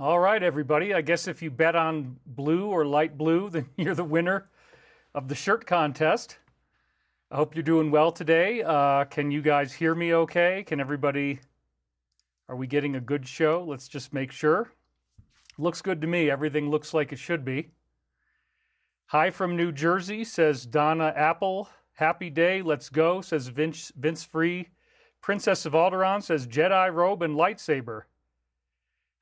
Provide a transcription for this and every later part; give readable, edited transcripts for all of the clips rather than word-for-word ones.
All right, everybody. I guess if you bet on blue or light blue, then you're the winner of the shirt contest. I hope you're doing well today. Can you guys hear me okay? Are we getting a good show? Let's just make sure. Looks good to me. Everything looks like it should be. Hi from New Jersey, says Donna Apple. Happy day, let's go, says Vince Free. Princess of Alderaan says Jedi robe and lightsaber.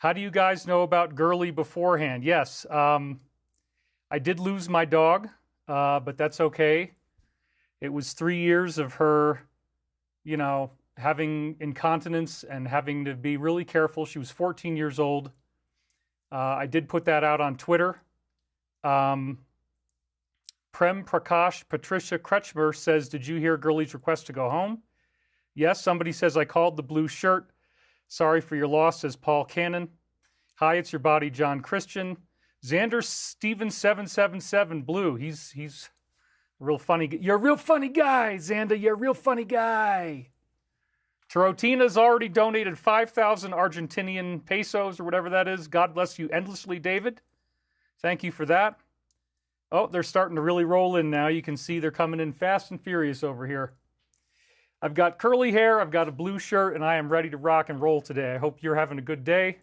How do you guys know about Girly beforehand? Yes, I did lose my dog, but that's okay. It was 3 years of her, having incontinence and having to be really careful. She was 14 years old. I did put that out on Twitter. Prem Prakash Patricia Kretschmer says, did you hear Girly's request to go home? Yes, somebody says, I called the blue shirt. Sorry for your loss, says Paul Cannon. Hi, it's your body, John Christian. Xander Steven 777 Blue. He's real funny. You're a real funny guy, Xander. You're a real funny guy. Tarotina's already donated 5,000 Argentinian pesos or whatever that is. God bless you endlessly, David. Thank you for that. Oh, they're starting to really roll in now. You can see they're coming in fast and furious over here. I've got curly hair, I've got a blue shirt, and I am ready to rock and roll today. I hope you're having a good day.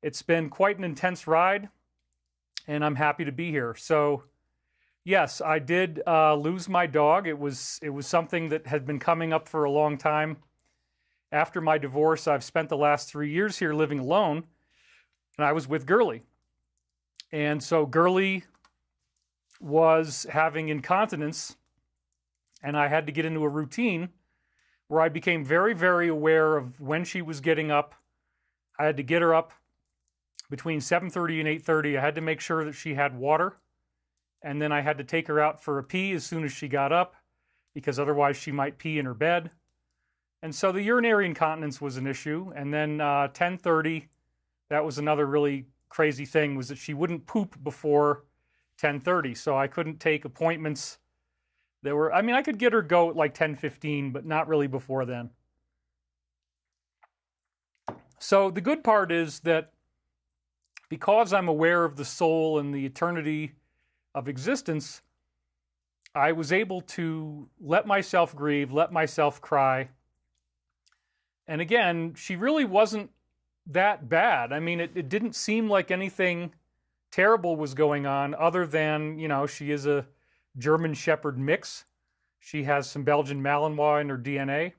It's been quite an intense ride, and I'm happy to be here. So, yes, I did lose my dog. It was something that had been coming up for a long time. After my divorce, I've spent the last 3 years here living alone, and I was with Girly. And so Girly was having incontinence, and I had to get into a routine where I became very, very aware of when she was getting up. I had to get her up between 7:30 and 8:30. I had to make sure that she had water, and then I had to take her out for a pee as soon as she got up, because otherwise she might pee in her bed. And so the urinary incontinence was an issue. And then 10:30, that was another really crazy thing, was that she wouldn't poop before 10:30. So I couldn't take appointments. I could get her go at like 10:15, but not really before then. So the good part is that because I'm aware of the soul and the eternity of existence, I was able to let myself grieve, let myself cry. And again, she really wasn't that bad. I mean, it didn't seem like anything terrible was going on other than, she is a German Shepherd mix. She has some Belgian Malinois in her DNA.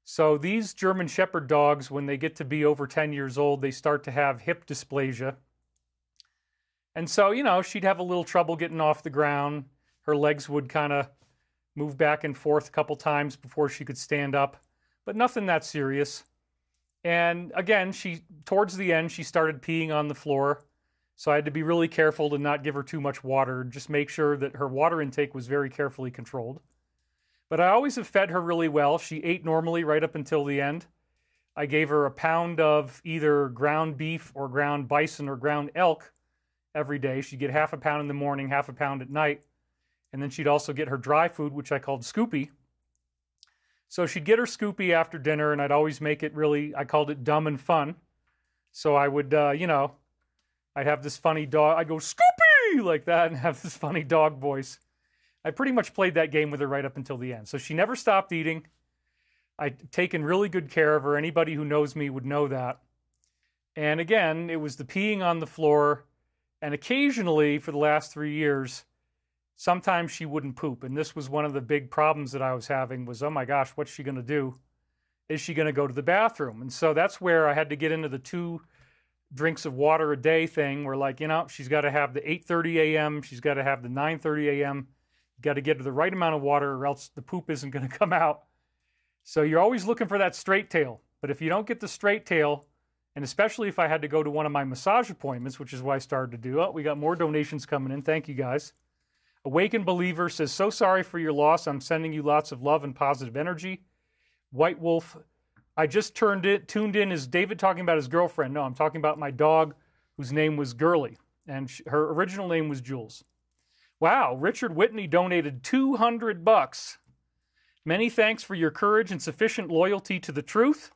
So these German Shepherd dogs, when they get to be over 10 years old, they start to have hip dysplasia. And so, she'd have a little trouble getting off the ground. Her legs would kind of move back and forth a couple times before she could stand up, but nothing that serious. And again, towards the end, she started peeing on the floor. So I had to be really careful to not give her too much water, just make sure that her water intake was very carefully controlled. But I always have fed her really well. She ate normally right up until the end. I gave her a pound of either ground beef or ground bison or ground elk every day. She'd get half a pound in the morning, half a pound at night. And then she'd also get her dry food, which I called Scoopy. So she'd get her Scoopy after dinner, and I'd always make it I called it dumb and fun. So I would, I'd have this funny dog. I'd go, Scoopy, like that, and have this funny dog voice. I pretty much played that game with her right up until the end. So she never stopped eating. I'd taken really good care of her. Anybody who knows me would know that. And again, it was the peeing on the floor. And occasionally, for the last 3 years, sometimes she wouldn't poop. And this was one of the big problems that I was having was, oh my gosh, what's she going to do? Is she going to go to the bathroom? And so that's where I had to get into the 2 drinks of water a day thing where she's got to have the 8:30 a.m. She's got to have the 9:30 a.m. You got to get her the right amount of water or else the poop isn't going to come out. So you're always looking for that straight tail. But if you don't get the straight tail, and especially if I had to go to one of my massage appointments, which is what I started to do. Oh, we got more donations coming in. Thank you, guys. Awakened Believer says, so sorry for your loss. I'm sending you lots of love and positive energy. White Wolf, I just tuned in. Is David talking about his girlfriend? No, I'm talking about my dog whose name was Girly. And her original name was Jules. Wow, Richard Whitney donated $200. Many thanks for your courage and sufficient loyalty to the truth.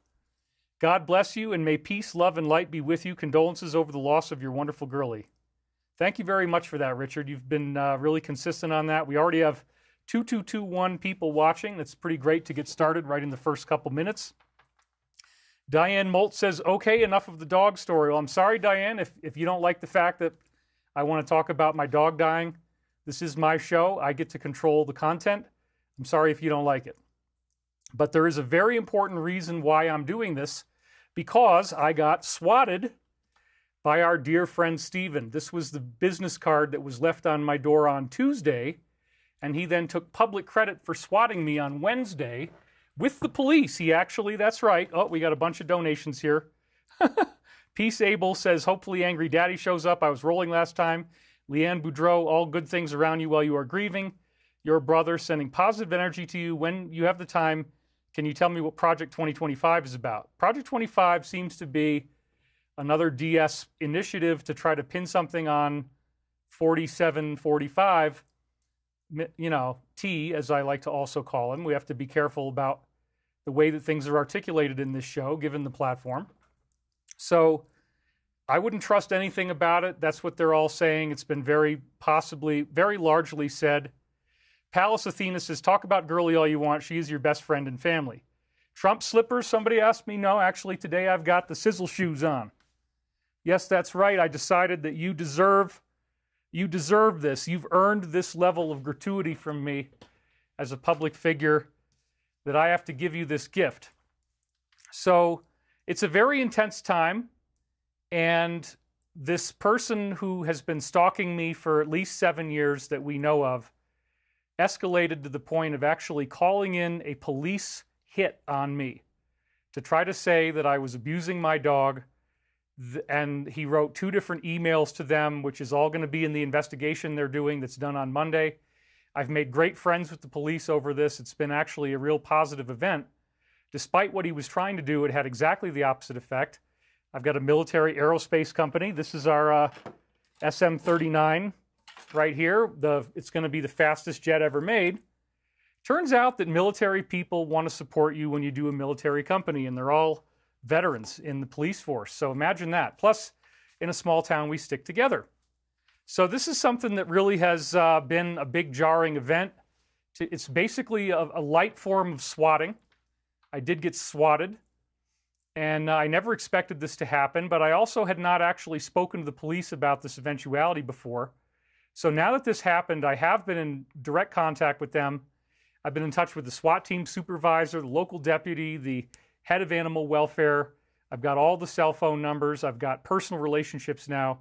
God bless you, and may peace, love, and light be with you. Condolences over the loss of your wonderful girlie. Thank you very much for that, Richard. You've been really consistent on that. We already have 2221 people watching. That's pretty great to get started right in the first couple minutes. Diane Molt says, okay, enough of the dog story. Well, I'm sorry, Diane, if you don't like the fact that I want to talk about my dog dying. This is my show. I get to control the content. I'm sorry if you don't like it. But there is a very important reason why I'm doing this, because I got swatted by our dear friend Steven. This was the business card that was left on my door on Tuesday, and he then took public credit for swatting me on Wednesday with the police. He actually, that's right. Oh, we got a bunch of donations here. Peace Abel says, hopefully Angry Daddy shows up. I was rolling last time. Leanne Boudreau, all good things around you while you are grieving. Your brother sending positive energy to you. When you have the time, can you tell me what Project 2025 is about? Project 25 seems to be another DS initiative to try to pin something on 4745, you know, T, as I like to also call him. We have to be careful about the way that things are articulated in this show, given the platform. So I wouldn't trust anything about it. That's what they're all saying. It's been very largely said. Palace Athena says, talk about girly all you want. She is your best friend and family. Trump slippers, somebody asked me. No, actually today I've got the sizzle shoes on. Yes, that's right. I decided that you deserve this. You've earned this level of gratuity from me as a public figure, that I have to give you this gift. So it's a very intense time, and this person who has been stalking me for at least 7 years that we know of escalated to the point of actually calling in a police hit on me to try to say that I was abusing my dog. And he wrote 2 different emails to them, which is all going to be in the investigation they're doing that's done on Monday. I've made great friends with the police over this. It's been actually a real positive event. Despite what he was trying to do, it had exactly the opposite effect. I've got a military aerospace company. This is our SM-39 right here. It's going to be the fastest jet ever made. Turns out that military people want to support you when you do a military company, and they're all veterans in the police force. So imagine that. Plus, in a small town, we stick together. So this is something that really has been a big jarring event. It's basically a light form of swatting. I did get swatted, and I never expected this to happen, but I also had not actually spoken to the police about this eventuality before. So now that this happened, I have been in direct contact with them. I've been in touch with the SWAT team supervisor, the local deputy, the head of animal welfare. I've got all the cell phone numbers. I've got personal relationships now.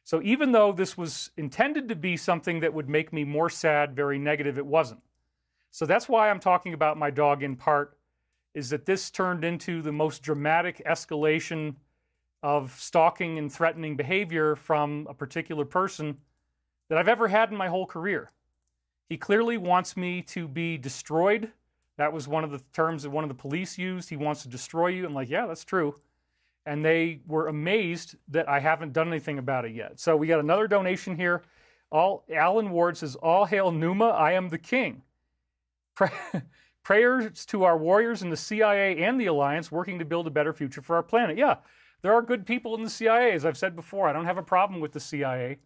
So even though this was intended to be something that would make me more sad, very negative, it wasn't. So that's why I'm talking about my dog in part, is that this turned into the most dramatic escalation of stalking and threatening behavior from a particular person that I've ever had in my whole career. He clearly wants me to be destroyed. That was one of the terms that one of the police used. He wants to destroy you. I'm like, yeah, that's true. And they were amazed that I haven't done anything about it yet. So we got another donation here. Alan Ward says, all hail Numa, I am the king. Prayers to our warriors in the CIA and the Alliance working to build a better future for our planet. Yeah, there are good people in the CIA, as I've said before. I don't have a problem with the CIA.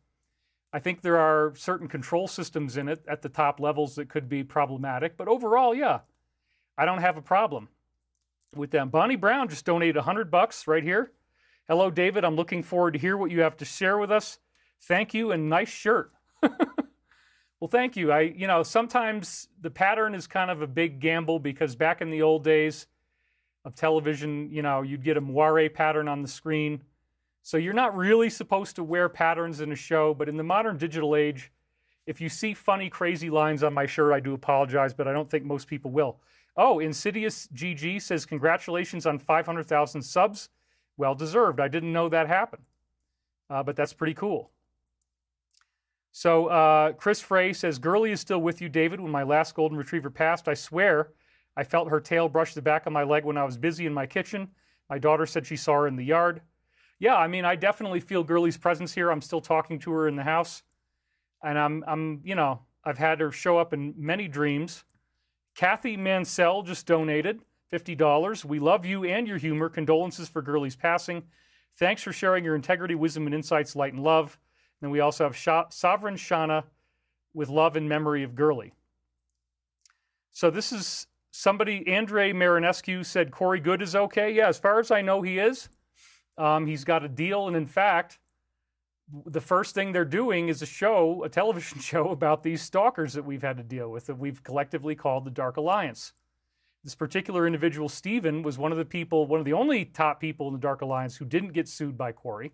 I think there are certain control systems in it at the top levels that could be problematic. But overall, yeah, I don't have a problem with them. Bonnie Brown just donated $100 right here. Hello, David. I'm looking forward to hear what you have to share with us. Thank you, and nice shirt. Well, thank you. Sometimes the pattern is kind of a big gamble, because back in the old days of television, you'd get a moire pattern on the screen. So you're not really supposed to wear patterns in a show, but in the modern digital age, if you see funny, crazy lines on my shirt, I do apologize, but I don't think most people will. Oh, Insidious GG says, congratulations on 500,000 subs. Well deserved. I didn't know that happened, but that's pretty cool. So Chris Frey says, Girlie is still with you, David. When my last golden retriever passed, I swear I felt her tail brush the back of my leg when I was busy in my kitchen. My daughter said she saw her in the yard. Yeah, I mean, I definitely feel Girlie's presence here. I'm still talking to her in the house. And I've had her show up in many dreams. Kathy Mansell just donated. $50. We love you and your humor. Condolences for Gurley's passing. Thanks for sharing your integrity, wisdom, and insights, light and love. And then we also have Sovereign Shauna with love and memory of Gurley. So this is somebody, Andre Marinescu said Corey Good is okay. Yeah, as far as I know, he is. He's got a deal. And in fact, the first thing they're doing is a television show about these stalkers that we've had to deal with, that we've collectively called the Dark Alliance. This particular individual, Stephen, was one of the only top people in the Dark Alliance who didn't get sued by Corey.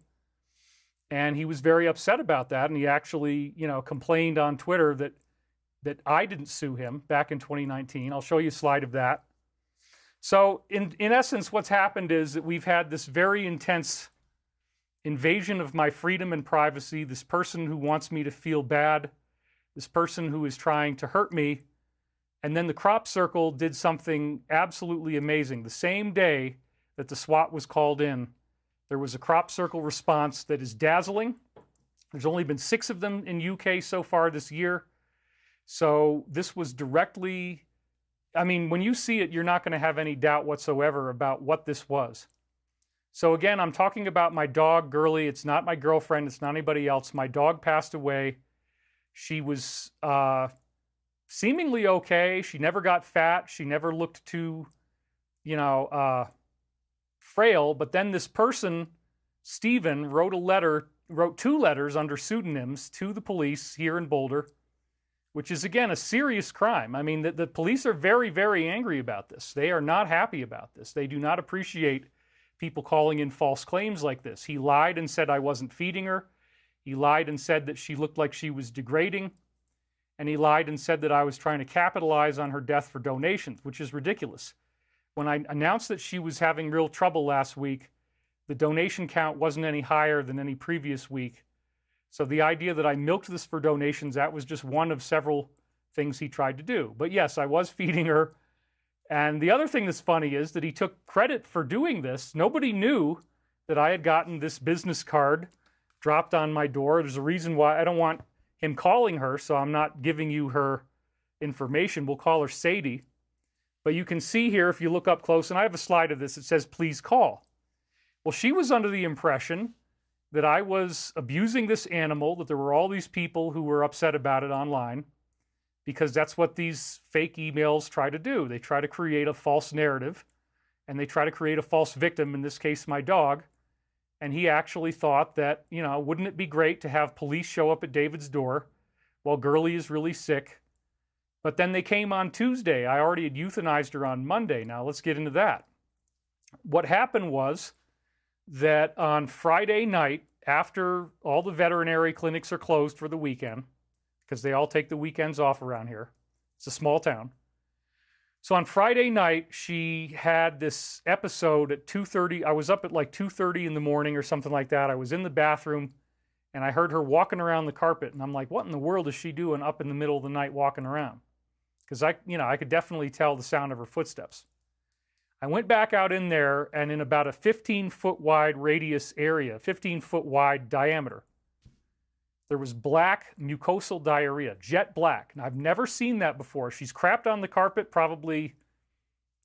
And he was very upset about that. And he actually, complained on Twitter that I didn't sue him back in 2019. I'll show you a slide of that. So in essence, what's happened is that we've had this very intense invasion of my freedom and privacy, this person who wants me to feel bad, this person who is trying to hurt me. And then the crop circle did something absolutely amazing. The same day that the SWAT was called in, there was a crop circle response that is dazzling. There's only been 6 of them in UK so far this year. So this was directly, when you see it, you're not going to have any doubt whatsoever about what this was. So again, I'm talking about my dog, Gurley. It's not my girlfriend. It's not anybody else. My dog passed away. She was seemingly okay. She never got fat. She never looked too, frail. But then this person, Stephen, wrote 2 letters under pseudonyms to the police here in Boulder, which is, again, a serious crime. The police are very, very angry about this. They are not happy about this. They do not appreciate people calling in false claims like this. He lied and said I wasn't feeding her. He lied and said that she looked like she was degrading. And he lied and said that I was trying to capitalize on her death for donations, which is ridiculous. When I announced that she was having real trouble last week, the donation count wasn't any higher than any previous week. So the idea that I milked this for donations, that was just one of several things he tried to do. But yes, I was feeding her. And the other thing that's funny is that he took credit for doing this. Nobody knew that I had gotten this business card dropped on my door. There's a reason why I don't want him calling her, so I'm not giving you her information. We'll call her Sadie. But you can see here, if you look up close, and I have a slide of this, it says, please call. Well, she was under the impression that I was abusing this animal, that there were all these people who were upset about it online, because that's what these fake emails try to do. They try to create a false narrative, and they try to create a false victim, in this case, my dog. And he actually thought that, wouldn't it be great to have police show up at David's door while Gurley is really sick? But then they came on Tuesday. I already had euthanized her on Monday. Now let's get into that. What happened was that on Friday night, after all the veterinary clinics are closed for the weekend, because they all take the weekends off around here. It's a small town. So on Friday night, she had this episode at 2:30. I was up at like 2:30 in the morning or something like that. I was in the bathroom, and I heard her walking around the carpet. And I'm like, what in the world is she doing up in the middle of the night walking around? Because I could definitely tell the sound of her footsteps. I went back out in there, and in about a 15-foot wide radius area, 15-foot wide diameter, there was black mucosal diarrhea, jet black. And I've never seen that before. She's crapped on the carpet probably,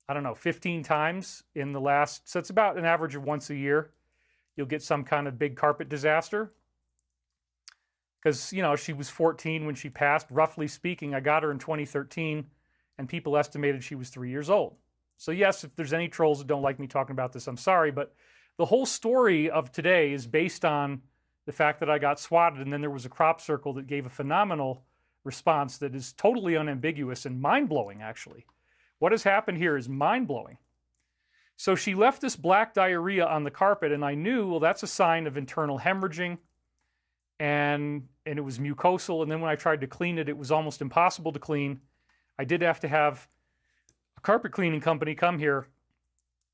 15 times in the last, so it's about an average of once a year. You'll get some kind of big carpet disaster. Because, she was 14 when she passed. Roughly speaking, I got her in 2013, and people estimated she was 3 years old. So yes, if there's any trolls that don't like me talking about this, I'm sorry. But the whole story of today is based on the fact that I got swatted, and then there was a crop circle that gave a phenomenal response that is totally unambiguous and mind-blowing, actually. What has happened here is mind-blowing. So she left this black diarrhea on the carpet, and I knew, well, that's a sign of internal hemorrhaging, and it was mucosal, and then when I tried to clean it, it was almost impossible to clean. I did have to have a carpet cleaning company come here,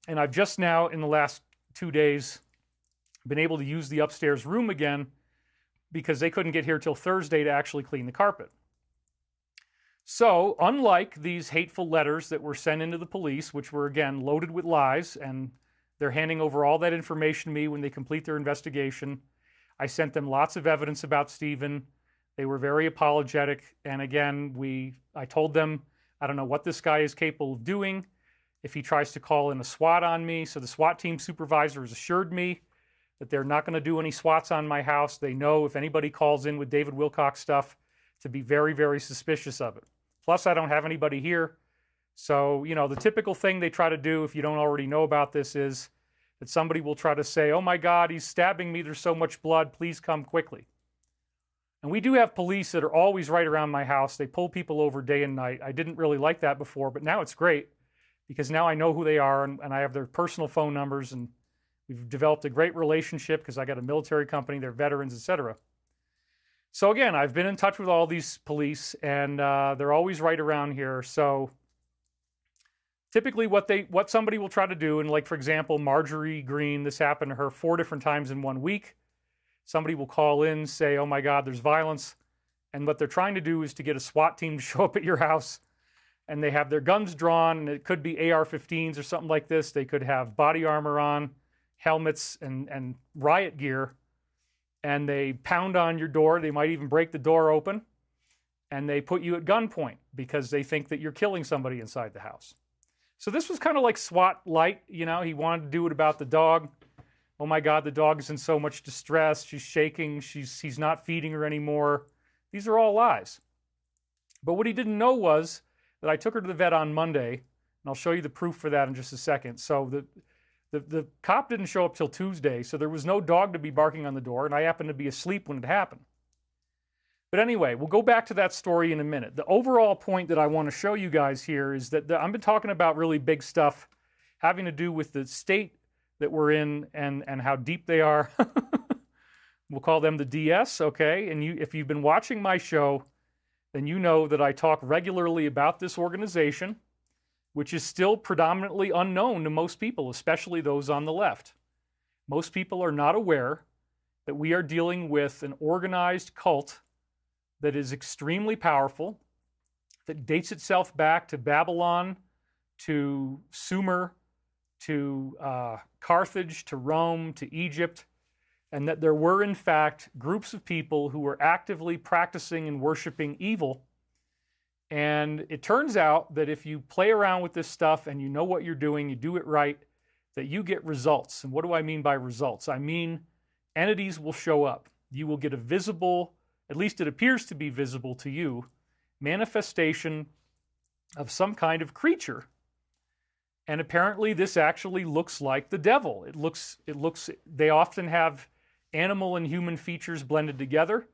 and I've just now, in the last 2 days, been able to use the upstairs room again because they couldn't get here till Thursday to actually clean the carpet. So, unlike these hateful letters that were sent into the police, which were, again, loaded with lies, and they're handing over all that information to me when they complete their investigation, I sent them lots of evidence about Stephen. They were very apologetic, and again, I told them, I don't know what this guy is capable of doing. if he tries to call in a SWAT on me. So the SWAT team supervisor has assured me that they're not going to do any SWATs on my house. They know if anybody calls in with David Wilcock stuff to be very, very suspicious of it. Plus, I don't have anybody here. So, you know, the typical thing they try to do, if you don't already know about this, is that somebody will try to say, oh my God, he's stabbing me, there's so much blood, please come quickly. And we do have police that are always right around my house. They pull people over day and night. I didn't really like that before, but now it's great because now I know who they are and I have their personal phone numbers, and we've developed a great relationship because I got a military company, they're veterans, etc. So again, I've been in touch with all these police, and they're always right around here. So typically what somebody will try to do, and like for example, Marjorie Green, this happened to her 4 different times in 1 week. Somebody will call in, say, oh my God, there's violence. And what they're trying to do is to get a SWAT team to show up at your house, and they have their guns drawn, and it could be AR-15s or something like this. They could have body armor on, helmets, and riot gear, and they pound on your door. They might even break the door open, and they put you at gunpoint because they think that you're killing somebody inside the house. So this was kind of like SWAT light. You know, he wanted to do it about the dog. Oh my God, the dog is in so much distress. She's shaking. He's not feeding her anymore. These are all lies. But what he didn't know was that I took her to the vet on Monday, and I'll show you the proof for that in just a second. So the cop didn't show up till Tuesday, so there was no dog to be barking on the door, and I happened to be asleep when it happened. But anyway, we'll go back to that story in a minute. The overall point that I want to show you guys here is that I've been talking about really big stuff having to do with the state that we're in and how deep they are. We'll call them the DS, okay? And if you've been watching my show, then you know that I talk regularly about this organization, which is still predominantly unknown to most people, especially those on the left. Most people are not aware that we are dealing with an organized cult that is extremely powerful, that dates itself back to Babylon, to Sumer, to Carthage, to Rome, to Egypt, and that there were, in fact, groups of people who were actively practicing and worshiping evil. And it turns out that if you play around with this stuff and you know what you're doing, you do it right, that you get results. And what do I mean by results? I mean entities will show up. You will get a visible, at least it appears to be visible to you, manifestation of some kind of creature. And apparently this actually looks like the devil. They often have animal and human features blended together.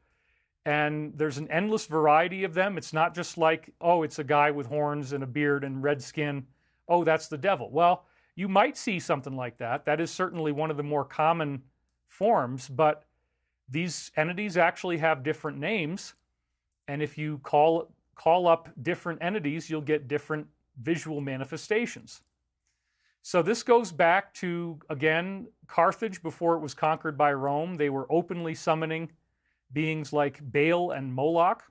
And there's an endless variety of them. It's not just like, oh, it's a guy with horns and a beard and red skin. Oh, that's the devil. Well, you might see something like that. That is certainly one of the more common forms, but these entities actually have different names. And if you call up different entities, you'll get different visual manifestations. So this goes back to, again, Carthage before it was conquered by Rome. They were openly summoning beings like Baal and Moloch.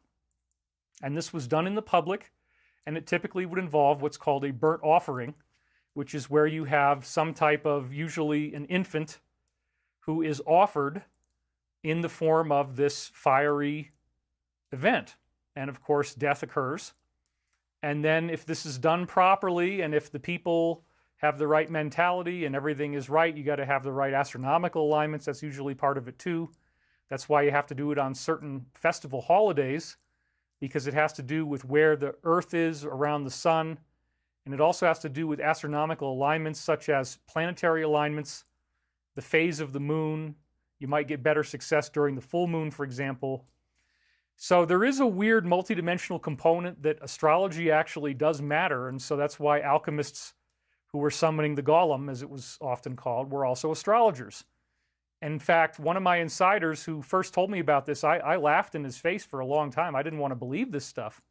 And this was done in the public, and it typically would involve what's called a burnt offering, which is where you have some type of, usually an infant, who is offered in the form of this fiery event. And of course, death occurs. And then if this is done properly, and if the people have the right mentality and everything is right, you got to have the right astronomical alignments. That's usually part of it too. That's why you have to do it on certain festival holidays, because it has to do with where the Earth is around the sun. And it also has to do with astronomical alignments such as planetary alignments, the phase of the moon. You might get better success during the full moon, for example. So there is a weird multidimensional component that astrology actually does matter. And so that's why alchemists who were summoning the golem, as it was often called, were also astrologers. In fact, one of my insiders who first told me about this, I laughed in his face for a long time. I didn't want to believe this stuff.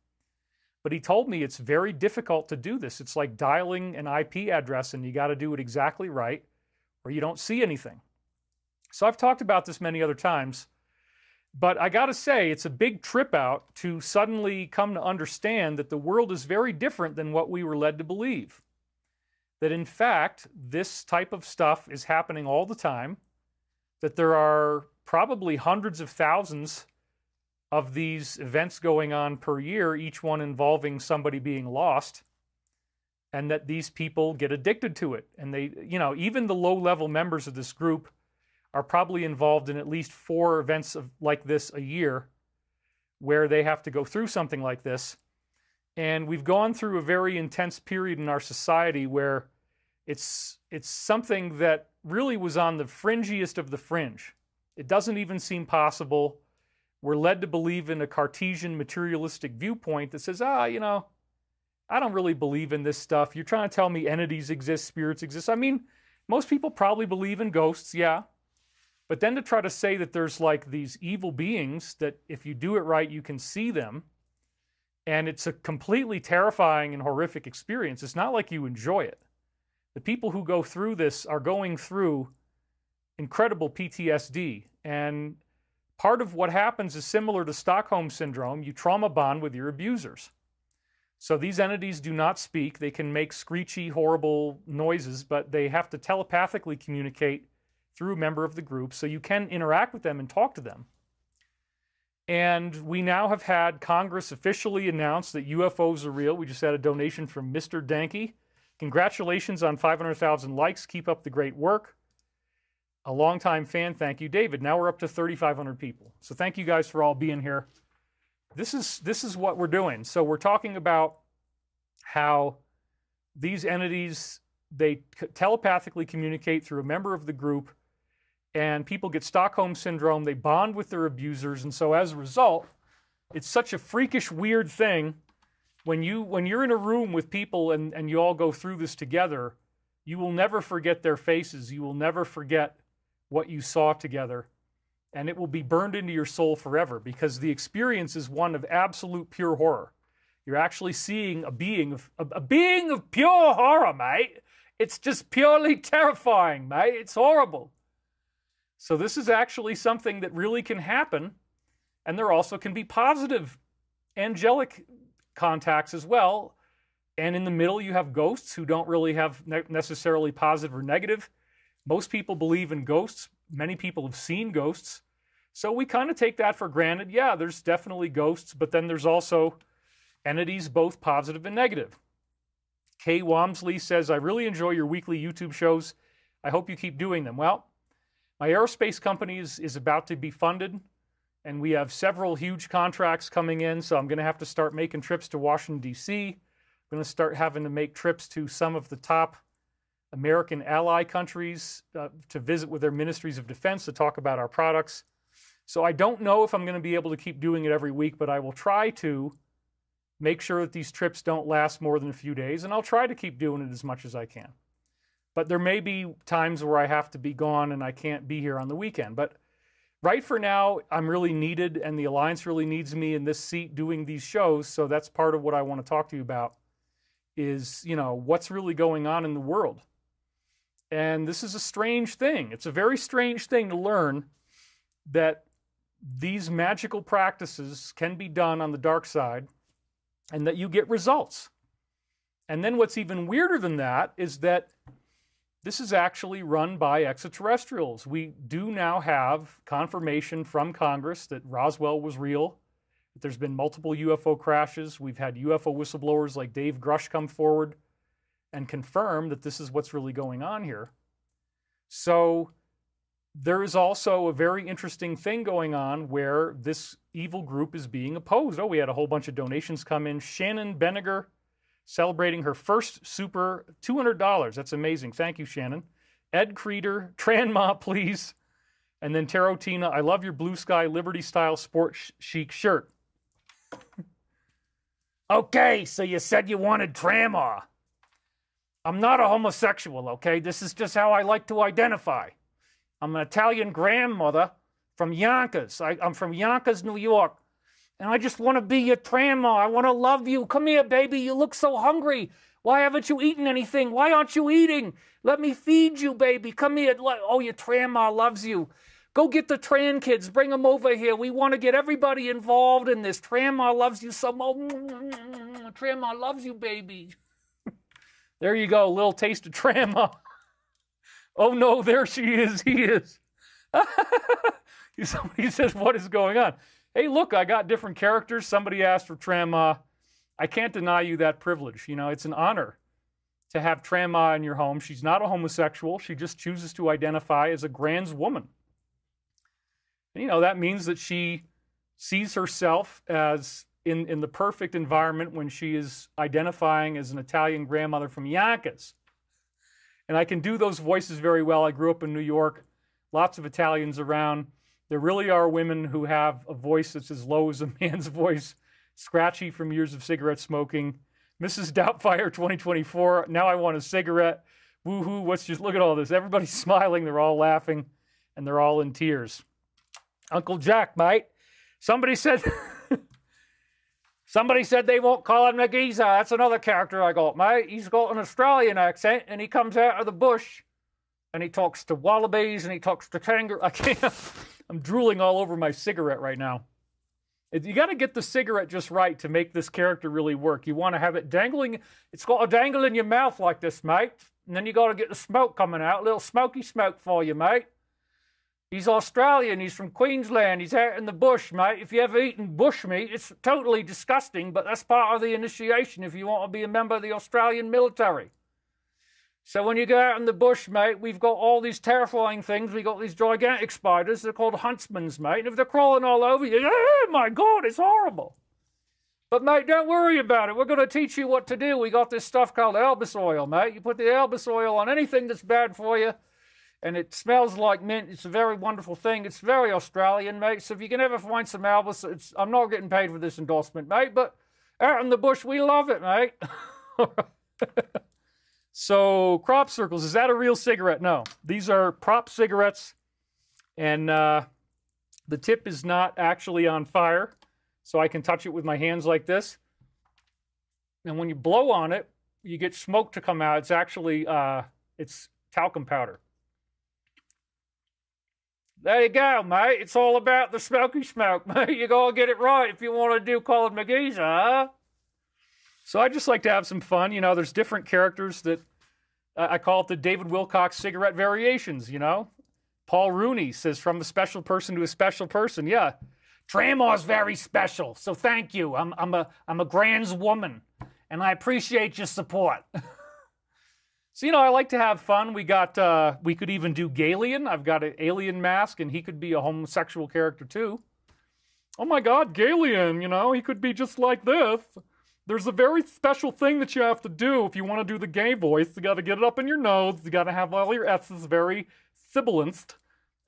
But he told me it's very difficult to do this. It's like dialing an IP address, and you got to do it exactly right, or you don't see anything. So I've talked about this many other times, but I got to say, it's a big trip out to suddenly come to understand that the world is very different than what we were led to believe. That in fact, this type of stuff is happening all the time, that there are probably hundreds of thousands of these events going on per year, each one involving somebody being lost. and that these people get addicted to it. And they, even the low-level members of this group are probably involved in at least 4 events like this a year where they have to go through something like this. And we've gone through a very intense period in our society where it's something that really was on the fringiest of the fringe. It doesn't even seem possible. We're led to believe in a Cartesian materialistic viewpoint that says, I don't really believe in this stuff. You're trying to tell me entities exist, spirits exist. I mean, most people probably believe in ghosts, yeah. But then to try to say that there's like these evil beings that if you do it right, you can see them, and it's a completely terrifying and horrific experience. It's not like you enjoy it. The people who go through this are going through incredible PTSD. And part of what happens is similar to Stockholm Syndrome. You trauma bond with your abusers. So these entities do not speak. They can make screechy, horrible noises, but they have to telepathically communicate through a member of the group. So you can interact with them and talk to them. And we now have had Congress officially announce that UFOs are real. We just had a donation from Mr. Danke. Congratulations on 500,000 likes. Keep up the great work. A longtime fan, thank you, David. Now we're up to 3,500 people. So thank you guys for all being here. This is what we're doing. So we're talking about how these entities, they telepathically communicate through a member of the group, and people get Stockholm Syndrome. They bond with their abusers, and so as a result, it's such a freakish, weird thing. When you're in a room with people and you all go through this together, you will never forget their faces. You will never forget what you saw together. And it will be burned into your soul forever, because the experience is one of absolute pure horror. You're actually seeing a being of pure horror, mate. It's just purely terrifying, mate. It's horrible. So this is actually something that really can happen. And there also can be positive angelic contacts as well. And in the middle, you have ghosts who don't really have necessarily positive or negative. Most people believe in ghosts. Many people have seen ghosts. So we kind of take that for granted. Yeah, there's definitely ghosts, but then there's also entities, both positive and negative. Kay Wamsley says, I really enjoy your weekly YouTube shows. I hope you keep doing them. Well, my aerospace company is about to be funded, and we have several huge contracts coming in, so I'm going to have to start making trips to Washington, D.C. I'm going to start having to make trips to some of the top American ally countries to visit with their ministries of defense to talk about our products. So I don't know if I'm going to be able to keep doing it every week, but I will try to make sure that these trips don't last more than a few days, and I'll try to keep doing it as much as I can. But there may be times where I have to be gone and I can't be here on the weekend. But right for now, I'm really needed, and the Alliance really needs me in this seat doing these shows, so that's part of what I want to talk to you about is, what's really going on in the world. And this is a strange thing. It's a very strange thing to learn that these magical practices can be done on the dark side and that you get results. And then what's even weirder than that is that this is actually run by extraterrestrials. We do now have confirmation from Congress that Roswell was real, that there's been multiple UFO crashes. We've had UFO whistleblowers like Dave Grush come forward and confirm that this is what's really going on here. So there is also a very interesting thing going on where this evil group is being opposed. Oh, we had a whole bunch of donations come in. Shannon Benniger celebrating her first super $200. That's amazing. Thank you, Shannon. Ed Creeder, Tranma, please. And then Tarotina, I love your blue sky Liberty style sport chic shirt. Okay, so you said you wanted Tranma. I'm not a homosexual, okay? This is just how I like to identify. I'm an Italian grandmother from Yonkers. I'm from Yonkers, New York. And I just want to be your Tranma. I want to love you. Come here, baby. You look so hungry. Why haven't you eaten anything? Why aren't you eating? Let me feed you, baby. Come here. Oh, your Tranma loves you. Go get the Tran kids. Bring them over here. We want to get everybody involved in this. Tranma loves you so much. Tranma loves you, baby. There you go. A little taste of Tranma. Oh, no, there she is. He is. Somebody says, what is going on? Hey, look, I got different characters. Somebody asked for Tranma. I can't deny you that privilege. It's an honor to have trama in your home. She's not a homosexual. She just chooses to identify as a trans woman. And, you know, that means that she sees herself as in the perfect environment when she is identifying as an Italian grandmother from Yonkers. And I can do those voices very well. I grew up in New York, lots of Italians around. There really are women who have a voice that's as low as a man's voice, scratchy from years of cigarette smoking. Mrs. Doubtfire 2024, now I want a cigarette. Woohoo, look at all this. Everybody's smiling, they're all laughing, and they're all in tears. Uncle Jack, mate. Somebody said they won't call him Nagisa. That's another character I got, mate. He's got an Australian accent, and he comes out of the bush, and he talks to wallabies, and he talks to kangaroo. I'm drooling all over my cigarette right now. You got to get the cigarette just right to make this character really work. You want to have it dangling. It's got to dangle in your mouth like this, mate. And then you got to get the smoke coming out. A little smoky smoke for you, mate. He's Australian. He's from Queensland. He's out in the bush, mate. If you ever eaten bush meat, it's totally disgusting, but that's part of the initiation if you want to be a member of the Australian military. So when you go out in the bush, mate, we've got all these terrifying things. We've got these gigantic spiders. They're called huntsmans, mate. And if they're crawling all over you, oh, my God, it's horrible. But, mate, don't worry about it. We're going to teach you what to do. We got this stuff called albus oil, mate. You put the albus oil on anything that's bad for you, and it smells like mint. It's a very wonderful thing. It's very Australian, mate. So if you can ever find some albus, I'm not getting paid for this endorsement, mate, but out in the bush, we love it, mate. So, crop circles, is that a real cigarette? No. These are prop cigarettes, and the tip is not actually on fire, so I can touch it with my hands like this. And when you blow on it, you get smoke to come out. It's actually, it's talcum powder. There you go, mate. It's all about the smoky smoke, mate. You gotta get it right if you want to do Colin McGee's, huh? So I just like to have some fun. You know, there's different characters that I call it the David Wilcock cigarette variations, you know. Paul Rooney says, from a special person to a special person. Yeah, Trama's very special, so thank you. I'm a trans woman, and I appreciate your support. So, you know, I like to have fun. We could even do Galian. I've got an alien mask, and he could be a homosexual character, too. Oh, my God, Galian, you know, he could be just like this. There's a very special thing that you have to do if you want to do the gay voice. You got to get it up in your nose. You got to have all your S's very sibilanced.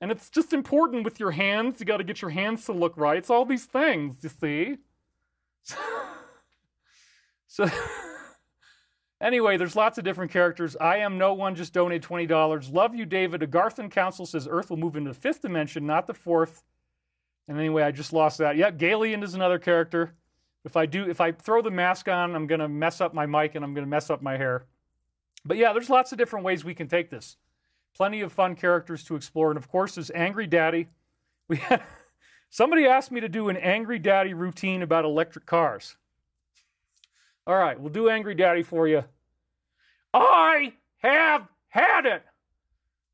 And it's just important with your hands. You got to get your hands to look right. It's all these things, you see. So anyway, there's lots of different characters. I am no one, just donate $20. Love you, David. Agarthan Council says Earth will move into the fifth dimension, not the fourth. And anyway, I just lost that. Yeah, Galian is another character. If I throw the mask on, I'm going to mess up my mic and I'm going to mess up my hair. But yeah, there's lots of different ways we can take this. Plenty of fun characters to explore. And of course, there's Angry Daddy. Somebody asked me to do an Angry Daddy routine about electric cars. All right, we'll do Angry Daddy for you. I have had it.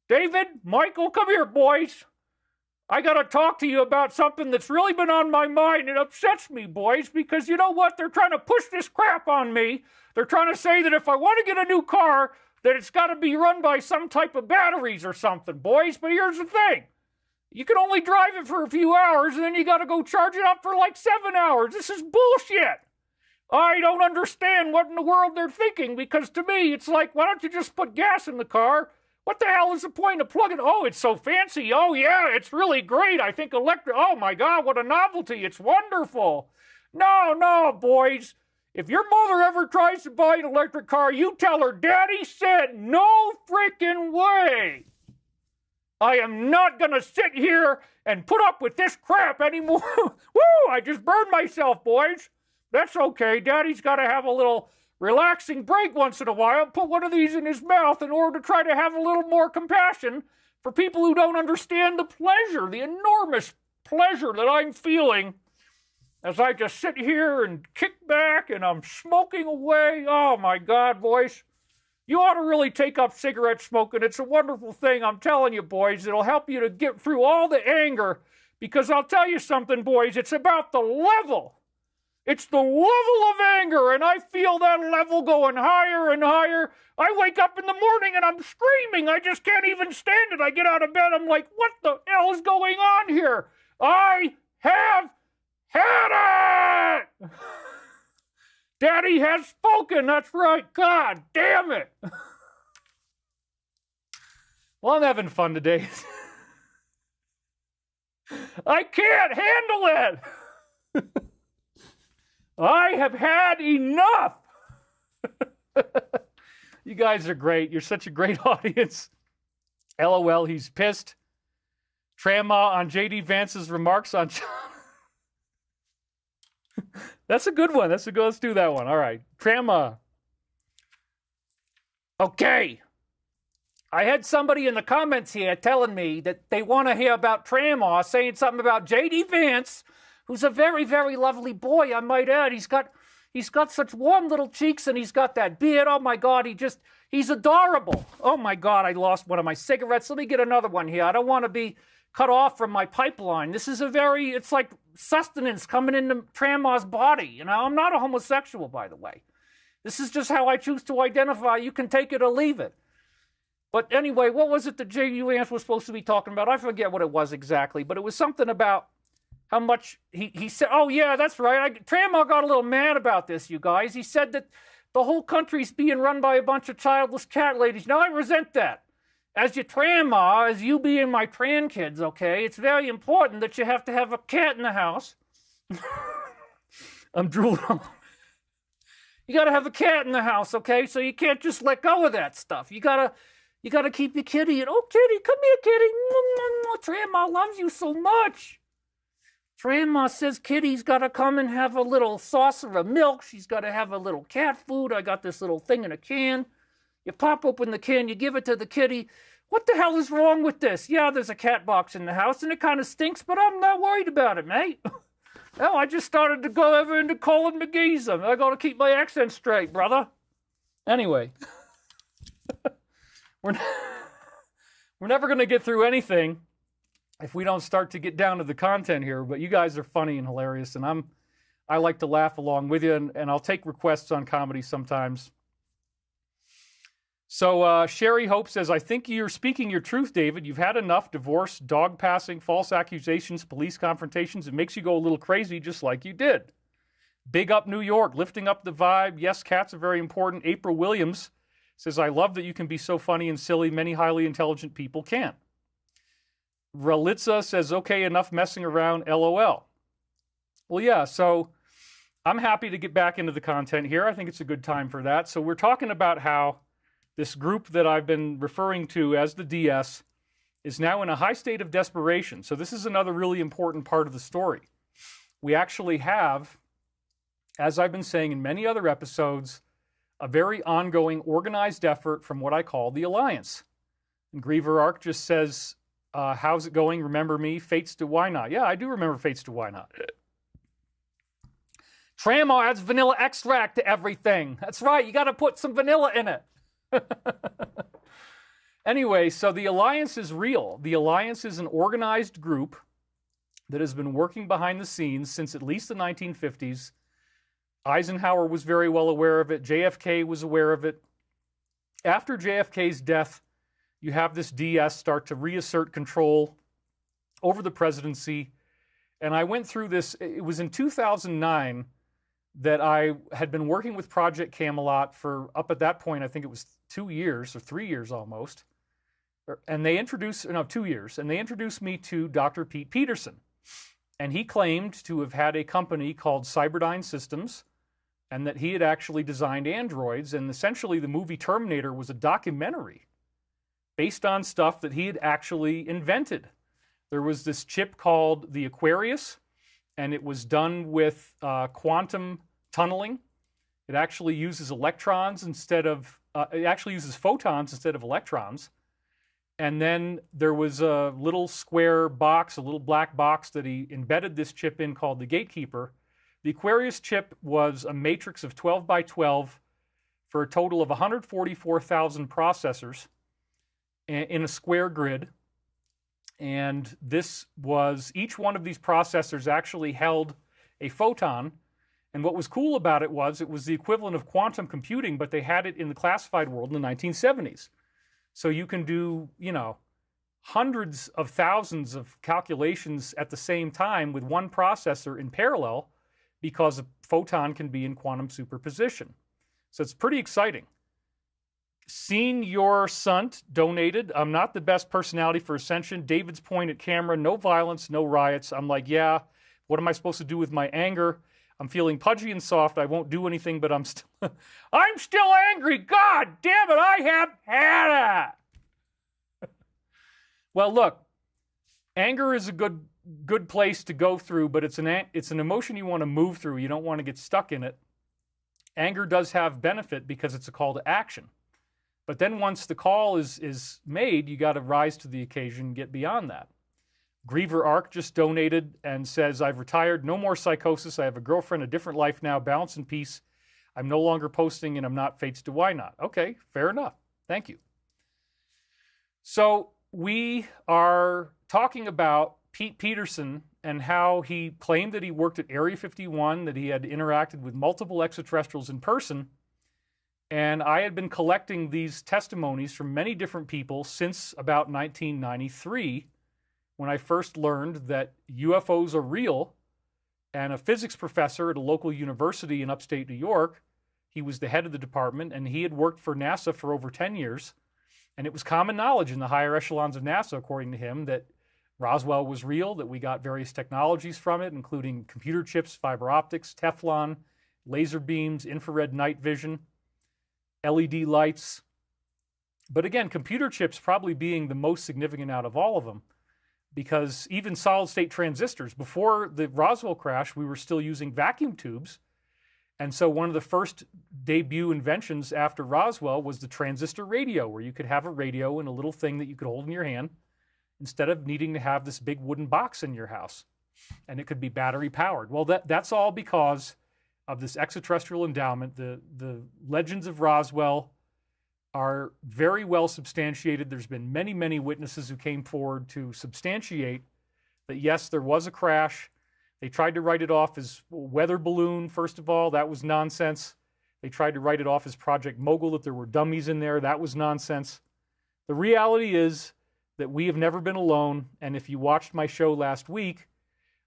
David, Michael, come here, boys. I got to talk to you about something that's really been on my mind. It upsets me, boys, because you know what? They're trying to push this crap on me. They're trying to say that if I want to get a new car, that it's got to be run by some type of batteries or something, boys. But here's the thing. You can only drive it for a few hours, and then you got to go charge it up for like 7 hours. This is bullshit. I don't understand what in the world they're thinking, because to me, it's like, why don't you just put gas in the car? What the hell is the point of plugging? Oh, it's so fancy. Oh, yeah, it's really great. I think electric. Oh, my God, what a novelty. It's wonderful. No, boys. If your mother ever tries to buy an electric car, you tell her, Daddy said no freaking way. I am not going to sit here and put up with this crap anymore. Woo, I just burned myself, boys. That's okay. Daddy's got to have a little relaxing break once in a while, put one of these in his mouth in order to try to have a little more compassion for people who don't understand the pleasure, the enormous pleasure that I'm feeling as I just sit here and kick back and I'm smoking away. Oh my God, boys. You ought to really take up cigarette smoking. It's a wonderful thing. I'm telling you, boys. It'll help you to get through all the anger, because I'll tell you something, boys. It's about the level It's the level of anger, and I feel that level going higher and higher. I wake up in the morning and I'm screaming. I just can't even stand it. I get out of bed. I'm like, what the hell is going on here? I have had it! Daddy has spoken. That's right. God damn it. Well, I'm having fun today. I can't handle it. I have had enough. You guys are great. You're such a great audience. LOL, he's pissed. Trama on J.D. Vance's remarks on... That's a good one. Let's do that one. All right. Trama. Okay. I had somebody in the comments here telling me that they want to hear about Trama, saying something about J.D. Vance, who's a very, very lovely boy, I might add. He's got such warm little cheeks, and he's got that beard. Oh, my God, he's adorable. Oh, my God, I lost one of my cigarettes. Let me get another one here. I don't want to be cut off from my pipeline. This is it's like sustenance coming into Trama's body. You know, I'm not a homosexual, by the way. This is just how I choose to identify. You can take it or leave it. But anyway, what was it that J.D. Vance was supposed to be talking about? I forget what it was exactly, but it was something about how much he said, oh, yeah, that's right. Trama got a little mad about this, you guys. He said that the whole country's being run by a bunch of childless cat ladies. Now, I resent that. As your Trama, as you being my Tran kids, okay, it's very important that you have to have a cat in the house. I'm drooling. You got to have a cat in the house, okay? So you can't just let go of that stuff. You got to keep your kitty. And, oh, kitty, come here, kitty. Trama loves you so much. Trama says kitty's got to come and have a little saucer of milk. She's got to have a little cat food. I got this little thing in a can. You pop open the can, you give it to the kitty. What the hell is wrong with this? Yeah, there's a cat box in the house, and it kind of stinks, but I'm not worried about it, mate. No, I just started to go over into Colin McGee's. I got to keep my accent straight, brother. Anyway. We're never going to get through anything if we don't start to get down to the content here, but you guys are funny and hilarious, and I like to laugh along with you, and I'll take requests on comedy sometimes. So Sherry Hope says, I think you're speaking your truth, David. You've had enough divorce, dog passing, false accusations, police confrontations. It makes you go a little crazy just like you did. Big up New York, lifting up the vibe. Yes, cats are very important. April Williams says, I love that you can be so funny and silly. Many highly intelligent people can't. Ralitza says, okay, enough messing around, LOL. Well, yeah, so I'm happy to get back into the content here. I think it's a good time for that. So we're talking about how this group that I've been referring to as the DS is now in a high state of desperation. So this is another really important part of the story. We actually have, as I've been saying in many other episodes, a very ongoing organized effort from what I call the Alliance. And Griever Arc just says, how's it going? Remember me? Fates to Why Not? Yeah, I do remember Fates to Why Not. Trama adds vanilla extract to everything. That's right, you got to put some vanilla in it. Anyway, so the Alliance is real. The Alliance is an organized group that has been working behind the scenes since at least the 1950s. Eisenhower was very well aware of it. JFK was aware of it. After JFK's death, you have this DS start to reassert control over the presidency. And I went through this. It was in 2009 that I had been working with Project Camelot for, up at that point, I think it was 2 years or 3 years almost. And they introduced, no, 2 years. And they introduced me to Dr. Pete Peterson. And he claimed to have had a company called Cyberdyne Systems, and that he had actually designed androids. And essentially the movie Terminator was a documentary based on stuff that he had actually invented. There was this chip called the Aquarius, and it was done with quantum tunneling. It actually uses electrons instead of, it actually uses photons instead of electrons. And then there was a little square box, a little black box that he embedded this chip in called the Gatekeeper. The Aquarius chip was a matrix of 12 by 12 for a total of 144,000 processors in a square grid. And this was, each one of these processors actually held a photon, And what was cool about it was the equivalent of quantum computing, but they had it in the classified world in the 1970s. So you can do, hundreds of thousands of calculations at the same time with one processor in parallel, because a photon can be in quantum superposition. So it's pretty exciting. Seen Your Sunt donated. I'm not the best personality for Ascension. David's point at camera, no violence, no riots. I'm like, yeah, what am I supposed to do with my anger? I'm feeling pudgy and soft. I won't do anything, but I'm still angry. God damn it, I have had it. Well, look, anger is a good place to go through, but it's an emotion you want to move through. You don't want to get stuck in it. Anger does have benefit because it's a call to action. But then once the call is made, you got to rise to the occasion and get beyond that. Griever Arc just donated and says, I've retired, no more psychosis. I have a girlfriend, a different life now, balance and peace. I'm no longer posting and I'm not fates to why not. Okay, fair enough. Thank you. So we are talking about Pete Peterson and how he claimed that he worked at Area 51, that he had interacted with multiple extraterrestrials in person. And I had been collecting these testimonies from many different people since about 1993, when I first learned that UFOs are real. And a physics professor at a local university in upstate New York, he was the head of the department, and he had worked for NASA for over 10 years. And it was common knowledge in the higher echelons of NASA, according to him, that Roswell was real, that we got various technologies from it, including computer chips, fiber optics, Teflon, laser beams, infrared night vision, LED lights. But again, computer chips probably being the most significant out of all of them, because even solid-state transistors, before the Roswell crash, we were still using vacuum tubes. And so one of the first debut inventions after Roswell was the transistor radio, where you could have a radio and a little thing that you could hold in your hand instead of needing to have this big wooden box in your house. And it could be battery powered. Well, that's all because of this extraterrestrial endowment. The legends of Roswell are very well substantiated. There's been many, many witnesses who came forward to substantiate that, yes, there was a crash. They tried to write it off as weather balloon, first of all. That was nonsense. They tried to write it off as Project Mogul, that there were dummies in there. That was nonsense. The reality is that we have never been alone. And if you watched my show last week,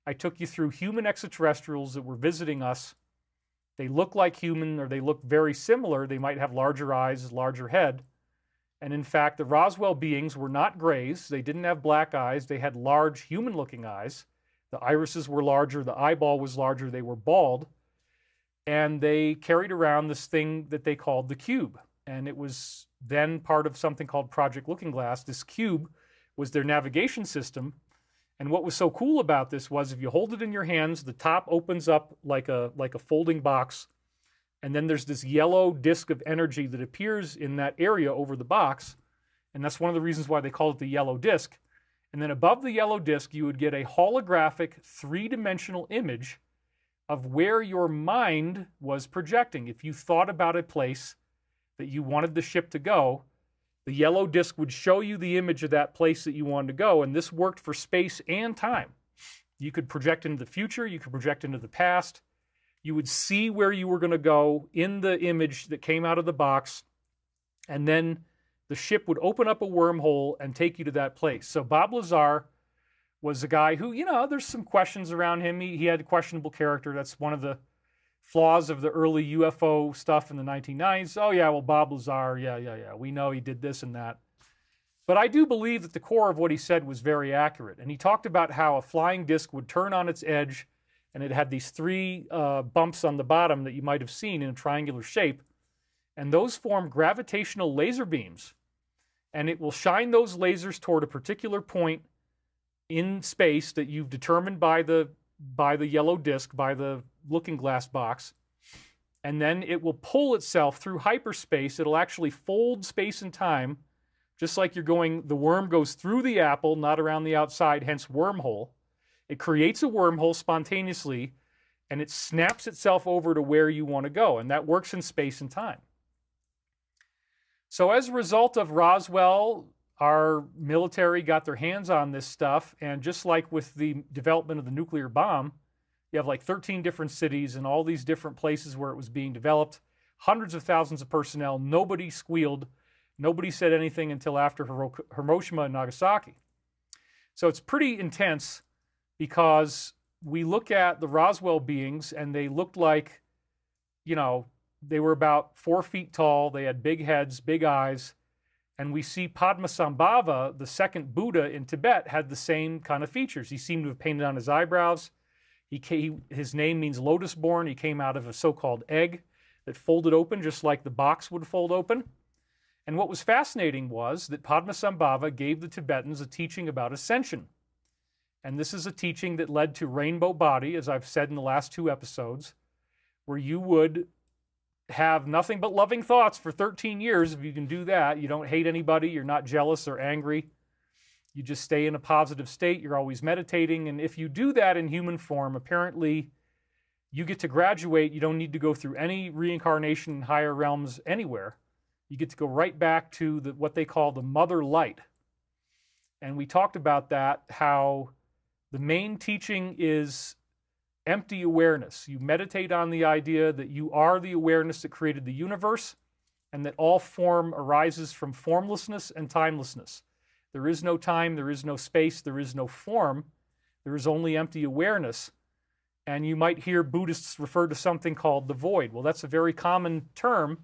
I took you through human extraterrestrials that were visiting us. They look like human, or they look very similar. They might have larger eyes, larger head. And in fact, the Roswell beings were not grays. They didn't have black eyes. They had large human-looking eyes. The irises were larger. The eyeball was larger. They were bald. And they carried around this thing that they called the cube. And it was then part of something called Project Looking Glass. This cube was their navigation system. And what was so cool about this was, if you hold it in your hands, the top opens up like a folding box. And then there's this yellow disk of energy that appears in that area over the box. And that's one of the reasons why they call it the yellow disk. And then above the yellow disk, you would get a holographic three-dimensional image of where your mind was projecting. If you thought about a place that you wanted the ship to go, the yellow disk would show you the image of that place that you wanted to go, and this worked for space and time. You could project into the future, you could project into the past. You would see where you were going to go in the image that came out of the box, and then the ship would open up a wormhole and take you to that place. So Bob Lazar was a guy who, there's some questions around him. He had a questionable character. That's one of the flaws of the early UFO stuff in the 1990s. Oh, yeah, well, Bob Lazar, yeah. We know he did this and that. But I do believe that the core of what he said was very accurate. And he talked about how a flying disc would turn on its edge, and it had these three bumps on the bottom that you might have seen in a triangular shape. And those form gravitational laser beams. And it will shine those lasers toward a particular point in space that you've determined by the yellow disc, by the looking glass box, and then it will pull itself through hyperspace. It'll actually fold space and time, just like the worm goes through the apple, not around the outside, hence wormhole. It creates a wormhole spontaneously, and it snaps itself over to where you want to go, and that works in space and time. So as a result of Roswell, our military got their hands on this stuff, and just like with the development of the nuclear bomb, You have like 13 different cities and all these different places where it was being developed, hundreds of thousands of personnel. Nobody squealed. Nobody said anything until after Hiroshima and Nagasaki. So it's pretty intense because we look at the Roswell beings and they looked like, you know, they were about 4 feet tall. They had big heads, big eyes. And we see Padmasambhava, the second Buddha in Tibet, had the same kind of features. He seemed to have painted on his eyebrows. His name means lotus-born. He came out of a so-called egg that folded open just like the box would fold open. And what was fascinating was that Padmasambhava gave the Tibetans a teaching about ascension. And this is a teaching that led to rainbow body, as I've said in the last 2 episodes, where you would have nothing but loving thoughts for 13 years. If you can do that, you don't hate anybody, you're not jealous or angry. You just stay in a positive state. You're always meditating. And if you do that in human form, apparently you get to graduate. You don't need to go through any reincarnation in higher realms anywhere. You get to go right back to what they call the mother light. And we talked about that, how the main teaching is empty awareness. You meditate on the idea that you are the awareness that created the universe and that all form arises from formlessness and timelessness. There is no time, there is no space, there is no form, there is only empty awareness. And you might hear Buddhists refer to something called the void. Well, that's a very common term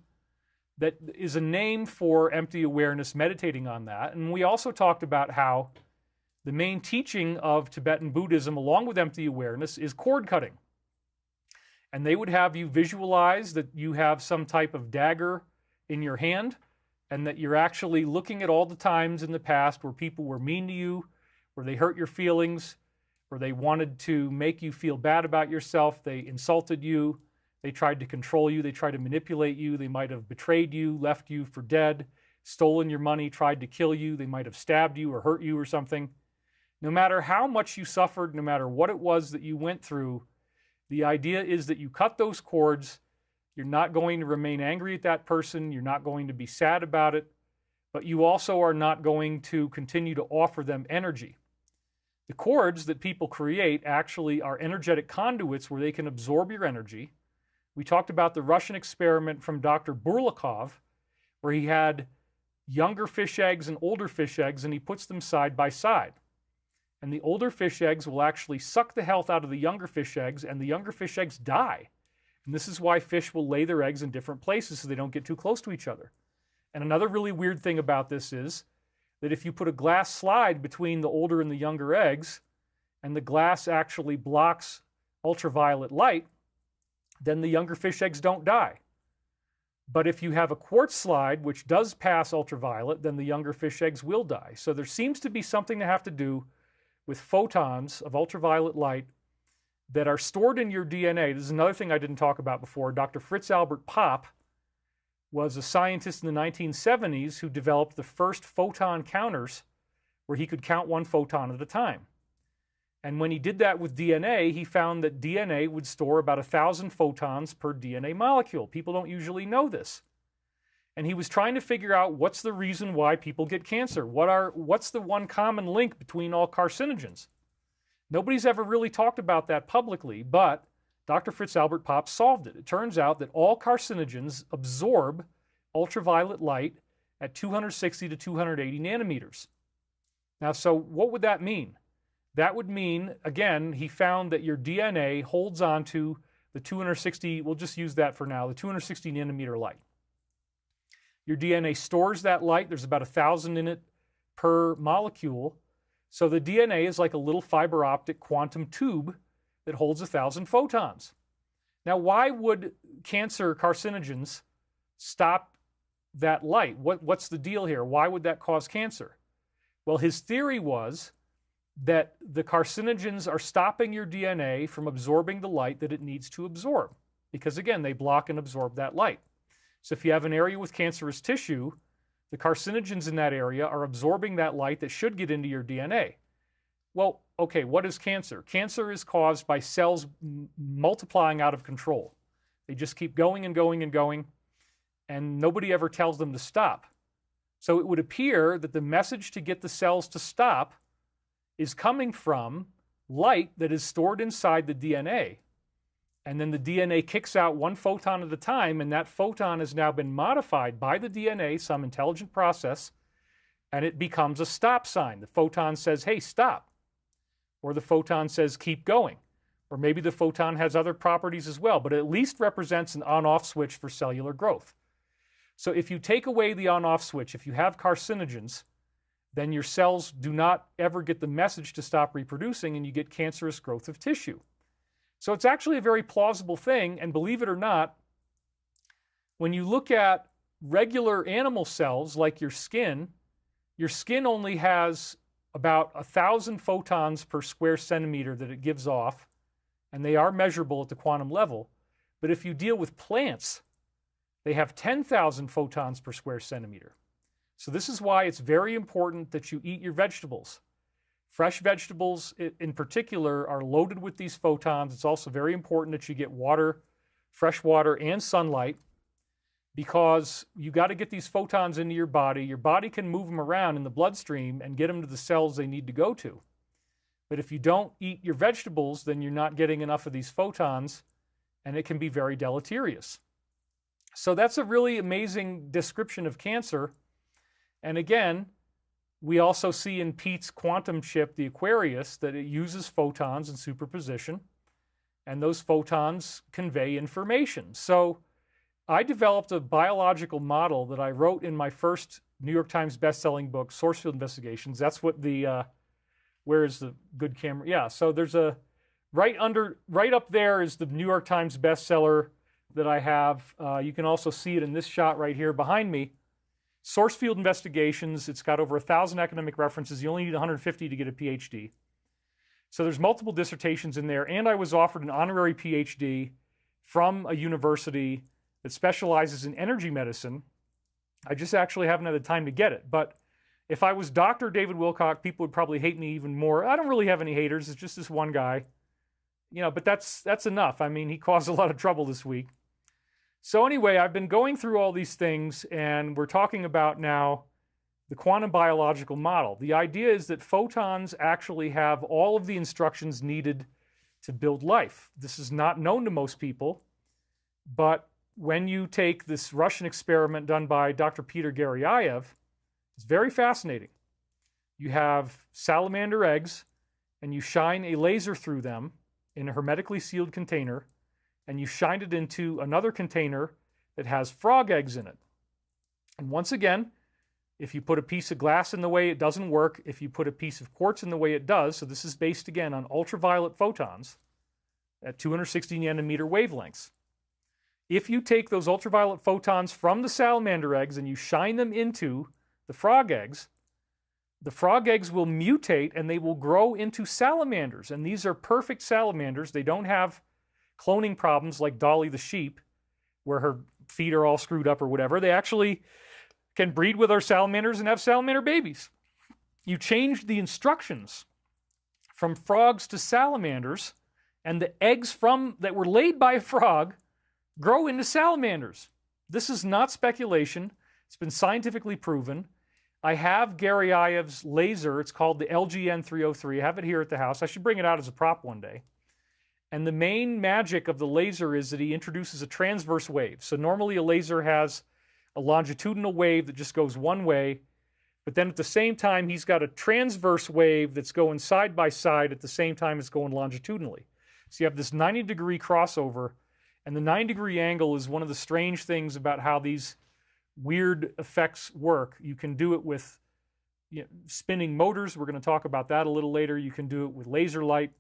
that is a name for empty awareness, meditating on that. And we also talked about how the main teaching of Tibetan Buddhism, along with empty awareness, is cord cutting. And they would have you visualize that you have some type of dagger in your hand, and that you're actually looking at all the times in the past where people were mean to you, where they hurt your feelings, where they wanted to make you feel bad about yourself, they insulted you, they tried to control you, they tried to manipulate you, they might have betrayed you, left you for dead, stolen your money, tried to kill you, they might have stabbed you or hurt you or something. No matter how much you suffered, no matter what it was that you went through, the idea is that you cut those cords. You're not going to remain angry at that person. You're not going to be sad about it. But you also are not going to continue to offer them energy. The cords that people create actually are energetic conduits where they can absorb your energy. We talked about the Russian experiment from Dr. Burlakov, where he had younger fish eggs and older fish eggs, and he puts them side by side. And the older fish eggs will actually suck the health out of the younger fish eggs, and the younger fish eggs die. And this is why fish will lay their eggs in different places so they don't get too close to each other. And another really weird thing about this is that if you put a glass slide between the older and the younger eggs, and the glass actually blocks ultraviolet light, then the younger fish eggs don't die. But if you have a quartz slide, which does pass ultraviolet, then the younger fish eggs will die. So there seems to be something to have to do with photons of ultraviolet light that are stored in your DNA. This is another thing I didn't talk about before. Dr. Fritz Albert Popp was a scientist in the 1970s who developed the first photon counters where he could count 1 photon at a time. And when he did that with DNA, he found that DNA would store about 1,000 photons per DNA molecule. People don't usually know this. And he was trying to figure out what's the reason why people get cancer. What's the one common link between all carcinogens? Nobody's ever really talked about that publicly, but Dr. Fritz Albert Popp solved it. It turns out that all carcinogens absorb ultraviolet light at 260 to 280 nanometers. Now, so what would that mean? That would mean, again, he found that your DNA holds on to the 260, we'll just use that for now, the 260 nanometer light. Your DNA stores that light. There's about 1,000 in it per molecule. So the DNA is like a little fiber optic quantum tube that holds 1,000 photons. Now, why would cancer carcinogens stop that light? What's the deal here? Why would that cause cancer? Well, his theory was that the carcinogens are stopping your DNA from absorbing the light that it needs to absorb. Because again, they block and absorb that light. So if you have an area with cancerous tissue, the carcinogens in that area are absorbing that light that should get into your DNA. Well, okay, what is cancer? Cancer is caused by cells multiplying out of control. They just keep going and going and going, and nobody ever tells them to stop. So it would appear that the message to get the cells to stop is coming from light that is stored inside the DNA. And then the DNA kicks out one photon at a time, and that photon has now been modified by the DNA, some intelligent process, and it becomes a stop sign. The photon says, hey, stop. Or the photon says, keep going. Or maybe the photon has other properties as well, but it at least represents an on-off switch for cellular growth. So if you take away the on-off switch, if you have carcinogens, then your cells do not ever get the message to stop reproducing, and you get cancerous growth of tissue. So it's actually a very plausible thing, and believe it or not, when you look at regular animal cells like your skin only has about 1,000 photons per square centimeter that it gives off, and they are measurable at the quantum level. But if you deal with plants, they have 10,000 photons per square centimeter. So this is why it's very important that you eat your vegetables. Fresh vegetables in particular are loaded with these photons. It's also very important that you get water, fresh water, and sunlight, because you got to get these photons into your body. Your body can move them around in the bloodstream and get them to the cells they need to go to. But if you don't eat your vegetables, then you're not getting enough of these photons, and it can be very deleterious. So that's a really amazing description of cancer. And again, we also see in Pete's quantum ship, the Aquarius, that it uses photons in superposition, and those photons convey information. So I developed a biological model that I wrote in my first New York Times bestselling book, Source Field Investigations. That's what the, where is the good camera? Yeah, so there's a, right up there is the New York Times bestseller that I have. You can also see it in this shot right here behind me. Source Field Investigations. It's got over 1,000 academic references. You only need 150 to get a PhD. So there's multiple dissertations in there, and I was offered an honorary PhD from a university that specializes in energy medicine. I just actually haven't had the time to get it. But if I was Dr. David Wilcock, people would probably hate me even more. I don't really have any haters. It's just this one guy. You know, but that's enough. I mean, he caused a lot of trouble this week. So anyway, I've been going through all these things, and we're talking about now the quantum biological model. The idea is that photons actually have all of the instructions needed to build life. This is not known to most people, but when you take this Russian experiment done by Dr. Peter Garyaev, it's very fascinating. You have salamander eggs, and you shine a laser through them in a hermetically sealed container, and you shine it into another container that has frog eggs in it. And once again, if you put a piece of glass in the way, it doesn't work. If you put a piece of quartz in the way, it does. So this is based, again, on ultraviolet photons at 260 nanometer wavelengths. If you take those ultraviolet photons from the salamander eggs and you shine them into the frog eggs will mutate and they will grow into salamanders. And these are perfect salamanders. They don't have cloning problems like Dolly the sheep, where her feet are all screwed up or whatever. They actually can breed with our salamanders and have salamander babies. You change the instructions from frogs to salamanders, and the eggs that were laid by a frog grow into salamanders. This is not speculation. It's been scientifically proven. I have Garyaev's laser. It's called the LGN 303. I have it here at the house. I should bring it out as a prop one day. And the main magic of the laser is that he introduces a transverse wave. So normally a laser has a longitudinal wave that just goes one way, but then at the same time he's got a transverse wave that's going side by side at the same time it's going longitudinally. So you have this 90-degree crossover, and the 9-degree angle is one of the strange things about how these weird effects work. You can do it with spinning motors. We're going to talk about that a little later. You can do it with laser light.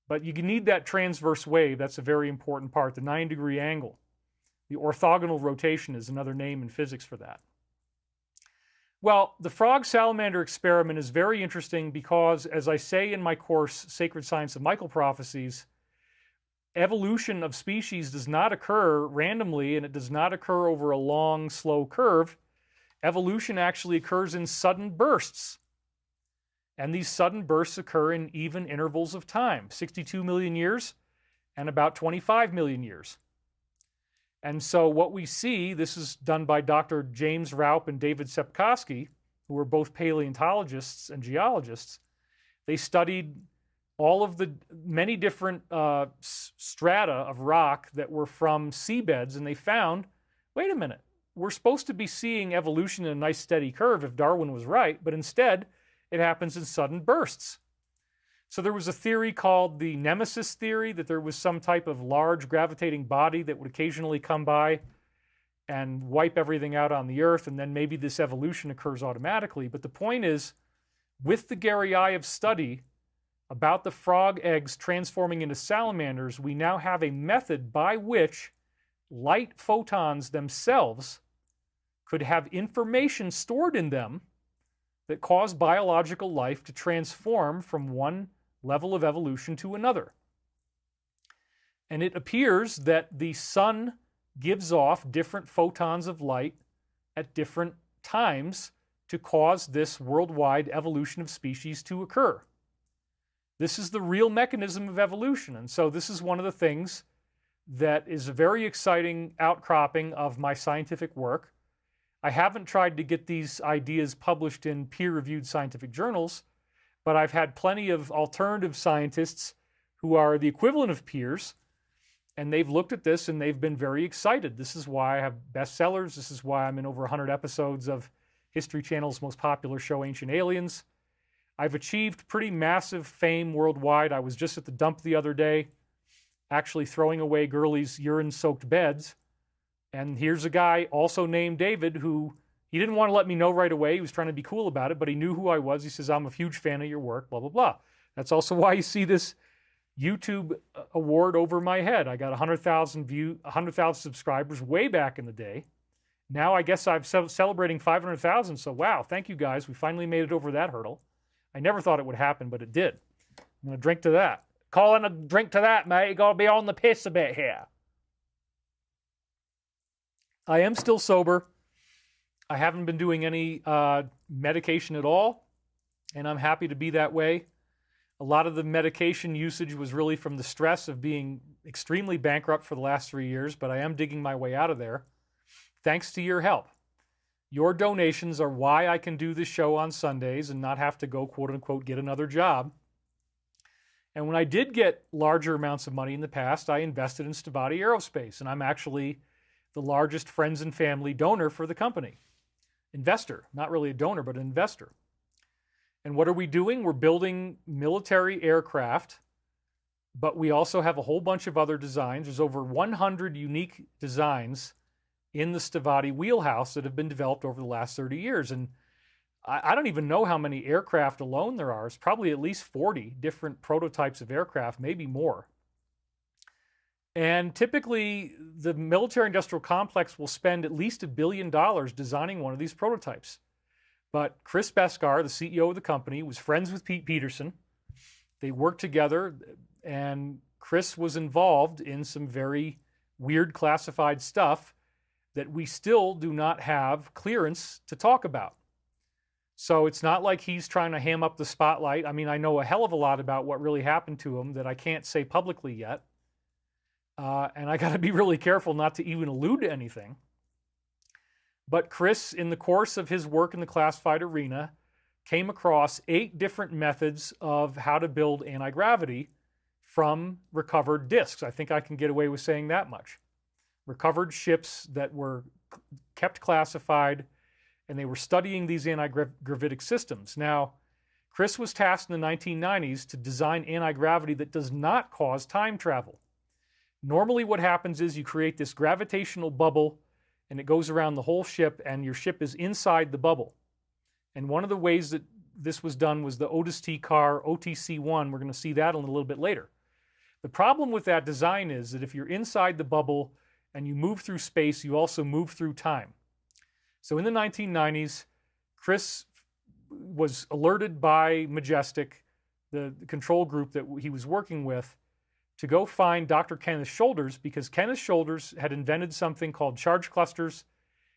But you need that transverse wave. That's a very important part, the 9-degree angle. The orthogonal rotation is another name in physics for that. Well, the frog-salamander experiment is very interesting because, as I say in my course, Sacred Science of Michael Prophecies, evolution of species does not occur randomly, and it does not occur over a long, slow curve. Evolution actually occurs in sudden bursts. And these sudden bursts occur in even intervals of time, 62 million years and about 25 million years. And so what we see, this is done by Dr. James Raup and David Sepkoski, who are both paleontologists and geologists. They studied all of the many different strata of rock that were from seabeds, and they found, wait a minute, we're supposed to be seeing evolution in a nice steady curve if Darwin was right, but instead it happens in sudden bursts. So there was a theory called the nemesis theory, that there was some type of large gravitating body that would occasionally come by and wipe everything out on the Earth, and then maybe this evolution occurs automatically. But the point is, with the Gary Eye of study about the frog eggs transforming into salamanders, we now have a method by which light photons themselves could have information stored in them that cause biological life to transform from one level of evolution to another. And it appears that the sun gives off different photons of light at different times to cause this worldwide evolution of species to occur. This is the real mechanism of evolution. And so this is one of the things that is a very exciting outcropping of my scientific work. I haven't tried to get these ideas published in peer-reviewed scientific journals, but I've had plenty of alternative scientists who are the equivalent of peers, and they've looked at this and they've been very excited. This is why I have bestsellers. This is why I'm in over 100 episodes of History Channel's most popular show, Ancient Aliens. I've achieved pretty massive fame worldwide. I was just at the dump the other day, actually throwing away girlies' urine-soaked beds. And here's a guy also named David who, he didn't want to let me know right away. He was trying to be cool about it, but he knew who I was. He says, I'm a huge fan of your work, blah, blah, blah. That's also why you see this YouTube award over my head. I got 100,000 subscribers way back in the day. Now I guess I'm celebrating 500,000. So wow, thank you guys. We finally made it over that hurdle. I never thought it would happen, but it did. I'm going to drink to that. Calling a drink to that, mate. You got to be on the piss a bit here. I am still sober. I haven't been doing any medication at all, and I'm happy to be that way. A lot of the medication usage was really from the stress of being extremely bankrupt for the last 3 years, but I am digging my way out of there, thanks to your help. Your donations are why I can do this show on Sundays and not have to go, quote-unquote, get another job. And when I did get larger amounts of money in the past, I invested in Stavati Aerospace, and I'm actually the largest friends and family donor for the company. Investor, not really a donor, but an investor. And what are we doing? We're building military aircraft, but we also have a whole bunch of other designs. There's over 100 unique designs in the Stavati wheelhouse that have been developed over the last 30 years. And I don't even know how many aircraft alone there are. It's probably at least 40 different prototypes of aircraft, maybe more. And typically, the military-industrial complex will spend at least $1 billion designing one of these prototypes. But Chris Beskar, the CEO of the company, was friends with Pete Peterson. They worked together, and Chris was involved in some very weird classified stuff that we still do not have clearance to talk about. So it's not like he's trying to ham up the spotlight. I mean, I know a hell of a lot about what really happened to him that I can't say publicly yet. And I got to be really careful not to even allude to anything. But Chris, in the course of his work in the classified arena, came across 8 different methods of how to build anti-gravity from recovered discs. I think I can get away with saying that much. Recovered ships that were kept classified, and they were studying these anti-gravitic systems. Now, Chris was tasked in the 1990s to design anti-gravity that does not cause time travel. Normally what happens is you create this gravitational bubble, and it goes around the whole ship, and your ship is inside the bubble. And one of the ways that this was done was the Otis T car, OTC-1. We're going to see that a little bit later. The problem with that design is that if you're inside the bubble and you move through space, you also move through time. So in the 1990s, Chris was alerted by Majestic, the control group that he was working with, to go find Dr. Kenneth Shoulders, because Kenneth Shoulders had invented something called charge clusters,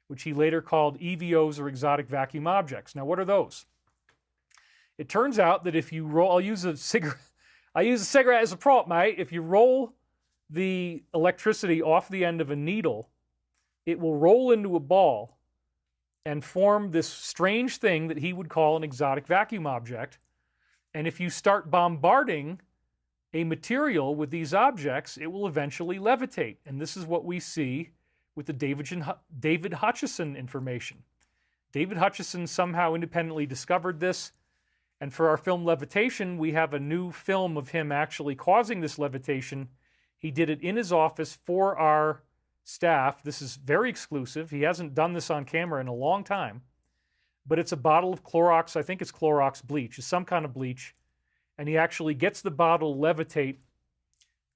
which he later called EVOs, or exotic vacuum objects. Now, what are those? It turns out that if you roll, I use a cigarette as a prop, mate. If you roll the electricity off the end of a needle, it will roll into a ball and form this strange thing that he would call an exotic vacuum object. And if you start bombarding a material with these objects, it will eventually levitate. And this is what we see with the David Hutchison information. David Hutchison somehow independently discovered this. And for our film Levitation, we have a new film of him actually causing this levitation. He did it in his office for our staff. This is very exclusive. He hasn't done this on camera in a long time. But it's a bottle of Clorox, I think it's Clorox bleach, it's some kind of bleach. And he actually gets the bottle to levitate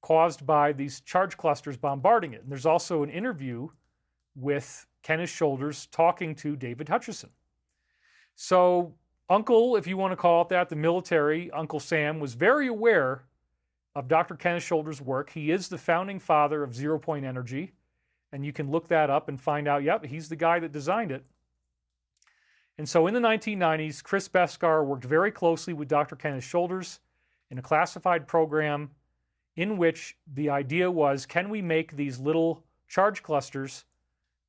caused by these charge clusters bombarding it. And there's also an interview with Kenneth Shoulders talking to David Hutchison. So Uncle, if you want to call it that, the military, Uncle Sam, was very aware of Dr. Kenneth Shoulders' work. He is the founding father of zero-point energy. And you can look that up and find out, yep, he's the guy that designed it. And so in the 1990s, Chris Beskar worked very closely with Dr. Kenneth Shoulders in a classified program in which the idea was, can we make these little charge clusters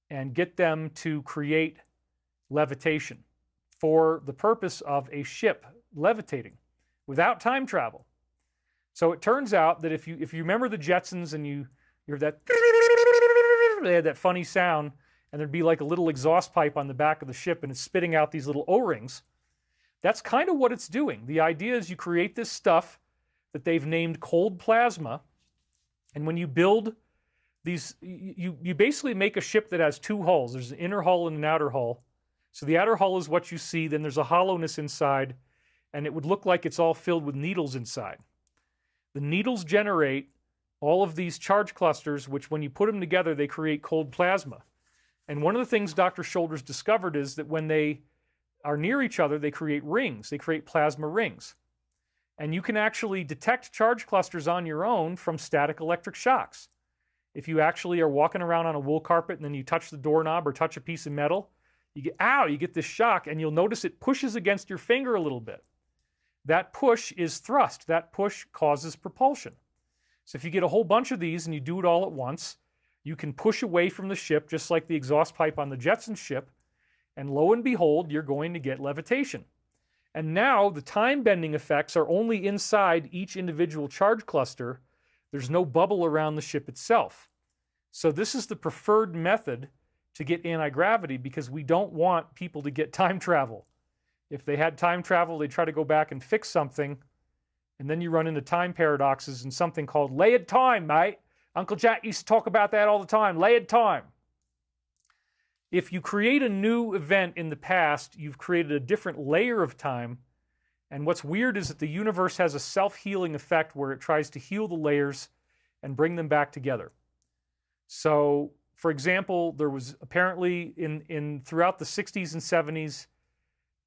and get them to create levitation for the purpose of a ship levitating without time travel? So it turns out that if you remember the Jetsons and you hear that, they had that funny sound, and there'd be like a little exhaust pipe on the back of the ship and it's spitting out these little O-rings. That's kind of what it's doing. The idea is you create this stuff that they've named cold plasma, and when you build these, you basically make a ship that has two hulls. There's an inner hull and an outer hull. So the outer hull is what you see, then there's a hollowness inside, and it would look like it's all filled with needles inside. The needles generate all of these charge clusters, which when you put them together, they create cold plasma. And one of the things Dr. Shoulders discovered is that when they are near each other, they create rings. They create plasma rings. And you can actually detect charge clusters on your own from static electric shocks. If you actually are walking around on a wool carpet and then you touch the doorknob or touch a piece of metal, you get, ow, you get this shock, and you'll notice it pushes against your finger a little bit. That push is thrust. That push causes propulsion. So if you get a whole bunch of these and you do it all at once, you can push away from the ship just like the exhaust pipe on the Jetson ship, and lo and behold, you're going to get levitation. And now the time-bending effects are only inside each individual charge cluster. There's no bubble around the ship itself. So this is the preferred method to get anti-gravity because we don't want people to get time travel. If they had time travel, they'd try to go back and fix something, and then you run into time paradoxes and something called layered time, mate. Uncle Jack used to talk about that all the time, layered time. If you create a new event in the past, you've created a different layer of time. And what's weird is that the universe has a self-healing effect where it tries to heal the layers and bring them back together. So, for example, there was apparently throughout the 60s and 70s,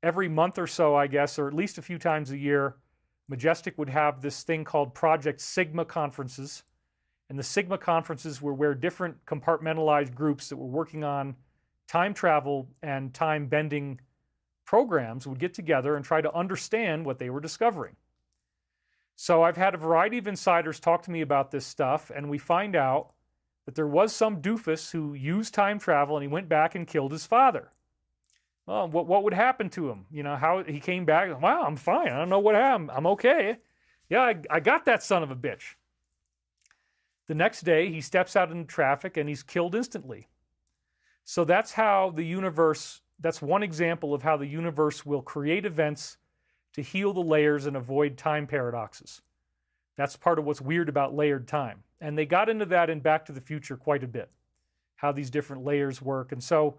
every month or so, I guess, or at least a few times a year, Majestic would have this thing called Project Sigma conferences. And the Sigma conferences were where different compartmentalized groups that were working on time travel and time bending programs would get together and try to understand what they were discovering. So I've had a variety of insiders talk to me about this stuff, and we find out that there was some doofus who used time travel and he went back and killed his father. Well, what would happen to him? You know, how he came back, wow, I'm fine. I don't know what happened. I'm okay. Yeah, I got that son of a bitch. The next day, he steps out into traffic and he's killed instantly. So that's how the universe, that's one example of how the universe will create events to heal the layers and avoid time paradoxes. That's part of what's weird about layered time. And they got into that in Back to the Future quite a bit, how these different layers work. And so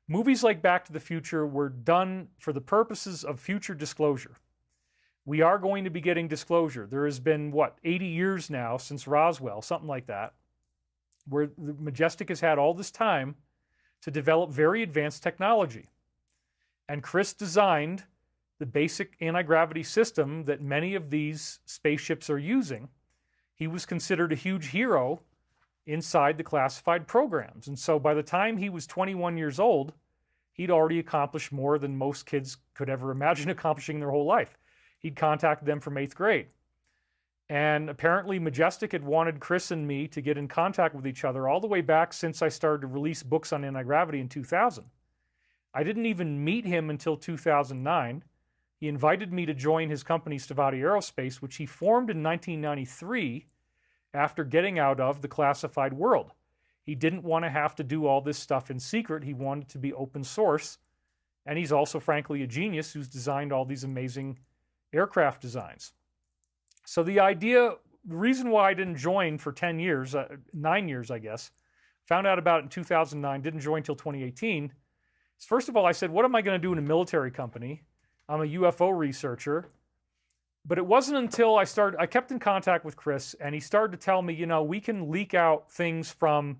movies like Back to the Future were done for the purposes of future disclosure. We are going to be getting disclosure. There has been, 80 years now since Roswell, something like that, where the Majestic has had all this time to develop very advanced technology. And Chris designed the basic anti-gravity system that many of these spaceships are using. He was considered a huge hero inside the classified programs. And so by the time he was 21 years old, he'd already accomplished more than most kids could ever imagine accomplishing their whole life. He'd contacted them from 8th grade. And apparently Majestic had wanted Chris and me to get in contact with each other all the way back since I started to release books on anti-gravity in 2000. I didn't even meet him until 2009. He invited me to join his company, Stavati Aerospace, which he formed in 1993 after getting out of the classified world. He didn't want to have to do all this stuff in secret. He wanted to be open source. And he's also, frankly, a genius who's designed all these amazing aircraft designs. So the reason why I didn't join for 10 years, 9 years, I guess, found out about it in 2009, didn't join until 2018, is first of all, I said, what am I going to do in a military company? I'm a UFO researcher. But it wasn't until I kept in contact with Chris, and he started to tell me, you know, we can leak out things from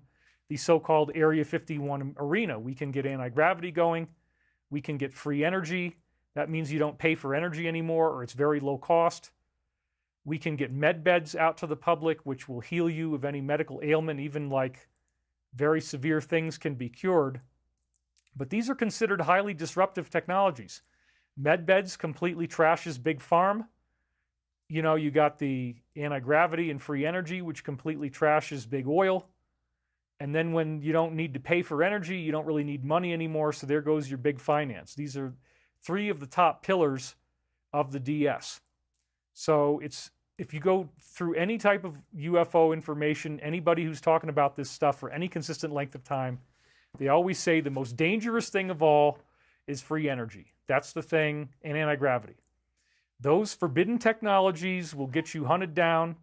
the so-called Area 51 arena. We can get anti-gravity going. We can get free energy. That means you don't pay for energy anymore, or it's very low cost. We can get med beds out to the public, which will heal you of any medical ailment, even like very severe things can be cured. But these are considered highly disruptive technologies. Med beds completely trashes big farm. You know, you got the anti-gravity and free energy, which completely trashes big oil. And then when you don't need to pay for energy, you don't really need money anymore, so there goes your big finance. These are 3 of the top pillars of the DS. So if you go through any type of UFO information, anybody who's talking about this stuff for any consistent length of time, they always say the most dangerous thing of all is free energy. That's the thing, and anti-gravity. Those forbidden technologies will get you hunted down,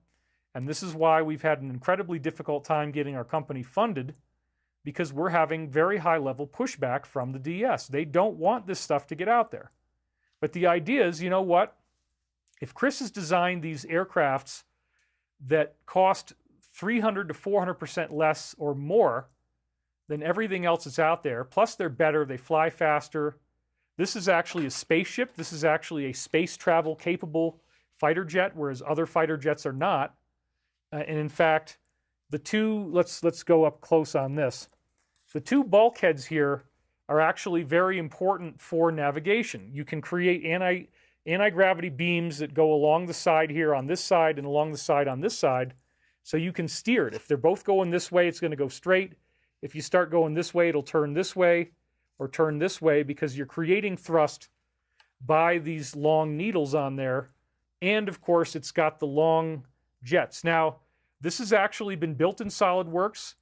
and this is why we've had an incredibly difficult time getting our company funded, because we're having very high-level pushback from the DS. They don't want this stuff to get out there. But the idea is, you know what? If Chris has designed these aircrafts that cost 300 to 400% less or more than everything else that's out there, plus they're better, they fly faster. This is actually a spaceship. This is actually a space travel capable fighter jet, whereas other fighter jets are not. And in fact, the two, let's go up close on this. The 2 bulkheads here are actually very important for navigation. You can create anti-gravity beams that go along the side here on this side and along the side on this side, so you can steer it. If they're both going this way, it's going to go straight. If you start going this way, it'll turn this way or turn this way, because you're creating thrust by these long needles on there. And of course, it's got the long jets. Now, this has actually been built in SolidWorks.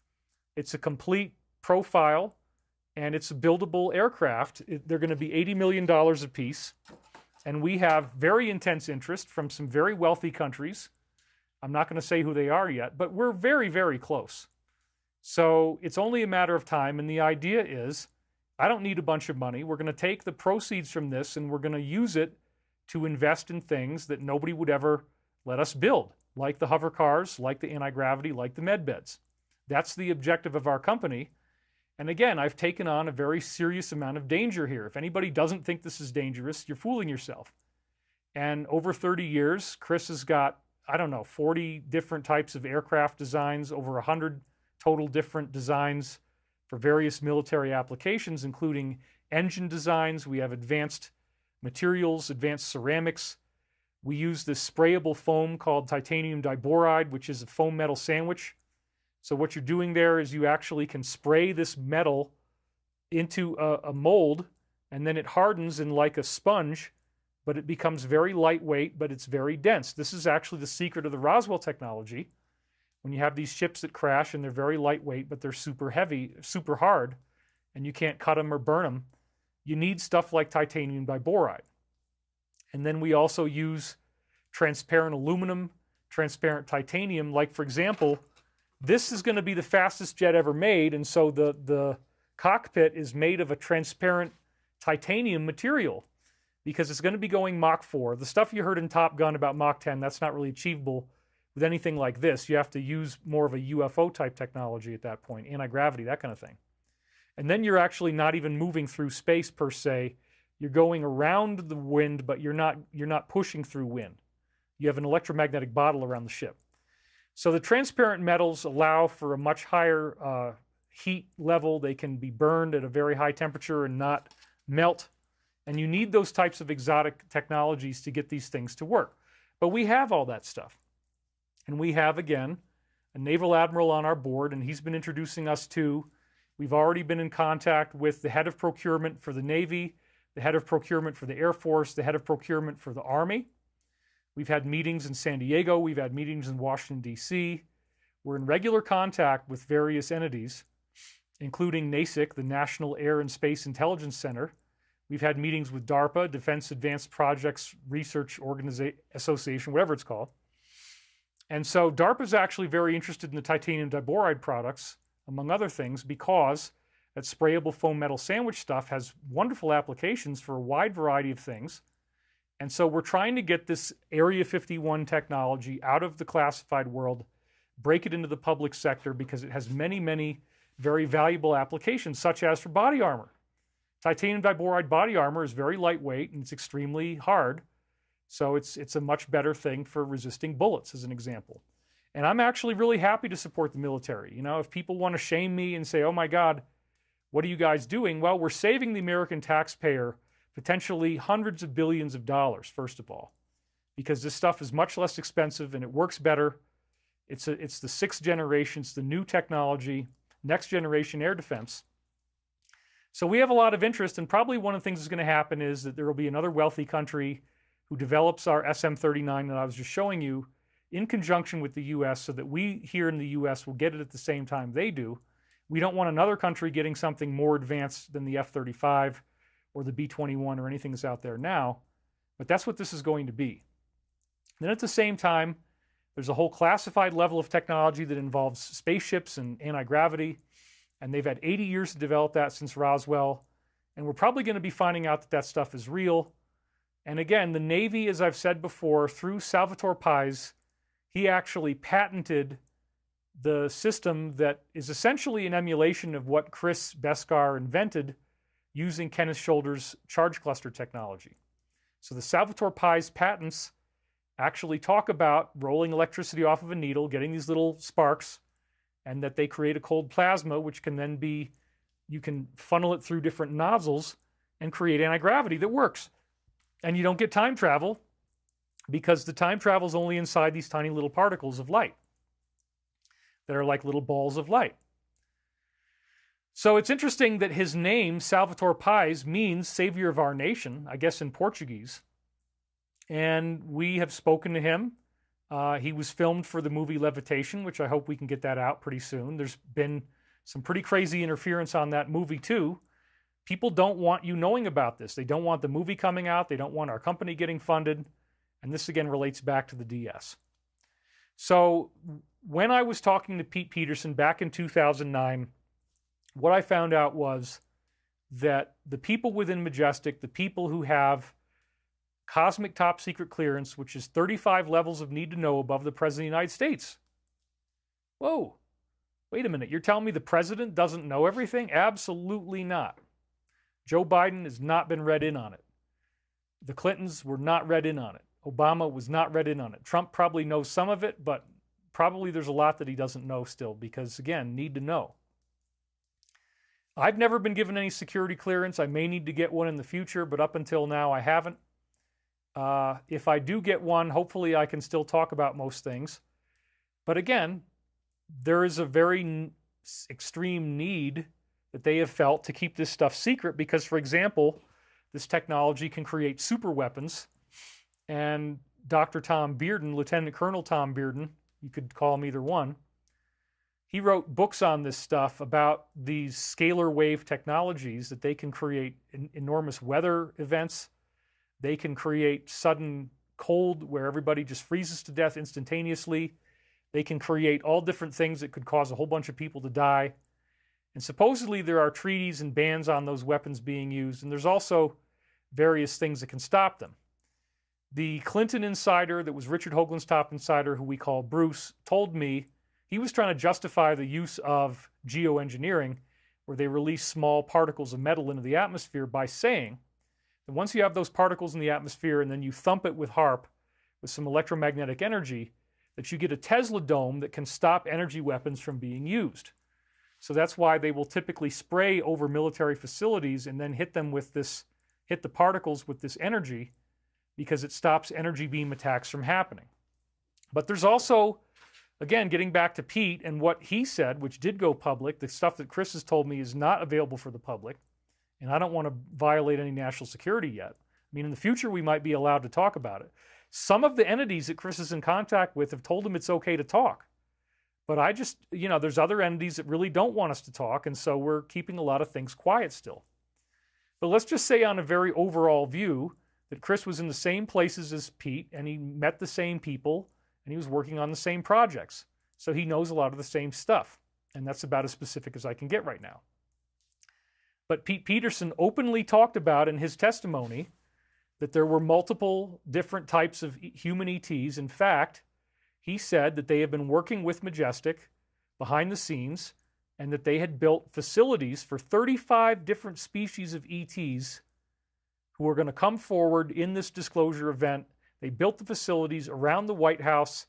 It's a complete profile, and it's a buildable aircraft. They're going to be $80 million a piece. And we have very intense interest from some very wealthy countries. I'm not going to say who they are yet, but we're very, very close. So it's only a matter of time, and the idea is, I don't need a bunch of money. We're going to take the proceeds from this, and we're going to use it to invest in things that nobody would ever let us build, like the hover cars, like the anti-gravity, like the med beds. That's the objective of our company. And again, I've taken on a very serious amount of danger here. If anybody doesn't think this is dangerous, you're fooling yourself. And over 30 years, Chris has got, I don't know, 40 different types of aircraft designs, over 100 total different designs for various military applications, including engine designs. We have advanced materials, advanced ceramics. We use this sprayable foam called titanium diboride, which is a foam metal sandwich. So what you're doing there is you actually can spray this metal into a mold, and then it hardens in like a sponge, but it becomes very lightweight, but it's very dense. This is actually the secret of the Roswell technology. When you have these ships that crash and they're very lightweight, but they're super heavy, super hard, and you can't cut them or burn them, you need stuff like titanium diboride. And then we also use transparent aluminum, transparent titanium. Like, for example, this is going to be the fastest jet ever made, and so the cockpit is made of a transparent titanium material because it's going to be going Mach 4. The stuff you heard in Top Gun about Mach 10, that's not really achievable with anything like this. You have to use more of a UFO type technology at that point, anti-gravity, that kind of thing. And then you're actually not even moving through space per se. You're going around the wind, but you're not pushing through wind. You have an electromagnetic bottle around the ship. So the transparent metals allow for a much higher heat level. They can be burned at a very high temperature and not melt. And you need those types of exotic technologies to get these things to work. But we have all that stuff. And we have, again, a naval admiral on our board, and he's been introducing us to. We've already been in contact with the head of procurement for the Navy, the head of procurement for the Air Force, the head of procurement for the Army. We've had meetings in San Diego. We've had meetings in Washington, D.C. We're in regular contact with various entities, including NASIC, the National Air and Space Intelligence Center. We've had meetings with DARPA, Defense Advanced Projects Research Association, whatever it's called. And so DARPA is actually very interested in the titanium diboride products, among other things, because that sprayable foam metal sandwich stuff has wonderful applications for a wide variety of things. And so we're trying to get this Area 51 technology out of the classified world, break it into the public sector, because it has many, many very valuable applications, such as for body armor. Titanium diboride body armor is very lightweight and it's extremely hard. So it's a much better thing for resisting bullets, as an example. And I'm actually really happy to support the military. You know, if people want to shame me and say, oh my God, what are you guys doing? Well, we're saving the American taxpayer potentially hundreds of billions of dollars, first of all, because this stuff is much less expensive and it works better. It's the sixth generation, it's the new technology, next generation air defense. So we have a lot of interest, and probably one of the things that's going to happen is that there will be another wealthy country who develops our SM-39 that I was just showing you in conjunction with the U.S. so that we here in the U.S. will get it at the same time they do. We don't want another country getting something more advanced than the F-35 or the B-21 or anything that's out there now, but that's what this is going to be. Then at the same time, there's a whole classified level of technology that involves spaceships and anti-gravity, and they've had 80 years to develop that since Roswell, and we're probably going to be finding out that that stuff is real. And again, the Navy, as I've said before, through Salvatore Pais, he actually patented the system that is essentially an emulation of what Chris Beskar invented using Kenneth Shoulders charge cluster technology. So the Salvatore Pais patents actually talk about rolling electricity off of a needle, getting these little sparks, and that they create a cold plasma, which can then be, you can funnel it through different nozzles and create anti-gravity that works. And you don't get time travel because the time travel is only inside these tiny little particles of light that are like little balls of light. So it's interesting that his name, Salvatore Pais, means savior of our nation, I guess in Portuguese. And we have spoken to him. He was filmed for the movie Levitation, which I hope we can get that out pretty soon. There's been some pretty crazy interference on that movie too. People don't want you knowing about this. They don't want the movie coming out. They don't want our company getting funded. And this again relates back to the DS. So when I was talking to Pete Peterson back in 2009, what I found out was that the people within Majestic, the people who have cosmic top secret clearance, which is 35 levels of need to know above the President of the United States. Whoa, wait a minute. You're telling me the President doesn't know everything? Absolutely not. Joe Biden has not been read in on it. The Clintons were not read in on it. Obama was not read in on it. Trump probably knows some of it, but probably there's a lot that he doesn't know still because, again, need to know. I've never been given any security clearance. I may need to get one in the future, but up until now I haven't. If I do get one, hopefully I can still talk about most things. But again, there is a very extreme need that they have felt to keep this stuff secret because, for example, this technology can create super weapons. And Dr. Tom Bearden, Lieutenant Colonel Tom Bearden, you could call him either one, he wrote books on this stuff about these scalar wave technologies that they can create enormous weather events. They can create sudden cold where everybody just freezes to death instantaneously. They can create all different things that could cause a whole bunch of people to die. And supposedly there are treaties and bans on those weapons being used. And there's also various things that can stop them. The Clinton insider that was Richard Hoagland's top insider, who we call Bruce, told me he was trying to justify the use of geoengineering, where they release small particles of metal into the atmosphere, by saying that once you have those particles in the atmosphere and then you thump it with HAARP, with some electromagnetic energy, that you get a Tesla dome that can stop energy weapons from being used. So that's why they will typically spray over military facilities and then hit them with this, hit the particles with this energy, because it stops energy beam attacks from happening. But there's also, again, getting back to Pete and what he said, which did go public, the stuff that Chris has told me is not available for the public, And I don't want to violate any national security yet. I mean, in the future, we might be allowed to talk about it. Some of the entities that Chris is in contact with have told him it's okay to talk. But I just, there's other entities that really don't want us to talk, and so we're keeping a lot of things quiet still. But let's just say on a very overall view that Chris was in the same places as Pete, and he met the same people, and he was working on the same projects. So he knows a lot of the same stuff, and that's about as specific as I can get right now. But Pete Peterson openly talked about in his testimony that there were multiple different types of human ETs. In fact, he said that they have been working with Majestic behind the scenes and that they had built facilities for 35 different species of ETs who are going to come forward in this disclosure event. They built the facilities around the White House.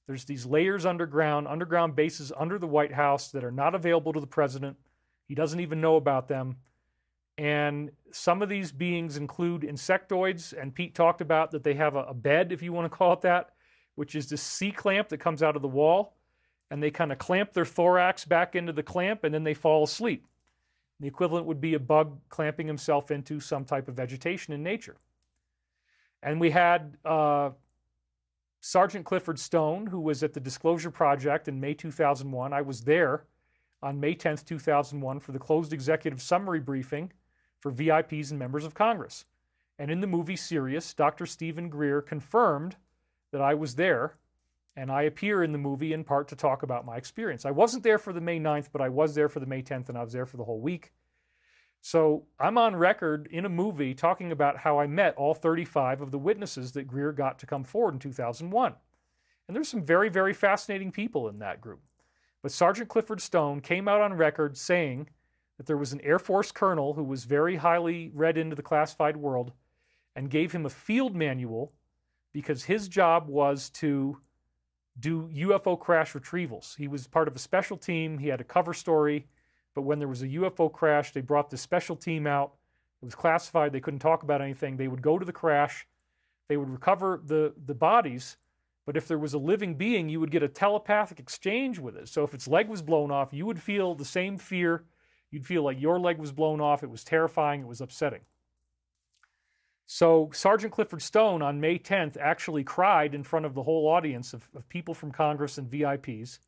There's these layers underground bases under the White House that are not available to the president. He doesn't even know about them. And some of these beings include insectoids, and Pete talked about that they have a bed, if you want to call it that, which is this C-clamp that comes out of the wall, and they kind of clamp their thorax back into the clamp, and then they fall asleep. The equivalent would be a bug clamping himself into some type of vegetation in nature. And we had Sergeant Clifford Stone, who was at the Disclosure Project in May 2001. I was there on May 10th, 2001 for the closed executive summary briefing for VIPs and members of Congress. And in the movie Sirius, Dr. Stephen Greer confirmed that I was there, and I appear in the movie in part to talk about my experience. I wasn't there for the May 9th, but I was there for the May 10th, and I was there for the whole week. So I'm on record in a movie talking about how I met all 35 of the witnesses that Greer got to come forward in 2001. And there's some very, very fascinating people in that group. But Sergeant Clifford Stone came out on record saying that there was an Air Force colonel who was very highly read into the classified world and gave him a field manual because his job was to do UFO crash retrievals. He was part of a special team. He had a cover story, but when there was a UFO crash, they brought this special team out. It was classified. They couldn't talk about anything. They would go to the crash. They would recover the bodies, but if there was a living being, you would get a telepathic exchange with it. So if its leg was blown off, you would feel the same fear. You'd feel like your leg was blown off. It was terrifying. It was upsetting. So Sergeant Clifford Stone on May 10th actually cried in front of the whole audience of people from Congress and VIPs.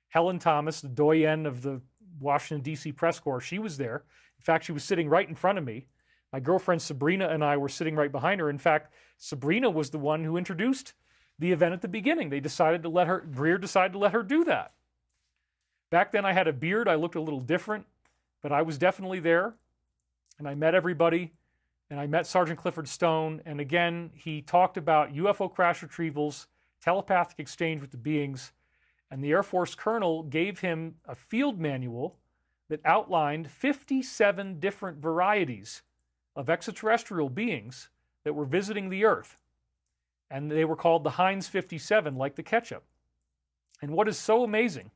Helen Thomas, the doyenne of the Washington, D.C. press corps, she was there. In fact, she was sitting right in front of me. My girlfriend Sabrina and I were sitting right behind her. In fact, Sabrina was the one who introduced the event at the beginning. Greer decided to let her do that. Back then I had a beard. I looked a little different, but I was definitely there. And I met everybody. And I met Sergeant Clifford Stone, and again, he talked about UFO crash retrievals, telepathic exchange with the beings, and the Air Force colonel gave him a field manual that outlined 57 different varieties of extraterrestrial beings that were visiting the Earth. And they were called the Heinz 57, like the ketchup. And what is so amazing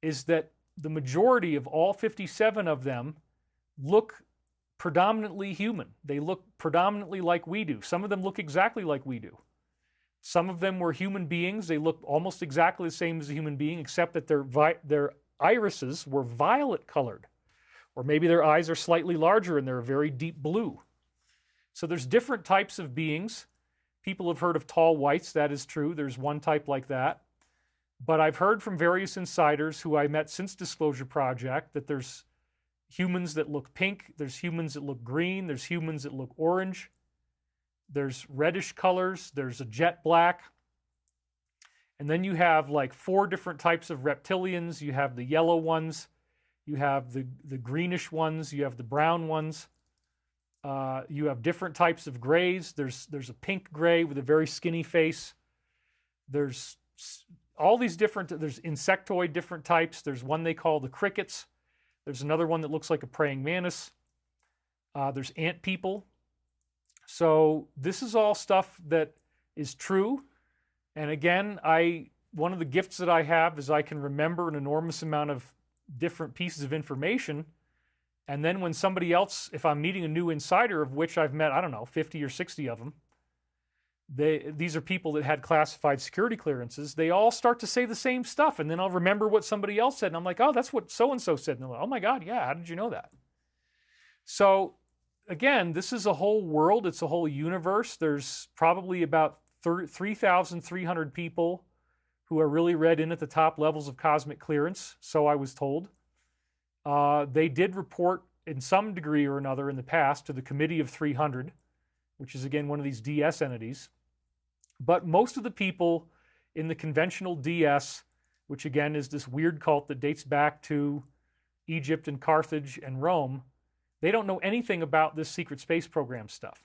is that the majority of all 57 of them look predominantly human. They look predominantly like we do. Some of them look exactly like we do. Some of them were human beings. They looked almost exactly the same as a human being, except that their irises were violet colored. Or maybe their eyes are slightly larger and they're a very deep blue. So there's different types of beings. People have heard of tall whites. That is true. There's one type like that. But I've heard from various insiders who I met since Disclosure Project that there's humans that look pink, there's humans that look green, there's humans that look orange, there's reddish colors, there's a jet black, and then you have like 4 different types of reptilians. You have the yellow ones, you have the greenish ones, you have the brown ones, you have different types of grays. There's a pink gray with a very skinny face. There's all these different, there's insectoid different types. There's one they call the crickets. There's another one that looks like a praying mantis. There's ant people. So this is all stuff that is true. And again, one of the gifts that I have is I can remember an enormous amount of different pieces of information. And then when somebody else, if I'm meeting a new insider, of which I've met, 50 or 60 of them, these are people that had classified security clearances. They all start to say the same stuff, and then I'll remember what somebody else said, and I'm like, oh, that's what so-and-so said. And they're like, oh my God, yeah, how did you know that? So again, this is a whole world. It's a whole universe. There's probably about 3,300 people who are really read in at the top levels of cosmic clearance, so I was told. They did report in some degree or another in the past to the Committee of 300, which is again one of these DS entities. But most of the people in the conventional DS, which again is this weird cult that dates back to Egypt and Carthage and Rome, they don't know anything about this secret space program stuff,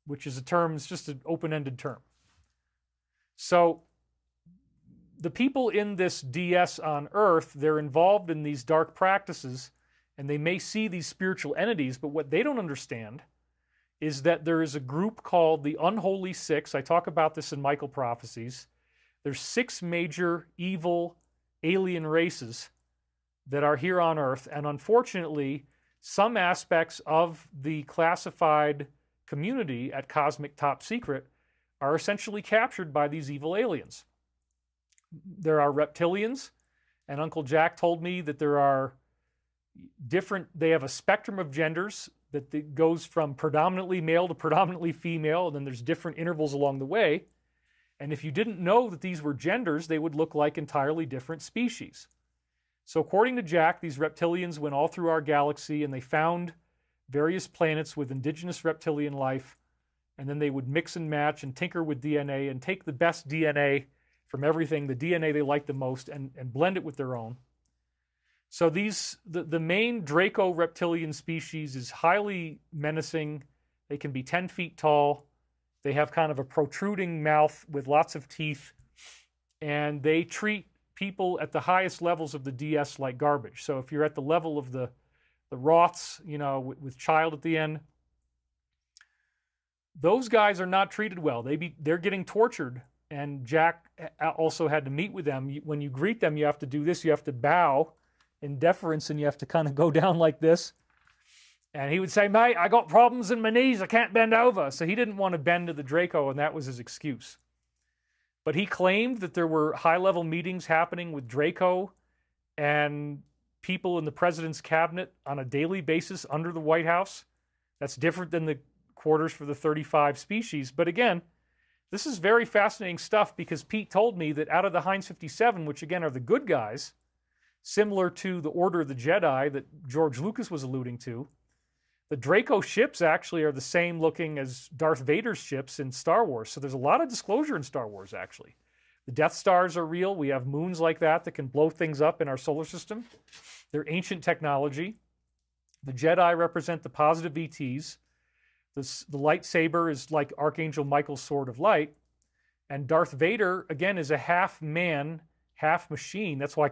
which is a term, it's just an open-ended term. So the people in this DS on Earth, they're involved in these dark practices, and they may see these spiritual entities, but what they don't understand is that there is a group called the Unholy Six. I talk about this in Michael Prophecies. There's 6 major evil alien races that are here on Earth, and unfortunately, some aspects of the classified community at Cosmic Top Secret are essentially captured by these evil aliens. There are reptilians, and Uncle Jack told me that there are they have a spectrum of genders that goes from predominantly male to predominantly female, and then there's different intervals along the way. And if you didn't know that these were genders, they would look like entirely different species. So according to Jack, these reptilians went all through our galaxy and they found various planets with indigenous reptilian life, and then they would mix and match and tinker with DNA and take the best DNA from everything, the DNA they liked the most, and blend it with their own. So the main Draco reptilian species is highly menacing. They can be 10 feet tall. They have kind of a protruding mouth with lots of teeth, and they treat people at the highest levels of the DS like garbage. So if you're at the level of the Roths, you know, with child at the end, those guys are not treated well. They're getting tortured, and Jack also had to meet with them. When you greet them, you have to do this. You have to bow in deference, and you have to kind of go down like this. And he would say, mate, I got problems in my knees. I can't bend over. So he didn't want to bend to the Draco, and that was his excuse. But he claimed that there were high-level meetings happening with Draco and people in the president's cabinet on a daily basis under the White House. That's different than the quarters for the 35 species. But again, this is very fascinating stuff, because Pete told me that out of the Heinz 57, which again are the good guys, similar to the Order of the Jedi that George Lucas was alluding to, the Draco ships actually are the same looking as Darth Vader's ships in Star Wars. So there's a lot of disclosure in Star Wars, actually. The Death Stars are real. We have moons like that can blow things up in our solar system. They're ancient technology. The Jedi represent the positive ETs. The lightsaber is like Archangel Michael's sword of light. And Darth Vader, again, is a half man, half machine. That's why...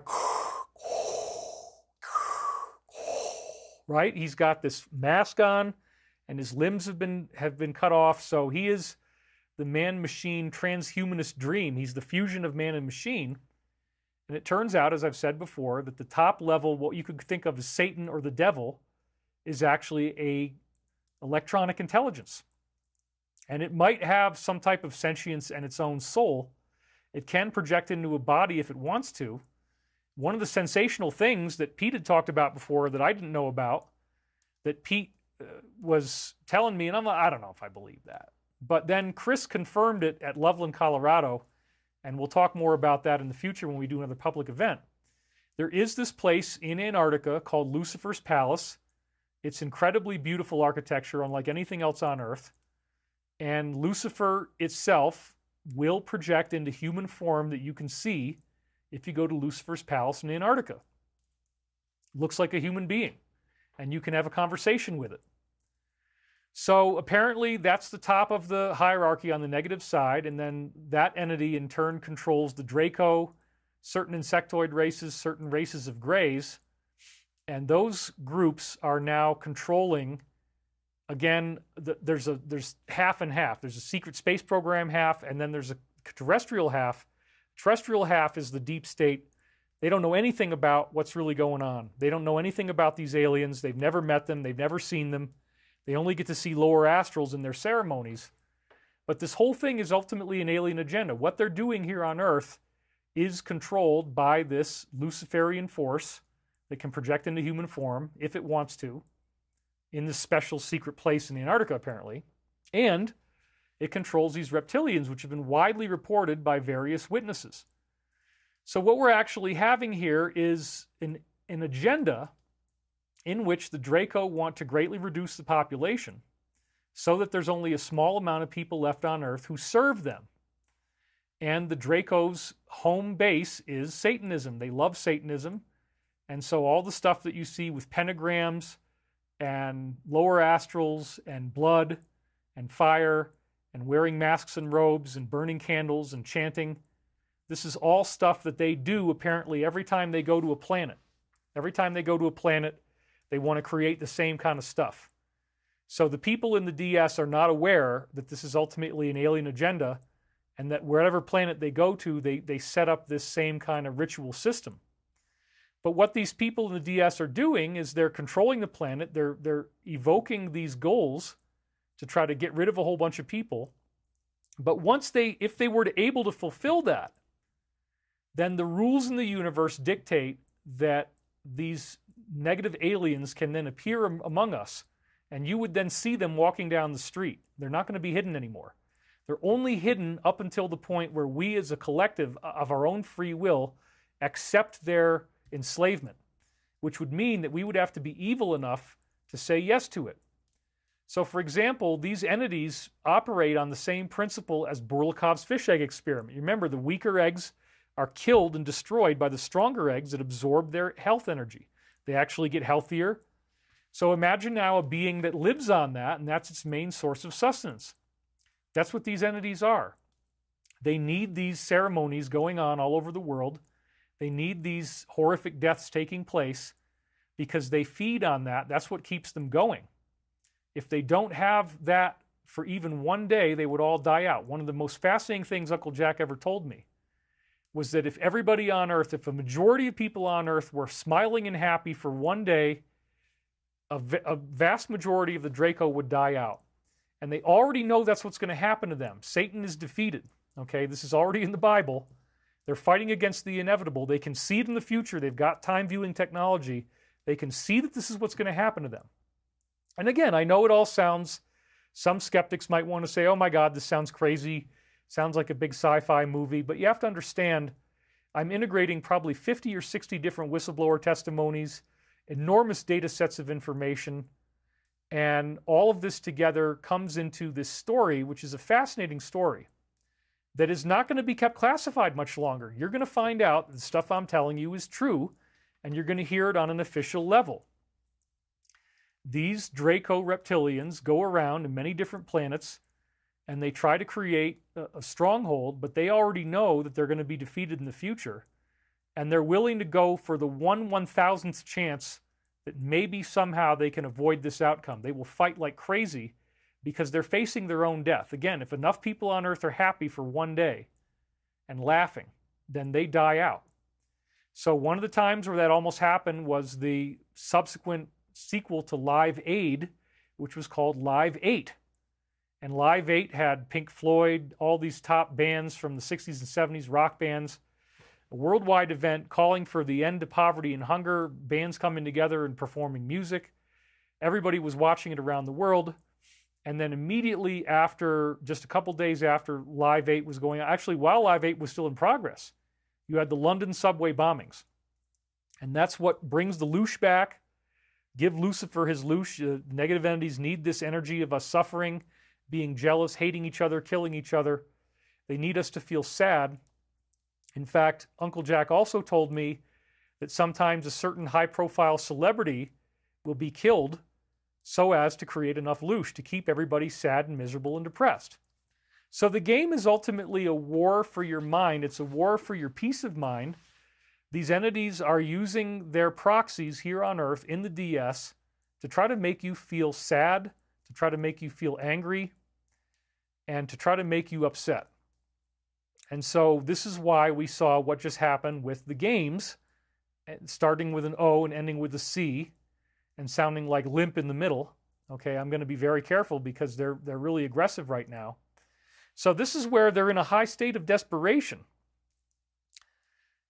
right? He's got this mask on, and his limbs have been cut off. So he is the man-machine transhumanist dream. He's the fusion of man and machine. And it turns out, as I've said before, that the top level, what you could think of as Satan or the devil, is actually a electronic intelligence. And it might have some type of sentience and its own soul. It can project into a body if it wants to. One of the sensational things that Pete had talked about before that I didn't know about, that Pete was telling me, and I don't know if I believe that. But then Chris confirmed it at Loveland, Colorado, and we'll talk more about that in the future when we do another public event. There is this place in Antarctica called Lucifer's Palace. It's incredibly beautiful architecture, unlike anything else on Earth. And Lucifer itself will project into human form that you can see if you go to Lucifer's Palace in Antarctica. Looks like a human being, and you can have a conversation with it. So apparently that's the top of the hierarchy on the negative side, and then that entity in turn controls the Draco, certain insectoid races, certain races of greys, and those groups are now controlling, again, there's half and half. There's a secret space program half, and then there's a terrestrial half. Terrestrial half is the deep state. They don't know anything about what's really going on. They don't know anything about these aliens. They've never met them. They've never seen them. They only get to see lower astrals in their ceremonies. But this whole thing is ultimately an alien agenda. What they're doing here on Earth is controlled by this Luciferian force that can project into human form if it wants to. in this special secret place in Antarctica, apparently. And it controls these reptilians, which have been widely reported by various witnesses. So what we're actually having here is an agenda in which the Draco want to greatly reduce the population so that there's only a small amount of people left on Earth who serve them. And the Draco's home base is Satanism. They love Satanism. And so all the stuff that you see with pentagrams and lower astrals and blood and fire and wearing masks and robes and burning candles and chanting, this is all stuff that they do apparently every time they go to a planet. Every time they go to a planet, they want to create the same kind of stuff. So the people in the DS are not aware that this is ultimately an alien agenda, and that wherever planet they go to, they set up this same kind of ritual system. But what these people in the DS are doing is they're controlling the planet, they're evoking these goals to try to get rid of a whole bunch of people. But if they were able to fulfill that, then the rules in the universe dictate that these negative aliens can then appear among us, and you would then see them walking down the street. They're not going to be hidden anymore. They're only hidden up until the point where we as a collective of our own free will accept their enslavement, which would mean that we would have to be evil enough to say yes to it. So, for example, these entities operate on the same principle as Borlakov's fish egg experiment. You remember, the weaker eggs are killed and destroyed by the stronger eggs that absorb their health energy. They actually get healthier. So imagine now a being that lives on that, and that's its main source of sustenance. That's what these entities are. They need these ceremonies going on all over the world. They need these horrific deaths taking place because they feed on that. That's what keeps them going. If they don't have that for even one day, they would all die out. One of the most fascinating things Uncle Jack ever told me was that if everybody on Earth, if a majority of people on Earth were smiling and happy for one day, a vast majority of the Draco would die out. And they already know that's what's going to happen to them. Satan is defeated. Okay, this is already in the Bible. They're fighting against the inevitable. They can see it in the future. They've got time viewing technology. They can see that this is what's going to happen to them. And again, I know it all sounds, some skeptics might want to say, oh my God, this sounds crazy. Sounds like a big sci-fi movie. But you have to understand, I'm integrating probably 50 or 60 different whistleblower testimonies, enormous data sets of information, and all of this together comes into this story, which is a fascinating story that is not going to be kept classified much longer. You're going to find out that the stuff I'm telling you is true, and you're going to hear it on an official level. These Draco reptilians go around in many different planets, and they try to create a stronghold, but they already know that they're going to be defeated in the future, and they're willing to go for the 1/1000th chance that maybe somehow they can avoid this outcome. They will fight like crazy because they're facing their own death. Again, if enough people on Earth are happy for one day and laughing, then they die out. So one of the times where that almost happened was the subsequent sequel to Live Aid, which was called Live 8. And Live 8 had Pink Floyd, all these top bands from the 60s and 70s, rock bands, a worldwide event calling for the end to poverty and hunger, bands coming together and performing music. Everybody was watching it around the world. And then immediately after, just a couple days after Live 8 was going on, actually while Live 8 was still in progress, you had the London subway bombings. And that's what brings the loosh back. Give Lucifer his loosh. Negative entities need this energy of us suffering, being jealous, hating each other, killing each other. They need us to feel sad. In fact, Uncle Jack also told me that sometimes a certain high-profile celebrity will be killed so as to create enough loosh to keep everybody sad and miserable and depressed. So the game is ultimately a war for your mind. It's a war for your peace of mind. These entities are using their proxies here on Earth in the DS to try to make you feel sad, to try to make you feel angry, and to try to make you upset. And so this is why we saw what just happened with the games, starting with an O and ending with a C, and sounding like limp in the middle. Okay, I'm going to be very careful because they're really aggressive right now. So this is where they're in a high state of desperation.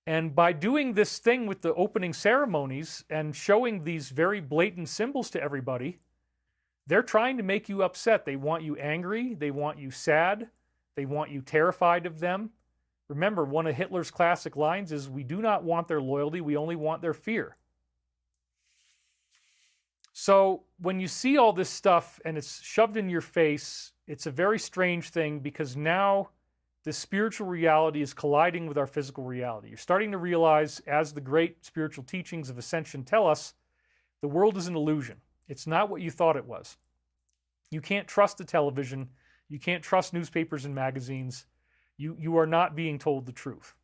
And by doing this thing with the opening ceremonies and showing these very blatant symbols to everybody, they're trying to make you upset. They want you angry. They want you sad. They want you terrified of them. Remember, one of Hitler's classic lines is, we do not want their loyalty, we only want their fear. So when you see all this stuff and it's shoved in your face, it's a very strange thing, because now the spiritual reality is colliding with our physical reality. You're starting to realize, as the great spiritual teachings of ascension tell us, the world is an illusion. It's not what you thought it was. You can't trust the television. You can't trust newspapers and magazines. You are not being told the truth.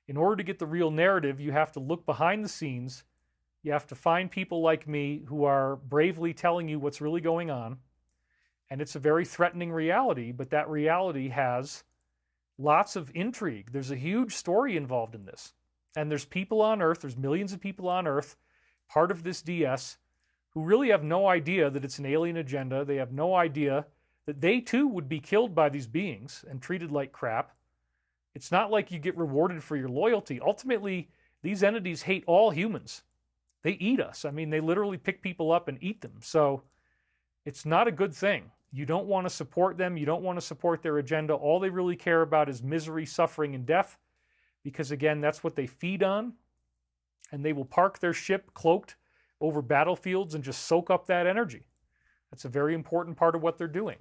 In order to get the real narrative, you have to look behind the scenes. You have to find people like me who are bravely telling you what's really going on. And it's a very threatening reality, but that reality has lots of intrigue. There's a huge story involved in this. And there's people on Earth, there's millions of people on Earth, part of this DS, who really have no idea that it's an alien agenda. They have no idea that they too would be killed by these beings and treated like crap. It's not like you get rewarded for your loyalty. Ultimately, these entities hate all humans. They eat us. I mean, they literally pick people up and eat them. So it's not a good thing. You don't want to support them. You don't want to support their agenda. All they really care about is misery, suffering, and death, because again, that's what they feed on. And they will park their ship cloaked over battlefields and just soak up that energy. That's a very important part of what they're doing.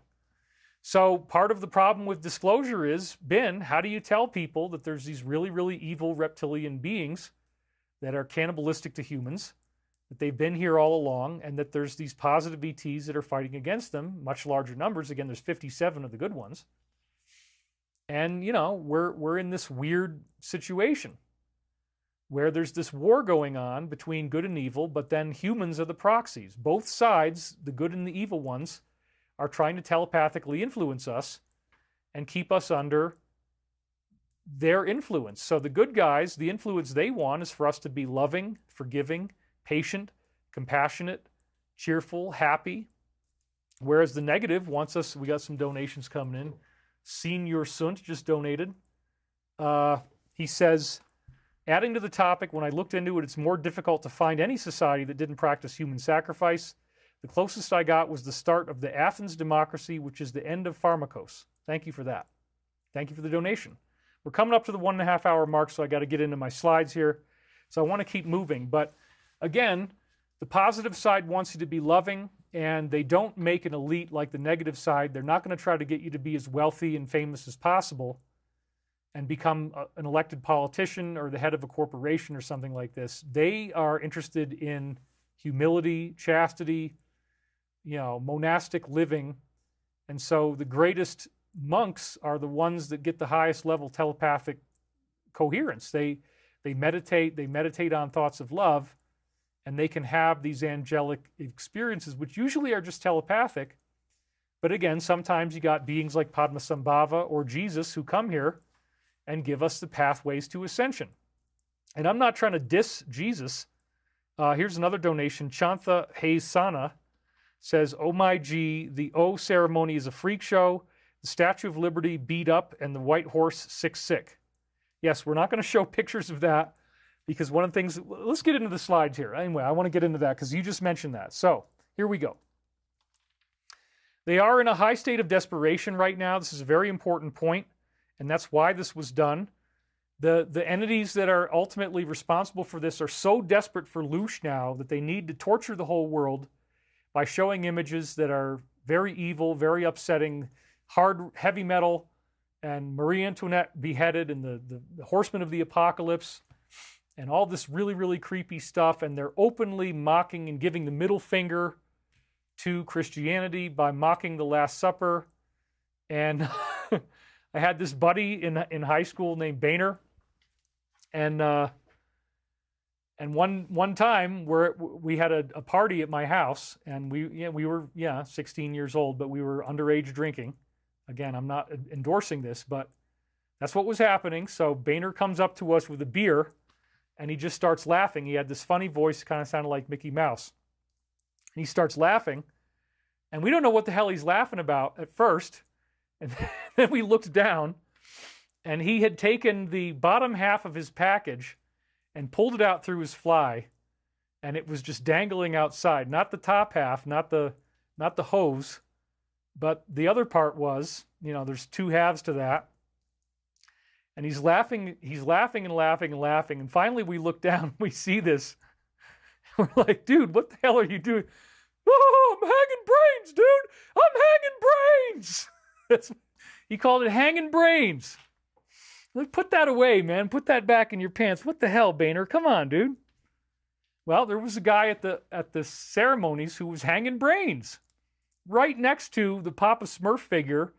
So part of the problem with disclosure has been, how do you tell people that there's these really, really evil reptilian beings that are cannibalistic to humans, that they've been here all along, and that there's these positive ETs that are fighting against them, much larger numbers. Again, there's 57 of the good ones. And, you know, we're in this weird situation where there's this war going on between good and evil, but then humans are the proxies. Both sides, the good and the evil ones, are trying to telepathically influence us and keep us under their influence. So the good guys, the influence they want is for us to be loving, forgiving, patient, compassionate, cheerful, happy. Whereas the negative wants us, we got some donations coming in. Senior Sunt just donated. He says, adding to the topic, when I looked into it, it's more difficult to find any society that didn't practice human sacrifice. The closest I got was the start of the Athens democracy, which is the end of Pharmakos. Thank you for that. Thank you for the donation. We're coming up to the 1.5 hour mark, so I got to get into my slides here. So I want to keep moving. But again, the positive side wants you to be loving, and they don't make an elite like the negative side. They're not going to try to get you to be as wealthy and famous as possible and become an elected politician or the head of a corporation or something like this. They are interested in humility, chastity, you know, monastic living. And so the greatest monks are the ones that get the highest level telepathic coherence. They meditate on thoughts of love, and they can have these angelic experiences, which usually are just telepathic. But again, sometimes you got beings like Padmasambhava or Jesus who come here and give us the pathways to ascension. And I'm not trying to diss Jesus. Here's another donation. Chantha Haysana says, "Oh my G, the O ceremony is a freak show. The Statue of Liberty beat up and the white horse sick. Yes, we're not going to show pictures of that because one of the things, let's get into the slides here. Anyway, I want to get into that because you just mentioned that. So here we go. They are in a high state of desperation right now. This is a very important point, and that's why this was done. The entities that are ultimately responsible for this are so desperate for loosh now that they need to torture the whole world by showing images that are very evil, very upsetting, hard, heavy metal, and Marie Antoinette beheaded, and the horsemen of the apocalypse, and all this really, really creepy stuff. And they're openly mocking and giving the middle finger to Christianity by mocking the Last Supper. And I had this buddy in high school named Boehner, and one time we had a party at my house, and we were 16 years old, but we were underage drinking. Again, I'm not endorsing this, but that's what was happening. So Boehner comes up to us with a beer, and he just starts laughing. He had this funny voice, kind of sounded like Mickey Mouse. And he starts laughing, and we don't know what the hell he's laughing about at first. And then we looked down, and he had taken the bottom half of his package and pulled it out through his fly, and it was just dangling outside. Not the top half, not the not the hose, but the other part was, there's two halves to that. And he's laughing and laughing and laughing. And finally we look down, we see this. We're like, dude, what the hell are you doing? Oh, I'm hanging brains, dude. I'm hanging brains. He called it hanging brains. Like, put that away, man. Put that back in your pants. What the hell, Boehner? Come on, dude. Well, there was a guy at the ceremonies who was hanging brains right next to the Papa Smurf figure,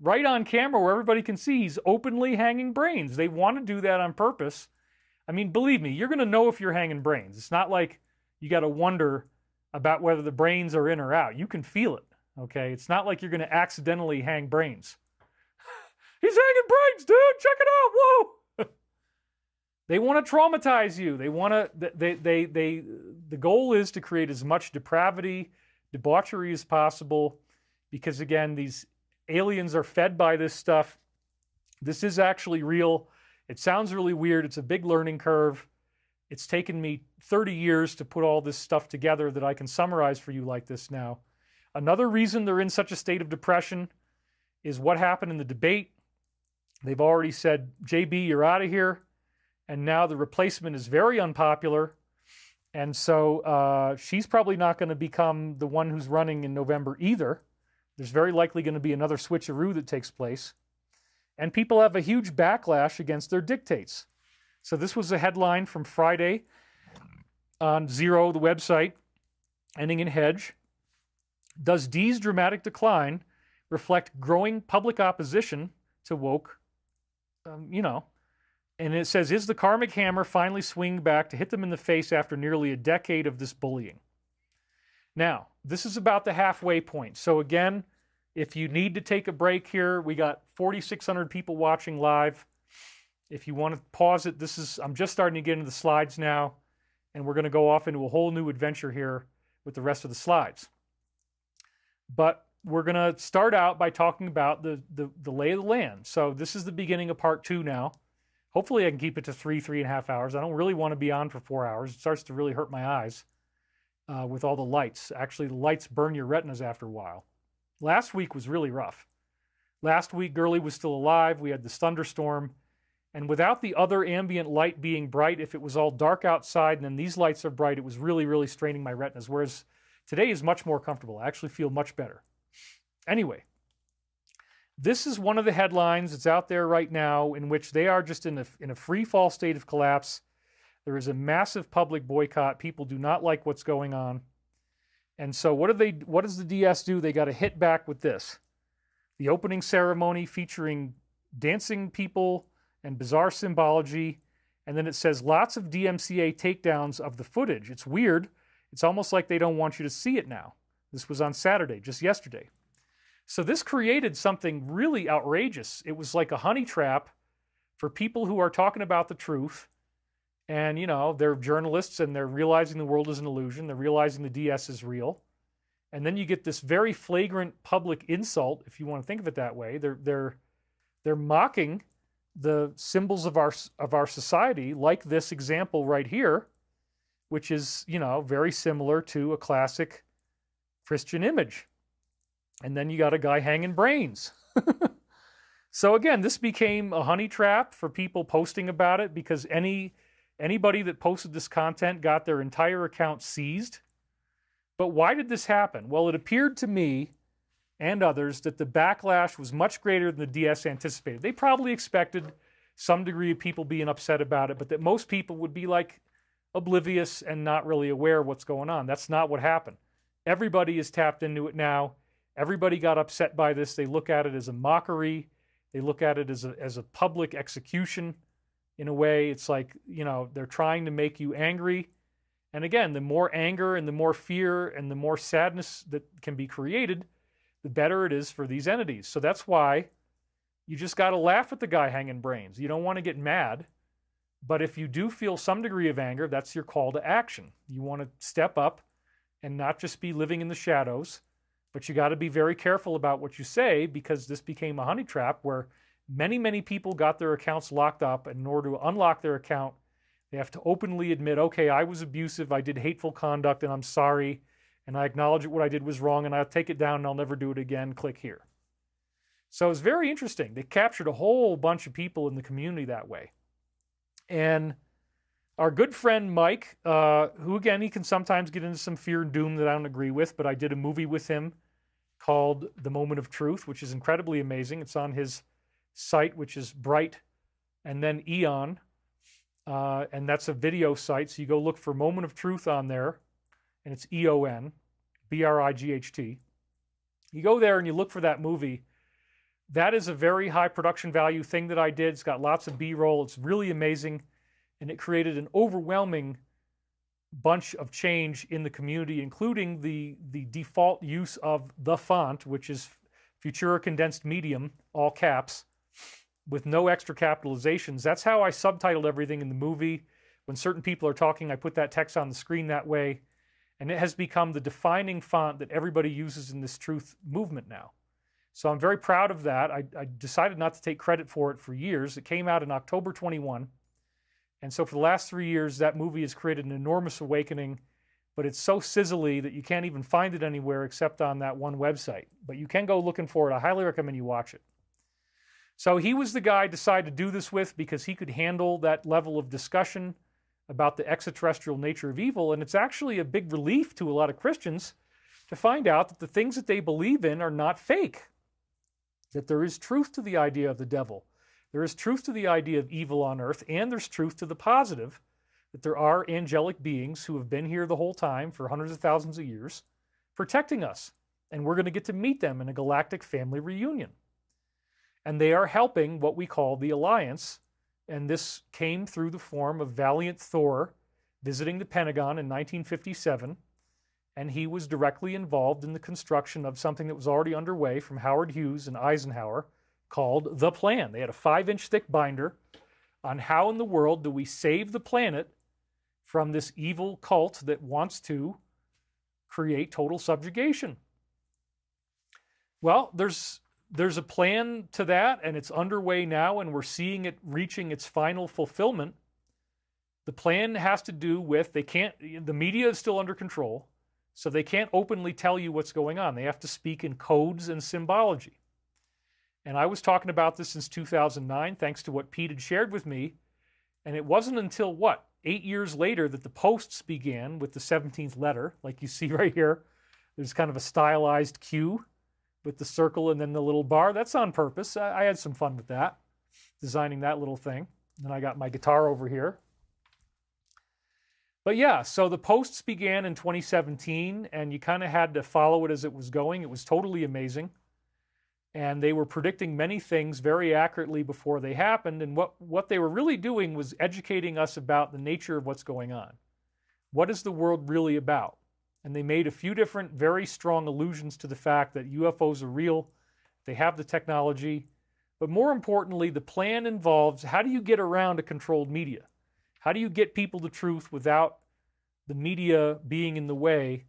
right on camera where everybody can see he's openly hanging brains. They want to do that on purpose. I mean, believe me, you're going to know if you're hanging brains. It's not like you got to wonder about whether the brains are in or out. You can feel it, okay? It's not like you're going to accidentally hang brains. He's hanging brains, dude. Check it out. Whoa. They want to traumatize you. They want to, the goal is to create as much depravity, debauchery as possible, because again, these aliens are fed by this stuff. This is actually real. It sounds really weird. It's a big learning curve. It's taken me 30 years to put all this stuff together that I can summarize for you like this now. Another reason they're in such a state of depression is what happened in the debate. They've already said, JB, you're out of here. And now the replacement is very unpopular. And so she's probably not going to become the one who's running in November either. There's very likely going to be another switcheroo that takes place. And people have a huge backlash against their dictates. So this was a headline from Friday on Zero, the website, ending in Hedge. Does Dee's dramatic decline reflect growing public opposition to woke? And it says, is the karmic hammer finally swinging back to hit them in the face after nearly a decade of this bullying? Now, this is about the halfway point. So again, if you need to take a break here, we got 4,600 people watching live. If you want to pause it, I'm just starting to get into the slides now, and we're going to go off into a whole new adventure here with the rest of the slides. But we're going to start out by talking about the lay of the land. So this is the beginning of part 2 now. Hopefully I can keep it to 3.5 hours. I don't really want to be on for 4 hours. It starts to really hurt my eyes with all the lights. Actually, the lights burn your retinas after a while. Last week was really rough. Last week, Gurley was still alive. We had this thunderstorm. And without the other ambient light being bright, if it was all dark outside and then these lights are bright, it was really, really straining my retinas. Whereas today is much more comfortable. I actually feel much better. Anyway, this is one of the headlines that's out there right now in which they are just in a free fall state of collapse. There is a massive public boycott. People do not like what's going on. And so what does the DS do? They got to hit back with this. The opening ceremony featuring dancing people and bizarre symbology. And then it says lots of DMCA takedowns of the footage. It's weird. It's almost like they don't want you to see it now. This was on Saturday, just yesterday. So this created something really outrageous. It was like a honey trap for people who are talking about the truth. And, they're journalists and they're realizing the world is an illusion. They're realizing the DS is real. And then you get this very flagrant public insult, if you want to think of it that way. They're mocking the symbols of our society, like this example right here, which is, very similar to a classic Christian image. And then you got a guy hanging brains. So again, this became a honey trap for people posting about it because anybody that posted this content got their entire account seized. But why did this happen? Well, it appeared to me and others that the backlash was much greater than the DS anticipated. They probably expected some degree of people being upset about it, but that most people would be like oblivious and not really aware of what's going on. That's not what happened. Everybody is tapped into it now. Everybody got upset by this. They look at it as a mockery. They look at it as a public execution. In a way, it's like, they're trying to make you angry. And again, the more anger and the more fear and the more sadness that can be created, the better it is for these entities. So that's why you just got to laugh at the guy hanging brains. You don't want to get mad. But if you do feel some degree of anger, that's your call to action. You want to step up and not just be living in the shadows. But you got to be very careful about what you say because this became a honey trap where many, many people got their accounts locked up. And in order to unlock their account, they have to openly admit, okay, I was abusive, I did hateful conduct, and I'm sorry, and I acknowledge that what I did was wrong, and I'll take it down, and I'll never do it again. Click here. So it's very interesting. They captured a whole bunch of people in the community that way. And our good friend Mike, who again, he can sometimes get into some fear and doom that I don't agree with, but I did a movie with him called The Moment of Truth, which is incredibly amazing. It's on his site, which is Bright and then Eon. And that's a video site. So you go look for Moment of Truth on there, and it's EON, BRIGHT. You go there and you look for that movie. That is a very high production value thing that I did. It's got lots of B-roll. It's really amazing. And it created an overwhelming bunch of change in the community, including the default use of the font, which is Futura Condensed Medium, all caps, with no extra capitalizations. That's how I subtitled everything in the movie. When certain people are talking, I put that text on the screen that way. And it has become the defining font that everybody uses in this truth movement now. So I'm very proud of that. I decided not to take credit for it for years. It came out in October 21. And so for the last 3 years, that movie has created an enormous awakening, but it's so sizzly that you can't even find it anywhere except on that one website. But you can go looking for it. I highly recommend you watch it. So he was the guy I decided to do this with because he could handle that level of discussion about the extraterrestrial nature of evil. And it's actually a big relief to a lot of Christians to find out that the things that they believe in are not fake, that there is truth to the idea of the devil. There is truth to the idea of evil on earth, and there's truth to the positive, that there are angelic beings who have been here the whole time for hundreds of thousands of years, protecting us. And we're going to get to meet them in a galactic family reunion. And they are helping what we call the Alliance. And this came through the form of Valiant Thor visiting the Pentagon in 1957. And he was directly involved in the construction of something that was already underway from Howard Hughes and Eisenhower called The Plan. They had a 5-inch thick binder on how in the world do we save the planet from this evil cult that wants to create total subjugation. Well, there's a plan to that, and it's underway now, and we're seeing it reaching its final fulfillment. The plan has to do with the media is still under control, so they can't openly tell you what's going on. They have to speak in codes and symbology. And I was talking about this since 2009, thanks to what Pete had shared with me. And it wasn't until, 8 years later that the posts began with the 17th letter, like you see right here. There's kind of a stylized Q with the circle and then the little bar. That's on purpose. I had some fun with that, designing that little thing. And then I got my guitar over here. But yeah, so the posts began in 2017, and you kind of had to follow it as it was going. It was totally amazing. And they were predicting many things very accurately before they happened. And what they were really doing was educating us about the nature of what's going on. What is the world really about? And they made a few different very strong allusions to the fact that UFOs are real. They have the technology. But more importantly, the plan involves how do you get around a controlled media? How do you get people the truth without the media being in the way?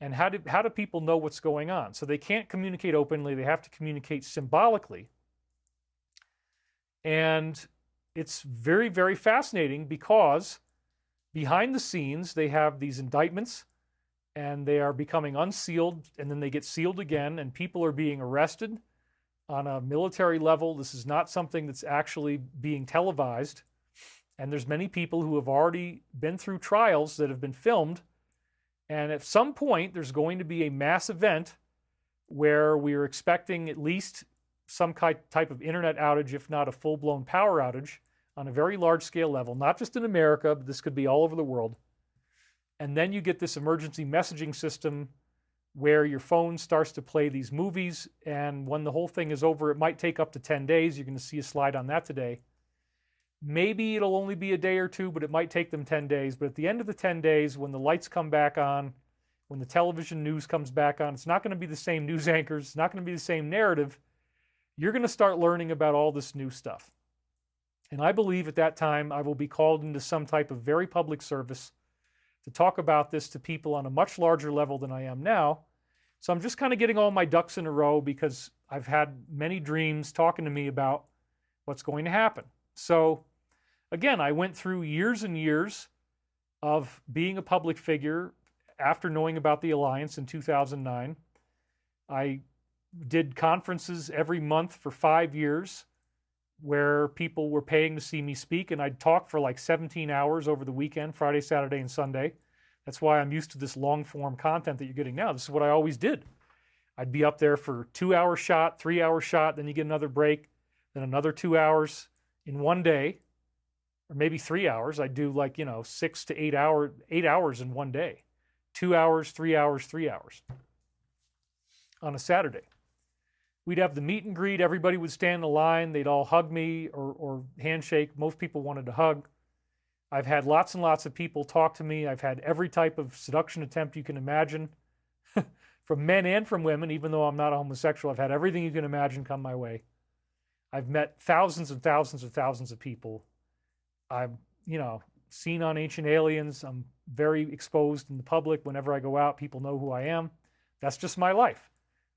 And how do people know what's going on? So they can't communicate openly. They have to communicate symbolically. And it's very, very fascinating because behind the scenes, they have these indictments and they are becoming unsealed, and then they get sealed again, and people are being arrested on a military level. This is not something that's actually being televised. And there's many people who have already been through trials that have been filmed. And at some point, there's going to be a mass event where we're expecting at least some type of internet outage, if not a full-blown power outage, on a very large-scale level, not just in America, but this could be all over the world. And then you get this emergency messaging system where your phone starts to play these movies, and when the whole thing is over, it might take up to 10 days. You're going to see a slide on that today. Maybe it'll only be a day or two, but it might take them 10 days. But at the end of the 10 days, when the lights come back on, when the television news comes back on, it's not going to be the same news anchors. It's not going to be the same narrative. You're going to start learning about all this new stuff. And I believe at that time, I will be called into some type of very public service to talk about this to people on a much larger level than I am now. So I'm just kind of getting all my ducks in a row because I've had many dreams talking to me about what's going to happen. So again, I went through years and years of being a public figure, after knowing about the Alliance in 2009. I did conferences every month for 5 years where people were paying to see me speak, and I'd talk for like 17 hours over the weekend, Friday, Saturday, and Sunday. That's why I'm used to this long-form content that you're getting now. This is what I always did. I'd be up there for 2-hour shot, 3-hour shot, then you get another break, then another 2 hours in one day, or maybe 3 hours. I'd do like, 6 to 8 hours in one day. 2 hours, 3 hours, 3 hours on a Saturday. We'd have the meet and greet. Everybody would stand in a line. They'd all hug me or handshake. Most people wanted to hug. I've had lots and lots of people talk to me. I've had every type of seduction attempt you can imagine, from men and from women, even though I'm not a homosexual. I've had everything you can imagine come my way. I've met thousands and thousands and thousands of people. I've, seen on Ancient Aliens. I'm very exposed in the public. Whenever I go out, people know who I am. That's just my life.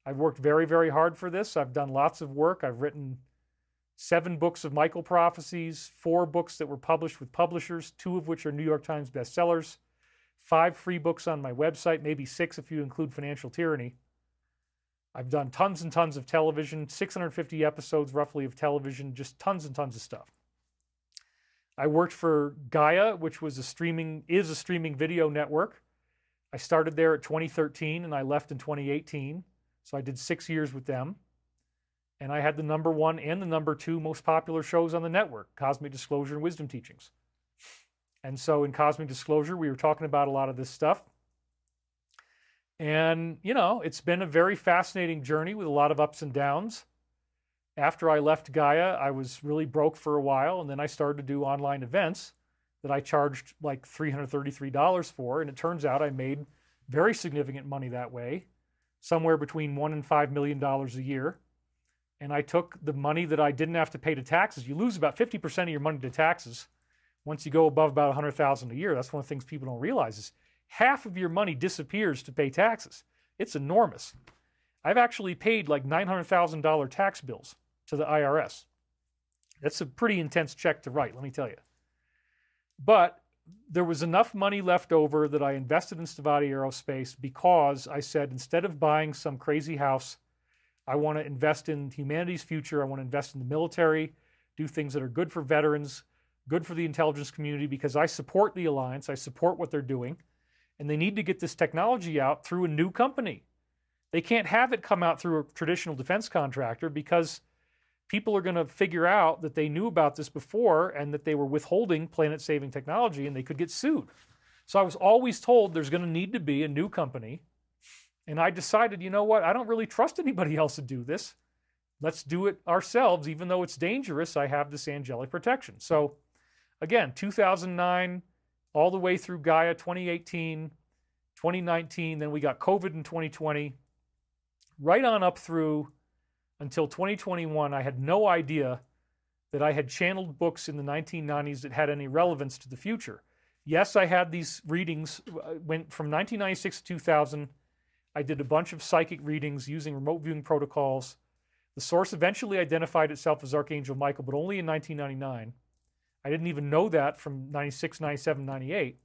I've worked very, very hard for this. I've done lots of work. I've written 7 books of Michael Prophecies, 4 books that were published with publishers, 2 of which are New York Times bestsellers, 5 free books on my website, maybe 6 if you include Financial Tyranny. I've done tons and tons of television, 650 episodes roughly of television, just tons and tons of stuff. I worked for Gaia, which is a streaming video network. I started there at 2013 and I left in 2018. So I did 6 years with them. And I had the #1 and the #2 most popular shows on the network, Cosmic Disclosure and Wisdom Teachings. And so in Cosmic Disclosure, we were talking about a lot of this stuff. And, it's been a very fascinating journey with a lot of ups and downs. After I left Gaia, I was really broke for a while. And then I started to do online events that I charged like $333 for. And it turns out I made very significant money that way, somewhere between $1 and $5 million a year. And I took the money that I didn't have to pay to taxes. You lose about 50% of your money to taxes once you go above about $100,000 a year. That's one of the things people don't realize is half of your money disappears to pay taxes. It's enormous. I've actually paid like $900,000 tax bills to the IRS. That's a pretty intense check to write, let me tell you. But there was enough money left over that I invested in Stevati Aerospace because I said, instead of buying some crazy house, I want to invest in humanity's future. I want to invest in the military, do things that are good for veterans, good for the intelligence community, because I support the Alliance. I support what they're doing. And they need to get this technology out through a new company. They can't have it come out through a traditional defense contractor because people are going to figure out that they knew about this before and that they were withholding planet-saving technology and they could get sued. So I was always told there's going to need to be a new company. And I decided, you know what? I don't really trust anybody else to do this. Let's do it ourselves. Even though it's dangerous, I have this angelic protection. So again, 2009, all the way through Gaia, 2018, 2019, then we got COVID in 2020, right on up through until 2021, I had no idea that I had channeled books in the 1990s that had any relevance to the future. Yes, I had these readings. Went from 1996 to 2000. I did a bunch of psychic readings using remote viewing protocols. The source eventually identified itself as Archangel Michael, but only in 1999. I didn't even know that from 96, 97, 98.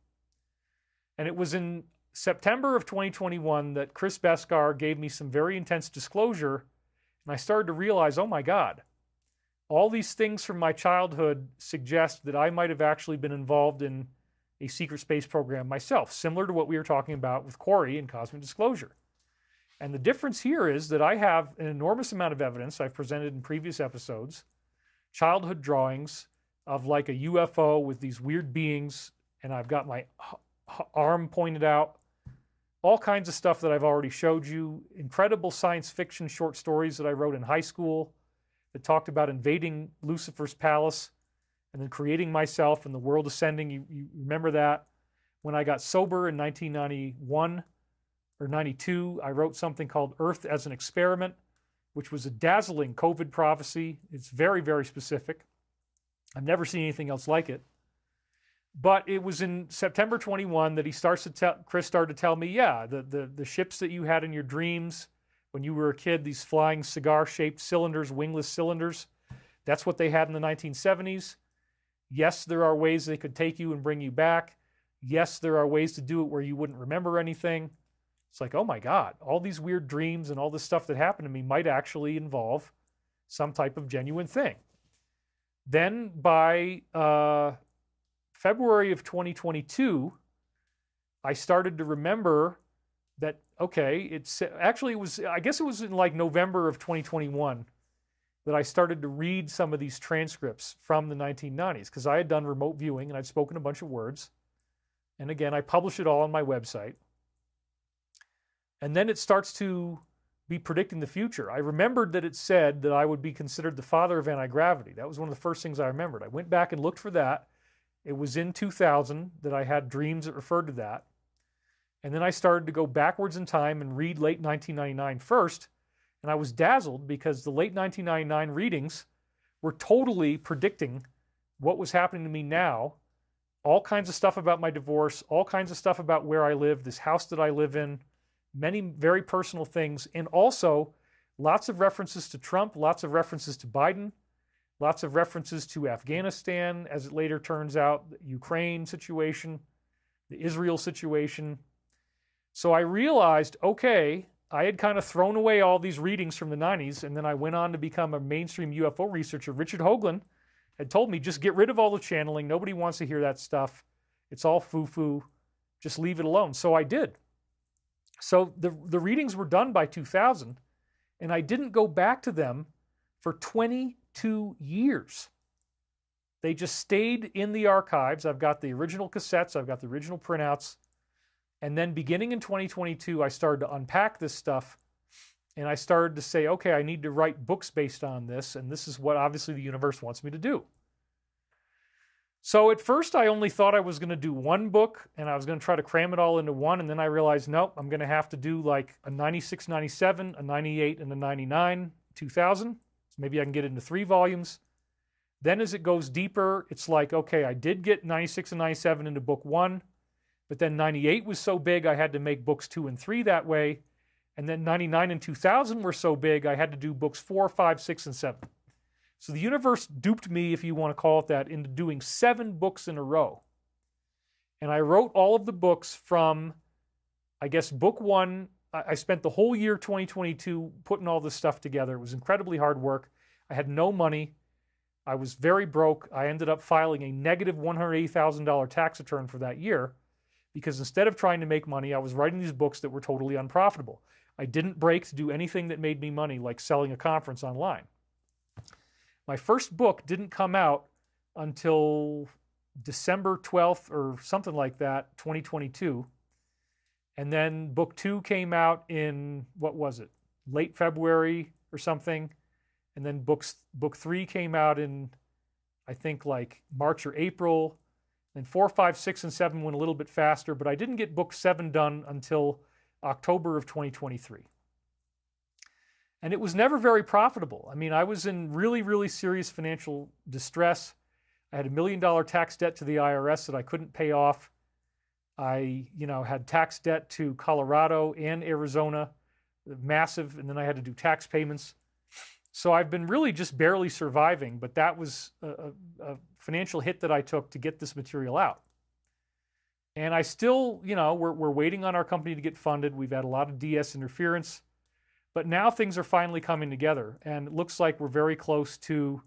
And it was in September of 2021 that Chris Beskar gave me some very intense disclosure. And I started to realize, oh my God, all these things from my childhood suggest that I might have actually been involved in a secret space program myself, similar to what we were talking about with Corey and Cosmic Disclosure. And the difference here is that I have an enormous amount of evidence I've presented in previous episodes, childhood drawings of like a UFO with these weird beings, and I've got my arm pointed out, all kinds of stuff that I've already showed you, incredible science fiction short stories that I wrote in high school that talked about invading Lucifer's palace and then creating myself and the world ascending. You remember that? When I got sober in 1991 or 92, I wrote something called Earth as an Experiment, which was a dazzling COVID prophecy. It's very, very specific. I've never seen anything else like it. But it was in September 21 that Chris started to tell me, yeah, the ships that you had in your dreams when you were a kid, these flying cigar-shaped cylinders, wingless cylinders, that's what they had in the 1970s. Yes, there are ways they could take you and bring you back. Yes, there are ways to do it where you wouldn't remember anything. It's like, oh my God, all these weird dreams and all this stuff that happened to me might actually involve some type of genuine thing. Then by February of 2022, I started to remember that, okay, I guess it was in like November of 2021 that I started to read some of these transcripts from the 1990s, because I had done remote viewing and I'd spoken a bunch of words. And again, I publish it all on my website. And then it starts to be predicting the future. I remembered that it said that I would be considered the father of anti-gravity. That was one of the first things I remembered. I went back and looked for that. It was in 2000 that I had dreams that referred to that. And then I started to go backwards in time and read late 1999 first. And I was dazzled because the late 1999 readings were totally predicting what was happening to me now. All kinds of stuff about my divorce, all kinds of stuff about where I live, this house that I live in, many very personal things, and also lots of references to Trump, lots of references to Biden, lots of references to Afghanistan, as it later turns out, the Ukraine situation, the Israel situation. So I realized, okay, I had kind of thrown away all these readings from the 90s, and then I went on to become a mainstream UFO researcher. Richard Hoagland had told me, just get rid of all the channeling. Nobody wants to hear that stuff. It's all foo-foo. Just leave it alone. So I did. So the readings were done by 2000, and I didn't go back to them for 22 years. They just stayed in the archives. I've got the original cassettes. I've got the original printouts. And then beginning in 2022, I started to unpack this stuff, and I started to say, okay, I need to write books based on this, and this is what obviously the universe wants me to do. So at first, I only thought I was going to do one book, and I was going to try to cram it all into one, and then I realized, nope, I'm going to have to do like a 96, 97, a 98, and a 99, 2000. So maybe I can get it into 3 volumes. Then as it goes deeper, it's like, okay, I did get 96 and 97 into book 1, but then 98 was so big, I had to make books 2 and 3 that way. And then 99 and 2000 were so big, I had to do books 4, 5, 6, and 7. So the universe duped me, if you want to call it that, into doing 7 books in a row. And I wrote all of the books from, I guess, book 1. I spent the whole year 2022 putting all this stuff together. It was incredibly hard work. I had no money. I was very broke. I ended up filing a negative $180,000 tax return for that year, because instead of trying to make money, I was writing these books that were totally unprofitable. I didn't break to do anything that made me money, like selling a conference online. My first book didn't come out until December 12th or something like that, 2022. And then book 2 came out in, what was it, late February or something. And then book 3 came out in, I think, like March or April. And 4, 5, 6, and 7 went a little bit faster, but I didn't get book 7 done until October of 2023. And it was never very profitable. I mean, I was in really, really serious financial distress. I had $1 million tax debt to the IRS that I couldn't pay off. I, had tax debt to Colorado and Arizona, massive, and then I had to do tax payments. So I've been really just barely surviving, but that was a financial hit that I took to get this material out. And I still, we're waiting on our company to get funded. We've had a lot of DS interference, but now things are finally coming together, and it looks like we're very close to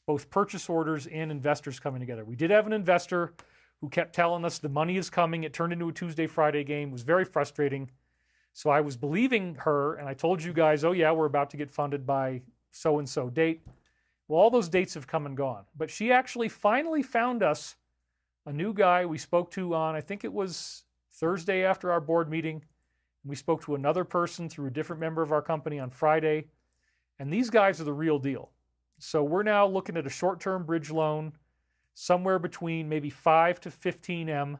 both purchase orders and investors coming together. We did have an investor who kept telling us the money is coming. It turned into a Tuesday, Friday game. It was very frustrating. So I was believing her, and I told you guys, oh yeah, we're about to get funded by so-and-so date. Well, all those dates have come and gone. But she actually finally found us a new guy we spoke to on, I think it was Thursday after our board meeting. We spoke to another person through a different member of our company on Friday. And these guys are the real deal. So we're now looking at a short-term bridge loan, somewhere between maybe 5 to 15 M.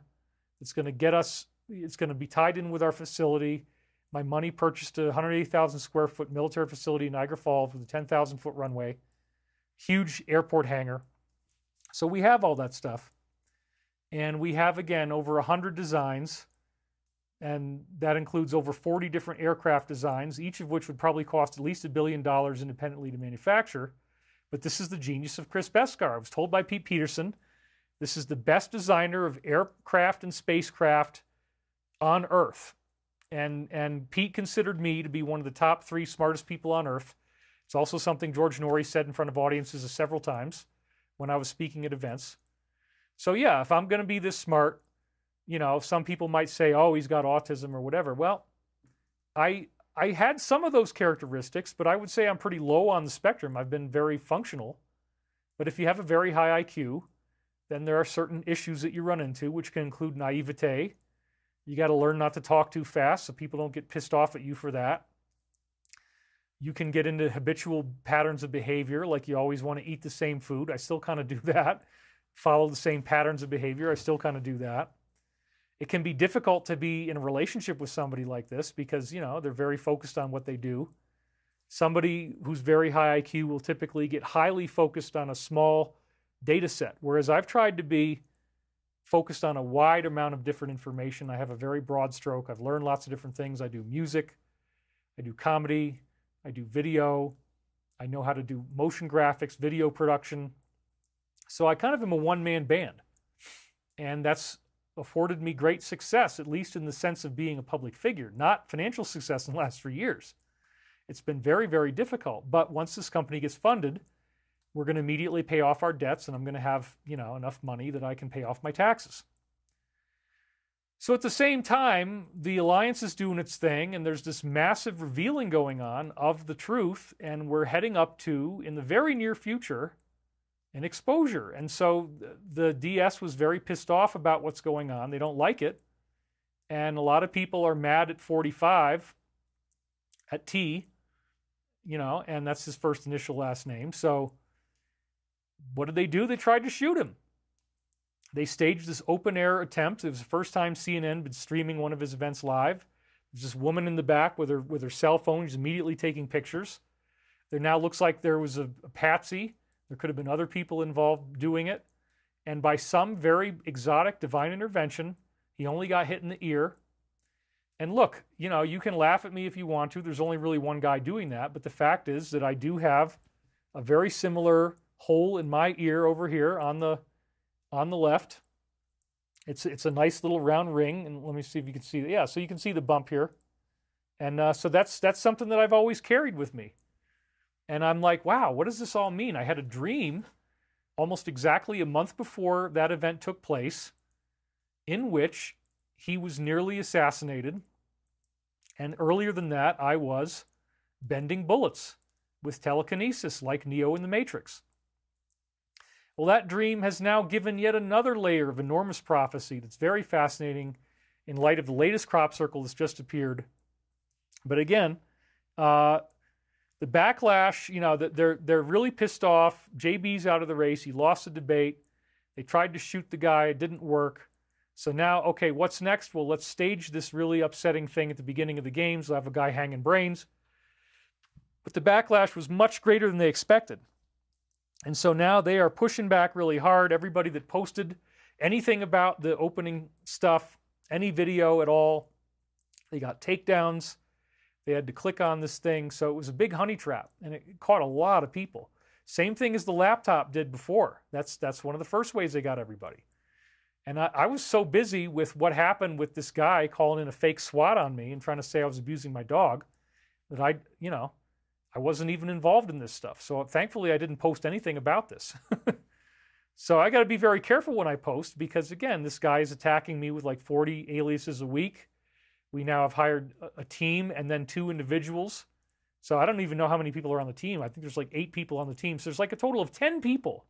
It's going to get us, it's going to be tied in with our facility. My money purchased a 180,000 square foot military facility in Niagara Falls with a 10,000 foot runway, huge airport hangar. So we have all that stuff. And we have, again, over 100 designs. And that includes over 40 different aircraft designs, each of which would probably cost at least $1 billion independently to manufacture. But this is the genius of Chris Beskar. I was told by Pete Peterson This is the best designer of aircraft and spacecraft on Earth. And Pete considered me to be one of the top 3 smartest people on Earth. It's also something George Norrie said in front of audiences several times when I was speaking at events. So yeah, if I'm going to be this smart, some people might say, oh, he's got autism or whatever. Well, I had some of those characteristics, but I would say I'm pretty low on the spectrum. I've been very functional. But if you have a very high IQ, then there are certain issues that you run into, which can include naivete. You got to learn not to talk too fast so people don't get pissed off at you for that. You can get into habitual patterns of behavior, like you always want to eat the same food. I still kind of do that. Follow the same patterns of behavior. I still kind of do that. It can be difficult to be in a relationship with somebody like this because, they're very focused on what they do. Somebody who's very high IQ will typically get highly focused on a small data set, whereas I've tried to be focused on a wide amount of different information. I have a very broad stroke. I've learned lots of different things. I do music. I do comedy. I do video. I know how to do motion graphics, video production. So I kind of am a one-man band. And that's afforded me great success, at least in the sense of being a public figure, not financial success in the last 3 years. It's been very, very difficult. But once this company gets funded, we're going to immediately pay off our debts, and I'm going to have, enough money that I can pay off my taxes. So at the same time, the alliance is doing its thing, and there's this massive revealing going on of the truth, and we're heading up to, in the very near future, an exposure. And so the DS was very pissed off about what's going on. They don't like it. And a lot of people are mad at 45, at T, and that's his first initial last name. So what did they do? They tried to shoot him. They staged this open-air attempt. It was the first time CNN been streaming one of his events live. There's this woman in the back with her cell phone. She's immediately taking pictures. There now looks like there was a patsy. There could have been other people involved doing it. And by some very exotic divine intervention, he only got hit in the ear. And look, you can laugh at me if you want to. There's only really one guy doing that. But the fact is that I do have a very similar hole in my ear over here on the left. It's a nice little round ring, and let me see if you can see it. Yeah, so you can see the bump here. And so that's something that I've always carried with me. And I'm like, wow, what does this all mean? I had a dream almost exactly a month before that event took place in which he was nearly assassinated. And earlier than that, I was bending bullets with telekinesis like Neo in the Matrix. Well, that dream has now given yet another layer of enormous prophecy that's very fascinating in light of the latest crop circle that's just appeared. But again, the backlash, they're really pissed off. JB's out of the race. He lost the debate. They tried to shoot the guy. It didn't work. So now, okay, what's next? Well, let's stage this really upsetting thing at the beginning of the games. We'll have a guy hanging brains. But the backlash was much greater than they expected. And so now they are pushing back really hard. Everybody that posted anything about the opening stuff, any video at all, they got takedowns. They had to click on this thing. So it was a big honey trap, and it caught a lot of people. Same thing as the laptop did before. That's one of the first ways they got everybody. And I was so busy with what happened with this guy calling in a fake SWAT on me and trying to say I was abusing my dog that I wasn't even involved in this stuff. So thankfully I didn't post anything about this. So I got to be very careful when I post because, again, this guy is attacking me with like 40 aliases a week. We now have hired a team and then 2 individuals. So I don't even know how many people are on the team. I think there's like 8 people on the team. So there's like a total of 10 people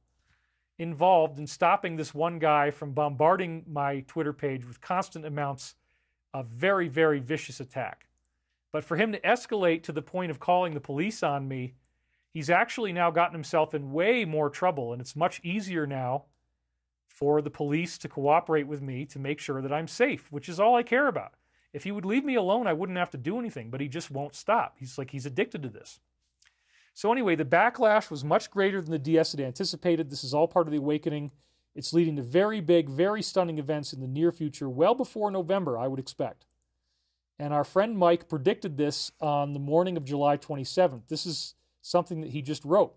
involved in stopping this one guy from bombarding my Twitter page with constant amounts of very, very vicious attack. But for him to escalate to the point of calling the police on me, he's actually now gotten himself in way more trouble. And it's much easier now for the police to cooperate with me to make sure that I'm safe, which is all I care about. If he would leave me alone, I wouldn't have to do anything, but he just won't stop. He's addicted to this. So anyway, the backlash was much greater than the DS had anticipated. This is all part of the awakening. It's leading to very big, very stunning events in the near future, well before November, I would expect. And our friend Mike predicted this on the morning of July 27th. This is something that he just wrote.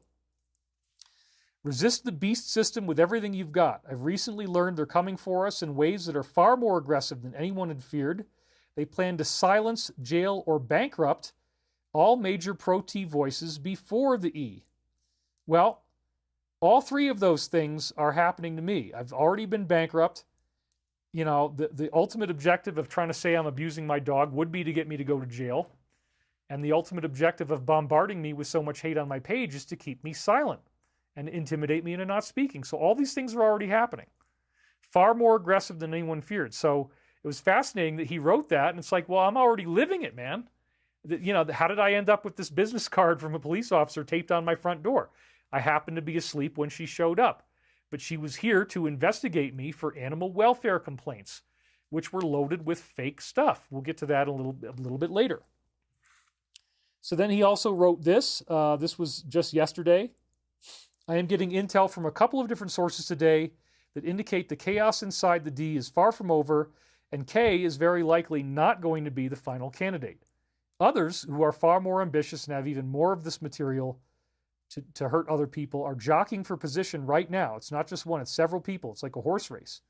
Resist the beast system with everything you've got. I've recently learned they're coming for us in ways that are far more aggressive than anyone had feared. They plan to silence, jail, or bankrupt all major pro-T voices before the E. Well, all three of those things are happening to me. I've already been bankrupt. You know, the ultimate objective of trying to say I'm abusing my dog would be to get me to go to jail. And the ultimate objective of bombarding me with so much hate on my page is to keep me silent and intimidate me into not speaking. So all these things are already happening. Far more aggressive than anyone feared. So it was fascinating that he wrote that, and it's like, well, I'm already living it, man. You know, how did I end up with this business card from a police officer taped on my front door? I happened to be asleep when she showed up, but she was here to investigate me for animal welfare complaints, which were loaded with fake stuff. We'll get to that a little bit later. So then he also wrote this. This was just yesterday. I am getting intel from a couple of different sources today that indicate the chaos inside the D is far from over, and K is very likely not going to be the final candidate. Others, who are far more ambitious and have even more of this material to hurt other people, are jockeying for position right now. It's not just one, it's several people. It's like a horse race.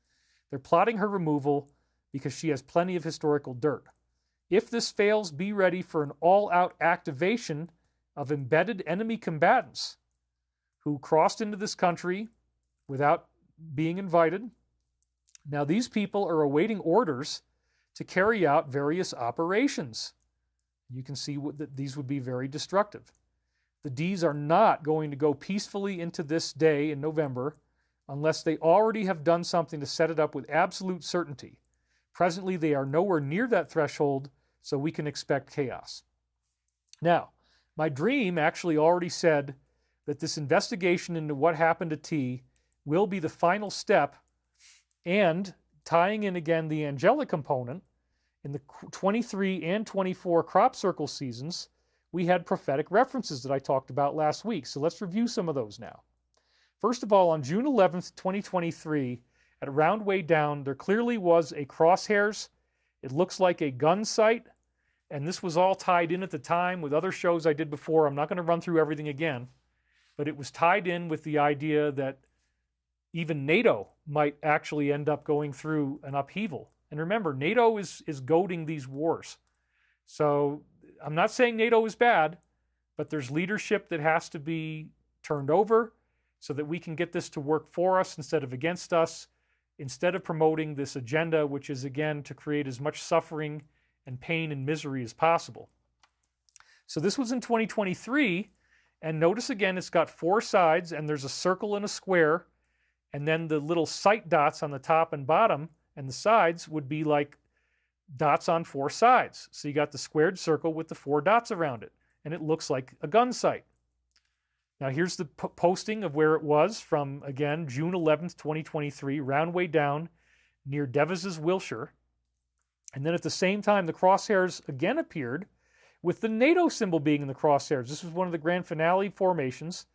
They're plotting her removal because she has plenty of historical dirt. If this fails, be ready for an all-out activation of embedded enemy combatants who crossed into this country without being invited. Now, these people are awaiting orders to carry out various operations. You can see that these would be very destructive. The Ds are not going to go peacefully into this day in November unless they already have done something to set it up with absolute certainty. Presently, they are nowhere near that threshold, so we can expect chaos. Now, my dream actually already said that this investigation into what happened to T will be the final step, and tying in again the angelic component, in the 23 and 24 crop circle seasons, we had prophetic references that I talked about last week. So let's review some of those now. First of all, on June 11th, 2023, at Roundway Down, there clearly was a crosshairs. It looks like a gun sight, and this was all tied in at the time with other shows I did before. I'm not going to run through everything again, but it was tied in with the idea that even NATO might actually end up going through an upheaval. And remember, NATO is goading these wars. So I'm not saying NATO is bad, but there's leadership that has to be turned over so that we can get this to work for us instead of against us, instead of promoting this agenda, which is, again, to create as much suffering and pain and misery as possible. So this was in 2023, and notice again, it's got four sides, and there's a circle and a square, and then the little sight dots on the top and bottom and the sides would be like dots on four sides. So you got the squared circle with the four dots around it, and it looks like a gun sight. Now here's the posting of where it was from, again, June 11th, 2023, Roundway Down near Devizes, Wiltshire. And then at the same time, the crosshairs again appeared with the NATO symbol being in the crosshairs. This was one of the grand finale formations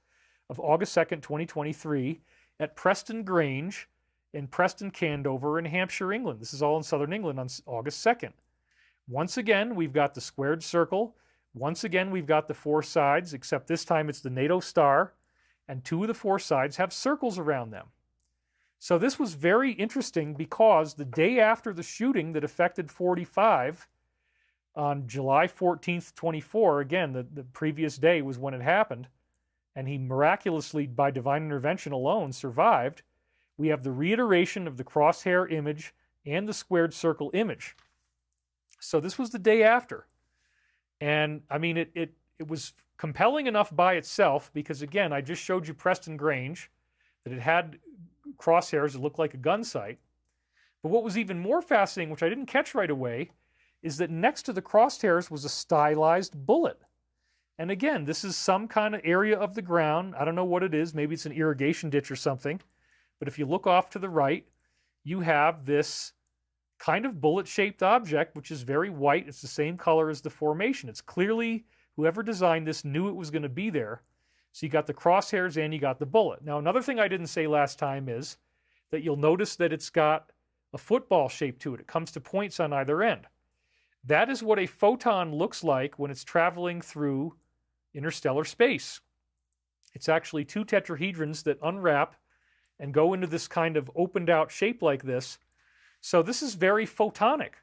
of August 2nd, 2023 at Preston Grange in Preston Candover in Hampshire, England. This is all in southern England on August 2nd. Once again, we've got the squared circle. Once again, we've got the four sides, except this time it's the NATO star, and two of the four sides have circles around them. So this was very interesting because the day after the shooting that affected 45, on July 14th, 24, again, the previous day was when it happened, and he miraculously, by divine intervention alone, survived. We have the reiteration of the crosshair image and the squared circle image. So this was the day after. And I mean, it was compelling enough by itself because, again, I just showed you Preston Grange, that it had crosshairs that looked like a gun sight. But what was even more fascinating, which I didn't catch right away, is that next to the crosshairs was a stylized bullet. And again, this is some kind of area of the ground. I don't know what it is. Maybe it's an irrigation ditch or something. But if you look off to the right, you have this kind of bullet-shaped object, which is very white. It's the same color as the formation. It's clearly, whoever designed this knew it was going to be there. So you got the crosshairs and you got the bullet. Now, another thing I didn't say last time is that you'll notice that it's got a football shape to it. It comes to points on either end. That is what a photon looks like when it's traveling through interstellar space. It's actually two tetrahedrons that unwrap and go into this kind of opened out shape like this. So this is very photonic.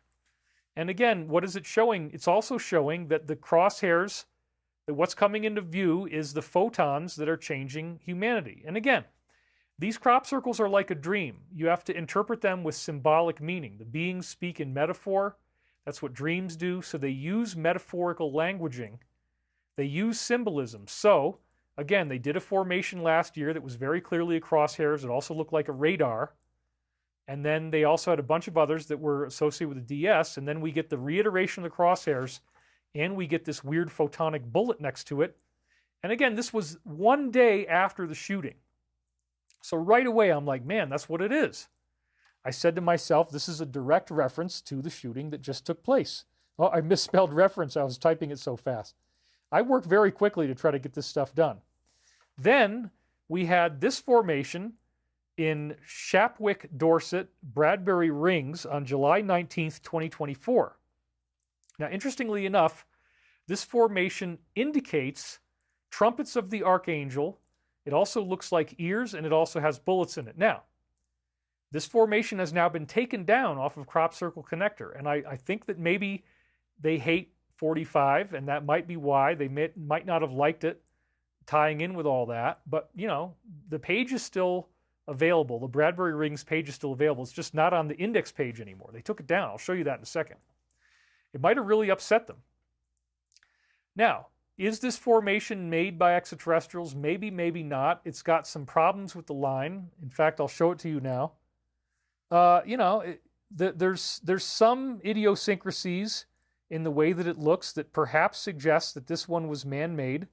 And again, what is it showing? It's also showing that the crosshairs, that what's coming into view is the photons that are changing humanity. And again, these crop circles are like a dream. You have to interpret them with symbolic meaning. The beings speak in metaphor. That's what dreams do. So they use metaphorical languaging. They use symbolism. So, again, they did a formation last year that was very clearly a crosshairs. It also looked like a radar. And then they also had a bunch of others that were associated with the DS. And then we get the reiteration of the crosshairs. And we get this weird photonic bullet next to it. And again, this was one day after the shooting. So right away, I'm like, man, that's what it is. I said to myself, this is a direct reference to the shooting that just took place. Oh, I misspelled reference. I was typing it so fast. I work very quickly to try to get this stuff done. Then we had this formation in Shapwick, Dorset, Bradbury Rings on July 19th, 2024. Now, interestingly enough, this formation indicates trumpets of the Archangel. It also looks like ears, and it also has bullets in it. Now, this formation has now been taken down off of Crop Circle Connector, and I think that maybe they hate 45, and that might be why they might not have liked it tying in with all that. But, you know, the page is still available. The Bradbury Rings page is still available. It's just not on the index page anymore. They took it down. I'll show you that in a second. It might have really upset them. Now, is this formation made by extraterrestrials? Maybe, maybe not. It's got some problems with the line. In fact, I'll show it to you now. There's some idiosyncrasies in the way that it looks that perhaps suggests that this one was man-made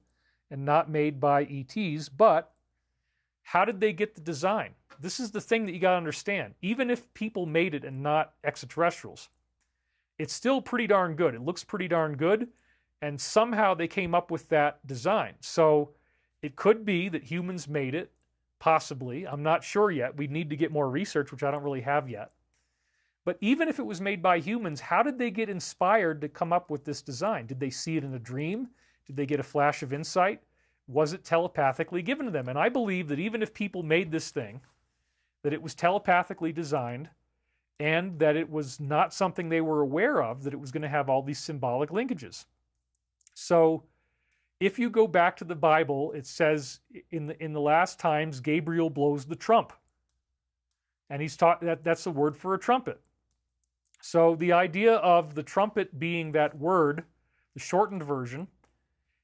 and not made by ETs, but how did they get the design? This is the thing that you got to understand. Even if people made it and not extraterrestrials, it's still pretty darn good. It looks pretty darn good, and somehow they came up with that design. So it could be that humans made it, possibly. I'm not sure yet. We need to get more research, which I don't really have yet. But even if it was made by humans, how did they get inspired to come up with this design? Did they see it in a dream? Did they get a flash of insight? Was it telepathically given to them? And I believe that even if people made this thing, that it was telepathically designed and that it was not something they were aware of, that it was going to have all these symbolic linkages. So if you go back to the Bible, it says in the last times, Gabriel blows the trump. And he's taught that's the word for a trumpet. So the idea of the trumpet being that word, the shortened version,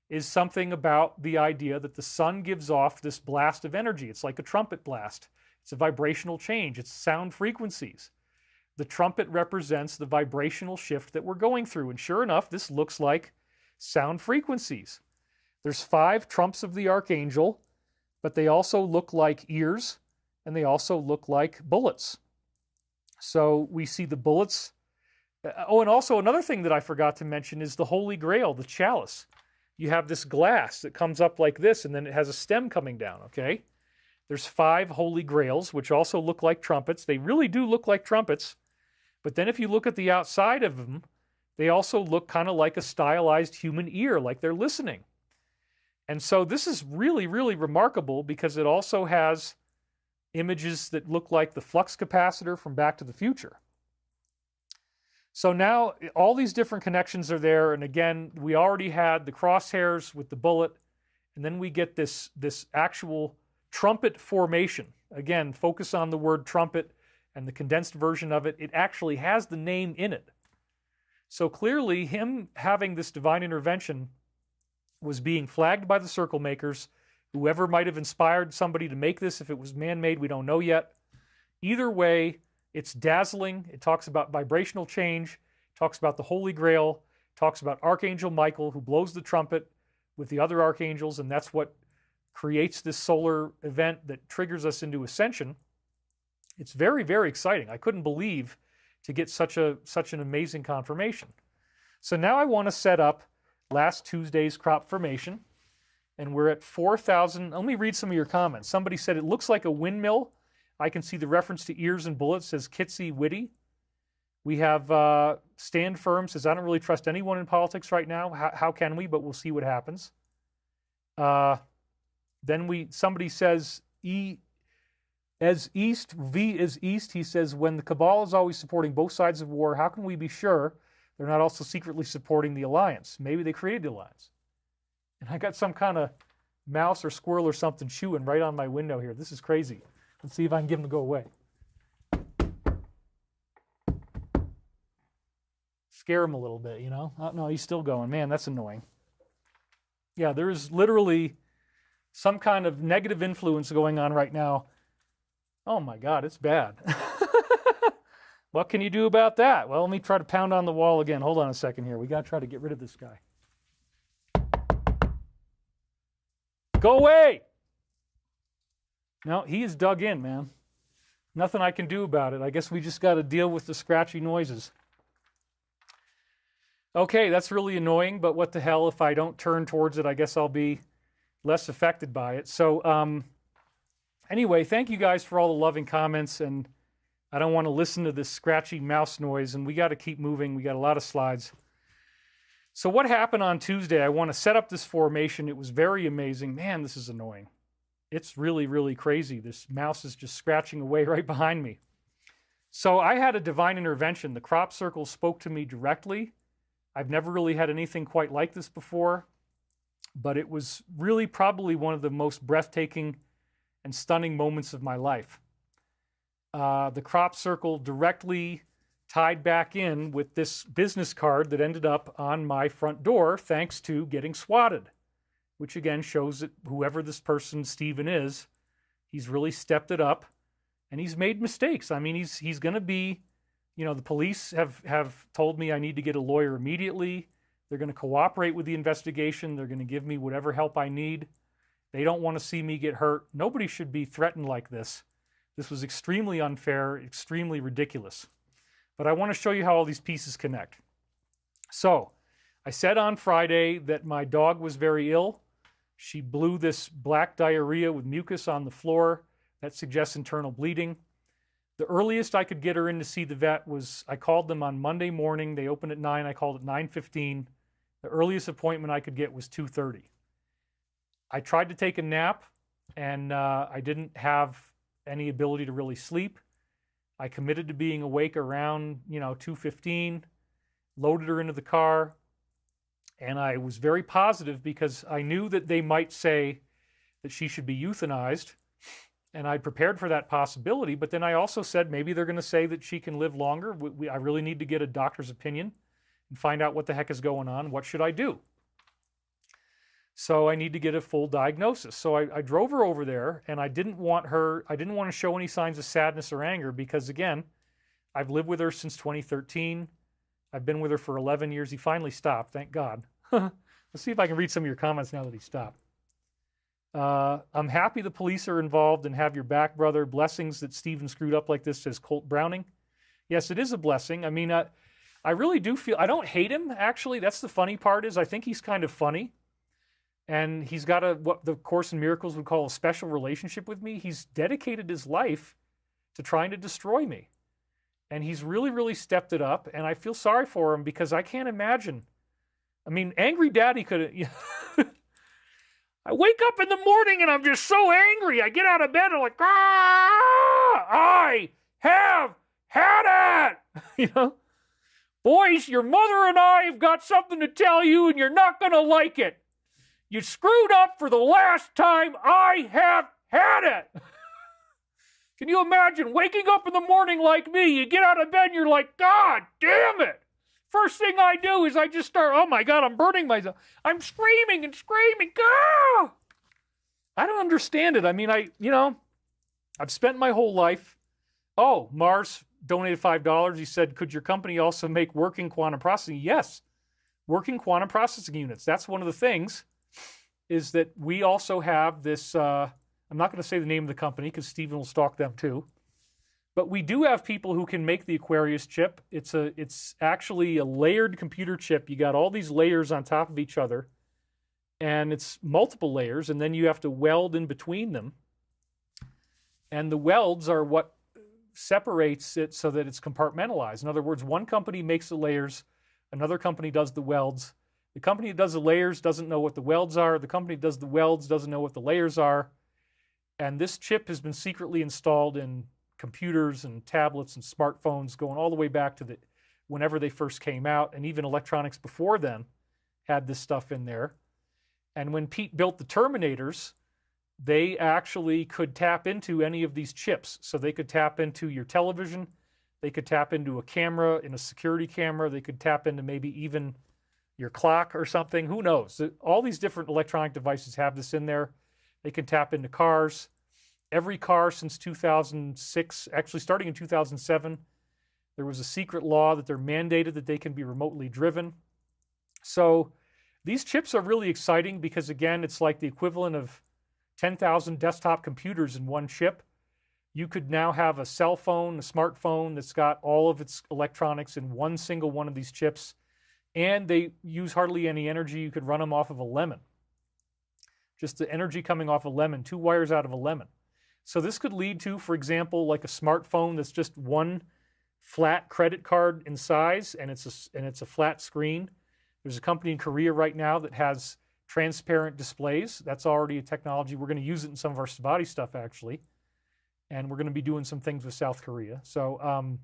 is something about the idea that the sun gives off this blast of energy. It's like a trumpet blast. It's a vibrational change. It's sound frequencies. The trumpet represents the vibrational shift that we're going through. And sure enough, this looks like sound frequencies. There's 5 trumps of the Archangel, but they also look like ears, and they also look like bullets. So we see the bullets. Oh, and also another thing that I forgot to mention is the Holy Grail, the chalice. You have this glass that comes up like this, and then it has a stem coming down, okay? There's 5 Holy Grails, which also look like trumpets. They really do look like trumpets. But then if you look at the outside of them, they also look kind of like a stylized human ear, like they're listening. And so this is really, really remarkable because it also has images that look like the flux capacitor from Back to the Future. So now all these different connections are there. And again, we already had the crosshairs with the bullet. And then we get this actual trumpet formation. Again, focus on the word trumpet and the condensed version of it. It actually has the name in it. So clearly, him having this divine intervention was being flagged by the circle makers. Whoever might have inspired somebody to make this, if it was man-made, we don't know yet. Either way, it's dazzling. It talks about vibrational change. It talks about the Holy Grail. It talks about Archangel Michael, who blows the trumpet with the other archangels, and that's what creates this solar event that triggers us into ascension. It's very, very exciting. I couldn't believe to get such an amazing confirmation. So now I want to set up last Tuesday's crop formation, and we're at 4,000. Let me read some of your comments. Somebody said it looks like a windmill. I can see the reference to ears and bullets, says Kitsy Witty. We have Stand Firm, says, I don't really trust anyone in politics right now. How can we? But we'll see what happens. Then somebody says E as East, V is East. He says, when the cabal is always supporting both sides of war, how can we be sure they're not also secretly supporting the alliance? Maybe they created the alliance. And I got some kind of mouse or squirrel or something chewing right on my window here. This is crazy. Let's see if I can get him to go away. Scare him a little bit, you know? Oh, no, he's still going. Man, that's annoying. Yeah, there is literally some kind of negative influence going on right now. Oh my God, it's bad. What can you do about that? Well, let me try to pound on the wall again. Hold on a second here. We got to try to get rid of this guy. Go away! No, he is dug in, man. Nothing I can do about it. I guess we just got to deal with the scratchy noises. Okay, that's really annoying, but what the hell, if I don't turn towards it, I guess I'll be less affected by it. So anyway, thank you guys for all the loving comments, and I don't want to listen to this scratchy mouse noise, and we got to keep moving. We got a lot of slides. So what happened on Tuesday, I want to set up this formation. It was very amazing. Man, this is annoying. It's really, really crazy. This mouse is just scratching away right behind me. So I had a divine intervention. The crop circle spoke to me directly. I've never really had anything quite like this before, but it was really probably one of the most breathtaking and stunning moments of my life. The crop circle directly tied back in with this business card that ended up on my front door thanks to getting swatted, which again shows that whoever this person, Stephen, is, he's really stepped it up and he's made mistakes. I mean, he's going to be, you know, the police have told me I need to get a lawyer immediately. They're going to cooperate with the investigation. They're going to give me whatever help I need. They don't want to see me get hurt. Nobody should be threatened like this. This was extremely unfair, extremely ridiculous. But I want to show you how all these pieces connect. So, I said on Friday that my dog was very ill. She blew this black diarrhea with mucus on the floor. That suggests internal bleeding. The earliest I could get her in to see the vet was, I called them on Monday morning. They opened at 9. I called at 9:15. The earliest appointment I could get was 2:30. I tried to take a nap, and I didn't have any ability to really sleep. I committed to being awake around, 2:15, loaded her into the car, and I was very positive because I knew that they might say that she should be euthanized, and I prepared for that possibility, but then I also said maybe they're going to say that she can live longer. I really need to get a doctor's opinion and find out what the heck is going on. What should I do? So I need to get a full diagnosis. So I drove her over there, and I didn't want to show any signs of sadness or anger because, again, I've lived with her since 2013. I've been with her for 11 years. He finally stopped, thank God. Let's see if I can read some of your comments now that he stopped. I'm happy the police are involved and have your back, brother. Blessings that Stephen screwed up like this, says Colt Browning. Yes, it is a blessing. I mean, I really do feel, I don't hate him, actually. That's the funny part is I think he's kind of funny. And he's got what the Course in Miracles would call a special relationship with me. He's dedicated his life to trying to destroy me. And he's really, really stepped it up. And I feel sorry for him because I can't imagine. I mean, Angry Daddy could have... I wake up in the morning and I'm just so angry. I get out of bed and I'm like, I have had it. Boys, your mother and I have got something to tell you and you're not going to like it. You screwed up for the last time. I have had it. Can you imagine waking up in the morning like me? You get out of bed and you're like, God damn it. First thing I do is I just start, oh my God, I'm burning myself. I'm screaming and screaming. Ah! I don't understand it. I mean, I've spent my whole life. Oh, Mars donated $5. He said, could your company also make working quantum processing? Yes. Working quantum processing units. That's one of the things. Is that we also have this, I'm not going to say the name of the company because Stephen will stalk them too, but we do have people who can make the Aquarius chip. It's actually a layered computer chip. You got all these layers on top of each other, and it's multiple layers, and then you have to weld in between them. And the welds are what separates it so that it's compartmentalized. In other words, one company makes the layers, another company does the welds, The company that does the layers doesn't know what the welds are. The company that does the welds doesn't know what the layers are. And this chip has been secretly installed in computers and tablets and smartphones going all the way back to whenever they first came out, and even electronics before then had this stuff in there. And when Pete built the Terminators, they actually could tap into any of these chips. So they could tap into your television, they could tap into a camera, in a security camera, they could tap into maybe even your clock or something, who knows? All these different electronic devices have this in there. They can tap into cars. Every car since 2006, actually starting in 2007, there was a secret law that they're mandated that they can be remotely driven. So these chips are really exciting because, again, it's like the equivalent of 10,000 desktop computers in one chip. You could now have a cell phone, a smartphone that's got all of its electronics in one single one of these chips, and they use hardly any energy. You could run them off of a lemon. Just the energy coming off a lemon, 2 wires out of a lemon. So this could lead to, for example, like a smartphone that's just one flat credit card in size, and it's a flat screen. There's a company in Korea right now that has transparent displays. That's already a technology. We're going to use it in some of our Swatting stuff, actually. And we're going to be doing some things with South Korea. So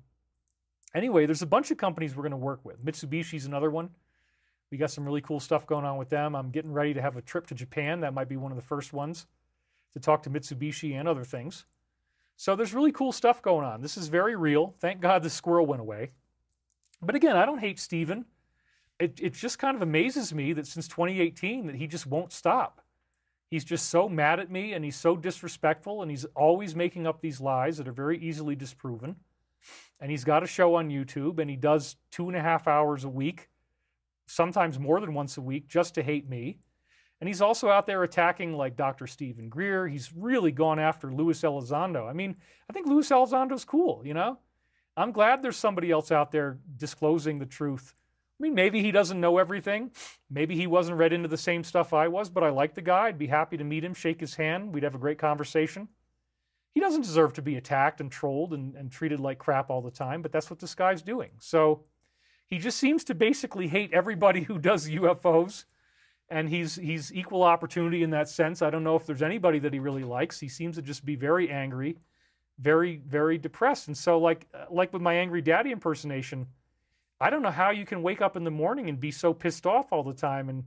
anyway, there's a bunch of companies we're going to work with. Mitsubishi's another one. We got some really cool stuff going on with them. I'm getting ready to have a trip to Japan. That might be one of the first ones to talk to Mitsubishi and other things. So there's really cool stuff going on. This is very real. Thank God the squirrel went away. But again, I don't hate Steven. It just kind of amazes me that since 2018 that he just won't stop. He's just so mad at me, and he's so disrespectful, and he's always making up these lies that are very easily disproven. And he's got a show on YouTube, and he does 2.5 hours a week, sometimes more than once a week, just to hate me. And he's also out there attacking like Dr. Stephen Greer. He's really gone after Luis Elizondo. I mean, I think Luis Elizondo's cool, you know? I'm glad there's somebody else out there disclosing the truth. I mean, maybe he doesn't know everything. Maybe he wasn't read into the same stuff I was, but I like the guy. I'd be happy to meet him, shake his hand. We'd have a great conversation. He doesn't deserve to be attacked and trolled and treated like crap all the time, but that's what this guy's doing. So he just seems to basically hate everybody who does UFOs, and he's equal opportunity in that sense. I don't know if there's anybody that he really likes. He seems to just be very angry, very, very depressed. And so like with my Angry Daddy impersonation, I don't know how you can wake up in the morning and be so pissed off all the time. And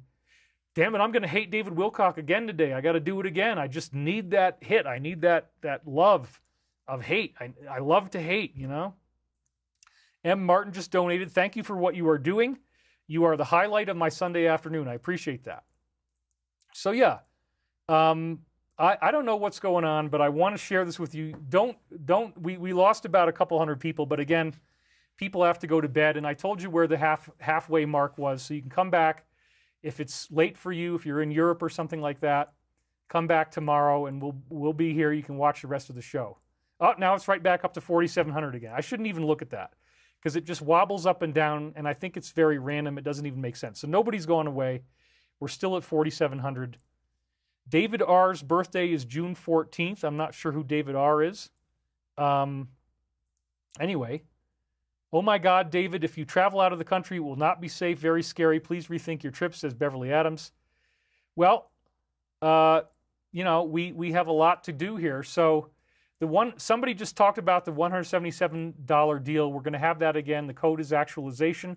damn it, I'm going to hate David Wilcock again today. I got to do it again. I just need that hit. I need that love of hate. I love to hate, you know. M. Martin just donated. Thank you for what you are doing. You are the highlight of my Sunday afternoon. I appreciate that. So yeah, I don't know what's going on, but I want to share this with you. We lost about a couple hundred people, but again, people have to go to bed, and I told you where the halfway mark was, so you can come back. If it's late for you, if you're in Europe or something like that, come back tomorrow, and we'll be here. You can watch the rest of the show. Oh, now it's right back up to 4,700 again. I shouldn't even look at that because it just wobbles up and down, and I think it's very random. It doesn't even make sense. So nobody's gone away. We're still at 4,700. David R's birthday is June 14th. I'm not sure who David R is. Anyway. Oh my God, David, if you travel out of the country, it will not be safe, very scary. Please rethink your trip, says Beverly Adams. Well, you know, we have a lot to do here. So somebody just talked about the $177 deal. We're going to have that again. The code is actualization.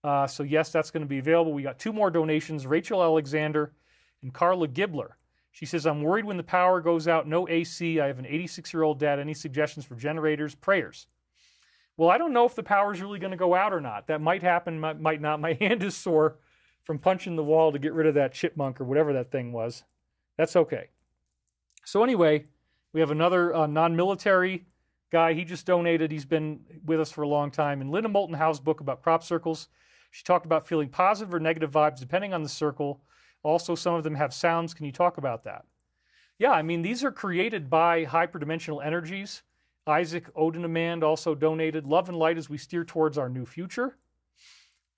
So yes, that's going to be available. We got 2 more donations, Rachel Alexander and Carla Gibler. She says, I'm worried when the power goes out, no AC. I have an 86-year-old dad. Any suggestions for generators? Prayers. Well, I don't know if the power is really going to go out or not. That might happen, might not. My hand is sore from punching the wall to get rid of that chipmunk or whatever that thing was. That's okay. So anyway, we have another non-military guy. He just donated. He's been with us for a long time. In Linda Moulton Howe's book about crop circles, she talked about feeling positive or negative vibes depending on the circle. Also, some of them have sounds. Can you talk about that? Yeah, I mean, these are created by hyperdimensional energies. Isaac Odinemand also donated. Love and light as we steer towards our new future.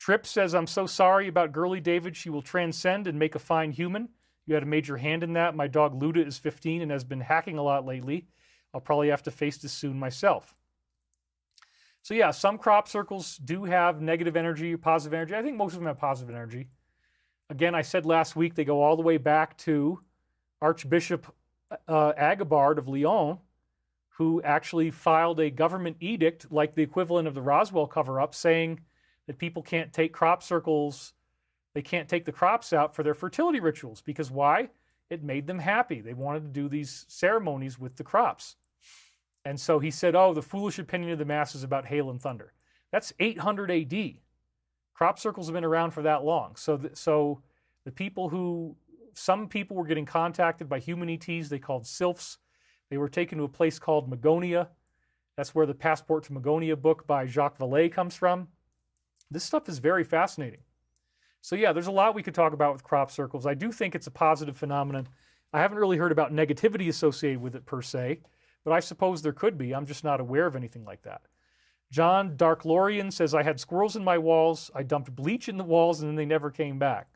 Tripp says, I'm so sorry about girly David. She will transcend and make a fine human. You had a major hand in that. My dog Luda is 15 and has been hacking a lot lately. I'll probably have to face this soon myself. So yeah, some crop circles do have negative energy, positive energy. I think most of them have positive energy. Again, I said last week they go all the way back to Archbishop Agabard of Lyon, who actually filed a government edict, like the equivalent of the Roswell cover-up, saying that people can't take crop circles, they can't take the crops out for their fertility rituals. Because why? It made them happy. They wanted to do these ceremonies with the crops. And so he said, oh, the foolish opinion of the masses about hail and thunder. That's 800 AD. Crop circles have been around for that long. So the people who, some people were getting contacted by human ETs, they called sylphs. They were taken to a place called Magonia. That's where the Passport to Magonia book by Jacques Vallée comes from. This stuff is very fascinating. So yeah, there's a lot we could talk about with crop circles. I do think it's a positive phenomenon. I haven't really heard about negativity associated with it per se, but I suppose there could be. I'm just not aware of anything like that. John Darklorian says, I had squirrels in my walls. I dumped bleach in the walls and then they never came back.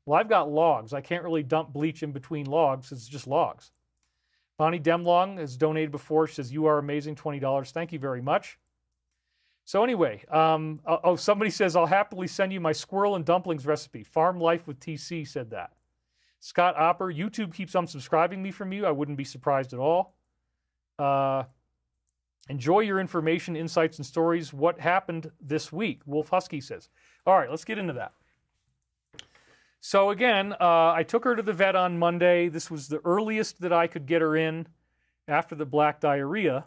Well, I've got logs. I can't really dump bleach in between logs. It's just logs. Bonnie Demlong has donated before. She says, you are amazing, $20. Thank you very much. So anyway, somebody says, I'll happily send you my squirrel and dumplings recipe. Farm Life with TC said that. Scott Opper, YouTube keeps unsubscribing me from you. I wouldn't be surprised at all. Enjoy your information, insights, and stories. What happened this week? Wolf Husky says. All right, let's get into that. So again, I took her to the vet on Monday. This was the earliest that I could get her in after the black diarrhea.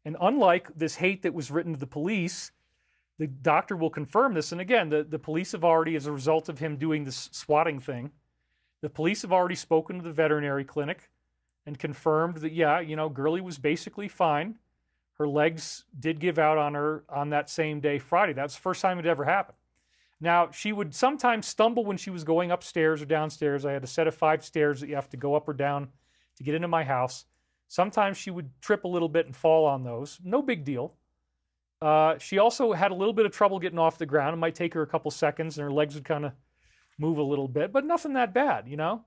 And unlike this hate that was written to the police, the doctor will confirm this. And again, the police have already, as a result of him doing this swatting thing, the police have already spoken to the veterinary clinic and confirmed that, yeah, you know, Girlie was basically fine. Her legs did give out on her on that same day, Friday. That's the first time it ever happened. Now, she would sometimes stumble when she was going upstairs or downstairs. I had a set of 5 stairs that you have to go up or down to get into my house. Sometimes she would trip a little bit and fall on those. No big deal. She also had a little bit of trouble getting off the ground. It might take her a couple seconds and her legs would kind of move a little bit, but nothing that bad, you know?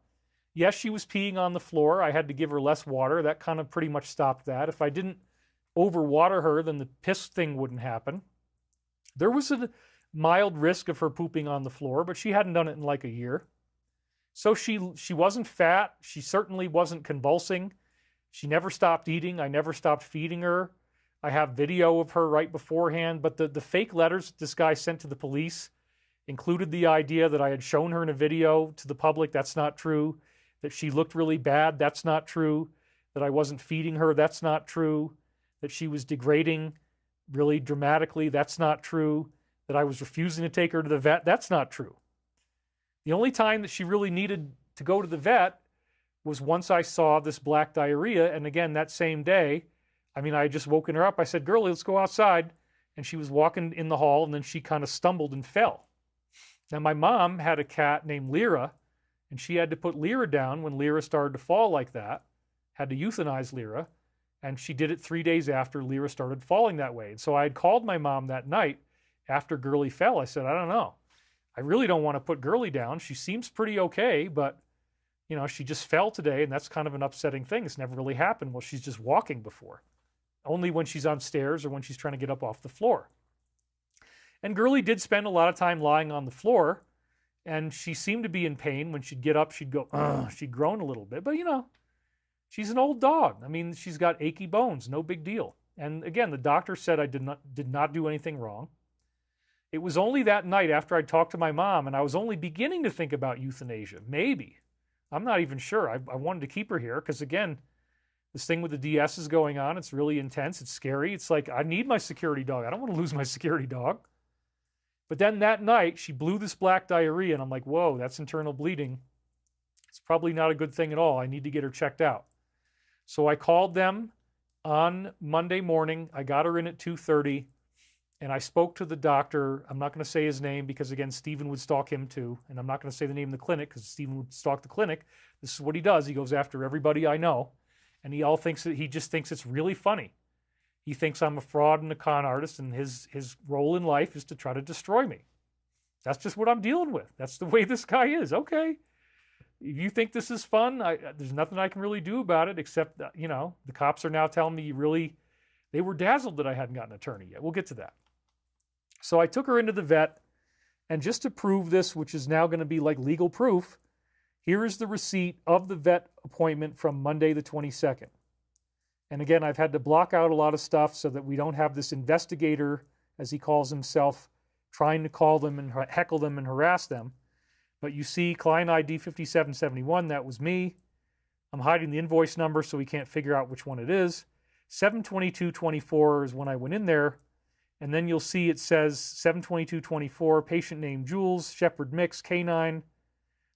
Yes, she was peeing on the floor. I had to give her less water. That kind of pretty much stopped that. If I didn't overwater her, then the piss thing wouldn't happen. There was a mild risk of her pooping on the floor, but she hadn't done it in like a year. So she wasn't fat. She certainly wasn't convulsing. She never stopped eating. I never stopped feeding her. I have video of her right beforehand, but the fake letters this guy sent to the police included the idea that I had shown her in a video to the public. That's not true. That she looked really bad. That's not true. That I wasn't feeding her. That's not true. That she was degrading really dramatically. That's not true. That I was refusing to take her to the vet. That's not true. The only time that she really needed to go to the vet was once I saw this black diarrhea. And again, that same day, I mean, I had just woken her up. I said, Girlie, let's go outside. And she was walking in the hall and then she kind of stumbled and fell. Now, my mom had a cat named Lyra, and she had to put Lyra down when Lyra started to fall like that, had to euthanize Lyra. And she did it 3 days after Lyra started falling that way. And so I had called my mom that night after Girlie fell. I said, I don't know. I really don't want to put Girlie down. She seems pretty okay, but, you know, she just fell today, and that's kind of an upsetting thing. It's never really happened. Well, she's just walking before. Only when she's on stairs or when she's trying to get up off the floor. And Girlie did spend a lot of time lying on the floor, and she seemed to be in pain. When she'd get up, she'd go, ugh, she'd groan a little bit. But, you know, she's an old dog. I mean, she's got achy bones, no big deal. And again, the doctor said I did not do anything wrong. It was only that night after I talked to my mom, and I was only beginning to think about euthanasia. Maybe. I'm not even sure. I wanted to keep her here because, again, this thing with the DS is going on. It's really intense. It's scary. It's like, I need my security dog. I don't want to lose my security dog. But then that night, she blew this black diarrhea, and I'm like, whoa, that's internal bleeding. It's probably not a good thing at all. I need to get her checked out. So I called them on Monday morning. I got her in at 2:30, and I spoke to the doctor. I'm not going to say his name because, again, Stephen would stalk him too. And I'm not going to say the name of the clinic because Stephen would stalk the clinic. This is what he does. He goes after everybody I know. And he just thinks it's really funny. He thinks I'm a fraud and a con artist, and his role in life is to try to destroy me. That's just what I'm dealing with. That's the way this guy is. Okay. If you think this is fun, there's nothing I can really do about it except, you know, the cops are now telling me they were dazzled that I hadn't gotten an attorney yet. We'll get to that. So I took her into the vet, And just to prove this, which is now going to be like legal proof, here is the receipt of the vet appointment from Monday the 22nd. And again, I've had to block out a lot of stuff so that we don't have this investigator, as he calls himself, trying to call them and heckle them and harass them. But you see client ID 5771, that was me. I'm hiding the invoice number so we can't figure out which one it is. 7/22/24 is when I went in there. And then you'll see it says 7/22/24, patient name Jules, Shepherd mix, canine.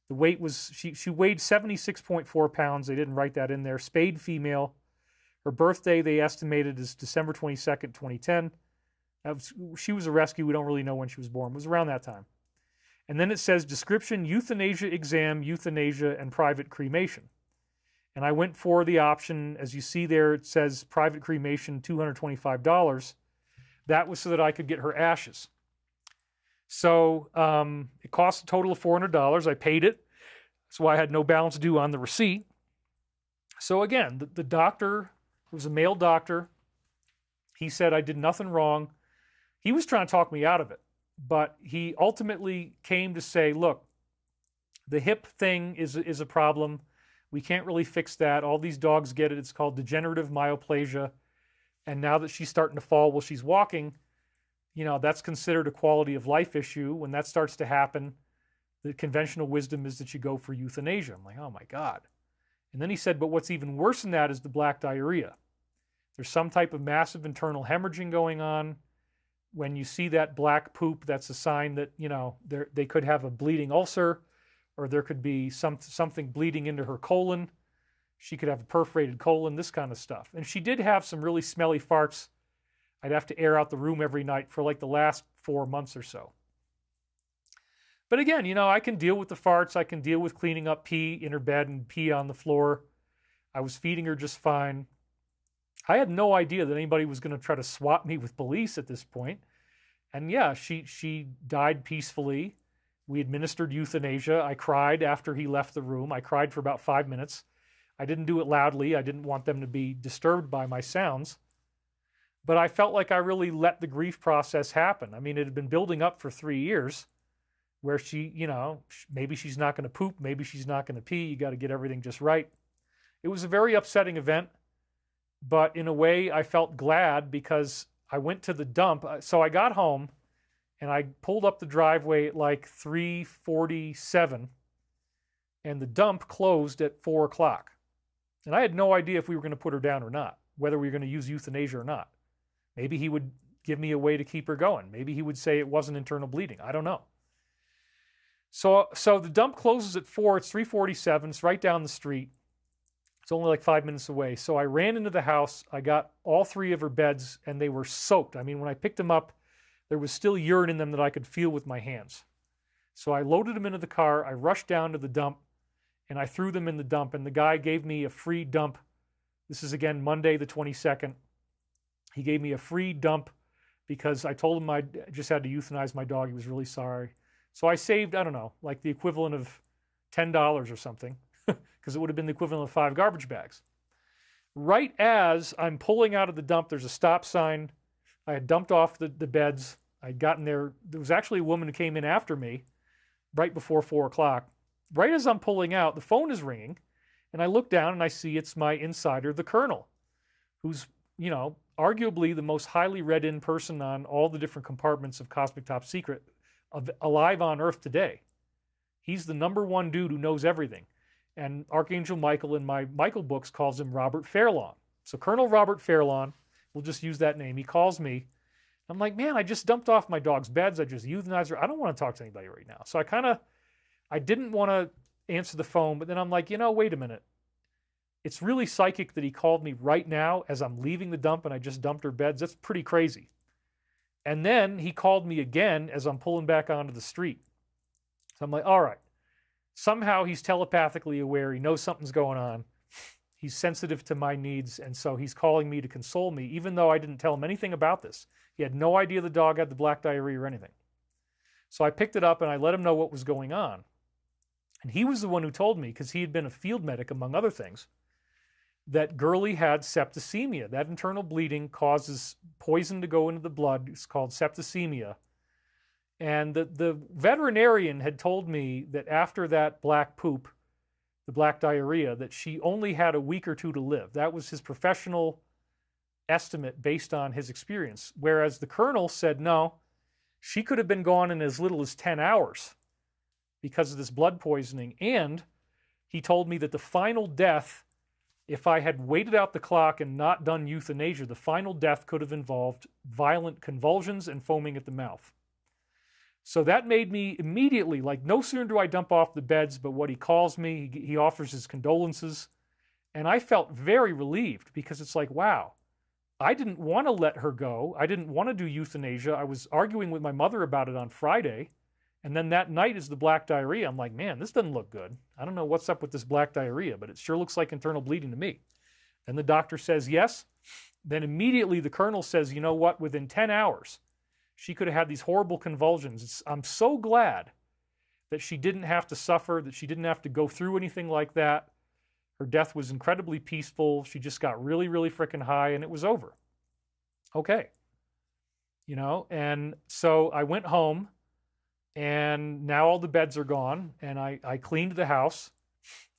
The weight was, she weighed 76.4 pounds. They didn't write that in there. Spayed female. Her birthday, they estimated, is December 22nd, 2010. She was a rescue. We don't really know when she was born. It was around that time. And then it says description, euthanasia exam, euthanasia, and private cremation. And I went for the option. As you see there, it says private cremation, $225. That was so that I could get her ashes. So it cost a total of $400. I paid it. That's why I had no balance due on the receipt. So again, the doctor, it was a male doctor. He said I did nothing wrong. He was trying to talk me out of it. But he ultimately came to say, look, the hip thing is a problem. We can't really fix that. All these dogs get it. It's called degenerative myoplegia. And now that she's starting to fall while she's walking, you know, that's considered a quality of life issue. When that starts to happen, the conventional wisdom is that you go for euthanasia. I'm like, oh my God. And then he said, but what's even worse than that is the black diarrhea. There's some type of massive internal hemorrhaging going on. When you see that black poop, that's a sign that, you know, they could have a bleeding ulcer, or there could be something bleeding into her colon. She could have a perforated colon, this kind of stuff. And she did have some really smelly farts. I'd have to air out the room every night for like the last 4 months or so. But again, you know, I can deal with the farts. I can deal with cleaning up pee in her bed and pee on the floor. I was feeding her just fine. I had no idea that anybody was going to try to swap me with police at this point. And yeah, she died peacefully. We administered euthanasia. I cried after he left the room. I cried for about 5 minutes. I didn't do it loudly. I didn't want them to be disturbed by my sounds. But I felt like I really let the grief process happen. I mean, it had been building up for 3 years where she, you know, maybe she's not going to poop. Maybe she's not going to pee. You got to get everything just right. It was a very upsetting event. But in a way, I felt glad because I went to the dump. So I got home and I pulled up the driveway at like 3:47 and the dump closed at 4 o'clock. And I had no idea if we were going to put her down or not, whether we were going to use euthanasia or not. Maybe he would give me a way to keep her going. Maybe he would say it wasn't internal bleeding. I don't know. So the dump closes at 4. It's 3:47. It's right down the street. It's only like 5 minutes away. So I ran into the house. I got all 3 of her beds, and they were soaked. I mean, when I picked them up, there was still urine in them that I could feel with my hands. So I loaded them into the car. I rushed down to the dump, and I threw them in the dump. And the guy gave me a free dump. This is, again, Monday the 22nd. He gave me a free dump because I told him I just had to euthanize my dog. He was really sorry. So I saved, I don't know, like the equivalent of $10 or something, because it would have been the equivalent of 5 garbage bags. Right as I'm pulling out of the dump, there's a stop sign. I had dumped off the beds. I'd gotten there. There was actually a woman who came in after me right before 4 o'clock. Right as I'm pulling out, the phone is ringing, and I look down and I see it's my insider, the Colonel, who's, you know, arguably the most highly read-in person on all the different compartments of Cosmic Top Secret alive on Earth today. He's the #1 dude who knows everything. And Archangel Michael in my Michael books calls him Robert Fairlawn. So Colonel Robert Fairlawn, we'll just use that name. He calls me. I'm like, man, I just dumped off my dog's beds. I just euthanized her. I don't want to talk to anybody right now. So I didn't want to answer the phone, but then I'm like, you know, wait a minute. It's really psychic that he called me right now as I'm leaving the dump and I just dumped her beds. That's pretty crazy. And then he called me again as I'm pulling back onto the street. So I'm like, all right. Somehow he's telepathically aware. He knows something's going on. He's sensitive to my needs, and so he's calling me to console me, even though I didn't tell him anything about this. He had no idea the dog had the black diarrhea or anything. So I picked it up and I let him know what was going on. And he was the one who told me, because he had been a field medic, among other things, that Gurley had septicemia. That internal bleeding causes poison to go into the blood. It's called septicemia. And the veterinarian had told me that after that black poop, the black diarrhea, that she only had a week or two to live. That was his professional estimate based on his experience. Whereas the colonel said, no, she could have been gone in as little as 10 hours because of this blood poisoning. And he told me that the final death, if I had waited out the clock and not done euthanasia, the final death could have involved violent convulsions and foaming at the mouth. So that made me immediately, like, no sooner do I dump off the beds, but what he calls me, he offers his condolences. And I felt very relieved because it's like, wow, I didn't want to let her go. I didn't want to do euthanasia. I was arguing with my mother about it on Friday. And then that night is the black diarrhea. I'm like, man, this doesn't look good. I don't know what's up with this black diarrhea, but it sure looks like internal bleeding to me. And the doctor says yes. Then immediately the colonel says, you know what, within 10 hours, she could have had these horrible convulsions. I'm so glad that she didn't have to suffer, that she didn't have to go through anything like that. Her death was incredibly peaceful. She just got really, really freaking high and it was over. Okay. You know, and so I went home and now all the beds are gone and I cleaned the house.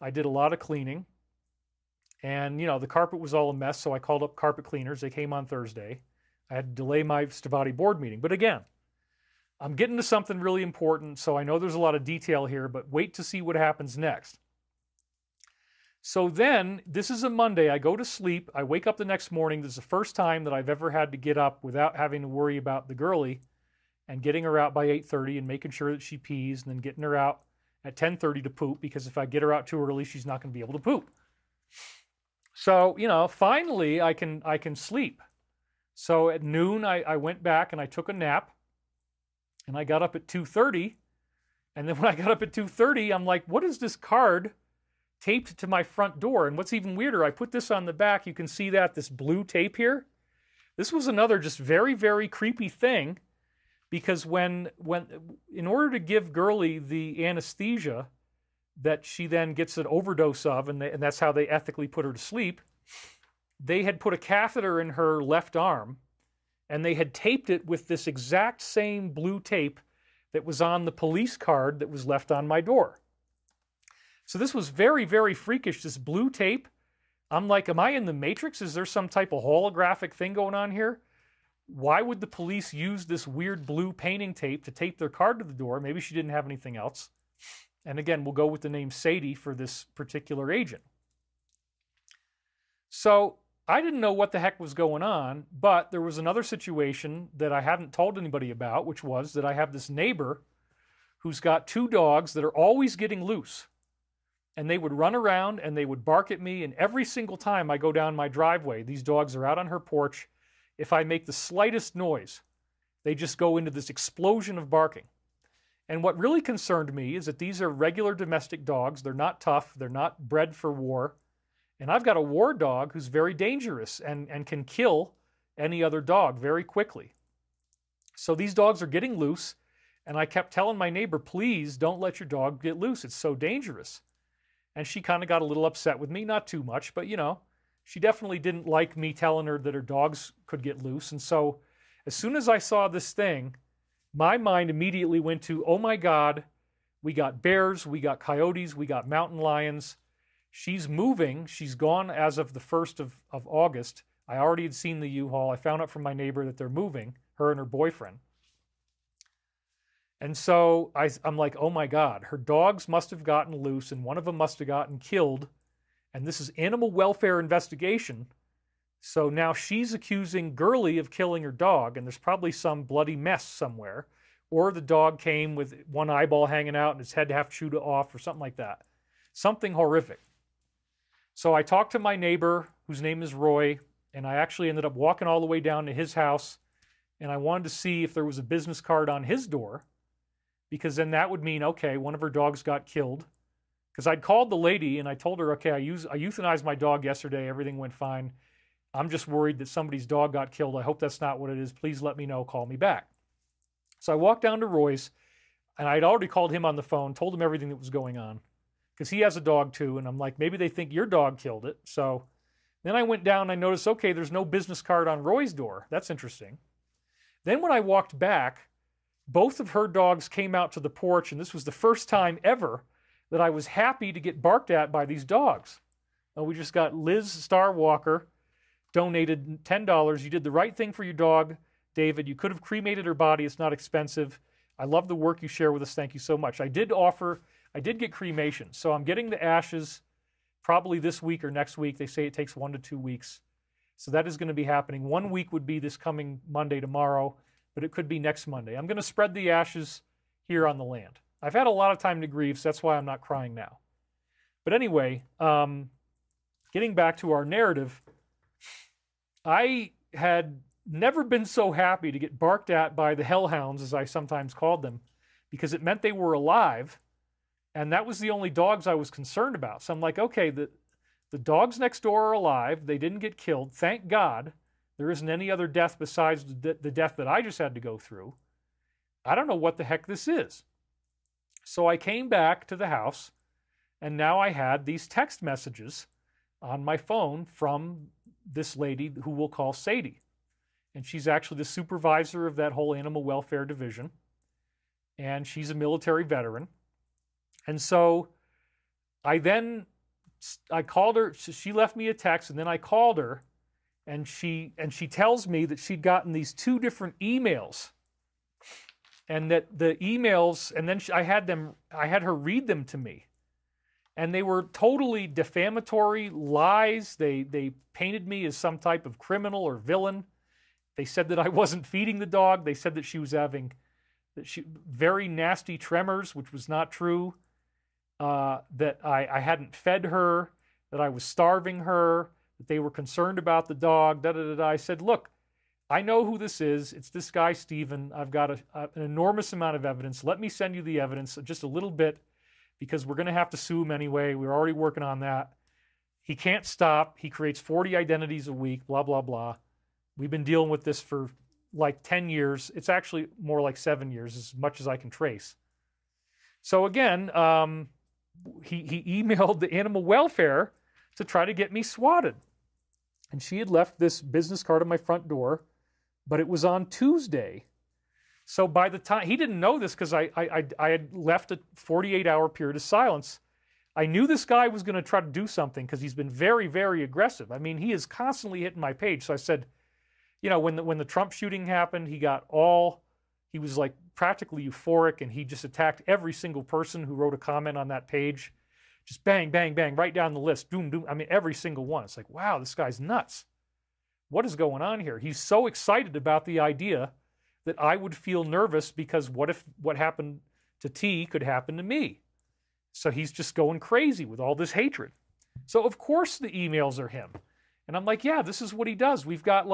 I did a lot of cleaning and, you know, the carpet was all a mess. So I called up carpet cleaners. They came on Thursday. I had to delay my Stavati board meeting. But again, I'm getting to something really important, so I know there's a lot of detail here, but wait to see what happens next. So then, this is a Monday. I go to sleep. I wake up the next morning. This is the first time that I've ever had to get up without having to worry about the girlie and getting her out by 8:30 and making sure that she pees and then getting her out at 10:30 to poop, because if I get her out too early, she's not going to be able to poop. So, you know, finally I can sleep. So at noon, I went back and I took a nap and I got up at 2:30. And then when I got up at 2:30, I'm like, what is this card taped to my front door? And what's even weirder, I put this on the back. You can see that, this blue tape here. This was another just very, very creepy thing, because when in order to give Girlie the anesthesia that she then gets an overdose of, and that's how they ethically put her to sleep, they had put a catheter in her left arm, and they had taped it with this exact same blue tape that was on the police card that was left on my door. So this was very, very freakish, this blue tape. I'm like, am I in the Matrix? Is there some type of holographic thing going on here? Why would the police use this weird blue painting tape to tape their card to the door? Maybe she didn't have anything else. And again, we'll go with the name Sadie for this particular agent. So I didn't know what the heck was going on, but there was another situation that I hadn't told anybody about, which was that I have this neighbor who's got two dogs that are always getting loose. And they would run around and they would bark at me, and every single time I go down my driveway, these dogs are out on her porch. If I make the slightest noise, they just go into this explosion of barking. And what really concerned me is that these are regular domestic dogs. They're not tough. They're not bred for war. And I've got a war dog who's very dangerous and can kill any other dog very quickly. So these dogs are getting loose, and I kept telling my neighbor, please don't let your dog get loose. It's so dangerous. And she kind of got a little upset with me, not too much, but you know, she definitely didn't like me telling her that her dogs could get loose. And so as soon as I saw this thing, my mind immediately went to, oh my God, we got bears, we got coyotes, we got mountain lions. She's moving. She's gone as of the 1st of August. I already had seen the U-Haul. I found out from my neighbor that they're moving, her and her boyfriend. And so I'm like, oh my God, her dogs must have gotten loose and one of them must have gotten killed. And this is animal welfare investigation. So now she's accusing Girlie of killing her dog, and there's probably some bloody mess somewhere. Or the dog came with one eyeball hanging out and its head half chewed off or something like that. Something horrific. So I talked to my neighbor, whose name is Roy, and I actually ended up walking all the way down to his house, and I wanted to see if there was a business card on his door, because then that would mean, okay, one of her dogs got killed. Because I'd called the lady and I told her, okay, I euthanized my dog yesterday, everything went fine. I'm just worried that somebody's dog got killed. I hope that's not what it is. Please let me know, call me back. So I walked down to Roy's, and I'd already called him on the phone, told him everything that was going on, because he has a dog too, and I'm like, maybe they think your dog killed it. So then I went down and I noticed, okay, there's no business card on Roy's door. That's interesting. Then when I walked back, both of her dogs came out to the porch, and this was the first time ever that I was happy to get barked at by these dogs. We just got Liz Star Walker donated $10. You did the right thing for your dog, David. You could have cremated her body. It's not expensive. I love the work you share with us. Thank you so much. I did get cremation, so I'm getting the ashes probably this week or next week. They say it takes 1 to 2 weeks. So that is going to be happening. 1 week would be this coming Monday, tomorrow, but it could be next Monday. I'm going to spread the ashes here on the land. I've had a lot of time to grieve, so that's why I'm not crying now. But anyway, getting back to our narrative, I had never been so happy to get barked at by the hellhounds, as I sometimes called them, because it meant they were alive, and that was the only dogs I was concerned about. So I'm like, okay, the dogs next door are alive. They didn't get killed. Thank God there isn't any other death besides the death that I just had to go through. I don't know what the heck this is. So I came back to the house, and now I had these text messages on my phone from this lady who we'll call Sadie. And she's actually the supervisor of that whole animal welfare division. And she's a military veteran. And so I called her. She left me a text, and then I called her, and she tells me that she'd gotten these 2 different emails, and that the emails, and then I had her read them to me, and they were totally defamatory lies. They painted me as some type of criminal or villain. They said that I wasn't feeding the dog. They said that she was having very nasty tremors, which was not true. That I hadn't fed her, that I was starving her, that they were concerned about the dog, I said, look, I know who this is. It's this guy, Stephen. I've got an enormous amount of evidence. Let me send you the evidence, just a little bit, because we're going to have to sue him anyway. We're already working on that. He can't stop. He creates 40 identities a week, blah, blah, blah. We've been dealing with this for like 10 years. It's actually more like 7 years, as much as I can trace. So again, he emailed the animal welfare to try to get me swatted. And she had left this business card on my front door, but it was on Tuesday. So by the time, he didn't know this because I had left a 48-hour period of silence. I knew this guy was going to try to do something because he's been very, very aggressive. I mean, he is constantly hitting my page. So I said, you know, when the Trump shooting happened, he was like practically euphoric, and he just attacked every single person who wrote a comment on that page. Just bang, bang, bang, right down the list. Doom, doom. I mean, every single one. It's like, wow, this guy's nuts. What is going on here? He's so excited about the idea that I would feel nervous because what if what happened to T could happen to me? So he's just going crazy with all this hatred. So of course the emails are him. And I'm like, yeah, this is what he does. We've got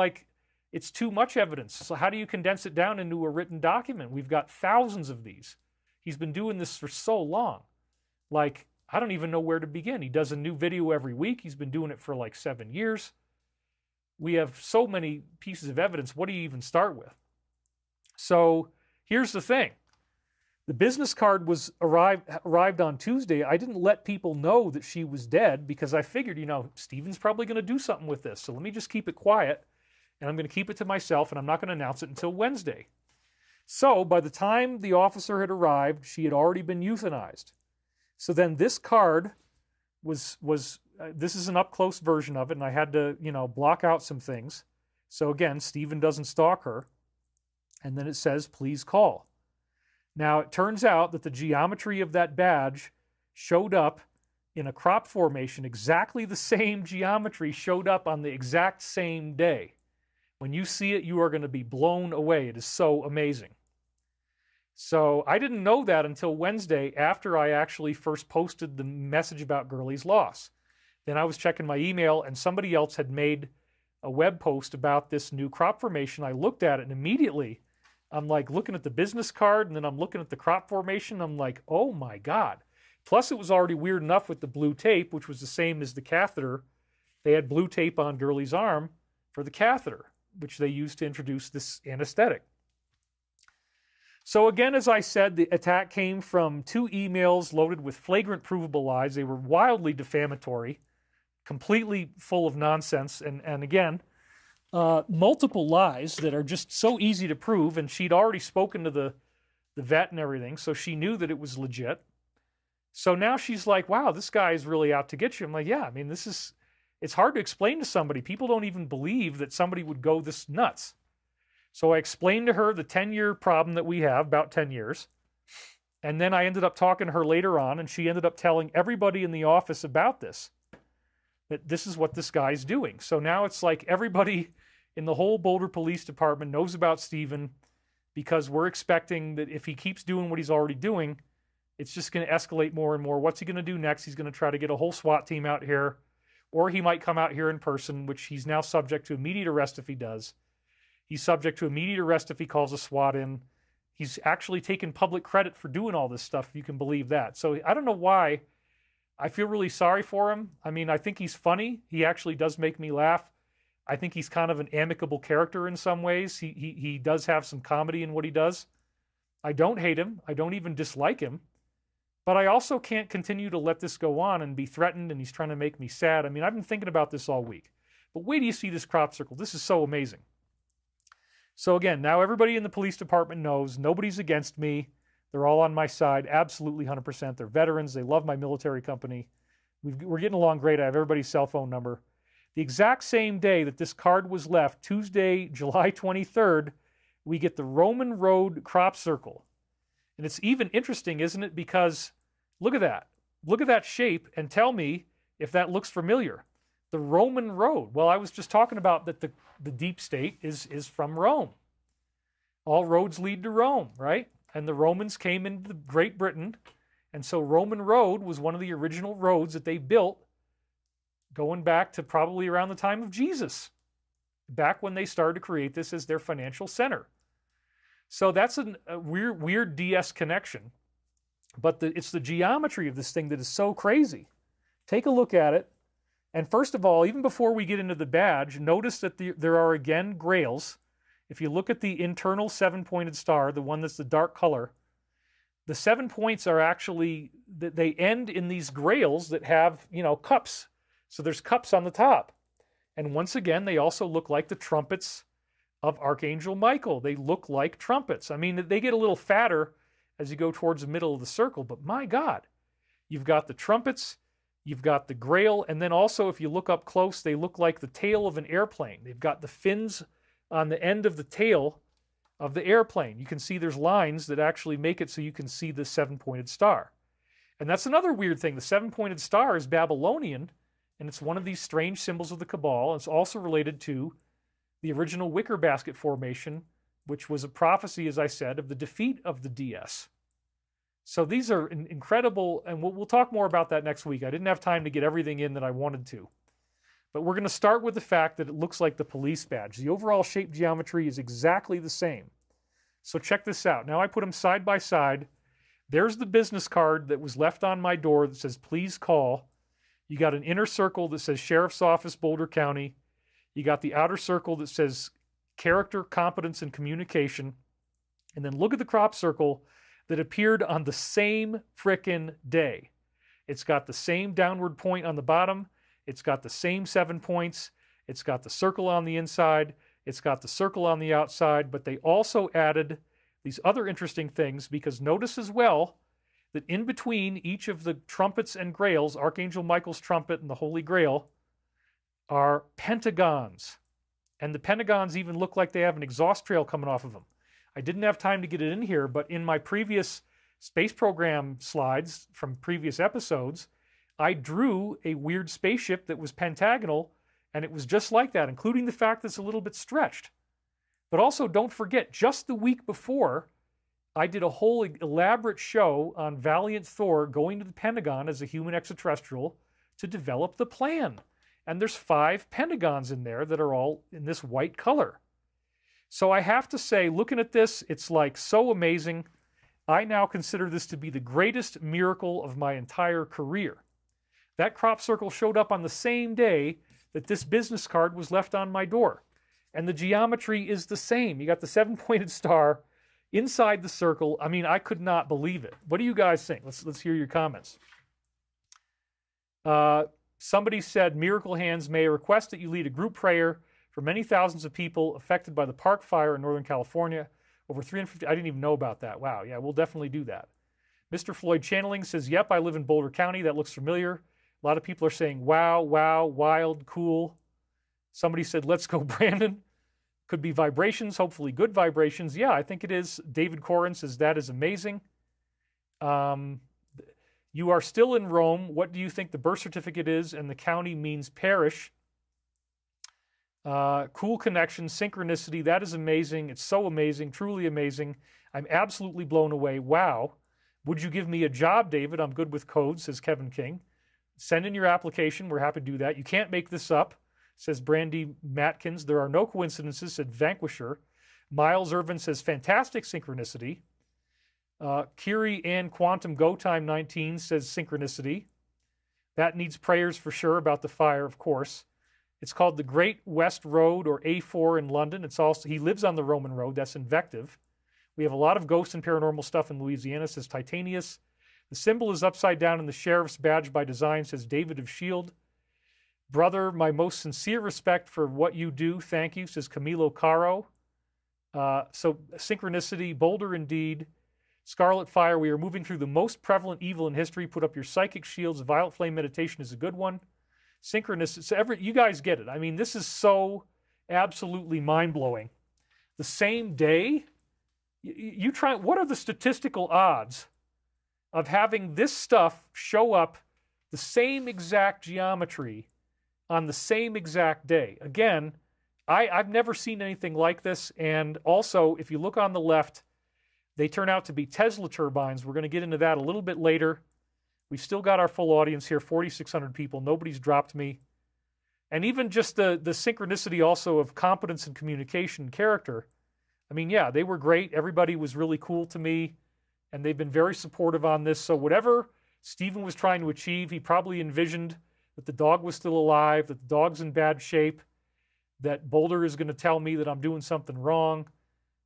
it's too much evidence. So how do you condense it down into a written document? We've got thousands of these. He's been doing this for so long. I don't even know where to begin. He does a new video every week. He's been doing it for 7 years. We have so many pieces of evidence. What do you even start with? So here's the thing. The business card arrived on Tuesday. I didn't let people know that she was dead because I figured, Stephen's probably going to do something with this. So let me just keep it quiet, and I'm going to keep it to myself, and I'm not going to announce it until Wednesday. So by the time the officer had arrived, she had already been euthanized. So then this card was this is an up-close version of it, and I had to, block out some things. So again, Stephen doesn't stalk her. And then it says, please call. Now, it turns out that the geometry of that badge showed up in a crop formation. Exactly the same geometry showed up on the exact same day. When you see it, you are going to be blown away. It is so amazing. So I didn't know that until Wednesday after I actually first posted the message about Gurley's loss. Then I was checking my email, and somebody else had made a web post about this new crop formation. I looked at it, and immediately I'm looking at the business card, and then I'm looking at the crop formation. I'm like, oh my God. Plus it was already weird enough with the blue tape, which was the same as the catheter. They had blue tape on Gurley's arm for the catheter, which they used to introduce this anesthetic. So again, as I said, the attack came from 2 emails loaded with flagrant provable lies. They were wildly defamatory, completely full of nonsense, and again, multiple lies that are just so easy to prove. And she'd already spoken to the the vet and everything. So she knew that it was legit. So now she's like, wow, this guy is really out to get you. I'm like, yeah, I mean, it's hard to explain to somebody. People don't even believe that somebody would go this nuts. So I explained to her the 10-year problem that we have, about 10 years. And then I ended up talking to her later on, and she ended up telling everybody in the office about this, that this is what this guy's doing. So now it's like everybody in the whole Boulder Police Department knows about Stephen, because we're expecting that if he keeps doing what he's already doing, it's just going to escalate more and more. What's he going to do next? He's going to try to get a whole SWAT team out here, or he might come out here in person, which he's now subject to immediate arrest if he does. He's subject to immediate arrest if he calls a SWAT in. He's actually taken public credit for doing all this stuff, if you can believe that. So I don't know why. I feel really sorry for him. I mean, I think he's funny. He actually does make me laugh. I think he's kind of an amicable character in some ways. He does have some comedy in what he does. I don't hate him. I don't even dislike him. But I also can't continue to let this go on and be threatened, and he's trying to make me sad. I mean, I've been thinking about this all week. But wait till you see this crop circle. This is so amazing. So again, now everybody in the police department knows nobody's against me. They're all on my side, absolutely 100%. They're veterans. They love my military company. We're getting along great. I have everybody's cell phone number. The exact same day that this card was left, Tuesday, July 23rd, we get the Roman Road crop circle. And it's even interesting, isn't it? Because look at that. Look at that shape and tell me if that looks familiar. The Roman Road. Well, I was just talking about that the deep state is from Rome. All roads lead to Rome, right? And the Romans came into Great Britain. And so Roman Road was one of the original roads that they built going back to probably around the time of Jesus, back when they started to create this as their financial center. So that's a weird DS connection. But it's the geometry of this thing that is so crazy. Take a look at it. And first of all, even before we get into the badge, notice that there are again grails. If you look at the internal 7-pointed star, the one that's the dark color, the 7 points are actually, they end in these grails that have, cups. So there's cups on the top. And once again, they also look like the trumpets of Archangel Michael. They look like trumpets. I mean, they get a little fatter as you go towards the middle of the circle, but my God, you've got the trumpets, you've got the grail, and then also if you look up close, they look like the tail of an airplane. They've got the fins on the end of the tail of the airplane. You can see there's lines that actually make it so you can see the 7-pointed star. And that's another weird thing. The 7-pointed star is Babylonian, and it's one of these strange symbols of the Cabal. It's also related to the original Wicker Basket formation, which was a prophecy, as I said, of the defeat of the DS. So these are incredible, and we'll talk more about that next week. I didn't have time to get everything in that I wanted to. But we're going to start with the fact that it looks like the police badge. The overall shape geometry is exactly the same. So check this out. Now I put them side by side. There's the business card that was left on my door that says, please call. You got an inner circle that says Sheriff's Office, Boulder County. You got the outer circle that says character, competence, and communication. And then look at the crop circle that appeared on the same frickin' day. It's got the same downward point on the bottom. It's got the same 7 points. It's got the circle on the inside. It's got the circle on the outside. But they also added these other interesting things, because notice as well that in between each of the trumpets and grails, Archangel Michael's trumpet and the Holy Grail, are pentagons. And the pentagons even look like they have an exhaust trail coming off of them. I didn't have time to get it in here, but in my previous space program slides from previous episodes, I drew a weird spaceship that was pentagonal, and it was just like that, including the fact that it's a little bit stretched. But also, don't forget, just the week before, I did a whole elaborate show on Valiant Thor going to the Pentagon as a human extraterrestrial to develop the plan. And there's 5 pentagons in there that are all in this white color. So I have to say, looking at this, it's like so amazing. I now consider this to be the greatest miracle of my entire career. That crop circle showed up on the same day that this business card was left on my door. And the geometry is the same. You got the 7-pointed star inside the circle. I mean, I could not believe it. What do you guys think? Let's hear your comments. Somebody said, Miracle Hands may request that you lead a group prayer for many thousands of people affected by the park fire in Northern California. Over 350. I didn't even know about that. Wow. Yeah, we'll definitely do that. Mr. Floyd Channeling says, yep, I live in Boulder County. That looks familiar. A lot of people are saying, wow, wow, wild, cool. Somebody said, let's go, Brandon. Could be vibrations, hopefully good vibrations. Yeah, I think it is. David Corin says, that is amazing. You are still in Rome. What do you think the birth certificate is? And the county means parish. Cool connection, synchronicity. That is amazing. It's so amazing, truly amazing. I'm absolutely blown away. Wow. Would you give me a job, David? I'm good with codes, says Kevin King. Send in your application. We're happy to do that. You can't make this up, says Brandy Matkins. There are no coincidences, said Vanquisher. Miles Irvin says, fantastic synchronicity. Kiri Ann Quantum Go Time 19 says synchronicity. That needs prayers for sure about the fire, of course. It's called the Great West Road, or A4 in London. It's also, he lives on the Roman road. That's invective. We have a lot of ghost and paranormal stuff in Louisiana, says Titanius. The symbol is upside down in the sheriff's badge by design, says David of Shield. Brother, my most sincere respect for what you do. Thank you, says Camilo Caro. So synchronicity, Boulder indeed. Scarlet Fire, we are moving through the most prevalent evil in history. Put up your psychic shields. Violet Flame meditation is a good one. Synchronicity, so you guys get it. I mean, this is so absolutely mind-blowing. The same day, you try, what are the statistical odds of having this stuff show up the same exact geometry on the same exact day? Again, I've never seen anything like this. And also, if you look on the left, they turn out to be Tesla turbines. We're going to get into that a little bit later. We've still got our full audience here, 4,600 people. Nobody's dropped me. And even just the synchronicity also of competence and communication and character. I mean, yeah, they were great. Everybody was really cool to me. And they've been very supportive on this. So whatever Stephen was trying to achieve, he probably envisioned that the dog was still alive, that the dog's in bad shape, that Boulder is going to tell me that I'm doing something wrong,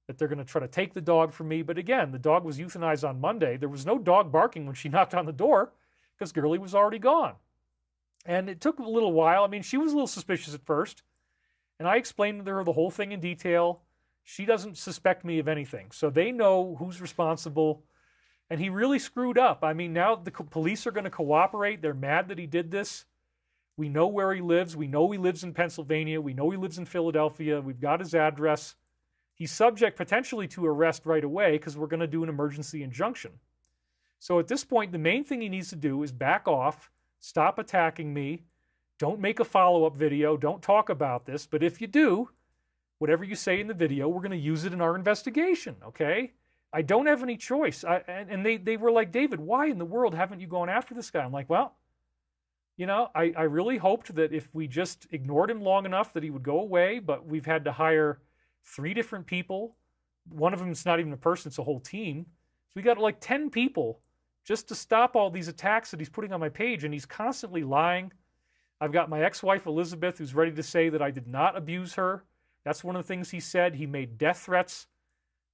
that they're going to try to take the dog from me. But again, the dog was euthanized on Monday. There was no dog barking when she knocked on the door because Girlie was already gone. And it took a little while. I mean, she was a little suspicious at first. And I explained to her the whole thing in detail. She doesn't suspect me of anything. So they know who's responsible. And he really screwed up. I mean, now the police are going to cooperate. They're mad that he did this. We know where he lives. We know he lives in Pennsylvania. We know he lives in Philadelphia. We've got his address. He's subject potentially to arrest right away because we're going to do an emergency injunction. So at this point, the main thing he needs to do is back off, stop attacking me, don't make a follow-up video, don't talk about this. But if you do, whatever you say in the video, we're going to use it in our investigation, okay? I don't have any choice. And they were like, David, why in the world haven't you gone after this guy? I'm like, well, you know, I really hoped that if we just ignored him long enough that he would go away, but we've had to hire 3 different people. One of them is not even a person, it's a whole team. So we got like 10 people just to stop all these attacks that he's putting on my page, and he's constantly lying. I've got my ex-wife, Elizabeth, who's ready to say that I did not abuse her. That's one of the things he said. He made death threats.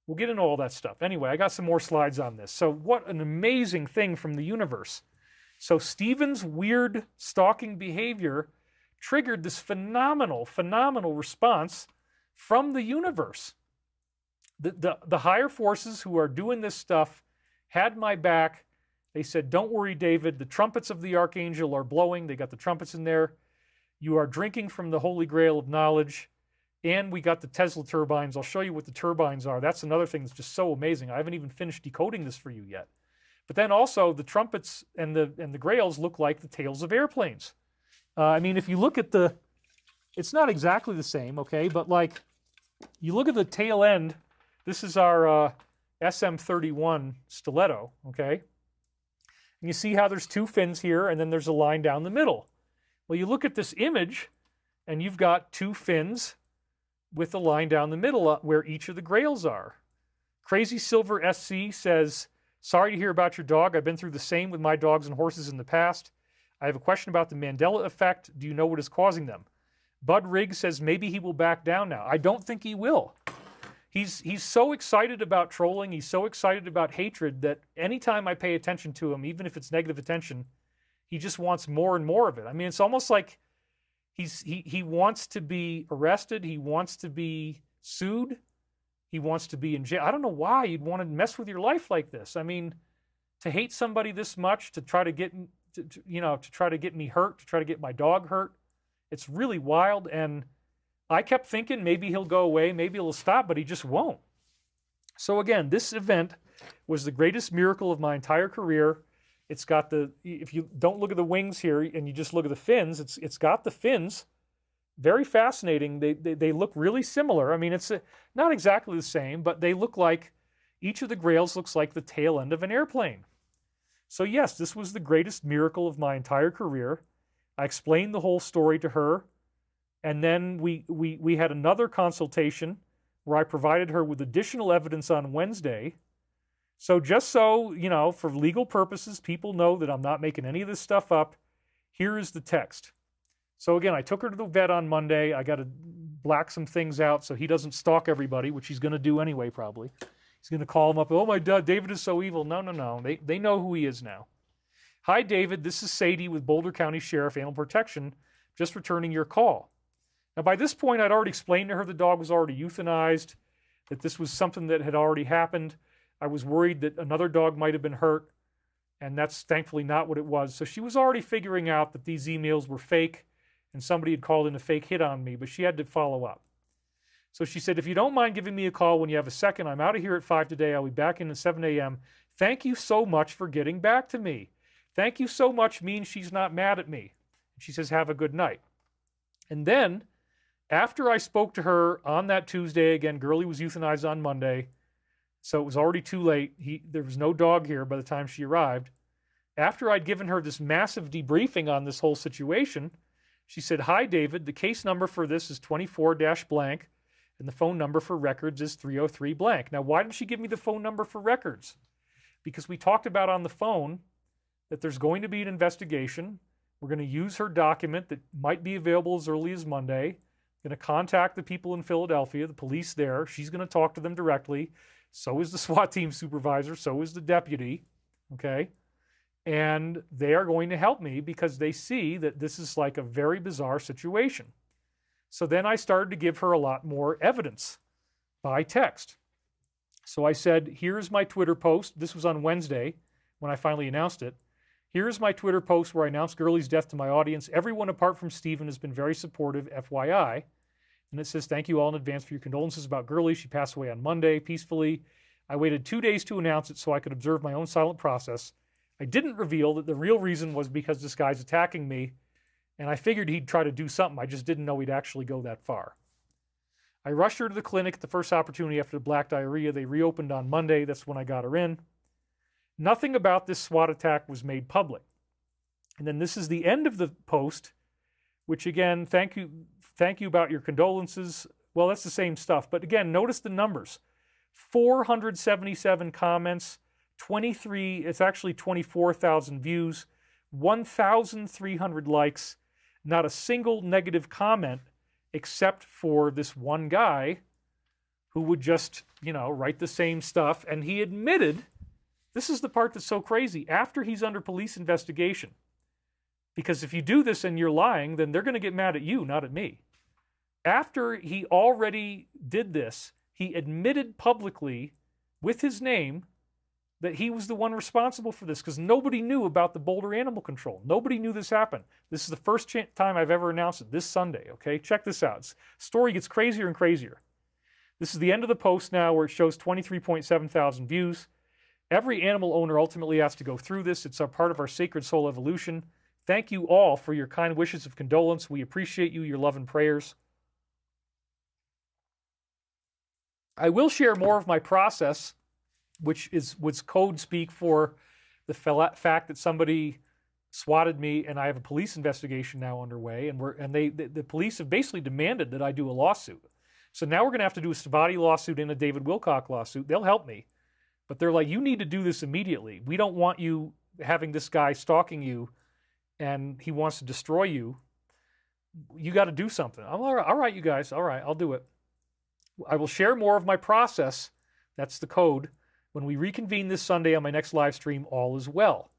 We'll get into all that stuff. Anyway, I got some more slides on this. So what an amazing thing from the universe. So Stephen's weird stalking behavior triggered this phenomenal, phenomenal response from the universe. The higher forces who are doing this stuff had my back. They said, don't worry, David. The trumpets of the Archangel are blowing. They got the trumpets in there. You are drinking from the Holy Grail of knowledge. And we got the Tesla turbines. I'll show you what the turbines are. That's another thing that's just so amazing. I haven't even finished decoding this for you yet. But then also the trumpets and the grails look like the tails of airplanes. I mean, if you look at it's not exactly the same, okay? But like, you look at the tail end. This is our SM31 stiletto, okay? And you see how there's 2 fins here, and then there's a line down the middle. Well, you look at this image, and you've got 2 fins with a line down the middle where each of the grails are. Crazy Silver SC says, sorry to hear about your dog. I've been through the same with my dogs and horses in the past. I have a question about the Mandela effect. Do you know what is causing them? Bud Riggs says maybe he will back down now. I don't think he will. He's so excited about trolling. He's so excited about hatred that anytime I pay attention to him, even if it's negative attention, he just wants more and more of it. I mean, it's almost like he wants to be arrested. He wants to be sued. he wants to be in jail. I don't know why you'd want to mess with your life like this. I mean, to hate somebody this much, to try to get, to try to get me hurt, to try to get my dog hurt. It's really wild. And I kept thinking maybe he'll go away, maybe he'll stop, but he just won't. So again, this event was the greatest miracle of my entire career. It's got if you don't look at the wings here and you just look at the fins, it's got the fins. Very fascinating. They look really similar. I mean, it's not exactly the same, but they look like, each of the grails looks like the tail end of an airplane. So yes, this was the greatest miracle of my entire career. I explained the whole story to her, and then we had another consultation where I provided her with additional evidence on Wednesday. So just so, for legal purposes, people know that I'm not making any of this stuff up, here is the text. So again, I took her to the vet on Monday. I got to black some things out so he doesn't stalk everybody, which he's going to do anyway, probably. He's going to call him up. Oh, my God, David is so evil. No. They know who he is now. Hi, David. This is Sadie with Boulder County Sheriff Animal Protection, just returning your call. Now, by this point, I'd already explained to her the dog was already euthanized, that this was something that had already happened. I was worried that another dog might have been hurt, and that's thankfully not what it was. So she was already figuring out that these emails were fake, and somebody had called in a fake hit on me, but she had to follow up. So she said, if you don't mind giving me a call when you have a second, I'm out of here at 5 today. I'll be back in at 7 a.m. Thank you so much for getting back to me. Thank you so much means she's not mad at me. She says, have a good night. And then, after I spoke to her on that Tuesday, again, Girlie was euthanized on Monday, so it was already too late. There was no dog here by the time she arrived. After I'd given her this massive debriefing on this whole situation, she said, hi, David, the case number for this is 24-blank, and the phone number for records is 303-blank. Now, why did she give me the phone number for records? Because we talked about on the phone that there's going to be an investigation. We're going to use her document that might be available as early as Monday. Going to contact the people in Philadelphia, the police there. She's going to talk to them directly. So is the SWAT team supervisor. So is the deputy. Okay? And they are going to help me because they see that this is like a very bizarre situation. So then I started to give her a lot more evidence by text. So I said, here's my Twitter post. This was on Wednesday when I finally announced it. Here's my Twitter post where I announced Girlie's death to my audience. Everyone apart from Stephen has been very supportive, FYI. And it says, thank you all in advance for your condolences about Girlie. She passed away on Monday peacefully. I waited 2 days to announce it so I could observe my own silent process. I didn't reveal that the real reason was because this guy's attacking me, and I figured he'd try to do something. I just didn't know he'd actually go that far. I rushed her to the clinic at the first opportunity after the black diarrhea. They reopened on Monday. That's when I got her in. Nothing about this SWAT attack was made public. And then this is the end of the post, which again, thank you about your condolences. Well, that's the same stuff. But again, notice the numbers. 477 comments, it's actually 24,000 views, 1,300 likes, not a single negative comment except for this one guy who would just, write the same stuff. And he admitted, this is the part that's so crazy, after he's under police investigation. Because if you do this and you're lying, then they're going to get mad at you, not at me. After he already did this, he admitted publicly with his name that he was the one responsible for this because nobody knew about the Boulder Animal Control. Nobody knew this happened. This is the first time I've ever announced it, this Sunday, okay? Check this out. Story gets crazier and crazier. This is the end of the post now where it shows 23.7 thousand views. Every animal owner ultimately has to go through this. It's a part of our sacred soul evolution. Thank you all for your kind wishes of condolence. We appreciate you, your love and prayers. I will share more of my process, which is what's code speak for the fact that somebody swatted me and I have a police investigation now underway, and the police have basically demanded that I do a lawsuit. So now we're going to have to do a Savati lawsuit and a David Wilcock lawsuit. They'll help me. But they're like, you need to do this immediately. We don't want you having this guy stalking you and he wants to destroy you. You got to do something. I'm all right, you guys. All right, I'll do it. I will share more of my process. That's the code. When we reconvene this Sunday on my next live stream, all is well.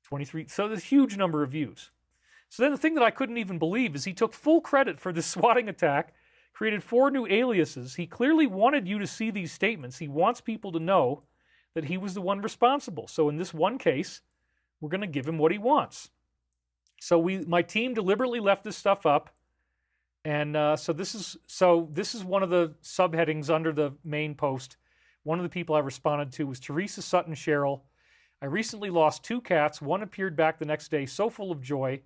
23. So there's a huge number of views. So then the thing that I couldn't even believe is he took full credit for this swatting attack, created 4 new aliases. He clearly wanted you to see these statements. He wants people to know that he was the one responsible. So in this one case, we're going to give him what he wants. So my team deliberately left this stuff up, and so this is one of the subheadings under the main post. One of the people I responded to was Teresa Sutton Sherrill. I recently lost 2 cats. One appeared back the next day, so full of joy.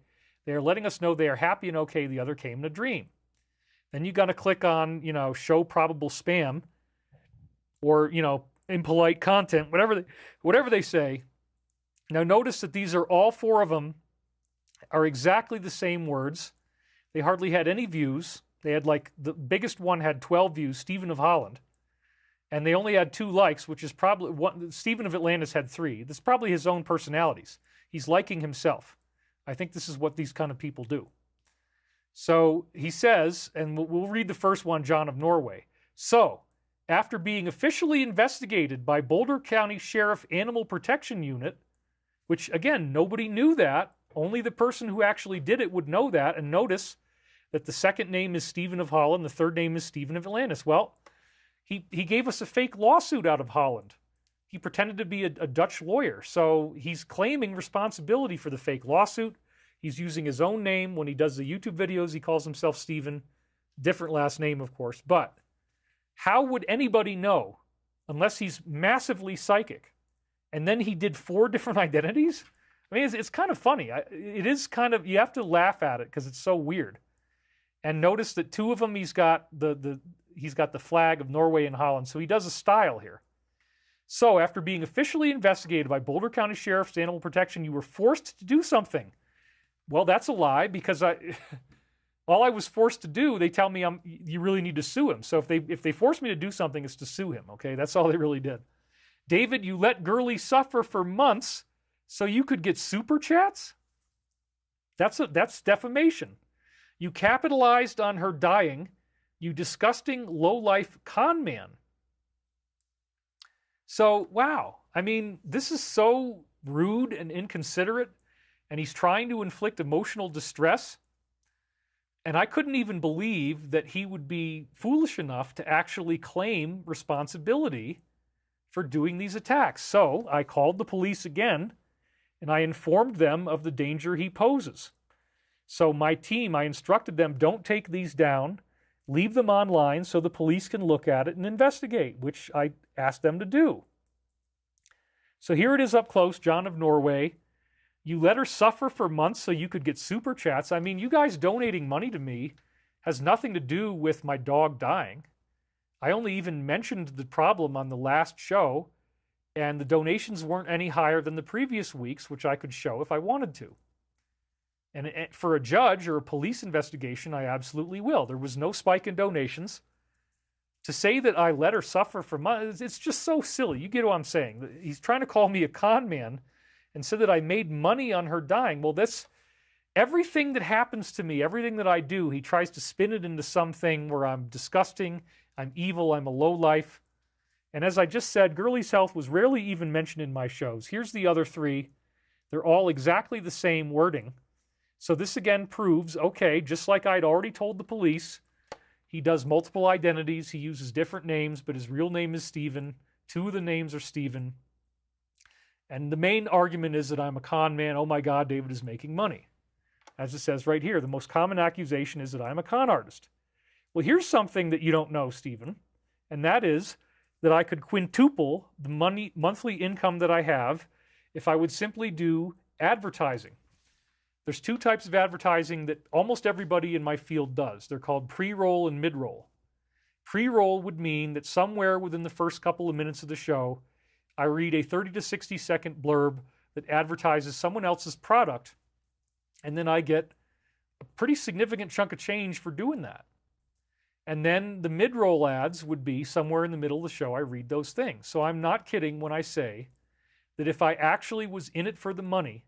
They are letting us know they are happy and okay. The other came in a dream. Then you got to click on, show probable spam, or impolite content, whatever they say. Now notice that these are all 4 of them are exactly the same words. They hardly had any views. They had the biggest one had 12 views, Stephen of Holland. And they only had 2 likes, which is probably one. Stephen of Atlantis had 3. This is probably his own personalities. He's liking himself. I think this is what these kind of people do. So he says, and we'll read the first one, John of Norway. So, after being officially investigated by Boulder County Sheriff Animal Protection Unit, which again, nobody knew that. Only the person who actually did it would know that. And notice that the second name is Stephen of Holland, the third name is Stephen of Atlantis. Well, he gave us a fake lawsuit out of Holland. He pretended to be a Dutch lawyer. So he's claiming responsibility for the fake lawsuit. He's using his own name. When he does the YouTube videos, he calls himself Stephen. Different last name, of course. But how would anybody know unless he's massively psychic? And then he did 4 different identities? I mean, it's kind of funny. It is kind of, you have to laugh at it because it's so weird. And notice that 2 of them, he's got the flag of Norway and Holland. So he does a style here. So after being officially investigated by Boulder County Sheriff's Animal Protection, you were forced to do something. Well, that's a lie, because all I was forced to do, they tell me you really need to sue him. So if they force me to do something, it's to sue him. Okay, that's all they really did. David, you let Gurley suffer for months so you could get super chats? That's defamation. You capitalized on her dying, you disgusting low-life con man. So, wow. I mean, this is so rude and inconsiderate, and he's trying to inflict emotional distress. And I couldn't even believe that he would be foolish enough to actually claim responsibility for doing these attacks. So I called the police again, and I informed them of the danger he poses. So my team, I instructed them, don't take these down, leave them online so the police can look at it and investigate, which I asked them to do. So here it is up close, John of Norway. You let her suffer for months so you could get super chats. I mean, you guys donating money to me has nothing to do with my dog dying. I only even mentioned the problem on the last show, and the donations weren't any higher than the previous weeks, which I could show if I wanted to. And for a judge or a police investigation, I absolutely will. There was no spike in donations. To say that I let her suffer for months, it's just so silly. You get what I'm saying. He's trying to call me a con man and said that I made money on her dying. Well, everything that happens to me, everything that I do, he tries to spin it into something where I'm disgusting, I'm evil, I'm a lowlife. And as I just said, Gurley's health was rarely even mentioned in my shows. Here's the other 3. They're all exactly the same wording. So this again proves, okay, just like I'd already told the police, he does multiple identities, he uses different names, but his real name is Stephen. 2 of the names are Stephen. And the main argument is that I'm a con man. Oh my God, David is making money. As it says right here, the most common accusation is that I'm a con artist. Well, here's something that you don't know, Stephen, and that is that I could quintuple the monthly income that I have if I would simply do advertising. There's 2 types of advertising that almost everybody in my field does. They're called pre-roll and mid-roll. Pre-roll would mean that somewhere within the first couple of minutes of the show, I read a 30 to 60 second blurb that advertises someone else's product, and then I get a pretty significant chunk of change for doing that. And then the mid-roll ads would be somewhere in the middle of the show, I read those things. So I'm not kidding when I say that if I actually was in it for the money,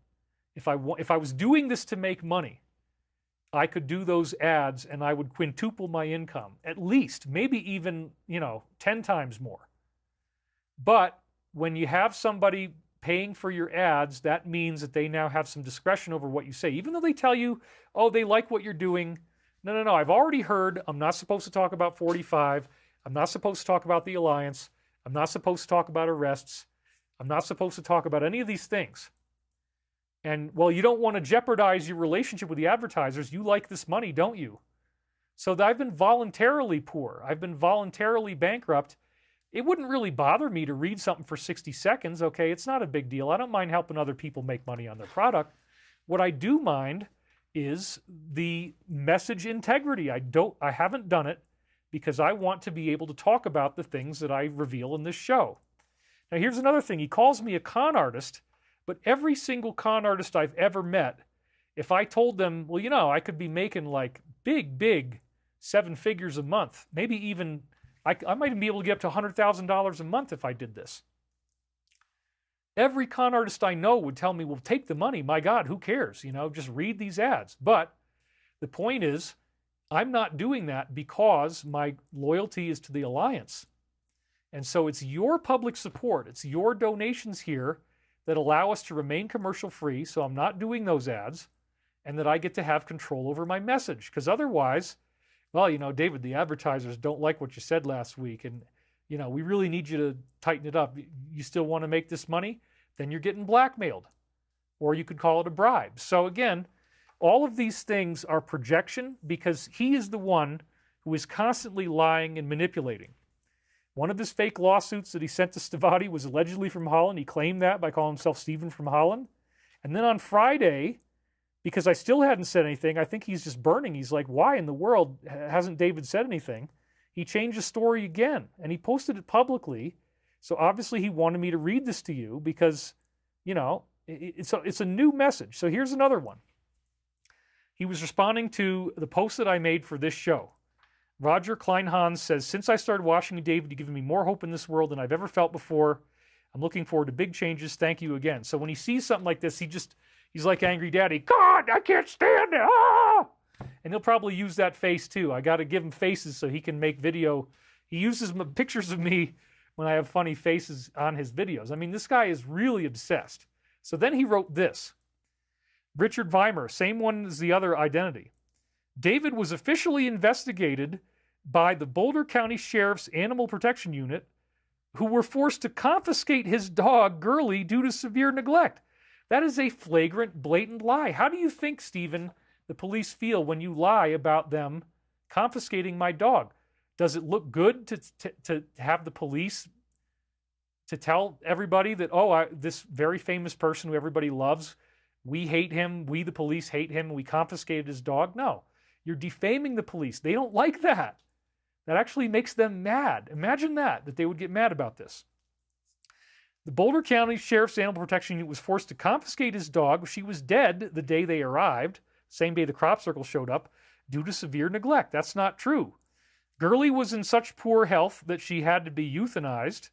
if I was doing this to make money, I could do those ads and I would quintuple my income, at least, maybe even, 10 times more. But when you have somebody paying for your ads, that means that they now have some discretion over what you say. Even though they tell you, oh, they like what you're doing, No, no, no. I've already heard I'm not supposed to talk about 45. I'm not supposed to talk about the alliance. I'm not supposed to talk about arrests. I'm not supposed to talk about any of these things. And, well, you don't want to jeopardize your relationship with the advertisers. You like this money, don't you? So I've been voluntarily poor. I've been voluntarily bankrupt. It wouldn't really bother me to read something for 60 seconds, okay? It's not a big deal. I don't mind helping other people make money on their product. What I do mind is the message integrity. I haven't done it because I want to be able to talk about the things that I reveal in this show. Now, here's another thing. He calls me a con artist, but every single con artist I've ever met, if I told them, well, you know, I could be making like big 7 figures a month, maybe even, I might even be able to get up to $100,000 a month if I did this. Every con artist I know would tell me, well, take the money. My God, who cares? You know, just read these ads. But the point is, I'm not doing that because my loyalty is to the alliance. And so it's your public support, it's your donations here that allow us to remain commercial free, so I'm not doing those ads, and that I get to have control over my message. Because otherwise, well, you know, David, the advertisers don't like what you said last week, and, you know, we really need you to tighten it up. You still want to make this money? Then you're getting blackmailed. Or you could call it a bribe. So again, all of these things are projection because he is the one who is constantly lying and manipulating. One of his fake lawsuits that he sent to Stavati was allegedly from Holland. He claimed that by calling himself Stephen from Holland. And then on Friday, because I still hadn't said anything, I think he's just burning. He's like, why in the world hasn't David said anything? He changed the story again, and he posted it publicly. So obviously he wanted me to read this to you because, you know, it's a new message. So here's another one. He was responding to the post that I made for this show. Roger Kleinhans says, since I started watching you, David, you've given me more hope in this world than I've ever felt before. I'm looking forward to big changes. Thank you again. So when he sees something like this, he's like Angry Daddy. God, I can't stand it. Ah! And he'll probably use that face too. I got to give him faces so he can make video. He uses pictures of me when I have funny faces on his videos. I mean, this guy is really obsessed. So then he wrote this. Richard Weimer, same one as the other identity. David was officially investigated by the Boulder County Sheriff's Animal Protection Unit, who were forced to confiscate his dog, Gurley, due to severe neglect. That is a flagrant, blatant lie. How do you think, Stephen, the police feel when you lie about them confiscating my dog? Does it look good to have the police to tell everybody that, oh, this very famous person who everybody loves, we hate him, we the police hate him, we confiscated his dog? No. You're defaming the police. They don't like that. That actually makes them mad. Imagine that they would get mad about this. The Boulder County Sheriff's Animal Protection Unit was forced to confiscate his dog. She was dead the day they arrived, same day the crop circle showed up, due to severe neglect. That's not true. Gurley was in such poor health that she had to be euthanized.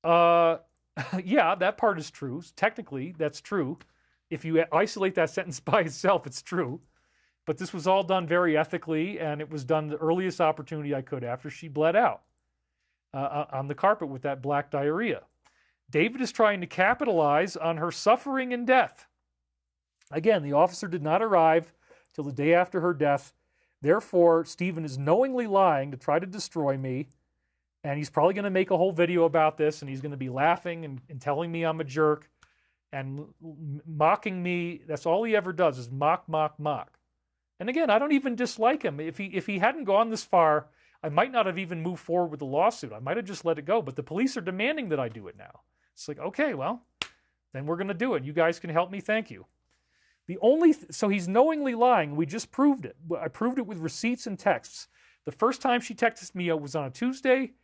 Yeah, that part is true. Technically, that's true. If you isolate that sentence by itself, it's true. But this was all done very ethically, and it was done the earliest opportunity I could after she bled out on the carpet with that black diarrhea. David is trying to capitalize on her suffering and death. Again, the officer did not arrive till the day after her death. Therefore, Stephen is knowingly lying to try to destroy me, and he's probably going to make a whole video about this, and he's going to be laughing and telling me I'm a jerk and mocking me. That's all he ever does is mock. And again, I don't even dislike him. If he hadn't gone this far, I might not have even moved forward with the lawsuit. I might have just let it go. But the police are demanding that I do it now. It's like, okay, well, then we're going to do it. You guys can help me. Thank you. So he's knowingly lying. We just proved it. I proved it with receipts and texts. The first time she texted me was on a Tuesday,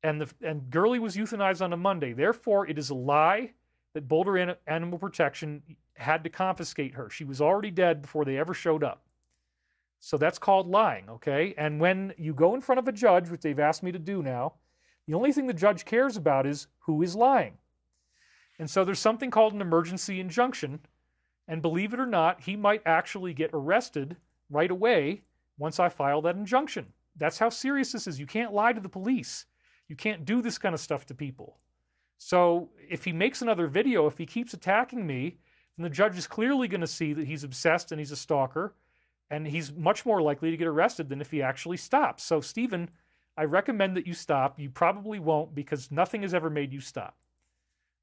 and Gurley was euthanized on a Monday. Therefore, it is a lie that Boulder Animal Protection had to confiscate her. She was already dead before they ever showed up. So that's called lying, okay? And when you go in front of a judge, which they've asked me to do now, the only thing the judge cares about is who is lying. And so there's something called an emergency injunction, and believe it or not, he might actually get arrested right away once I file that injunction. That's how serious this is. You can't lie to the police. You can't do this kind of stuff to people. So if he makes another video, if he keeps attacking me, then the judge is clearly going to see that he's obsessed and he's a stalker, And he's much more likely to get arrested than if he actually stops. So, Stephen, I recommend that you stop. You probably won't because nothing has ever made you stop.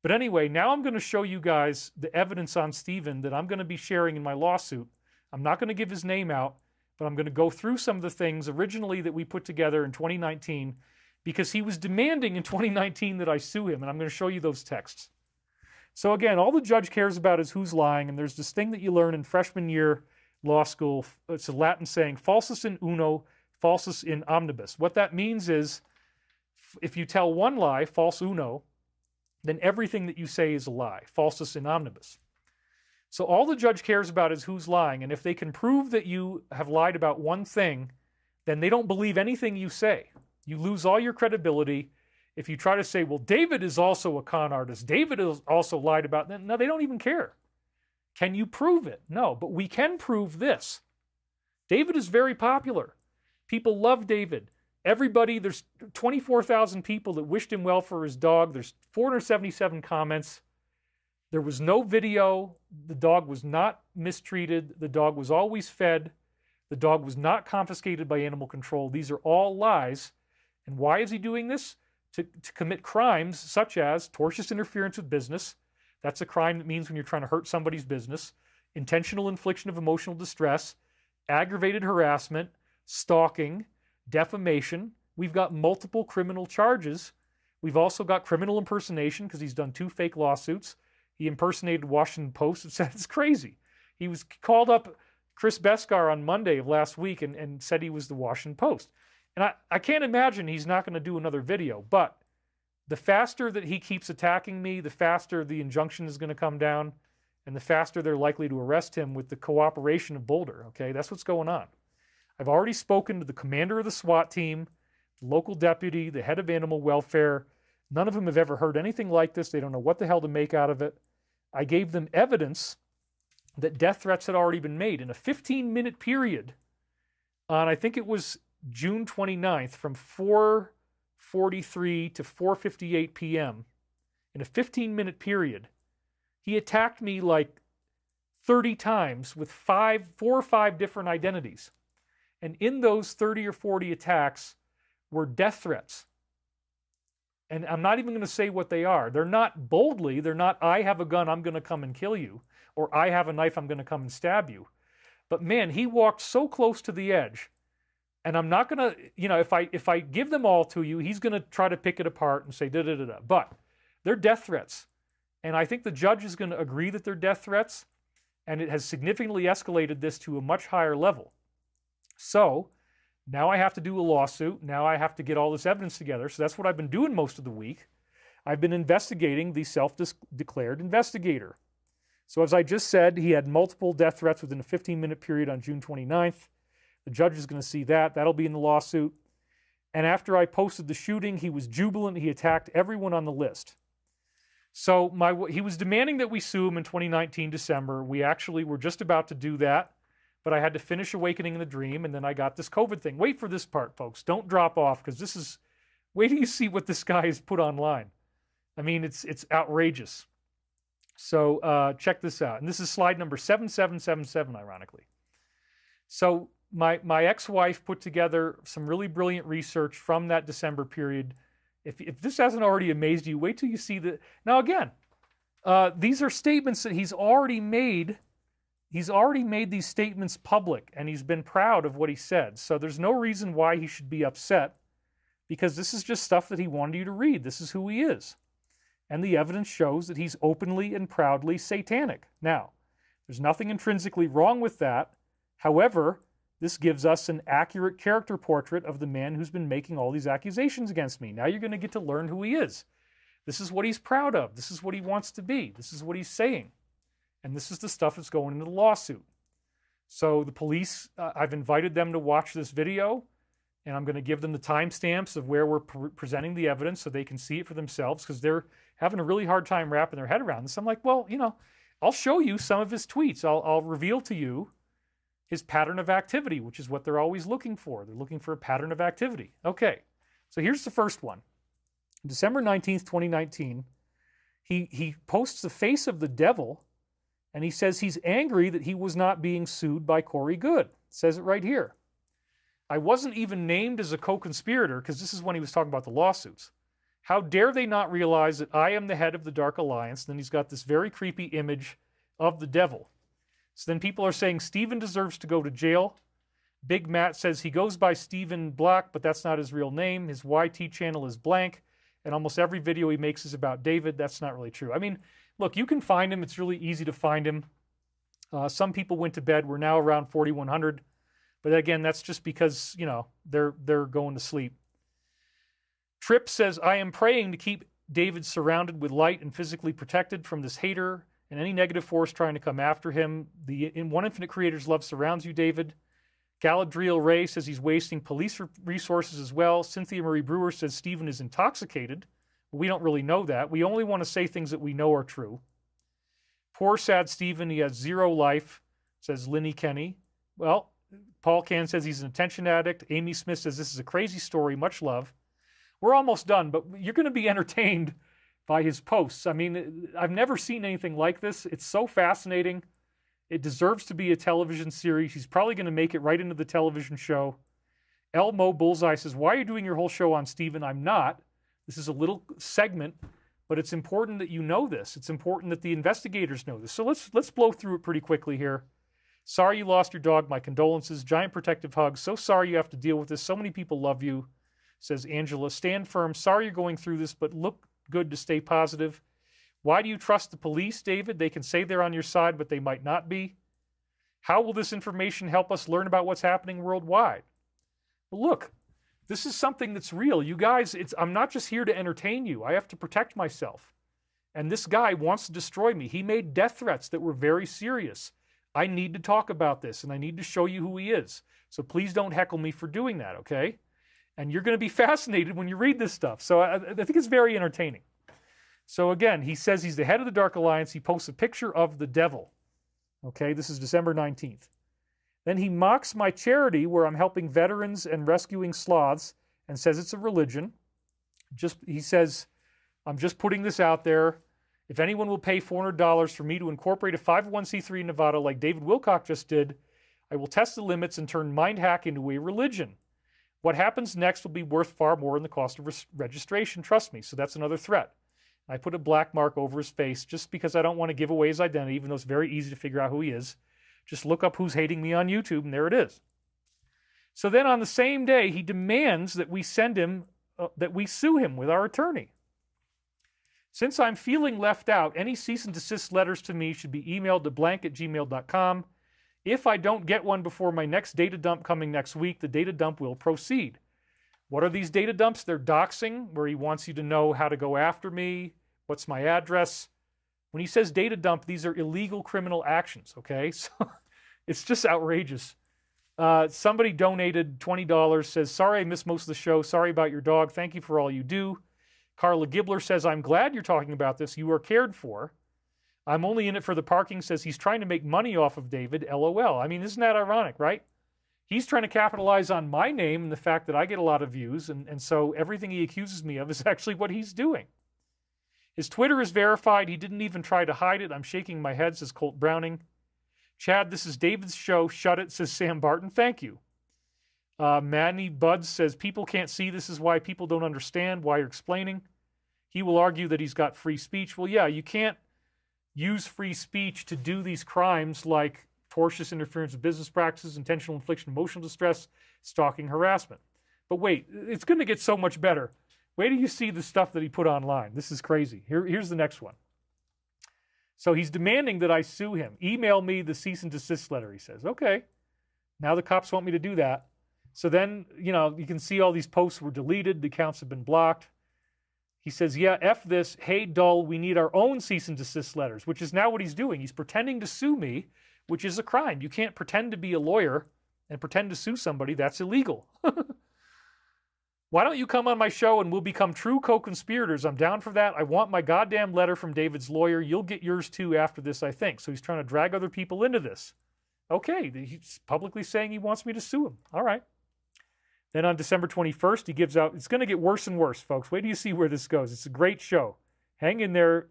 But anyway, now I'm going to show you guys the evidence on Stephen that I'm going to be sharing in my lawsuit. I'm not going to give his name out, but I'm going to go through some of the things originally that we put together in 2019 because he was demanding in 2019 that I sue him, and I'm going to show you those texts. So again, all the judge cares about is who's lying, and there's this thing that you learn in freshman year law school. It's a Latin saying, falsus in uno, falsus in omnibus. What that means is if you tell one lie, false uno, then everything that you say is a lie, falsus in omnibus. So all the judge cares about is who's lying, and if they can prove that you have lied about one thing, then they don't believe anything you say. You lose all your credibility. If you try to say, well, David is also a con artist, David has also lied about that, no, they don't even care. Can you prove it? No, but we can prove this. David is very popular. People love David. Everybody, there's 24,000 people that wished him well for his dog. There's 477 comments. There was no video. The dog was not mistreated. The dog was always fed. The dog was not confiscated by animal control. These are all lies. And why is he doing this? To commit crimes such as tortious interference with business. That's a crime that means when you're trying to hurt somebody's business. Intentional infliction of emotional distress. Aggravated harassment. Stalking. Defamation. We've got multiple criminal charges. We've also got criminal impersonation because he's done 2 fake lawsuits. He impersonated Washington Post. It's crazy. He was called up Chris Beskar on Monday of last week and said he was the Washington Post. And I can't imagine he's not going to do another video, but the faster that he keeps attacking me, the faster the injunction is going to come down, and the faster they're likely to arrest him with the cooperation of Boulder, okay? That's what's going on. I've already spoken to the commander of the SWAT team, the local deputy, the head of animal welfare. None of them have ever heard anything like this. They don't know what the hell to make out of it. I gave them evidence that death threats had already been made in a 15-minute period on, I think it was June 29th, from 4:43 to 4:58 p.m. in a 15-minute period. He attacked me like 30 times with 4 or 5 different identities. And in those 30 or 40 attacks were death threats. And I'm not even going to say what they are. They're not boldly. They're not, I have a gun, I'm going to come and kill you. Or I have a knife, I'm going to come and stab you. But man, he walked so close to the edge. And I'm not going to, if I give them all to you, he's going to try to pick it apart and say da-da-da-da. But they're death threats. And I think the judge is going to agree that they're death threats. And it has significantly escalated this to a much higher level. So now I have to do a lawsuit. Now I have to get all this evidence together. So that's what I've been doing most of the week. I've been investigating the self-declared investigator. So as I just said, he had multiple death threats within a 15-minute period on June 29th. The judge is going to see that. That'll be in the lawsuit. And after I posted the shooting, he was jubilant. He attacked everyone on the list. So he was demanding that we sue him in 2019, December. We actually were just about to do that, but I had to finish Awakening the Dream, and then I got this COVID thing. Wait for this part, folks. Don't drop off, because this is... Wait till you see what this guy has put online. I mean, it's outrageous. So check this out. And this is slide number 7777, ironically. So my ex-wife put together some really brilliant research from that December period. If this hasn't already amazed you, wait till you see the... Now again, these are statements that he's already made. He's already made these statements public, and he's been proud of what he said. So there's no reason why he should be upset, because this is just stuff that he wanted you to read. This is who he is. And the evidence shows that he's openly and proudly satanic. Now, there's nothing intrinsically wrong with that. However, this gives us an accurate character portrait of the man who's been making all these accusations against me. Now you're going to get to learn who he is. This is what he's proud of. This is what he wants to be. This is what he's saying. And this is the stuff that's going into the lawsuit. So the police, I've invited them to watch this video, and I'm going to give them the timestamps of where we're presenting the evidence so they can see it for themselves, because they're having a really hard time wrapping their head around this. I'm like, well, I'll show you some of his tweets. I'll reveal to you his pattern of activity, which is what they're always looking for. They're looking for a pattern of activity. Okay, so here's the first one. December 19th, 2019, he posts the face of the devil, and he says he's angry that he was not being sued by Corey Good. says it right here. I wasn't even named as a co-conspirator, because this is when he was talking about the lawsuits. How dare they not realize that I am the head of the Dark Alliance? And then he's got this very creepy image of the devil. So then people are saying Stephen deserves to go to jail. Big Matt says he goes by Stephen Black, but that's not his real name. His YT channel is blank, and almost every video he makes is about David. That's not really true. I mean, look, you can find him. It's really easy to find him. Some people went to bed. We're now around 4,100. But again, that's just because, you know, they're going to sleep. Tripp says, I am praying to keep David surrounded with light and physically protected from this hater and any negative force trying to come after him. The One Infinite Creator's love surrounds you, David. Galadriel Ray says he's wasting police resources as well. Cynthia Marie Brewer says Stephen is intoxicated. We don't really know that. We only want to say things that we know are true. Poor sad Stephen, he has 0 life, says Linny Kenny. Well, Paul Can says he's an attention addict. Amy Smith says this is a crazy story, much love. We're almost done, but you're going to be entertained by his posts. I mean, I've never seen anything like this. It's so fascinating. It deserves to be a television series. He's probably going to make it right into the television show. Elmo Bullseye says, why are you doing your whole show on Stephen? I'm not. This is a little segment, but it's important that you know this. It's important that the investigators know this. So let's blow through it pretty quickly here. Sorry you lost your dog. My condolences. Giant protective hugs. So sorry you have to deal with this. So many people love you, says Angela. Stand firm. Sorry you're going through this, but look good to stay positive. Why do you trust the police, David? They can say they're on your side, but they might not be. How will this information help us learn about what's happening worldwide? Well, look, this is something that's real. You guys, I'm not just here to entertain you. I have to protect myself. And this guy wants to destroy me. He made death threats that were very serious. I need to talk about this, and I need to show you who he is. So please don't heckle me for doing that, okay? And you're going to be fascinated when you read this stuff. So I think it's very entertaining. So again, he says he's the head of the Dark Alliance. He posts a picture of the devil. Okay, this is December 19th. Then he mocks my charity where I'm helping veterans and rescuing sloths and says it's a religion. He says, I'm just putting this out there. If anyone will pay $400 for me to incorporate a 501c3 in Nevada like David Wilcock just did, I will test the limits and turn mind hack into a religion. What happens next will be worth far more than the cost of registration, trust me. So that's another threat. I put a black mark over his face just because I don't want to give away his identity, even though it's very easy to figure out who he is. Just look up who's hating me on YouTube, and there it is. So then on the same day, he demands that we sue him with our attorney. Since I'm feeling left out, any cease and desist letters to me should be emailed to blank@gmail.com. If I don't get one before my next data dump coming next week, the data dump will proceed. What are these data dumps? They're doxing, where he wants you to know how to go after me, what's my address. When he says data dump, these are illegal criminal actions, okay? So it's just outrageous. Somebody donated $20, says, sorry I missed most of the show. Sorry about your dog. Thank you for all you do. Carla Gibbler says, I'm glad you're talking about this. You are cared for. I'm only in it for the parking, says he's trying to make money off of David, LOL. I mean, isn't that ironic, right? He's trying to capitalize on my name and the fact that I get a lot of views, and so everything he accuses me of is actually what he's doing. His Twitter is verified. He didn't even try to hide it. I'm shaking my head, says Colt Browning. Chad, this is David's show. Shut it, says Sam Barton. Thank you. Manny Buds says, people can't see. This is why people don't understand why you're explaining. He will argue that he's got free speech. Well, yeah, you can't use free speech to do these crimes like tortious interference with business practices, intentional infliction of emotional distress, stalking, harassment. But wait, it's going to get so much better. Wait till you see the stuff that he put online. This is crazy. Here's the next one. So he's demanding that I sue him. Email me the cease and desist letter, he says. Okay. Now the cops want me to do that. So then, you can see all these posts were deleted. The accounts have been blocked. He says, yeah, F this. Hey, dull, we need our own cease and desist letters, which is now what he's doing. He's pretending to sue me, which is a crime. You can't pretend to be a lawyer and pretend to sue somebody. That's illegal. Why don't you come on my show and we'll become true co-conspirators? I'm down for that. I want my goddamn letter from David's lawyer. You'll get yours too after this, I think. So he's trying to drag other people into this. Okay, he's publicly saying he wants me to sue him. All right. Then on December 21st, he gives out, it's going to get worse and worse, folks. Wait till you see where this goes. It's a great show. Hang in there.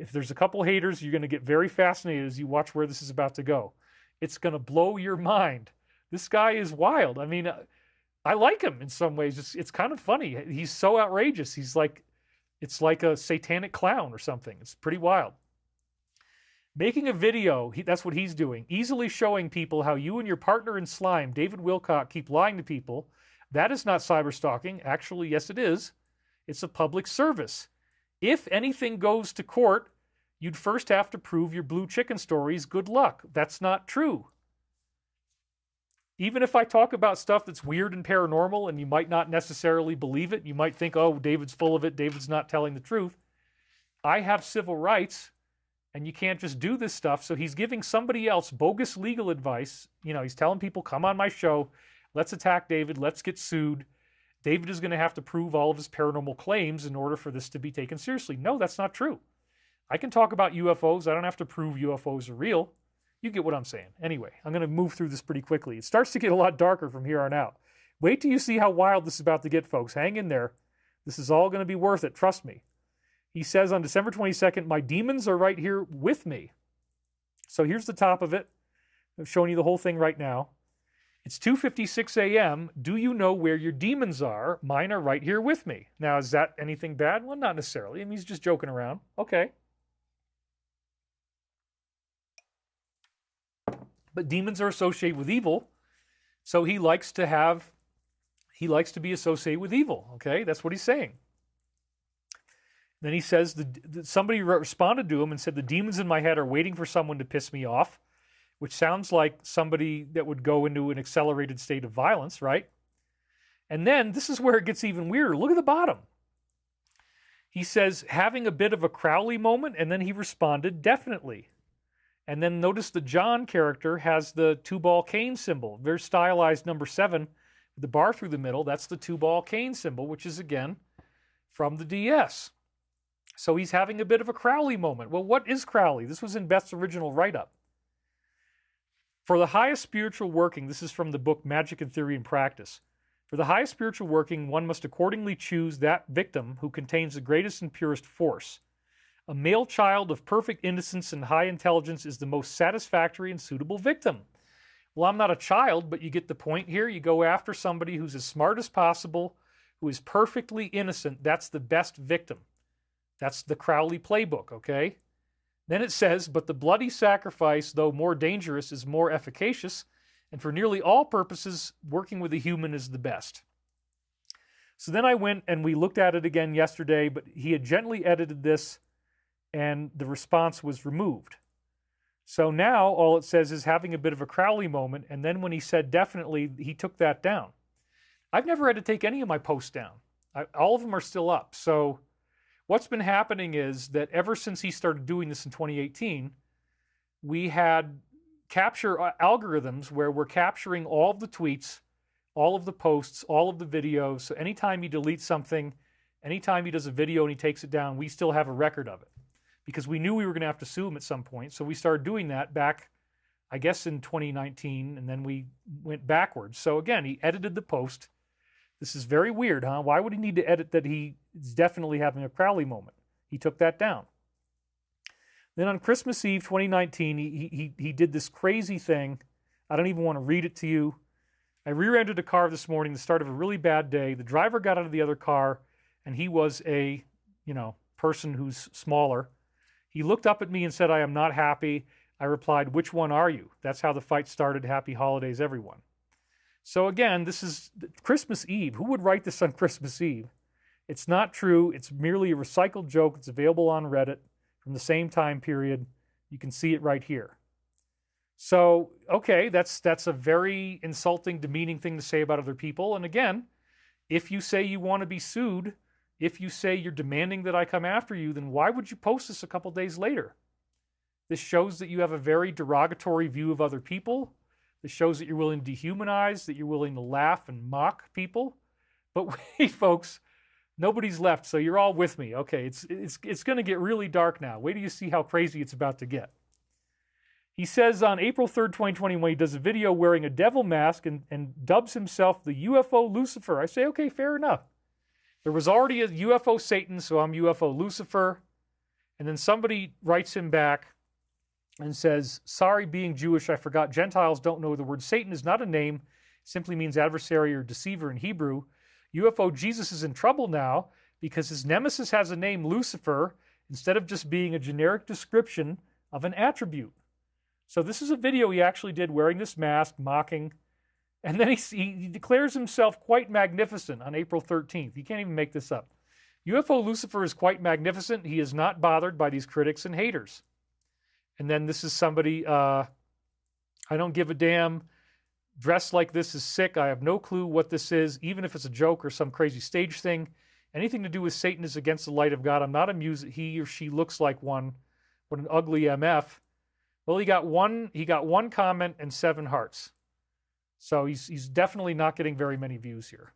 If there's a couple haters, you're going to get very fascinated as you watch where this is about to go. It's going to blow your mind. This guy is wild. I mean, I like him in some ways. It's kind of funny. He's so outrageous. It's like a satanic clown or something. It's pretty wild. Making a video, that's what he's doing, easily showing people how you and your partner in slime, David Wilcock, keep lying to people. That is not cyberstalking. Actually, yes, it is. It's a public service. If anything goes to court, you'd first have to prove your blue chicken stories. Good luck. That's not true. Even if I talk about stuff that's weird and paranormal and you might not necessarily believe it, you might think, oh, David's full of it, David's not telling the truth. I have civil rights, and you can't just do this stuff. So he's giving somebody else bogus legal advice. You know, he's telling people, come on my show, let's attack David, let's get sued. David is going to have to prove all of his paranormal claims in order for this to be taken seriously. No, that's not true. I can talk about UFOs. I don't have to prove UFOs are real. You get what I'm saying. Anyway, I'm going to move through this pretty quickly. It starts to get a lot darker from here on out. Wait till you see how wild this is about to get, folks. Hang in there. This is all going to be worth it. Trust me. He says on December 22nd, my demons are right here with me. So here's the top of it. I'm showing you the whole thing right now. It's 2:56 a.m. Do you know where your demons are? Mine are right here with me. Now, is that anything bad? Well, not necessarily. I mean, he's just joking around. Okay. But demons are associated with evil, so he likes to be associated with evil. Okay, that's what he's saying. Then he says somebody responded to him and said, the demons in my head are waiting for someone to piss me off, which sounds like somebody that would go into an accelerated state of violence, right? And then this is where it gets even weirder. Look at the bottom. He says, having a bit of a Crowley moment, and then he responded, definitely. And then notice the John character has the two-ball cane symbol, very stylized number 7, with the bar through the middle. That's the two-ball cane symbol, which is, again, from the DS. So he's having a bit of a Crowley moment. Well, what is Crowley? This was in Beth's original write-up. For the highest spiritual working, this is from the book Magic in Theory and Practice. For the highest spiritual working, one must accordingly choose that victim who contains the greatest and purest force. A male child of perfect innocence and high intelligence is the most satisfactory and suitable victim. Well, I'm not a child, but you get the point here. You go after somebody who's as smart as possible, who is perfectly innocent. That's the best victim. That's the Crowley playbook, okay? Then it says, but the bloody sacrifice, though more dangerous, is more efficacious, and for nearly all purposes, working with a human is the best. So then I went and we looked at it again yesterday, but he had gently edited this, and the response was removed. So now all it says is having a bit of a Crowley moment, and then when he said definitely, he took that down. I've never had to take any of my posts down. All of them are still up. So what's been happening is that ever since he started doing this in 2018, we had capture algorithms where we're capturing all of the tweets, all of the posts, all of the videos. So anytime he deletes something, anytime he does a video and he takes it down, we still have a record of it. Because we knew we were going to have to sue him at some point. So we started doing that back, I guess, in 2019, and then we went backwards. So again, he edited the post. This is very weird, huh? Why would he need to edit that he is definitely having a Crowley moment? He took that down. Then on Christmas Eve 2019, he did this crazy thing. I don't even want to read it to you. I rear-ended a car this morning, the start of a really bad day. The driver got out of the other car, and he was a, person who's smaller. He looked up at me and said, I am not happy. I replied, which one are you? That's how the fight started. Happy holidays, everyone. So again, this is Christmas Eve. Who would write this on Christmas Eve? It's not true. It's merely a recycled joke. It's available on Reddit from the same time period. You can see it right here. So, okay, that's a very insulting, demeaning thing to say about other people. And again, if you say you want to be sued, if you say you're demanding that I come after you, then why would you post this a couple days later? This shows that you have a very derogatory view of other people. This shows that you're willing to dehumanize, that you're willing to laugh and mock people. But wait, folks, nobody's left, so you're all with me. Okay, it's going to get really dark now. Wait till you see how crazy it's about to get. He says on April 3rd, 2021, he does a video wearing a devil mask and dubs himself the UFO Lucifer. I say, okay, fair enough. There was already a UFO Satan, so I'm UFO Lucifer. And then somebody writes him back and says, sorry, being Jewish, I forgot Gentiles don't know the word Satan is not a name, simply means adversary or deceiver in Hebrew. UFO Jesus is in trouble now because his nemesis has a name, Lucifer, instead of just being a generic description of an attribute. So this is a video he actually did wearing this mask, mocking, and then he declares himself quite magnificent on April 13th. You can't even make this up. UFO Lucifer is quite magnificent. He is not bothered by these critics and haters. And then this is somebody, I don't give a damn, dressed like this is sick. I have no clue what this is, even if it's a joke or some crazy stage thing. Anything to do with Satan is against the light of God. I'm not amused that he or she looks like one. What an ugly MF. Well, he got one comment and 7 hearts. So he's definitely not getting very many views here.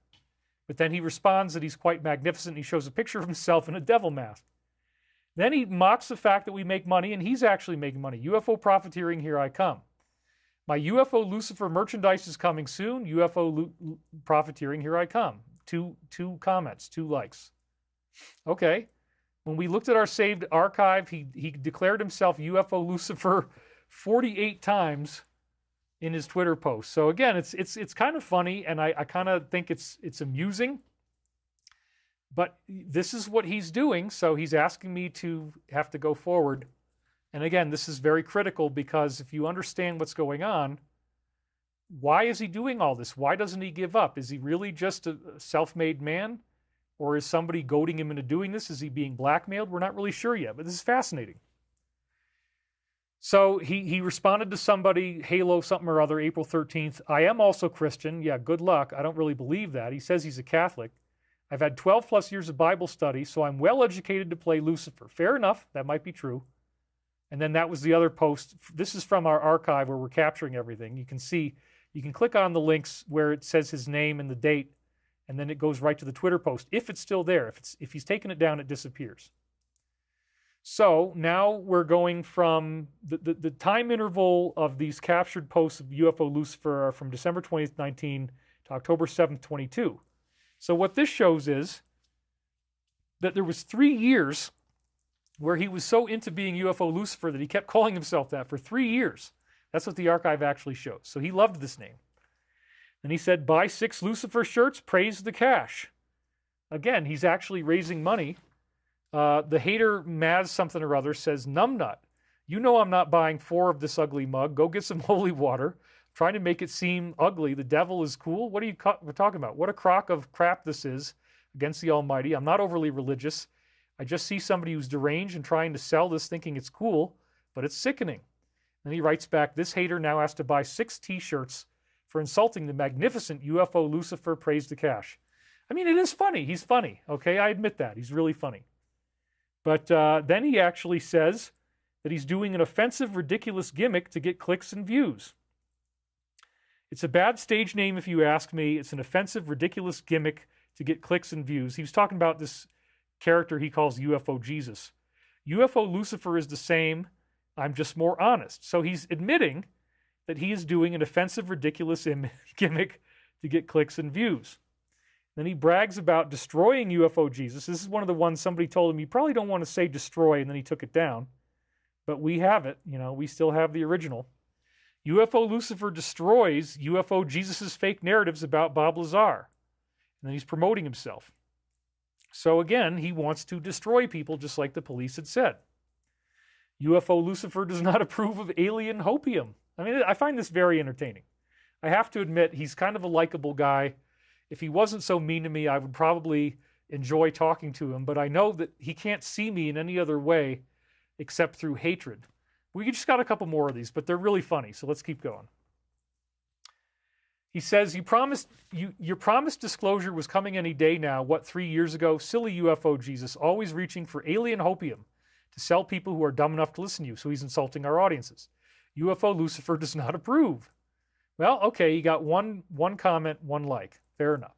But then he responds that he's quite magnificent. He shows a picture of himself in a devil mask. Then he mocks the fact that we make money, and he's actually making money. UFO profiteering, here I come. My UFO Lucifer merchandise is coming soon. UFO profiteering, here I come. Two comments, 2 likes. Okay. When we looked at our saved archive, he declared himself UFO Lucifer 48 times in his Twitter post. So again, it's kind of funny, and I kind of think it's amusing. But this is what he's doing, so he's asking me to have to go forward. And again, this is very critical because if you understand what's going on, why is he doing all this? Why doesn't he give up? Is he really just a self-made man? Or is somebody goading him into doing this? Is he being blackmailed? We're not really sure yet, but this is fascinating. So he responded to somebody, Halo something or other, April 13th. I am also Christian. Yeah, good luck. I don't really believe that. He says he's a Catholic. I've had 12 plus years of Bible study, so I'm well educated to play Lucifer. Fair enough. That might be true. And then that was the other post. This is from our archive where we're capturing everything. You can see, you can click on the links where it says his name and the date, and then it goes right to the Twitter post. If it's still there, if he's taken it down, it disappears. So now we're going from the time interval of these captured posts of UFO Lucifer are from December 20th, 19 to October 7th, 22. So what this shows is that there was 3 years where he was so into being UFO Lucifer that he kept calling himself that for 3 years. That's what the archive actually shows. So he loved this name. And he said, buy 6 Lucifer shirts, praise the cash. Again, he's actually raising money. The hater Maz something or other says, numbnut, you know I'm not buying 4 of this ugly mug. Go get some holy water. Trying to make it seem ugly. The devil is cool. What are you talking about? What a crock of crap this is against the Almighty. I'm not overly religious. I just see somebody who's deranged and trying to sell this thinking it's cool, but it's sickening. And he writes back, this hater now has to buy 6 t-shirts for insulting the magnificent UFO Lucifer, praise the cash. I mean, it is funny. He's funny, okay? I admit that. He's really funny. But then he actually says that he's doing an offensive, ridiculous gimmick to get clicks and views. It's a bad stage name if you ask me. It's an offensive, ridiculous gimmick to get clicks and views. He was talking about this character he calls UFO Jesus. UFO Lucifer is the same. I'm just more honest. So he's admitting that he is doing an offensive, ridiculous gimmick to get clicks and views. Then he brags about destroying UFO Jesus. This is one of the ones somebody told him, you probably don't want to say destroy, and then he took it down. But we have it. You know, we still have the original. UFO Lucifer destroys UFO Jesus' fake narratives about Bob Lazar. And then he's promoting himself. So again, he wants to destroy people just like the police had said. UFO Lucifer does not approve of alien hopium. I mean, I find this very entertaining. I have to admit, he's kind of a likable guy. If he wasn't so mean to me, I would probably enjoy talking to him. But I know that he can't see me in any other way except through hatred. We just got a couple more of these, but they're really funny, so let's keep going. He says, your promised disclosure was coming any day now. What, 3 years ago? Silly UFO Jesus, always reaching for alien hopium to sell people who are dumb enough to listen to you. So he's insulting our audiences. UFO Lucifer does not approve. Well, okay, he got one comment, 1 like. Fair enough.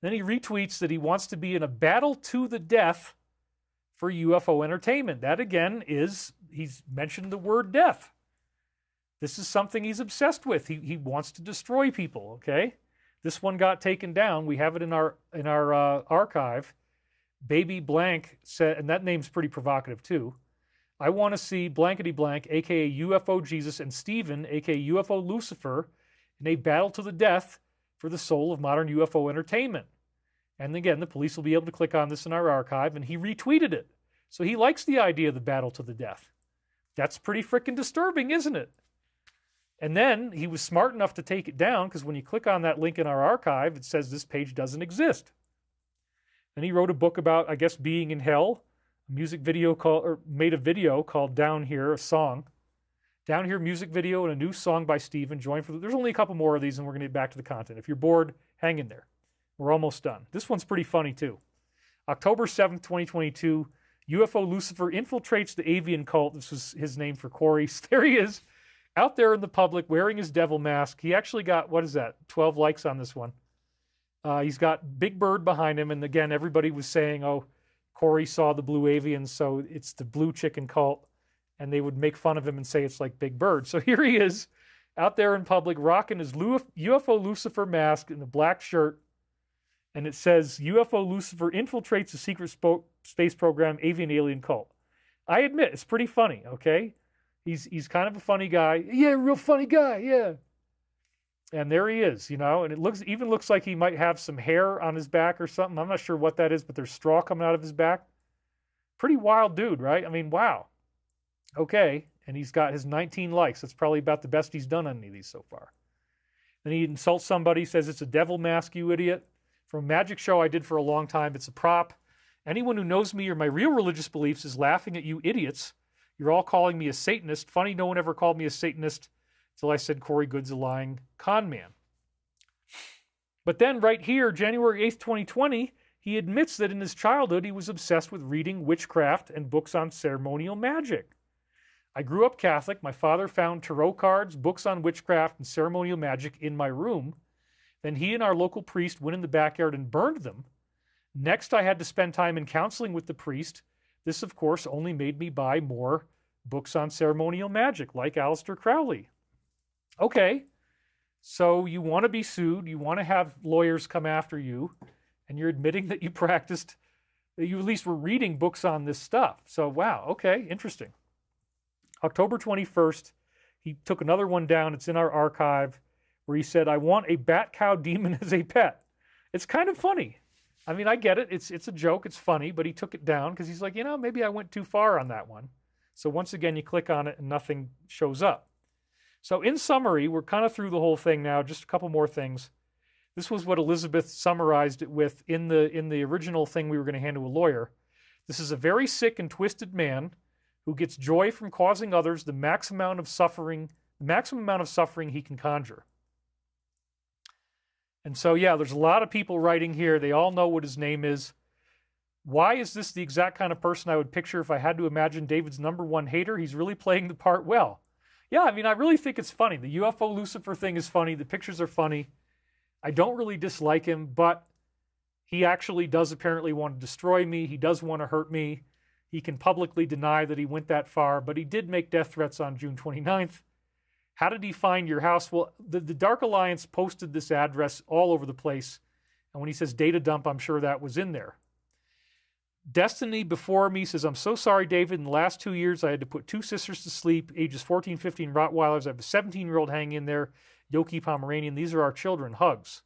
Then he retweets that he wants to be in a battle to the death for UFO entertainment. That again is, he's mentioned the word death. This is something he's obsessed with. He wants to destroy people, okay? This one got taken down. We have it in our archive. Baby Blank said, and that name's pretty provocative too. I want to see blankety blank, aka UFO Jesus, and Stephen, aka UFO Lucifer, in a battle to the death for the soul of modern UFO entertainment. And again, the police will be able to click on this in our archive, and he retweeted it. So he likes the idea of the battle to the death. That's pretty freaking disturbing, isn't it? And then he was smart enough to take it down, because when you click on that link in our archive, it says this page doesn't exist. And he wrote a book about, I guess, being in hell, a music video called, or made a video called Down Here, a song. Down Here music video and a new song by Stephen. There's only a couple more of these, and we're going to get back to the content. If you're bored, hang in there. We're almost done. This one's pretty funny, too. October 7th, 2022, UFO Lucifer infiltrates the avian cult. This was his name for Corey. There he is, out there in the public wearing his devil mask. He actually got, 12 likes on this one. He's got Big Bird behind him. And again, everybody was saying, oh, Corey saw the blue avians, so it's the blue chicken cult. And they would make fun of him and say it's like Big Bird. So here he is out there in public rocking his UFO Lucifer mask in a black shirt. And it says, UFO Lucifer infiltrates the secret space program avian alien cult. I admit, it's pretty funny, okay? He's kind of a funny guy. Yeah, real funny guy, yeah. And there he is, and it even looks like he might have some hair on his back or something. I'm not sure what that is, but there's straw coming out of his back. Pretty wild dude, right? I mean, wow. Okay, and he's got his 19 likes. That's probably about the best he's done on any of these so far. Then he insults somebody, says it's a devil mask, you idiot. From a magic show I did for a long time, it's a prop. Anyone who knows me or my real religious beliefs is laughing at you idiots. You're all calling me a Satanist. Funny, no one ever called me a Satanist until I said Corey Good's a lying con man. But then right here, January 8th, 2020, he admits that in his childhood he was obsessed with reading witchcraft and books on ceremonial magic. I grew up Catholic. My father found tarot cards, books on witchcraft, and ceremonial magic in my room. Then he and our local priest went in the backyard and burned them. Next, I had to spend time in counseling with the priest. This, of course, only made me buy more books on ceremonial magic, like Aleister Crowley. Okay, so you want to be sued, you want to have lawyers come after you, and you're admitting that you practiced, that you at least were reading books on this stuff. So, wow, okay, interesting. October 21st, he took another one down. It's in our archive, where he said, I want a bat cow demon as a pet. It's kind of funny. I mean, I get it. It's a joke. It's funny, but he took it down because he's like, maybe I went too far on that one. So once again, you click on it and nothing shows up. So in summary, we're kind of through the whole thing now. Just a couple more things. This was what Elizabeth summarized it with in the original thing we were going to hand to a lawyer. This is a very sick and twisted man who gets joy from causing others the maximum amount of suffering he can conjure. And so, yeah, there's a lot of people writing here. They all know what his name is. Why is this the exact kind of person I would picture if I had to imagine David's number one hater? He's really playing the part well. Yeah, I mean, I really think it's funny. The UFO Lucifer thing is funny. The pictures are funny. I don't really dislike him, but he actually does apparently want to destroy me. He does want to hurt me. He can publicly deny that he went that far, but he did make death threats on June 29th. How did he find your house? Well, the Dark Alliance posted this address all over the place. And when he says data dump, I'm sure that was in there. Destiny Before Me says, I'm so sorry, David. In the last 2 years, I had to put 2 sisters to sleep, ages 14, 15 Rottweilers. I have a 17-year-old hanging in there, Yoki Pomeranian. These are our children. Hugs.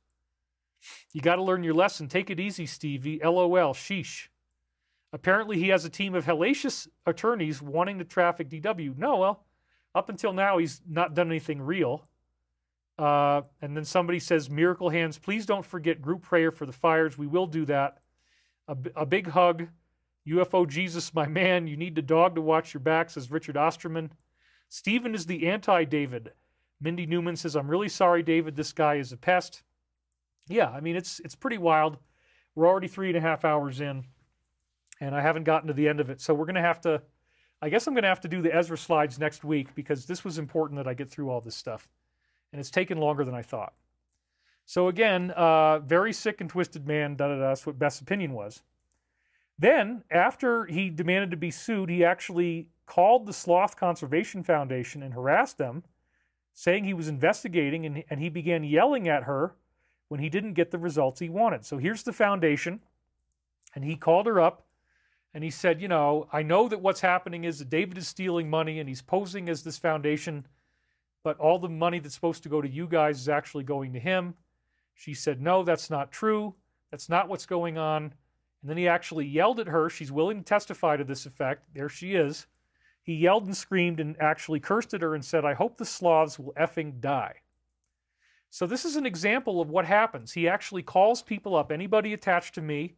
You got to learn your lesson. Take it easy, Stevie. LOL. Sheesh. Apparently, he has a team of hellacious attorneys wanting to traffic DW. No, well, up until now, he's not done anything real. And then somebody says, Miracle Hands, please don't forget group prayer for the fires. We will do that. A big hug. UFO Jesus, my man. You need the dog to watch your back, says Richard Osterman. Stephen is the anti-David. Mindy Newman says, I'm really sorry, David. This guy is a pest. Yeah, I mean, it's pretty wild. We're already 3.5 hours in, and I haven't gotten to the end of it. So we're going to have to, I guess I'm going to have to do the Ezra slides next week, because this was important that I get through all this stuff. And it's taken longer than I thought. So again, very sick and twisted man, that's what Beth's opinion was. Then, after he demanded to be sued, he actually called the Sloth Conservation Foundation and harassed them, saying he was investigating, and he began yelling at her when he didn't get the results he wanted. So here's the foundation, and he called her up, And he said, you know, I know that what's happening is that David is stealing money and he's posing as this foundation, but all the money that's supposed to go to you guys is actually going to him. She said, no, that's not true. That's not what's going on. And then he actually yelled at her. She's willing to testify to this effect. There she is. He yelled and screamed and actually cursed at her and said, I hope the Slavs will effing die. So this is an example of what happens. He actually calls people up, anybody attached to me,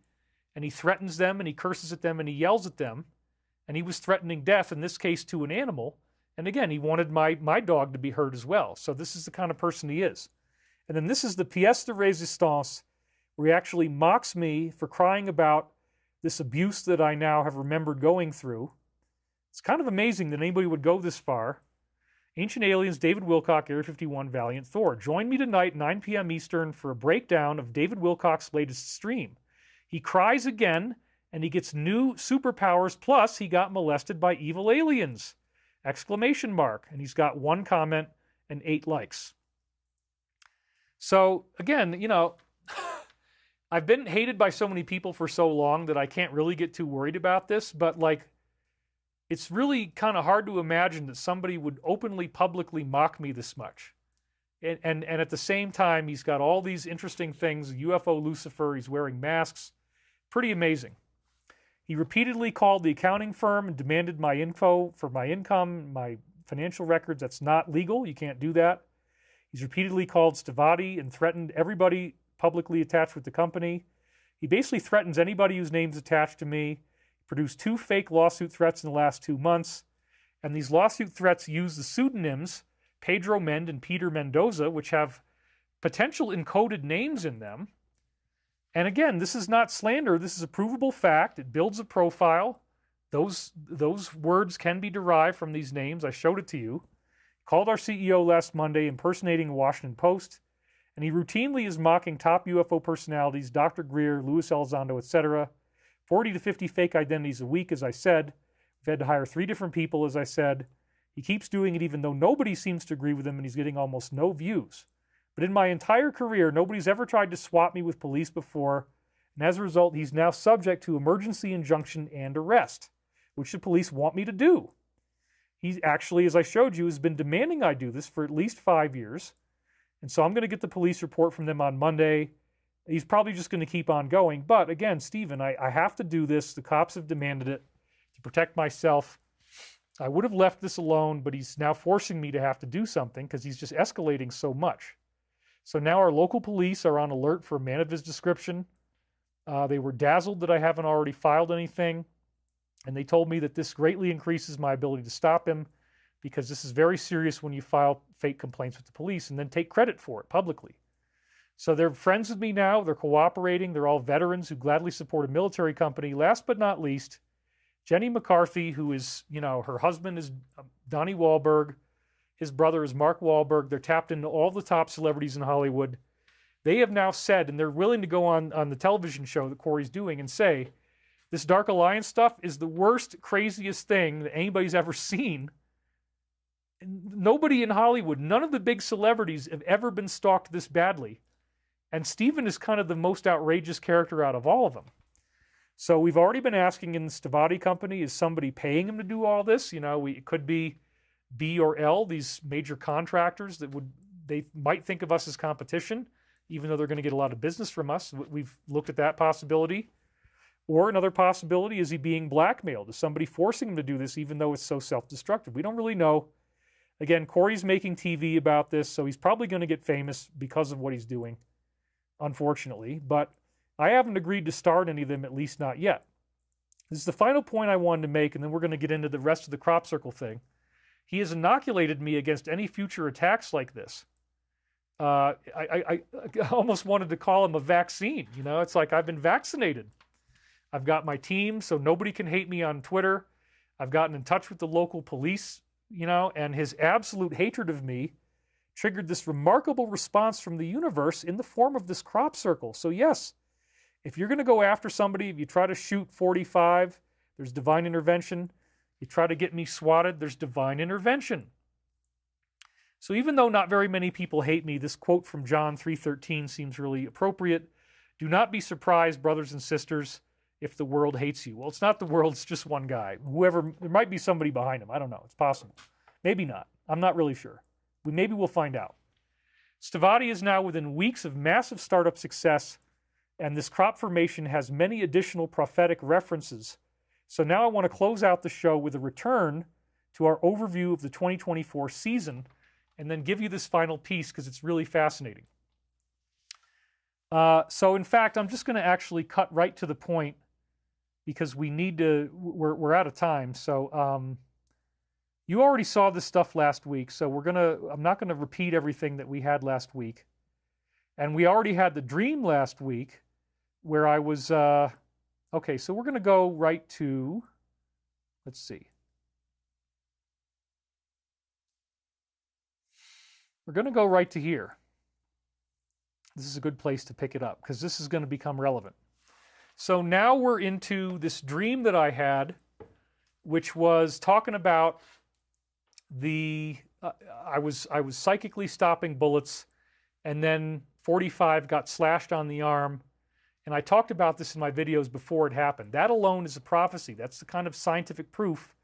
and he threatens them and he curses at them and he yells at them. And he was threatening death, in this case, to an animal. And again, he wanted my dog to be hurt as well. So this is the kind of person he is. And then this is the pièce de résistance, where he actually mocks me for crying about this abuse that I now have remembered going through. It's kind of amazing that anybody would go this far. Ancient Aliens, David Wilcock, Area 51, Valiant Thor. Join me tonight, 9 p.m. Eastern, for a breakdown of David Wilcock's latest stream. He cries again, and he gets new superpowers, plus he got molested by evil aliens! Exclamation mark. And he's got 1 comment and 8 likes. So, again, you know, I've been hated by so many people for so long that I can't really get too worried about this, but, like, it's really kind of hard to imagine that somebody would openly, publicly mock me this much. And at the same time, he's got all these interesting things, UFO Lucifer, he's wearing masks. Pretty amazing. He repeatedly called the accounting firm and demanded my info for my income, my financial records. That's not legal. You can't do that. He's repeatedly called Stavati and threatened everybody publicly attached with the company. He basically threatens anybody whose name's attached to me. He produced 2 fake lawsuit threats in the last 2 months. And these lawsuit threats use the pseudonyms Pedro Mend and Peter Mendoza, which have potential encoded names in them. And again, this is not slander. This is a provable fact. It builds a profile. Those words can be derived from these names. I showed it to you. He called our CEO last Monday, impersonating the Washington Post. And he routinely is mocking top UFO personalities, Dr. Greer, Luis Elizondo, etc. 40 to 50 fake identities a week, as I said. We've had to hire 3 different people, as I said. He keeps doing it even though nobody seems to agree with him and he's getting almost no views. But in my entire career, nobody's ever tried to swap me with police before, and as a result, he's now subject to emergency injunction and arrest, which the police want me to do. He actually, as I showed you, has been demanding I do this for at least 5 years, and so I'm going to get the police report from them on Monday. He's probably just going to keep on going, but again, Stephen, I have to do this. The cops have demanded it to protect myself. I would have left this alone, but he's now forcing me to have to do something because he's just escalating so much. So now our local police are on alert for a man of his description. They were dazzled that I haven't already filed anything, and they told me that this greatly increases my ability to stop him because this is very serious when you file fake complaints with the police and then take credit for it publicly. So they're friends with me now. They're cooperating. They're all veterans who gladly support a military company. Last but not least, Jenny McCarthy, who is, you know, her husband is Donnie Wahlberg. His brother is Mark Wahlberg. They're tapped into all the top celebrities in Hollywood. They have now said, and they're willing to go on the television show that Corey's doing and say, this Dark Alliance stuff is the worst, craziest thing that anybody's ever seen. Nobody in Hollywood, none of the big celebrities have ever been stalked this badly. And Steven is kind of the most outrageous character out of all of them. So we've already been asking in the Stavati company, is somebody paying him to do all this? You know, it could be B or L, these major contractors they might think of us as competition, even though they're going to get a lot of business from us. We've looked at that possibility. Or another possibility, is he being blackmailed? Is somebody forcing him to do this even though it's so self-destructive? We don't really know. Again, Corey's making TV about this, so he's probably going to get famous because of what he's doing, unfortunately. But I haven't agreed to start any of them, at least not yet. This is the final point I wanted to make, and then we're going to get into the rest of the crop circle thing. He has inoculated me against any future attacks like this. I almost wanted to call him a vaccine. You know, it's like I've been vaccinated. I've got my team, so nobody can hate me on Twitter. I've gotten in touch with the local police, you know, and his absolute hatred of me triggered this remarkable response from the universe in the form of this crop circle. So yes, if you're going to go after somebody, if you try to shoot 45, there's divine intervention. You try to get me swatted, there's divine intervention. So even though not very many people hate me, this quote from John 3:13 seems really appropriate. Do not be surprised, brothers and sisters, if the world hates you. Well, it's not the world, it's just one guy. Whoever, there might be somebody behind him. I don't know. It's possible. Maybe not. I'm not really sure. Maybe we'll find out. Stavati is now within weeks of massive startup success, and this crop formation has many additional prophetic references. So now I want to close out the show with a return to our overview of the 2024 season, and then give you this final piece because it's really fascinating. So in fact, I'm just going to actually cut right to the point because we need to, we're out of time. So you already saw this stuff last week, so I'm not going to repeat everything that we had last week. And we already had the dream last week where I was, okay, so we're going to go right to, let's see. We're going to go right to here. This is a good place to pick it up because this is going to become relevant. So now we're into this dream that I had, which was talking about I was psychically stopping bullets, and then 45 got slashed on the arm. And I talked about this in my videos before it happened. That alone is a prophecy. That's the kind of scientific proof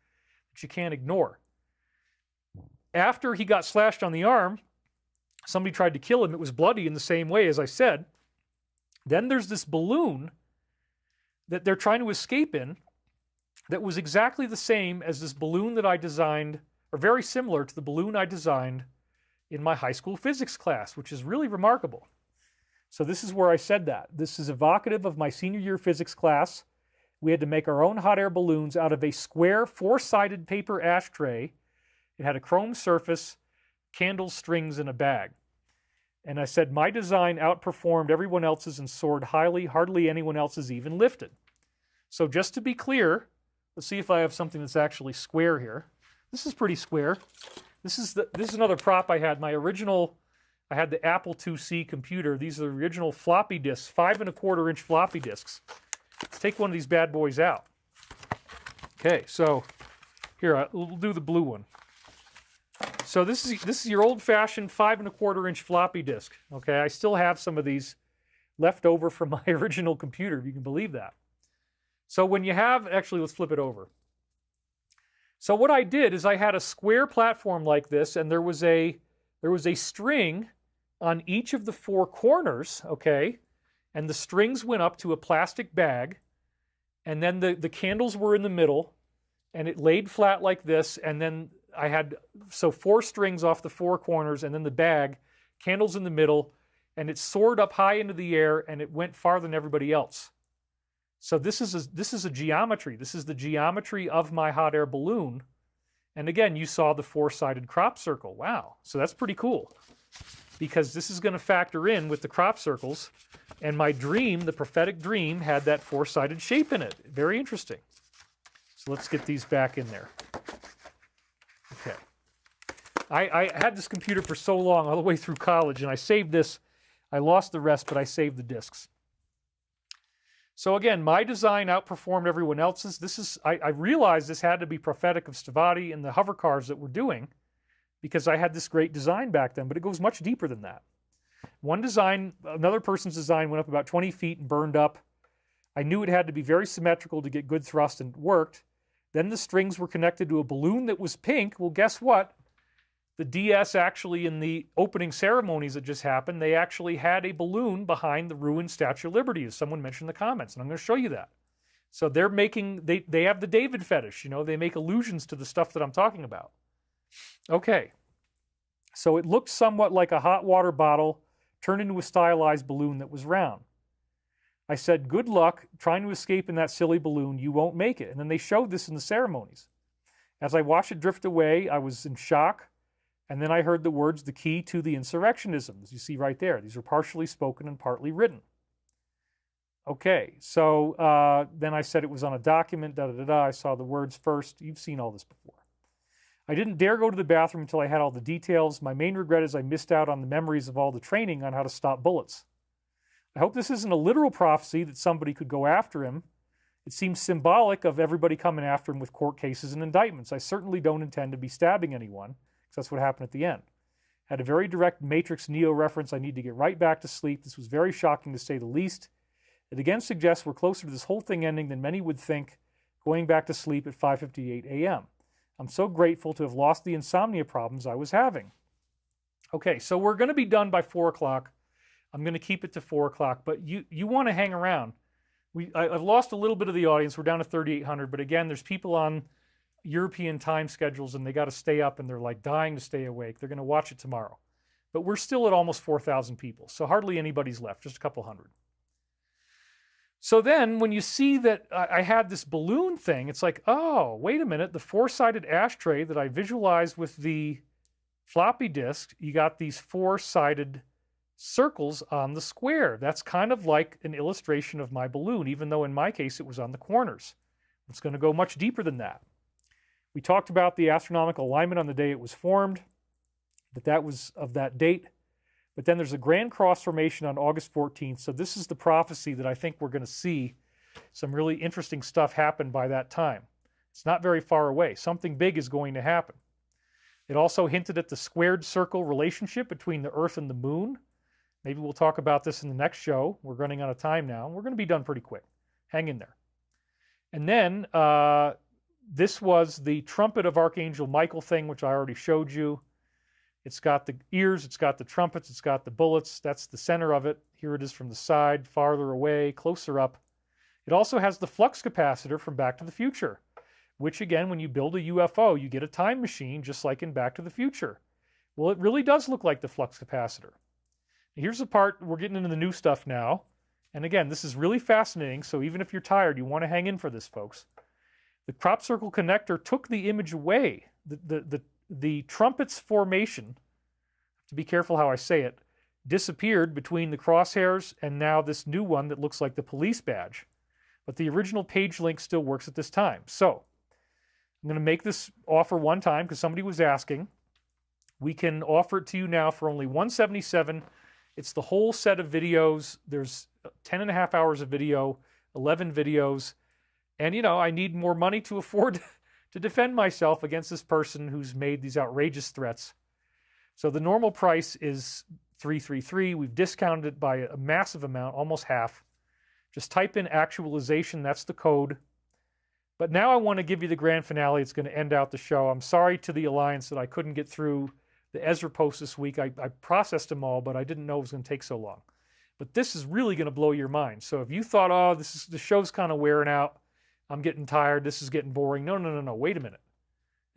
that you can't ignore. After he got slashed on the arm, somebody tried to kill him. It was bloody in the same way, as I said. Then there's this balloon that they're trying to escape in that was exactly the same as this balloon that I designed, or very similar to the balloon I designed in my high school physics class, which is really remarkable. So this is where I said that. This is evocative of my senior year physics class. We had to make our own hot air balloons out of a square, four-sided paper ashtray. It had a chrome surface, candles, strings, and a bag. And I said, my design outperformed everyone else's and soared highly. Hardly anyone else's even lifted. So just to be clear, let's see if I have something that's actually square here. This is pretty square. This is another prop I had. I had the Apple IIc computer. These are the original floppy disks, 5 1/4 inch floppy disks. Let's take one of these bad boys out. Okay, so here, we'll do the blue one. So this is your old-fashioned 5 1/4 inch floppy disk. Okay, I still have some of these left over from my original computer, if you can believe that. So when you have, actually, let's flip it over. So what I did is I had a square platform like this, and there was a string on each of the 4 corners, okay? And the strings went up to a plastic bag, and then the candles were in the middle, and it laid flat like this, and then I had, 4 strings off the 4 corners, and then the bag, candles in the middle, and it soared up high into the air, and it went farther than everybody else. So this is a geometry. This is the geometry of my hot air balloon. And again, you saw the 4-sided crop circle. Wow. So that's pretty cool because this is going to factor in with the crop circles. And my dream, the prophetic dream, had that 4-sided shape in it. Very interesting. So let's get these back in there. Okay. I had this computer for so long, all the way through college, and I saved this. I lost the rest, but I saved the disks. So again, my design outperformed everyone else's. I realized this had to be prophetic of Stavati and the hover cars that we're doing because I had this great design back then, but it goes much deeper than that. Another person's design went up about 20 feet and burned up. I knew it had to be very symmetrical to get good thrust, and it worked. Then the strings were connected to a balloon that was pink. Well, guess what? The DS actually, in the opening ceremonies that just happened, they actually had a balloon behind the ruined Statue of Liberty, as someone mentioned in the comments, and I'm going to show you that. So they have the David fetish, they make allusions to the stuff that I'm talking about. Okay, so it looked somewhat like a hot water bottle turned into a stylized balloon that was round. I said, good luck trying to escape in that silly balloon, you won't make it. And then they showed this in the ceremonies. As I watched it drift away, I was in shock. And then I heard the words, the key to the insurrectionism, as you see right there. These are partially spoken and partly written. Okay, so then I said it was on a document, I saw the words first. You've seen all this before. I didn't dare go to the bathroom until I had all the details. My main regret is I missed out on the memories of all the training on how to stop bullets. I hope this isn't a literal prophecy that somebody could go after him. It seems symbolic of everybody coming after him with court cases and indictments. I certainly don't intend to be stabbing anyone. That's what happened at the end. Had a very direct Matrix Neo reference. I need to get right back to sleep. This was very shocking to say the least. It again suggests we're closer to this whole thing ending than many would think, going back to sleep at 5:58 a.m. I'm so grateful to have lost the insomnia problems I was having. Okay, so we're going to be done by 4 o'clock. I'm going to keep it to 4 o'clock, but you want to hang around. I've lost a little bit of the audience. We're down to 3,800, but again, there's people on European time schedules and they got to stay up and they're like dying to stay awake. They're going to watch it tomorrow. But we're still at almost 4,000 people, so hardly anybody's left, just a couple hundred. So then when you see that I had this balloon thing, it's like, oh, wait a minute, the four-sided ashtray that I visualized with the floppy disk, you got these four-sided circles on the square. That's kind of like an illustration of my balloon, even though in my case it was on the corners. It's going to go much deeper than that. We talked about the astronomical alignment on the day it was formed, that was of that date. But then there's a grand cross formation on August 14th. So this is the prophecy that I think we're going to see some really interesting stuff happen by that time. It's not very far away. Something big is going to happen. It also hinted at the squared circle relationship between the Earth and the Moon. Maybe we'll talk about this in the next show. We're running out of time now. We're going to be done pretty quick. Hang in there. And then this was the trumpet of Archangel Michael thing, which I already showed you. It's got the ears, it's got the trumpets, it's got the bullets. That's the center of it. Here it is from the side, farther away, closer up. It also has the flux capacitor from Back to the Future, which again, when you build a UFO, you get a time machine just like in Back to the Future. Well, it really does look like the flux capacitor. Here's the part, we're getting into the new stuff now. And again, this is really fascinating, so even if you're tired, you want to hang in for this, folks. The crop circle connector took the image away. The trumpets formation, to be careful how I say it, disappeared between the crosshairs and now this new one that looks like the police badge. But the original page link still works at this time. So I'm going to make this offer one time because somebody was asking. We can offer it to you now for only $177. It's the whole set of videos. There's 10 and a half hours of video, 11 videos. And, you know, I need more money to afford to defend myself against this person who's made these outrageous threats. So the normal price is $333. We've discounted it by a massive amount, almost half. Just type in actualization, that's the code. But now I want to give you the grand finale. It's going to end out the show. I'm sorry to the Alliance that I couldn't get through the Ezra posts this week. I processed them all, but I didn't know it was going to take so long. But this is really going to blow your mind. So if you thought, oh, the show's kind of wearing out, I'm getting tired, this is getting boring. No, wait a minute.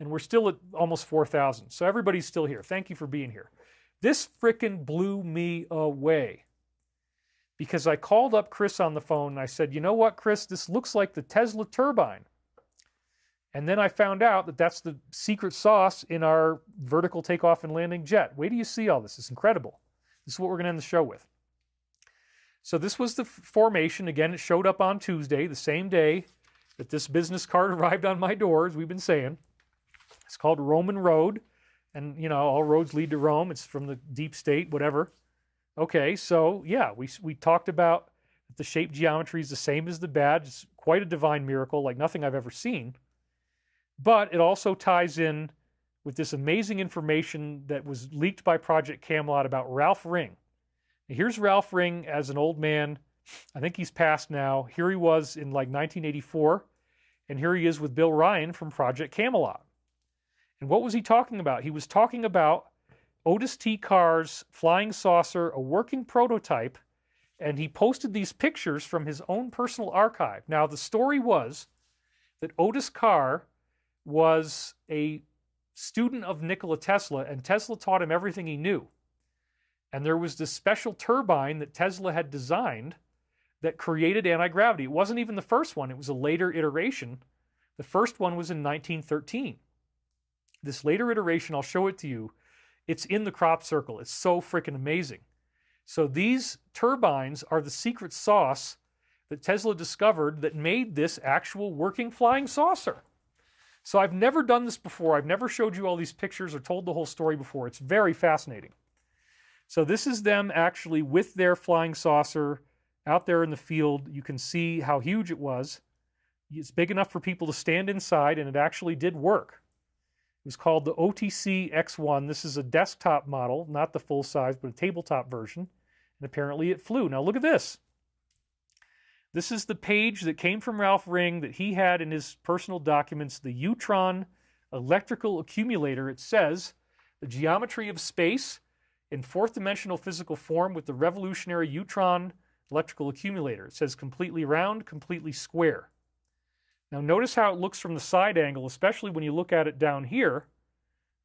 And we're still at almost 4,000. So everybody's still here. Thank you for being here. This frickin' blew me away. Because I called up Chris on the phone and I said, you know what, Chris, this looks like the Tesla turbine. And then I found out that that's the secret sauce in our vertical takeoff and landing jet. Wait till you see all this. It's incredible. This is what we're going to end the show with. So this was the formation. Again, it showed up on Tuesday, the same day that this business card arrived on my door, as we've been saying. It's called Roman Road. And, you know, all roads lead to Rome. It's from the deep state, whatever. Okay, so, yeah, we talked about the shape geometry is the same as the badge. It's quite a divine miracle, like nothing I've ever seen. But it also ties in with this amazing information that was leaked by Project Camelot about Ralph Ring. Now, here's Ralph Ring as an old man. I think he's passed now. Here he was in like 1984, and here he is with Bill Ryan from Project Camelot. And what was he talking about? He was talking about Otis T. Carr's flying saucer, a working prototype, and he posted these pictures from his own personal archive. Now, the story was that Otis Carr was a student of Nikola Tesla, and Tesla taught him everything he knew. And there was this special turbine that Tesla had designed that created anti-gravity. It wasn't even the first one. It was a later iteration. The first one was in 1913. This later iteration, I'll show it to you. It's in the crop circle. It's so freaking amazing. So these turbines are the secret sauce that Tesla discovered that made this actual working flying saucer. So I've never done this before. I've never showed you all these pictures or told the whole story before. It's very fascinating. So this is them actually with their flying saucer out there in the field. You can see how huge it was. It's big enough for people to stand inside, and it actually did work. It was called the OTC X1. This is a desktop model, not the full size, but a tabletop version. And apparently it flew. Now look at this. This is the page that came from Ralph Ring that he had in his personal documents, the Utron electrical accumulator. It says, the geometry of space in fourth dimensional physical form with the revolutionary Utron electrical accumulator. It says completely round, completely square. Now notice how it looks from the side angle, especially when you look at it down here.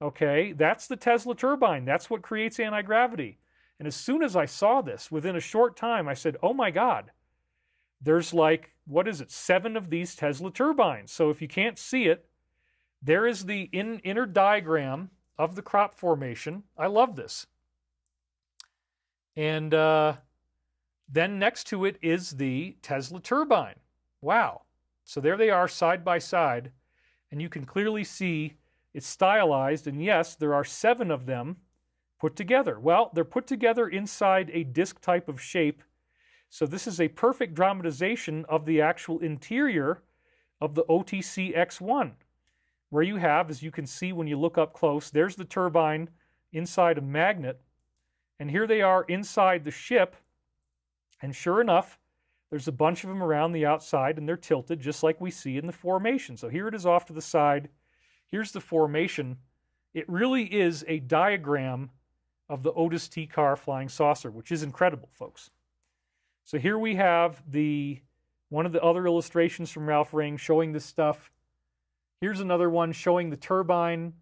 Okay, that's the Tesla turbine. That's what creates anti-gravity. And as soon as I saw this, within a short time, I said, oh my God, there's like, what is it, 7 of these Tesla turbines. So if you can't see it, there is the inner diagram of the crop formation. I love this. And then next to it is the Tesla turbine. Wow. So there they are side by side, and you can clearly see it's stylized, and yes, there are 7 of them put together. Well, they're put together inside a disc type of shape, so this is a perfect dramatization of the actual interior of the OTC X1, where you have, as you can see when you look up close, there's the turbine inside a magnet, and here they are inside the ship, and sure enough, there's a bunch of them around the outside, and they're tilted just like we see in the formation. So here it is off to the side. Here's the formation. It really is a diagram of the Otis T car flying saucer, which is incredible, folks. So here we have one of the other illustrations from Ralph Ring showing this stuff. Here's another one showing the turbine,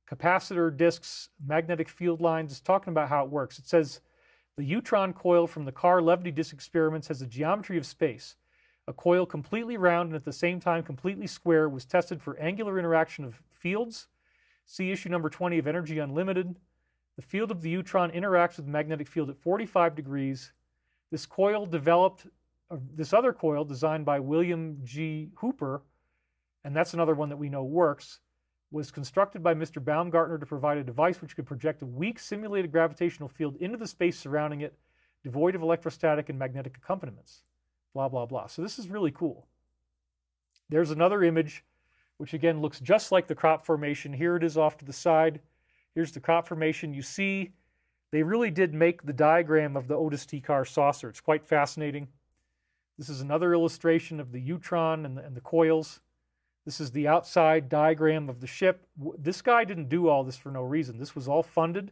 capacitor discs, magnetic field lines. It's talking about how it works. It says, the Utron coil from the car levity disk experiments has the geometry of space. A coil completely round and at the same time completely square was tested for angular interaction of fields. See issue number 20 of Energy Unlimited. The field of the Utron interacts with the magnetic field at 45 degrees. This other coil designed by William G. Hooper, and that's another one that we know works, was constructed by Mr. Baumgartner to provide a device which could project a weak simulated gravitational field into the space surrounding it, devoid of electrostatic and magnetic accompaniments. Blah, blah, blah. So this is really cool. There's another image, which again looks just like the crop formation. Here it is off to the side. Here's the crop formation. You see, they really did make the diagram of the Otis T car saucer. It's quite fascinating. This is another illustration of the Utron and the coils. This is the outside diagram of the ship. This guy didn't do all this for no reason. This was all funded.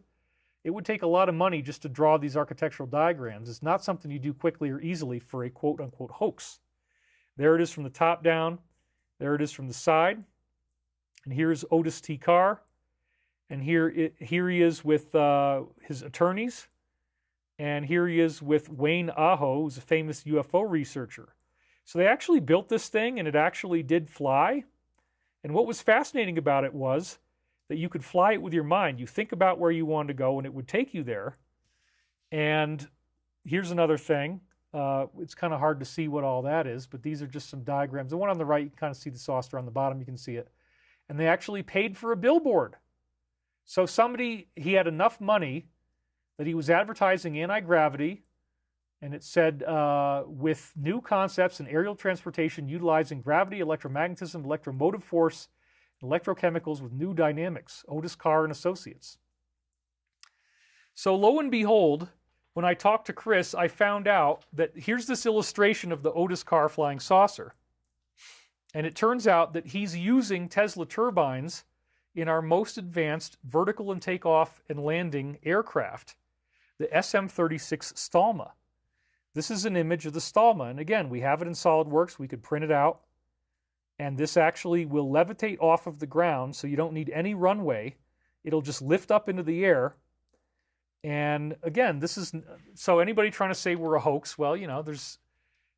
It would take a lot of money just to draw these architectural diagrams. It's not something you do quickly or easily for a quote-unquote hoax. There it is from the top down. There it is from the side. And here's Otis T. Carr. And here he is with his attorneys. And here he is with Wayne Aho, who's a famous UFO researcher. So they actually built this thing, and it actually did fly. And what was fascinating about it was that you could fly it with your mind. You think about where you wanted to go, and it would take you there. And here's another thing. It's kind of hard to see what all that is, but these are just some diagrams. The one on the right, you can kind of see the saucer. On the bottom, you can see it. And they actually paid for a billboard. So he had enough money that he was advertising anti-gravity, and it said, with new concepts in aerial transportation utilizing gravity, electromagnetism, electromotive force, and electrochemicals with new dynamics, Otis Carr and Associates. So lo and behold, when I talked to Chris, I found out that here's this illustration of the Otis Carr flying saucer. And it turns out that he's using Tesla turbines in our most advanced vertical and takeoff and landing aircraft, the SM-36 Stalma. This is an image of the Stalma, and again, we have it in SolidWorks. We could print it out, and this actually will levitate off of the ground, so you don't need any runway. It'll just lift up into the air, and again, so anybody trying to say we're a hoax, well, you know, there's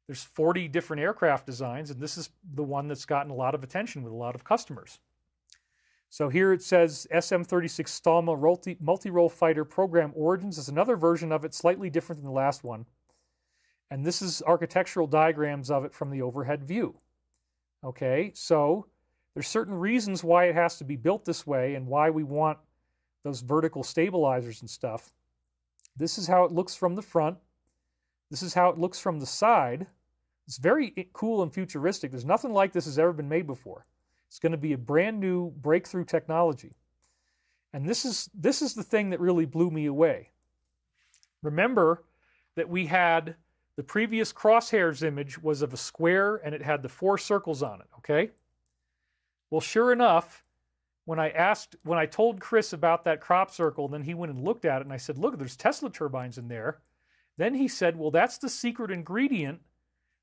40 different aircraft designs, and this is the one that's gotten a lot of attention with a lot of customers. So here it says SM-36 Stalma multi-role fighter program origins. Is another version of it, slightly different than the last one. And this is architectural diagrams of it from the overhead view. Okay, so there's certain reasons why it has to be built this way and why we want those vertical stabilizers and stuff. This is how it looks from the front. This is how it looks from the side. It's very cool and futuristic. There's nothing like this has ever been made before. It's going to be a brand new breakthrough technology. And this is the thing that really blew me away. Remember that we had The previous crosshairs image was of a square and it had the 4 circles on it, okay? Well, sure enough, when I told Chris about that crop circle, then he went and looked at it and I said, look, there's Tesla turbines in there. Then he said, well, that's the secret ingredient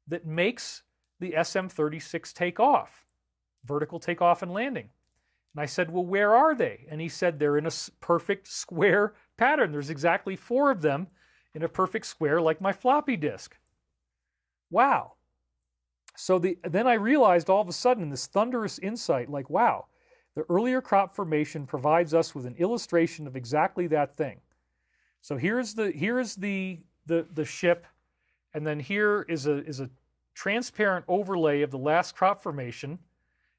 that makes the SM-36 take off, vertical takeoff and landing. And I said, well, where are they? And he said, they're in a perfect square pattern. There's exactly 4 of them in a perfect square like my floppy disk. Wow. So then I realized all of a sudden this thunderous insight, like, wow, the earlier crop formation provides us with an illustration of exactly that thing. So here is the ship, and then here is a transparent overlay of the last crop formation,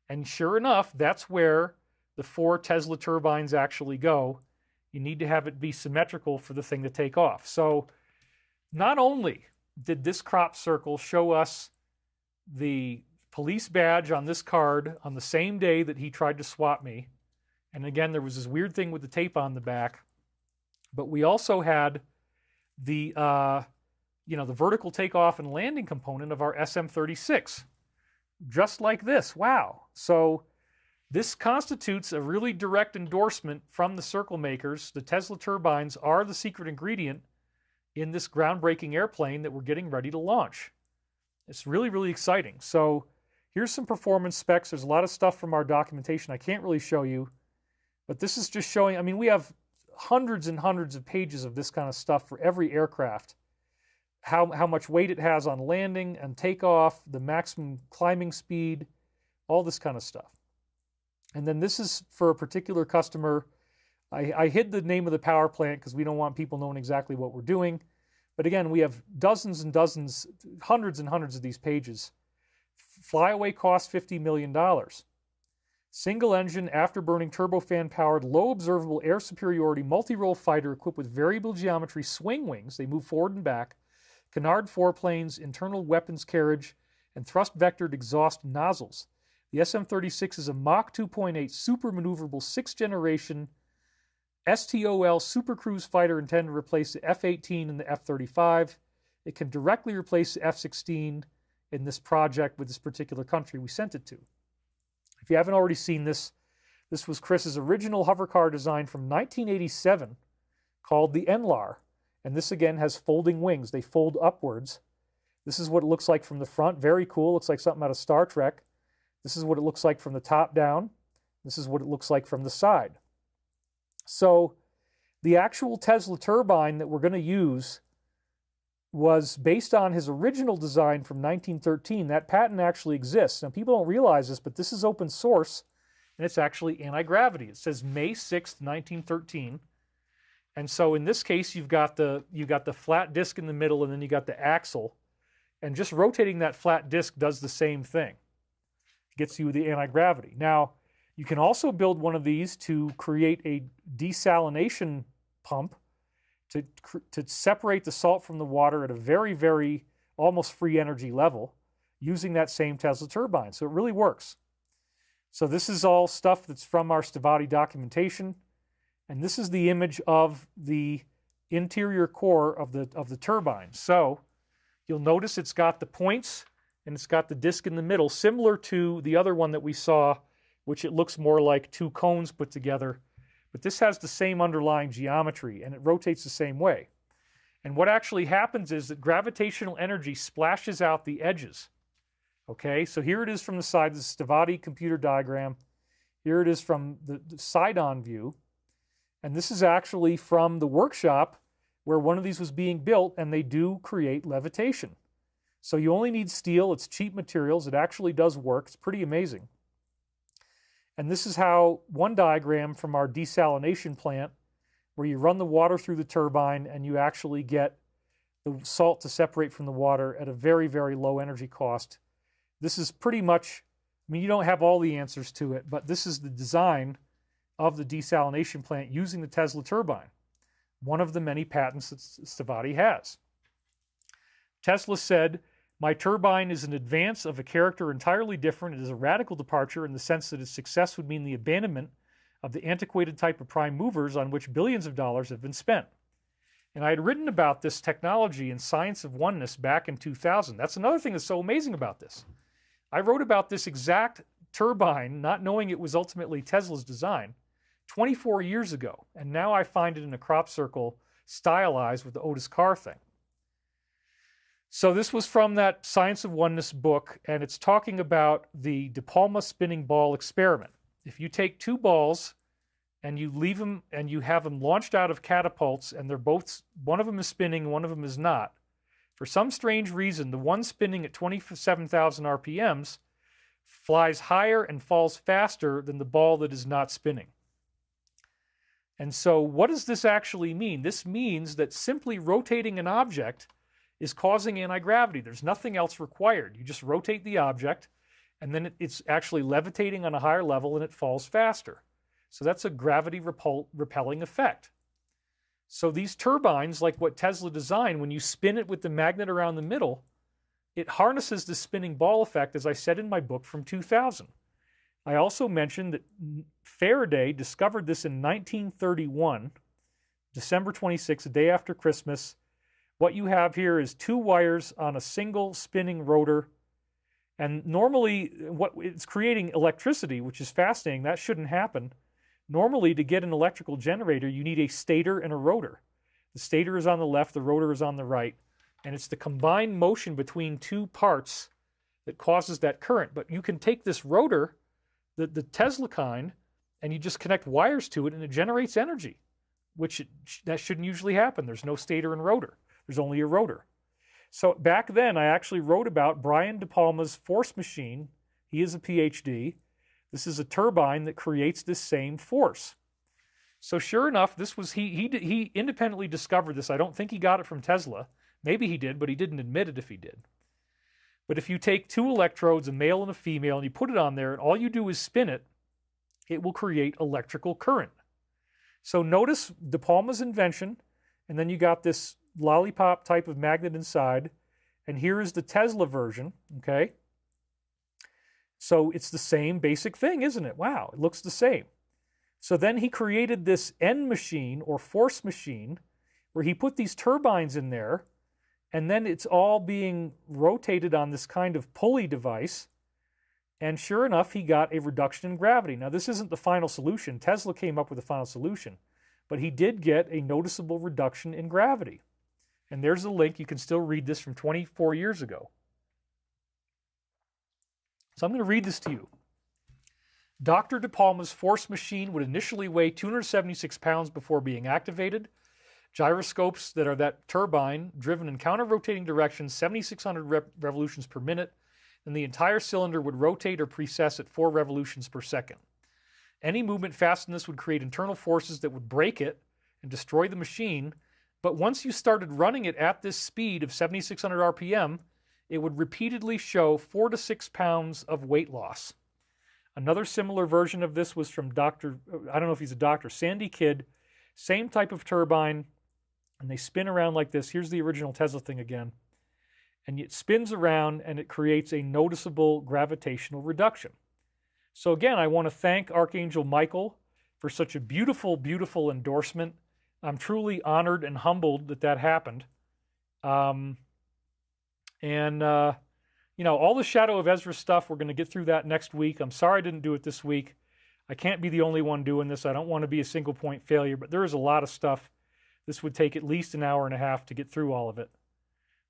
and sure enough, that's where the 4 Tesla turbines actually go. You need to have it be symmetrical for the thing to take off. So not only did this crop circle show us the police badge on this card on the same day that he tried to swat me, and again, there was this weird thing with the tape on the back, but we also had the the vertical takeoff and landing component of our SM-36, just like this. Wow. So this constitutes a really direct endorsement from the circle makers. The Tesla turbines are the secret ingredient in this groundbreaking airplane that we're getting ready to launch. It's really, really exciting. So here's some performance specs. There's a lot of stuff from our documentation I can't really show you, but this is just showing, I mean, we have hundreds and hundreds of pages of this kind of stuff for every aircraft. How much weight it has on landing and takeoff, the maximum climbing speed, all this kind of stuff. And then this is for a particular customer. I hid the name of the power plant because we don't want people knowing exactly what we're doing. But again, we have dozens and dozens, hundreds and hundreds of these pages. Flyaway cost $50 million. Single engine, afterburning, turbofan powered, low observable air superiority, multi-role fighter equipped with variable geometry swing wings. They move forward and back. Canard foreplanes, internal weapons carriage, and thrust vectored exhaust nozzles. The SM-36 is a Mach 2.8 super maneuverable 6th generation STOL Super Cruise fighter intended to replace the F-18 and the F-35. It can directly replace the F-16 in this project with this particular country we sent it to. If you haven't already seen this, this was Chris's original hovercar design from 1987 called the NLAR. And this again has folding wings. They fold upwards. This is what it looks like from the front. Very cool. Looks like something out of Star Trek. This is what it looks like from the top down. This is what it looks like from the side. So the actual Tesla turbine that we're going to use was based on his original design from 1913. That patent actually exists. Now, people don't realize this, but this is open source, and it's actually anti-gravity. It says May 6th, 1913. And so in this case, you've got the flat disk in the middle, and then you got the axle. And just rotating that flat disk does the same thing. It gets you the anti-gravity. Now, you can also build one of these to create a desalination pump to separate the salt from the water at a very, very almost free energy level using that same Tesla turbine. So it really works. So this is all stuff that's from our Stevati documentation. And this is the image of the interior core of the turbine. So you'll notice it's got the points and it's got the disc in the middle, similar to the other one that we saw, which it looks more like 2 cones put together. But this has the same underlying geometry and it rotates the same way. And what actually happens is that gravitational energy splashes out the edges. Okay, so here it is from the side, the Stevati computer diagram. Here it is from the side-on view. And this is actually from the workshop where one of these was being built, and they do create levitation. So you only need steel. It's cheap materials. It actually does work. It's pretty amazing. And this is how one diagram from our desalination plant, where you run the water through the turbine and you actually get the salt to separate from the water at a very, very low energy cost. This is pretty much, I mean, you don't have all the answers to it, but this is the design of the desalination plant using the Tesla turbine, one of the many patents that Stevati has. Tesla said, "My turbine is an advance of a character entirely different. It is a radical departure in the sense that its success would mean the abandonment of the antiquated type of prime movers on which billions of dollars have been spent." And I had written about this technology in Science of Oneness back in 2000. That's another thing that's so amazing about this. I wrote about this exact turbine, not knowing it was ultimately Tesla's design, 24 years ago. And now I find it in a crop circle stylized with the Otis Carr thing. So this was from that Science of Oneness book, and it's talking about the De Palma spinning ball experiment. If you take two balls and you leave them and you have them launched out of catapults, and they're both, one of them is spinning, one of them is not. For some strange reason, the one spinning at 27,000 RPMs flies higher and falls faster than the ball that is not spinning. And so what does this actually mean? This means that simply rotating an object is causing anti-gravity. There's nothing else required. You just rotate the object, and then it's actually levitating on a higher level, and it falls faster. So that's a gravity repelling effect. So these turbines, like what Tesla designed, when you spin it with the magnet around the middle, it harnesses the spinning ball effect, as I said in my book from 2000. I also mentioned that Faraday discovered this in 1931, December 26, a day after Christmas. What you have here is two wires on a single spinning rotor. And normally, what it's creating electricity, which is fascinating. That shouldn't happen. Normally, to get an electrical generator, you need a stator and a rotor. The stator is on the left, the rotor is on the right. And it's the combined motion between two parts that causes that current. But you can take this rotor, the Tesla kind, and you just connect wires to it, and it generates energy, which that shouldn't usually happen. There's no stator and rotor. There's only a rotor. So back then, I actually wrote about Brian De Palma's force machine. He is a PhD. This is a turbine that creates this same force. So sure enough, this was he independently discovered this. I don't think he got it from Tesla. Maybe he did, but he didn't admit it if he did. But if you take two electrodes, a male and a female, and you put it on there, and all you do is spin it, it will create electrical current. So notice De Palma's invention, and then you got this lollipop type of magnet inside, and here is the Tesla version, okay? So it's the same basic thing, isn't it? Wow, it looks the same. So then he created this end machine or force machine where he put these turbines in there, and then it's all being rotated on this kind of pulley device. And sure enough, he got a reduction in gravity. Now, this isn't the final solution. Tesla came up with the final solution, but he did get a noticeable reduction in gravity. And there's a link. You can still read this from 24 years ago. So I'm going to read this to you. Dr. De Palma's force machine would initially weigh 276 pounds before being activated. Gyroscopes that are that turbine, driven in counter-rotating directions, 7,600 revolutions per minute, and the entire cylinder would rotate or precess at 4 revolutions per second. Any movement fast in this would create internal forces that would break it and destroy the machine, but once you started running it at this speed of 7,600 RPM, it would repeatedly show 4 to 6 pounds of weight loss. Another similar version of this was from Dr. I don't know if he's a doctor, Sandy Kidd, same type of turbine, and they spin around like this. Here's the original Tesla thing again. And it spins around and it creates a noticeable gravitational reduction. So again, I want to thank Archangel Michael for such a beautiful, beautiful endorsement. I'm truly honored and humbled that that happened. You know, all the Shadow of Ezra stuff, we're going to get through that next week. I'm sorry I didn't do it this week. I can't be the only one doing this. I don't want to be a single point failure, but there is a lot of stuff. This would take at least an hour and a half to get through all of it.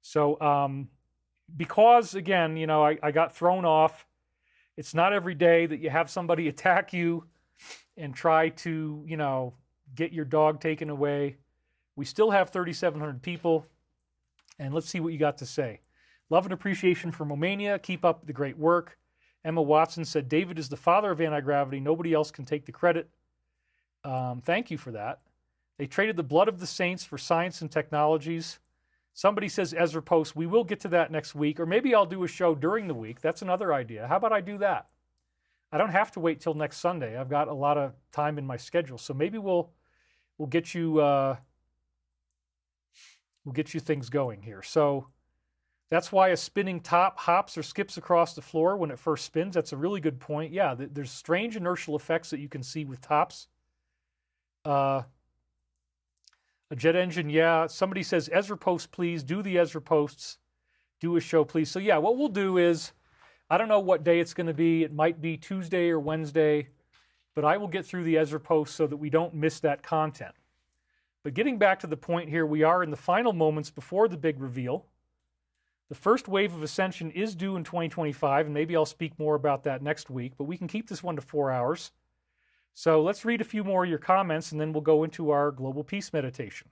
So, because, again, you know, I got thrown off. It's not every day that you have somebody attack you and try to, you know, get your dog taken away. We still have 3,700 people, and let's see what you got to say. Love and appreciation for Momania. Keep up the great work. Emma Watson said, David is the father of anti-gravity. Nobody else can take the credit. Thank you for that. They traded the blood of the saints for science and technologies. Somebody says Ezra Post. We will get to that next week, or maybe I'll do a show during the week. That's another idea. How about I do that? I don't have to wait till next Sunday. I've got a lot of time in my schedule, so maybe we'll get you things going here. So that's why a spinning top hops or skips across the floor when it first spins. That's a really good point. Yeah, there's strange inertial effects that you can see with tops. A jet engine, yeah. Somebody says, Ezra posts, please. Do the Ezra posts. Do a show, please. So, yeah, what we'll do is, I don't know what day it's going to be. It might be Tuesday or Wednesday, but I will get through the Ezra posts so that we don't miss that content. But getting back to the point here, we are in the final moments before the big reveal. The first wave of ascension is due in 2025, and maybe I'll speak more about that next week, but we can keep this one to 4 hours. So let's read a few more of your comments, and then we'll go into our global peace meditation.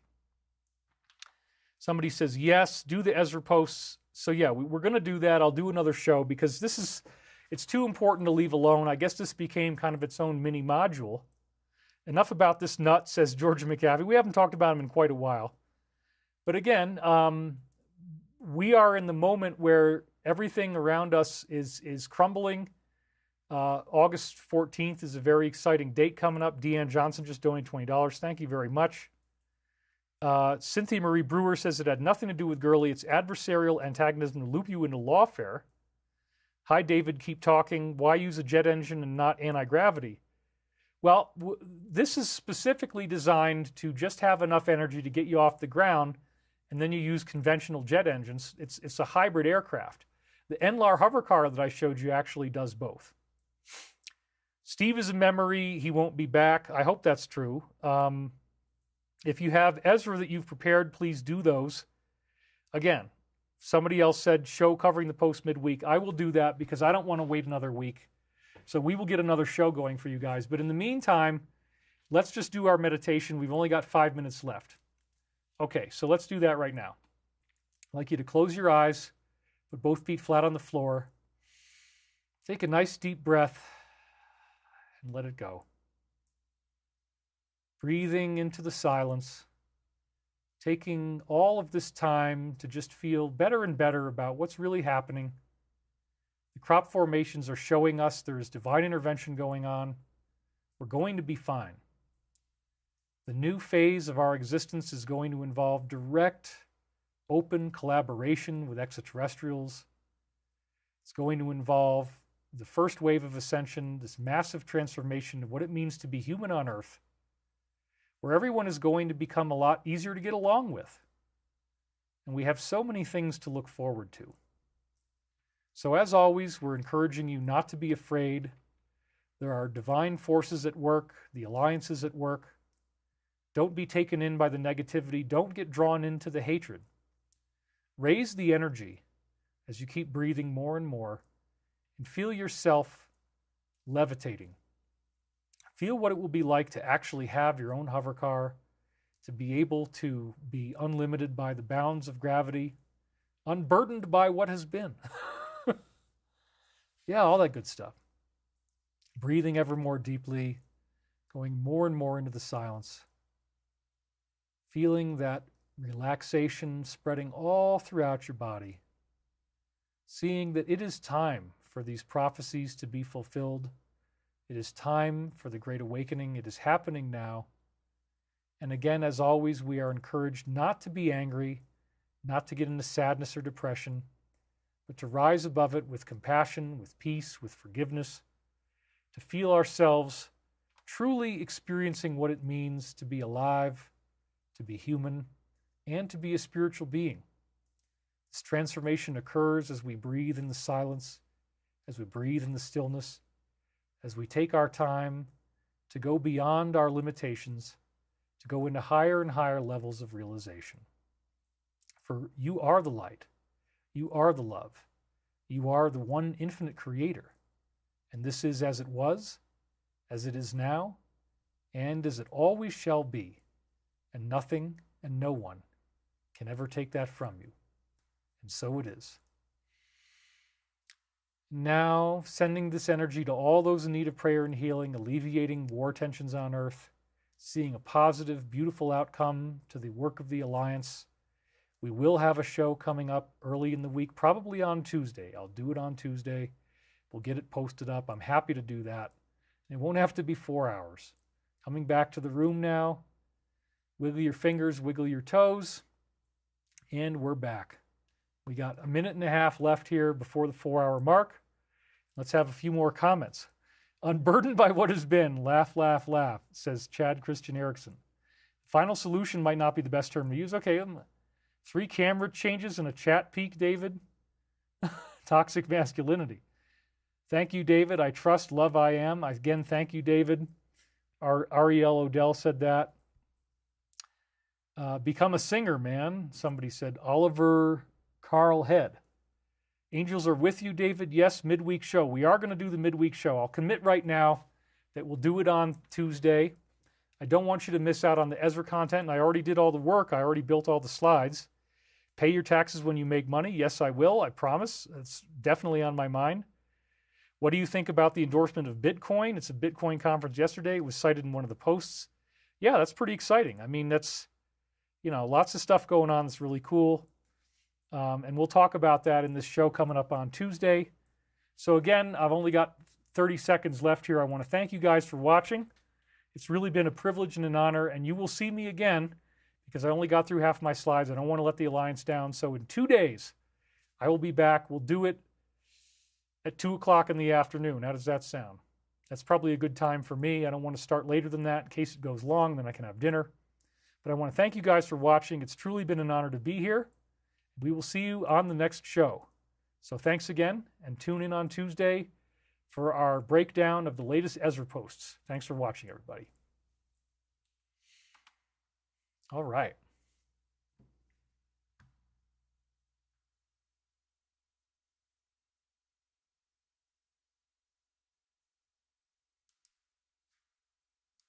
Somebody says, yes, do the Ezra posts. So yeah, we're going to do that. I'll do another show because it's too important to leave alone. I guess this became kind of its own mini module. Enough about this nut, says Georgia McAfee. We haven't talked about him in quite a while. But again, we are in the moment where everything around us is crumbling. August 14th is a very exciting date coming up. Deanne Johnson just donated $20. Thank you very much. Cynthia Marie Brewer says it had nothing to do with Gurley. It's adversarial antagonism to loop you into lawfare. Hi, David. Keep talking. Why use a jet engine and not anti-gravity? Well, this is specifically designed to just have enough energy to get you off the ground, and then you use conventional jet engines. It's a hybrid aircraft. The NLAR hover car that I showed you actually does both. Steve is a memory. He won't be back. I hope that's true. If you have Ezra that you've prepared, please do those. Again, somebody else said show covering the post midweek. I will do that because I don't want to wait another week. So we will get another show going for you guys. But in the meantime, let's just do our meditation. We've only got 5 minutes left. Okay, so let's do that right now. I'd like you to close your eyes, put both feet flat on the floor. Take a nice deep breath and let it go. Breathing into the silence, taking all of this time to just feel better and better about what's really happening. The crop formations are showing us there is divine intervention going on. We're going to be fine. The new phase of our existence is going to involve direct, open collaboration with extraterrestrials. It's going to involve the first wave of ascension, this massive transformation of what it means to be human on Earth, where everyone is going to become a lot easier to get along with. And we have so many things to look forward to. So as always, we're encouraging you not to be afraid. There are divine forces at work, the alliances at work. Don't be taken in by the negativity. Don't get drawn into the hatred. Raise the energy as you keep breathing more and more and feel yourself levitating. Feel what it will be like to actually have your own hover car, to be able to be unlimited by the bounds of gravity, unburdened by what has been. Yeah, all that good stuff. Breathing ever more deeply, going more and more into the silence. Feeling that relaxation spreading all throughout your body. Seeing that it is time for these prophecies to be fulfilled. It is time for the Great Awakening. It is happening now. And again, as always, we are encouraged not to be angry, not to get into sadness or depression, but to rise above it with compassion, with peace, with forgiveness, to feel ourselves truly experiencing what it means to be alive, to be human, and to be a spiritual being. This transformation occurs as we breathe in the silence, as we breathe in the stillness, as we take our time to go beyond our limitations, to go into higher and higher levels of realization. For you are the light. You are the love. You are the one infinite creator. And this is as it was, as it is now, and as it always shall be. And nothing and no one can ever take that from you. And so it is. Now, sending this energy to all those in need of prayer and healing, alleviating war tensions on Earth, seeing a positive, beautiful outcome to the work of the Alliance. We will have a show coming up early in the week, probably on Tuesday. I'll do it on Tuesday. We'll get it posted up. I'm happy to do that. It won't have to be 4 hours. Coming back to the room now. Wiggle your fingers, wiggle your toes, and we're back. We got a minute and a half left here before the 4-hour mark. Let's have a few more comments. Unburdened by what has been, laugh, laugh, laugh, says Chad Christian Erickson. Final solution might not be the best term to use. Okay, 3 camera changes and a chat peak, David. Toxic masculinity. Thank you, David. I trust, love, I am. Again, thank you, David. Ariel Odell said that. Become a singer, man. Somebody said. Oliver Carl Head. Angels are with you, David. Yes, midweek show. We are going to do the midweek show. I'll commit right now that we'll do it on Tuesday. I don't want you to miss out on the Ezra content, and I already did all the work. I already built all the slides. Pay your taxes when you make money. Yes, I will. I promise. It's definitely on my mind. What do you think about the endorsement of Bitcoin? It's a Bitcoin conference yesterday. It was cited in one of the posts. Yeah, that's pretty exciting. I mean, that's, lots of stuff going on that's really cool. And we'll talk about that in this show coming up on Tuesday. So again, I've only got 30 seconds left here. I want to thank you guys for watching. It's really been a privilege and an honor, and you will see me again because I only got through half my slides. I don't want to let the Alliance down. So in 2 days, I will be back. We'll do it at 2 o'clock in the afternoon. How does that sound? That's probably a good time for me. I don't want to start later than that in case it goes long, then I can have dinner. But I want to thank you guys for watching. It's truly been an honor to be here. We will see you on the next show. So thanks again, and tune in on Tuesday for our breakdown of the latest Ezra posts. Thanks for watching, everybody. All right.